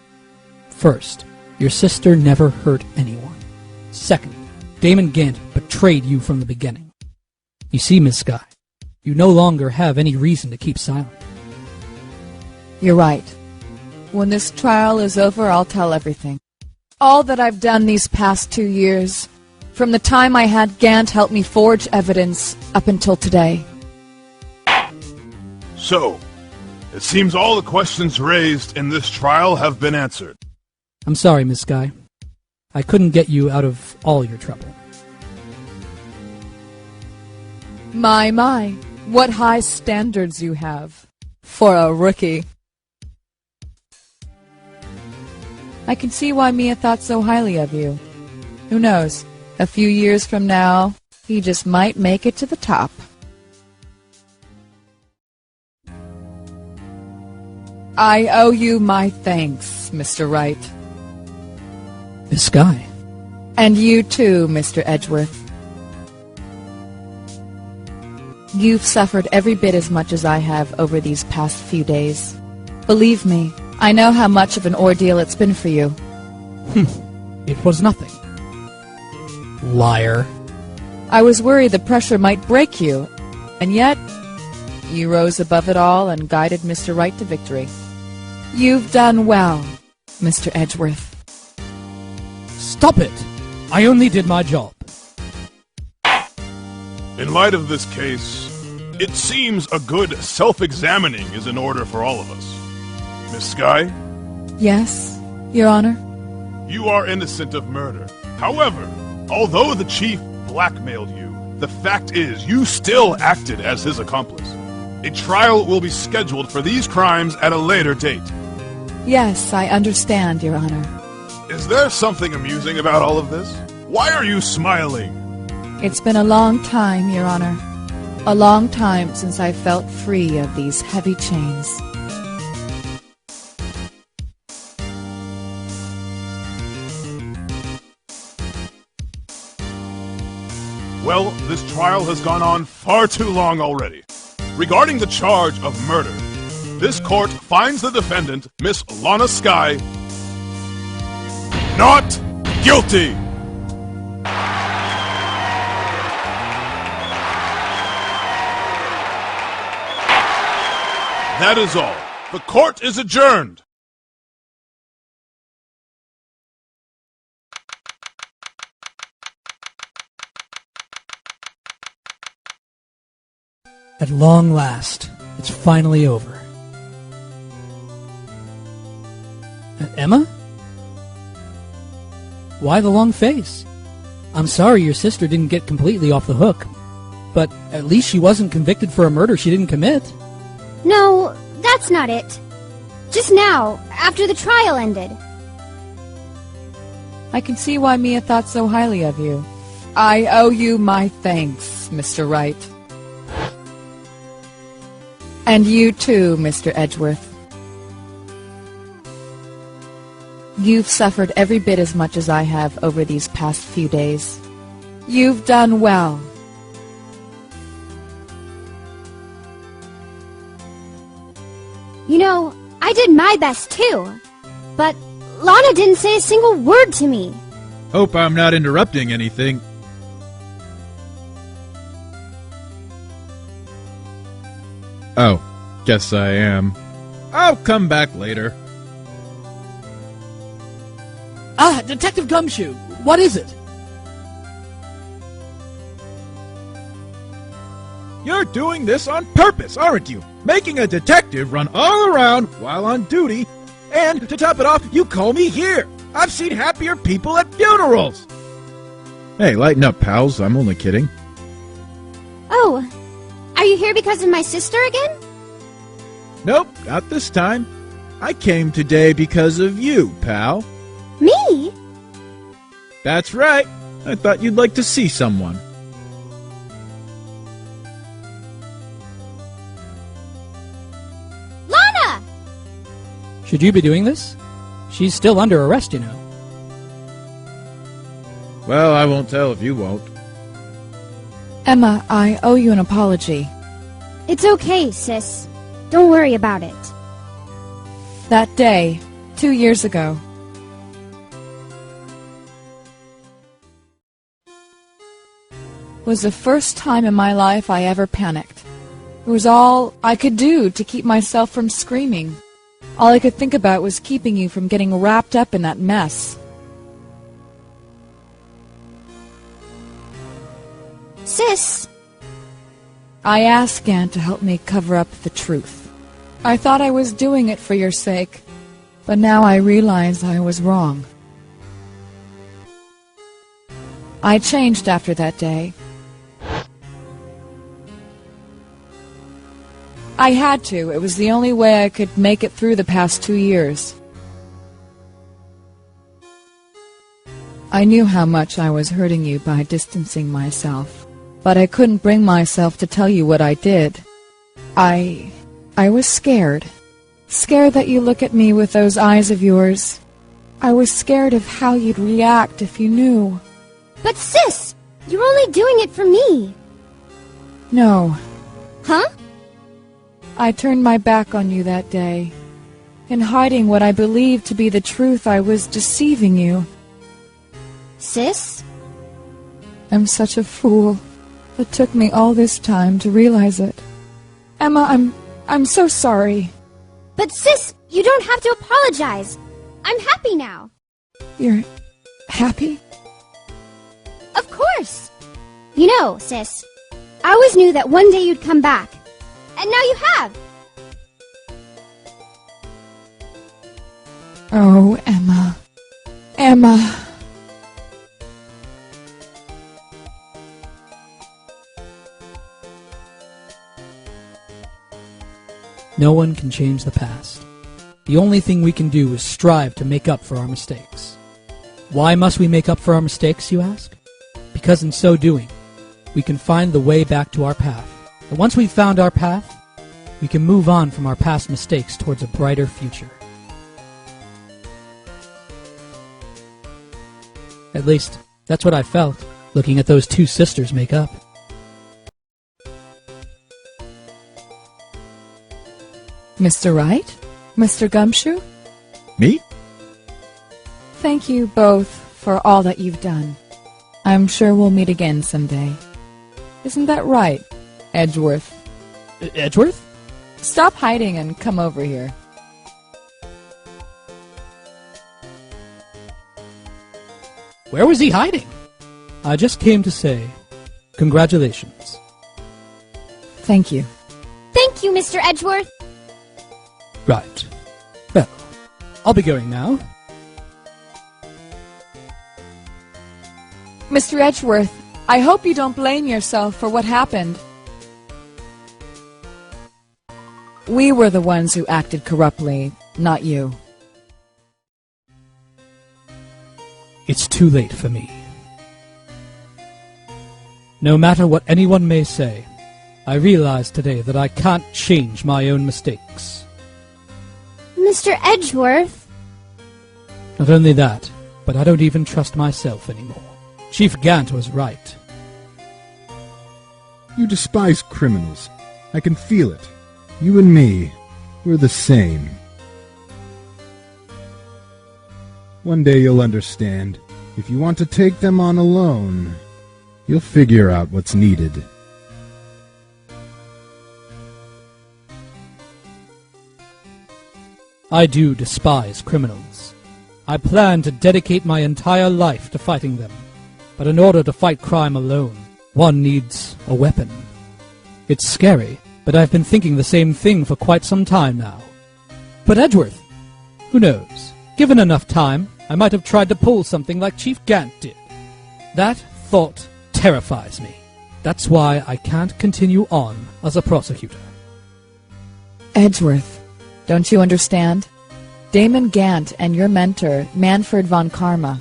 First, your sister never hurt anyone. Second, Damon Gant betrayed you from the beginning. You see, Miss Skye, you no longer have any reason to keep silent.
You're right. When this trial is over, I'll tell everything. All that I've done these past 2 years, from the time I had Gant help me forge evidence up until today.
So, it seems all the questions raised in this trial have been answered.
I'm sorry, Miss Skye. I couldn't get you out of all your trouble.
My, what high standards you have for a rookie. I can see why Mia thought so highly of you. Who knows, a few years from now, he just might make it to the top. I owe you my thanks, Mr. Wright.
Miss Sky.
And you too, Mr. Edgeworth. You've suffered every bit as much as I have over these past few days. Believe me, I know how much of an ordeal it's been for you.
It was nothing. Liar.
I was worried the pressure might break you, and yet you rose above it all and guided Mr. Wright to victory. You've done well, Mr. Edgeworth.
Stop it! I only did my job.
In light of this case, it seems a good self-examining is in order for all of us. Miss Sky?
Yes, Your Honor?
You are innocent of murder. However, although the chief blackmailed you, the fact is you still acted as his accomplice. A trial will be scheduled for these crimes at a later date.
Yes, I understand, Your Honor.
Is there something amusing about all of this? Why are you smiling?
It's been a long time, Your Honor. A long time since I felt free of these heavy chains.
Well, this trial has gone on far too long already. Regarding the charge of murder, this court finds the defendant, Miss Lana Sky, not guilty! That is all. The court is adjourned!
At long last, it's finally over. Emma? Why the long face? I'm sorry your sister didn't get completely off the hook, but at least she wasn't convicted for a murder she didn't commit.
No, that's not it. Just now, after the trial ended.
I can see why Mia thought so highly of you. I owe you my thanks, Mr. Wright. And you too, Mr. Edgeworth. You've suffered every bit as much as I have over these past few days. You've done well.
You know, I did my best too. But Lana didn't say a single word to me.
Hope I'm not interrupting anything. Oh, guess I am. I'll come back later.
Ah, Detective Gumshoe, what is it?
You're doing this on purpose, aren't you? Making a detective run all around while on duty, and to top it off, you call me here. I've seen happier people at funerals. Hey, lighten up, pals. I'm only kidding.
Oh, are you here because of my sister again?
Nope, not this time. I came today because of you, pal.
Me?
That's right. I thought you'd like to see someone.
Lana!
Should you be doing this? She's still under arrest, you know.
Well, I won't tell if you won't.
Emma, I owe you an apology.
It's okay, sis. Don't worry about it.
That day, 2 years ago, was the first time in my life I ever panicked. It was all I could do to keep myself from screaming. All I could think about was keeping you from getting wrapped up in that mess.
Sis!
I asked Anne to help me cover up the truth. I thought I was doing it for your sake, but now I realize I was wrong. I changed after that day. I had to. It was the only way I could make it through the past 2 years. I knew how much I was hurting you by distancing myself, but I couldn't bring myself to tell you what I did. I was scared. Scared that you look at me with those eyes of yours. I was scared of how you'd react if you knew.
But sis, you're only doing it for me.
No.
Huh?
I turned my back on you that day. In hiding what I believed to be the truth, I was deceiving you.
Sis?
I'm such a fool. It took me all this time to realize it. Emma, I'm so sorry.
But sis, you don't have to apologize. I'm happy now.
You're happy?
Of course. You know, sis, I always knew that one day you'd come back. And now you have.
Oh, Emma. Emma.
No one can change the past. The only thing we can do is strive to make up for our mistakes. Why must we make up for our mistakes, you ask? Because in so doing, we can find the way back to our path. And once we've found our path, we can move on from our past mistakes towards a brighter future. At least, that's what I felt, looking at those two sisters make up.
Mr. Wright? Mr. Gumshoe?
Me?
Thank you both for all that you've done. I'm sure we'll meet again someday. Isn't that right, Edgeworth?
Edgeworth?
Stop hiding and come over here.
Where was he hiding? I just came to say, congratulations.
Thank you.
Thank you, Mr. Edgeworth.
Right. Well, I'll be going now.
Mr. Edgeworth, I hope you don't blame yourself for what happened. We were the ones who acted corruptly, not you.
It's too late for me. No matter what anyone may say, I realize today that I can't change my own mistakes.
Mr. Edgeworth?
Not only that, but I don't even trust myself anymore. Chief Gant was right.
You despise criminals. I can feel it. You and me, we're the same. One day you'll understand. If you want to take them on alone, you'll figure out what's needed.
I do despise criminals. I plan to dedicate my entire life to fighting them. But in order to fight crime alone, one needs a weapon. It's scary, but I've been thinking the same thing for quite some time now. But Edgeworth, who knows? Given enough time, I might have tried to pull something like Chief Gant did. That thought terrifies me. That's why I can't continue on as a prosecutor.
Edgeworth, don't you understand? Damon Gant and your mentor, Manfred von Karma,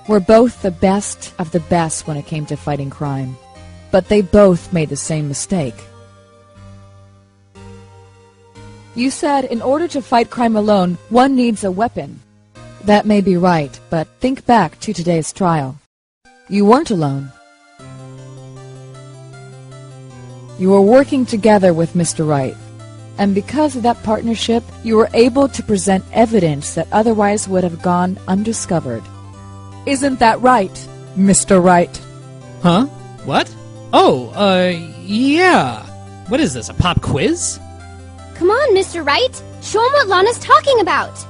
were both the best of the best when it came to fighting crime. But they both made the same mistake. You said in order to fight crime alone, one needs a weapon. That may be right, but think back to today's trial. You weren't alone. You were working together with Mr. Wright. And because of that partnership, you were able to present evidence that otherwise would have gone undiscovered. Isn't that right, Mr. Wright?
Huh? What? Oh, yeah. What is this, a pop quiz?
Come on, Mr. Wright. Show him what Lana's talking about.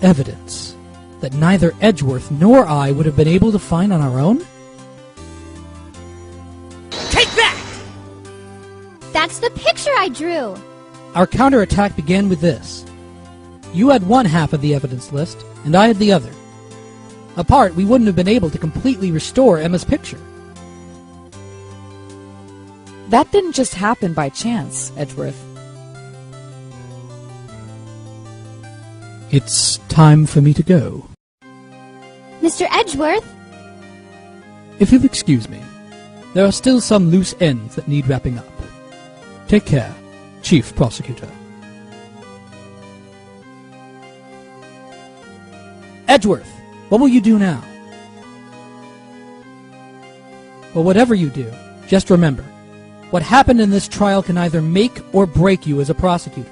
Evidence that neither Edgeworth nor I would have been able to find on our own?
Take that!
That's the picture I drew.
Our counterattack began with this. You had one half of the evidence list, and I had the other. Apart, we wouldn't have been able to completely restore Emma's picture.
That didn't just happen by chance, Edgeworth.
It's time for me to go.
Mr. Edgeworth?
If you'll excuse me, there are still some loose ends that need wrapping up. Take care. Chief Prosecutor. Edgeworth, what will you do now? Well, whatever you do, just remember, what happened in this trial can either make or break you as a prosecutor.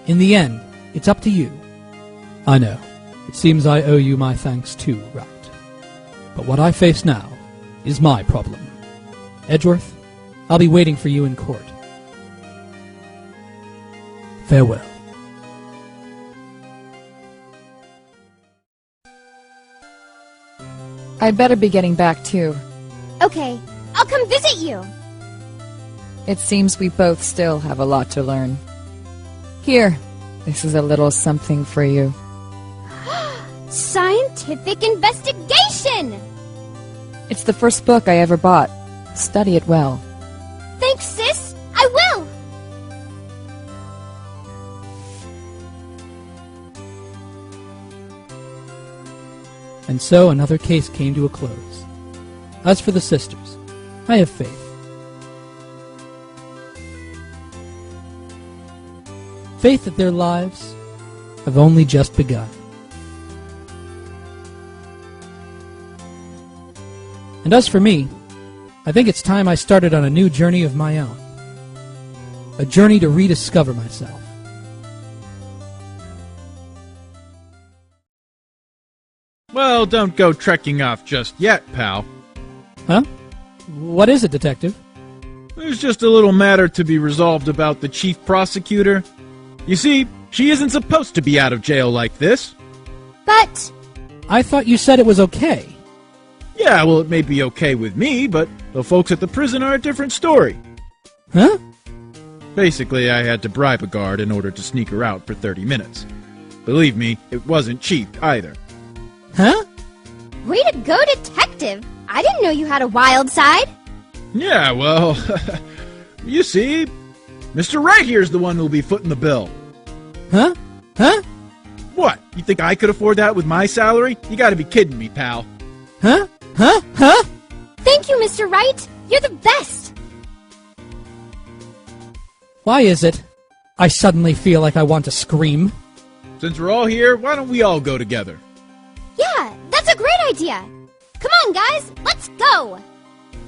In the end, it's up to you. I know. It seems I owe you my thanks too, Wright. But what I face now is my problem. Edgeworth, I'll be waiting for you in court. Farewell.
I'd better be getting back too.
Okay, I'll come visit you.
It seems we both still have a lot to learn. Here, this is a little something for you.
Scientific investigation!
It's the first book I ever bought. Study it well.
Thanks, sis. I will.
And so another case came to a close. As for the sisters, I have faith. Faith that their lives have only just begun. And as for me, I think it's time I started on a new journey of my own. A journey to rediscover myself.
Well, don't go trekking off just yet, pal.
Huh? What is it, Detective?
There's just a little matter to be resolved about the chief prosecutor. You see, she isn't supposed to be out of jail like this.
But...
I thought you said it was okay.
Yeah, well, it may be okay with me, but the folks at the prison are a different story.
Huh?
Basically, I had to bribe a guard in order to sneak her out for 30 minutes. Believe me, it wasn't cheap either.
Huh?
Way to go, Detective! I didn't know you had a wild side.
Yeah, well, you see, Mr. Wright here's the one who'll be footing the bill.
Huh? Huh?
What? You think I could afford that with my salary? You gotta be kidding me, pal.
Huh? Huh? Huh?
Thank you, Mr. Wright. You're the best.
Why is it I suddenly feel like I want to scream?
Since we're all here, why don't we all go together?
Yeah, that's a great idea. Come on, guys, let's go.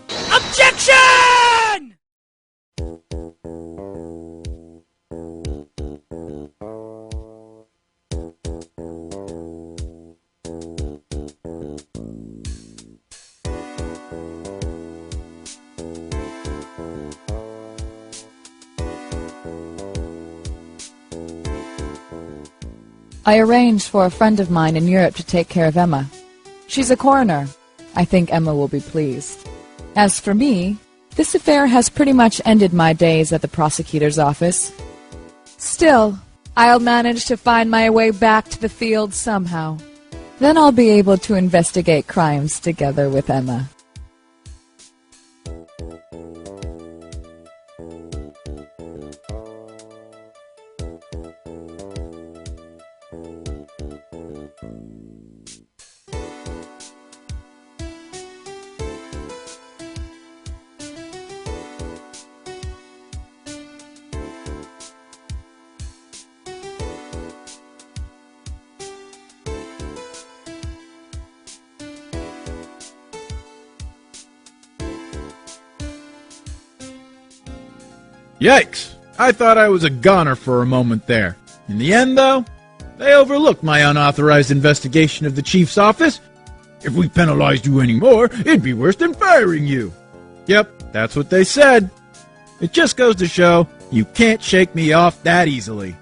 Objection!
I arranged for a friend of mine in Europe to take care of Emma. She's a coroner. I think Emma will be pleased. As for me, this affair has pretty much ended my days at the prosecutor's office. Still, I'll manage to find my way back to the field somehow. Then I'll be able to investigate crimes together with Emma.
Yikes! I thought I was a goner for a moment there. In the end, though, they overlooked my unauthorized investigation of the chief's office. If we penalized you anymore, it'd be worse than firing you. Yep, that's what they said. It just goes to show you can't shake me off that easily.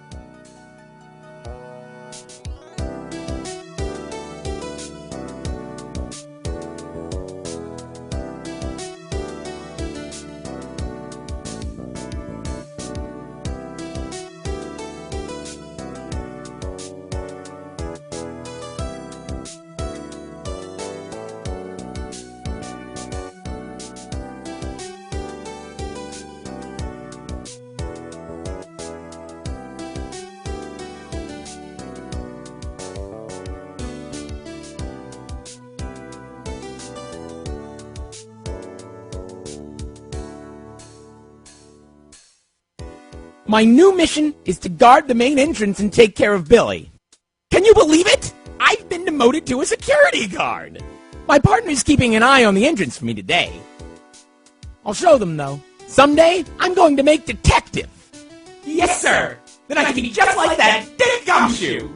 My new mission is to guard the main entrance and take care of Billy. Can you believe it? I've been demoted to a security guard. My partner's keeping an eye on the entrance for me today. I'll show them, though. Someday, I'm going to make detective. Yes, sir. Then I can be just like that Dick Gumshoe.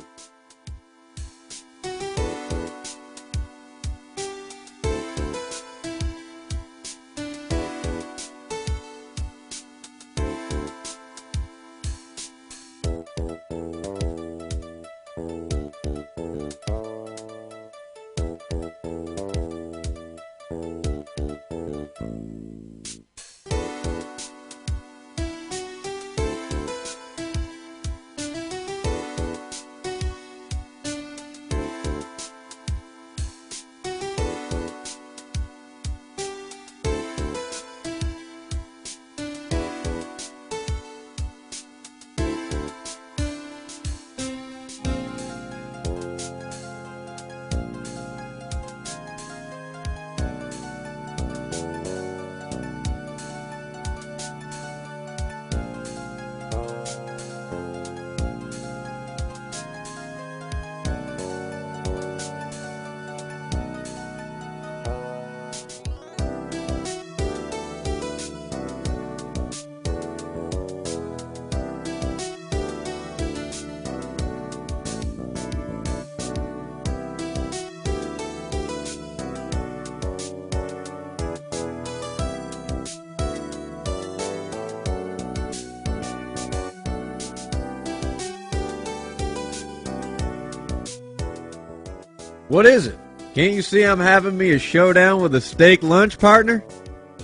What is it? Can't you see I'm having me a showdown with a steak lunch, partner?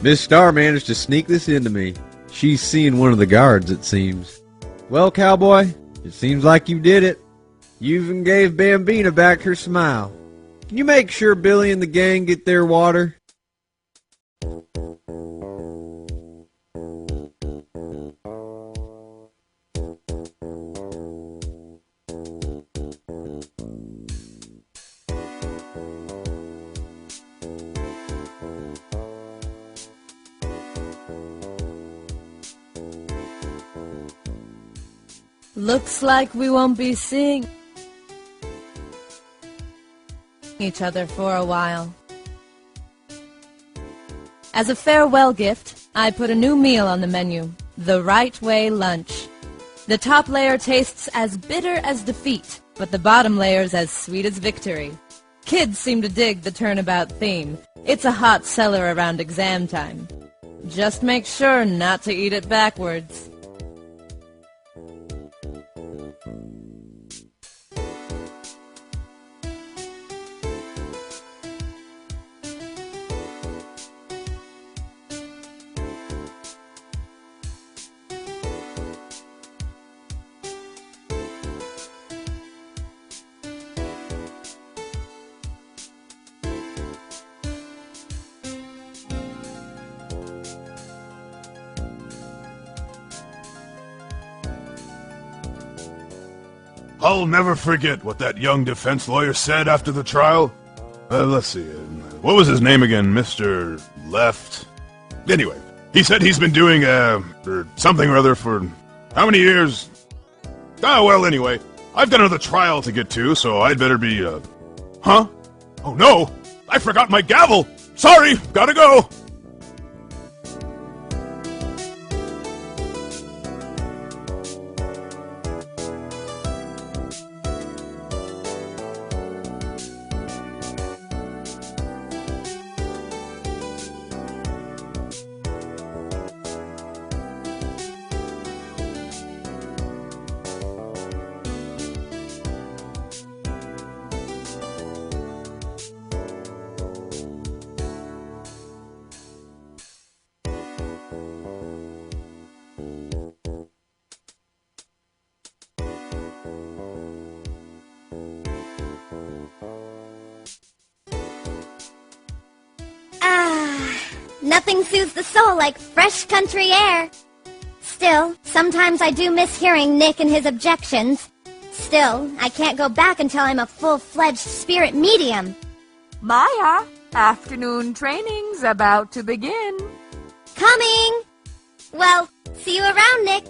Miss Starr managed to sneak this into me. She's seen one of the guards, it seems. Well, cowboy, it seems like you did it. You even gave Bambina back her smile. Can you make sure Billy and the gang get their water?
Looks like we won't be seeing each other for a while. As a farewell gift, I put a new meal on the menu, the Wright Way lunch. The top layer tastes as bitter as defeat, but the bottom layer's as sweet as victory. Kids seem to dig the turnabout theme. It's a hot seller around exam time. Just make sure not to eat it backwards.
I'll never forget what that young defense lawyer said after the trial. Let's see, what was his name again? Mr. Left? Anyway, he said he's been doing, something or other for how many years? Ah, well, anyway, I've got another trial to get to, so I'd better be, Huh? Oh no! I forgot my gavel! Sorry, gotta go!
Nothing soothes the soul like fresh country air. Still, sometimes I do miss hearing Nick and his objections. Still, I can't go back until I'm a full-fledged spirit medium.
Maya, afternoon training's about to begin.
Coming! Well, see you around, Nick.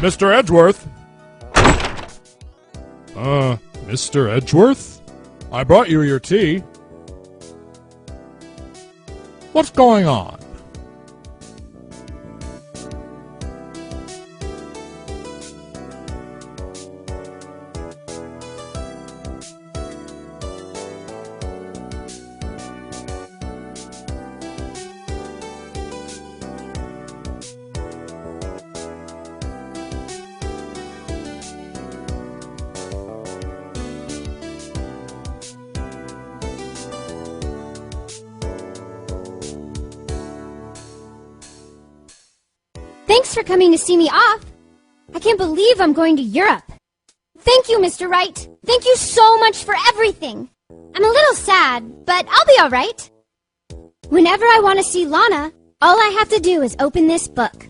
Mr. Edgeworth? Mr. Edgeworth? I brought you your tea. What's going on?
Thanks for coming to see me off. I can't believe I'm going to Europe. Thank you, Mr. Wright. Thank you so much for everything. I'm a little sad, but I'll be all right. Whenever I want to see Lana, all I have to do is open this book.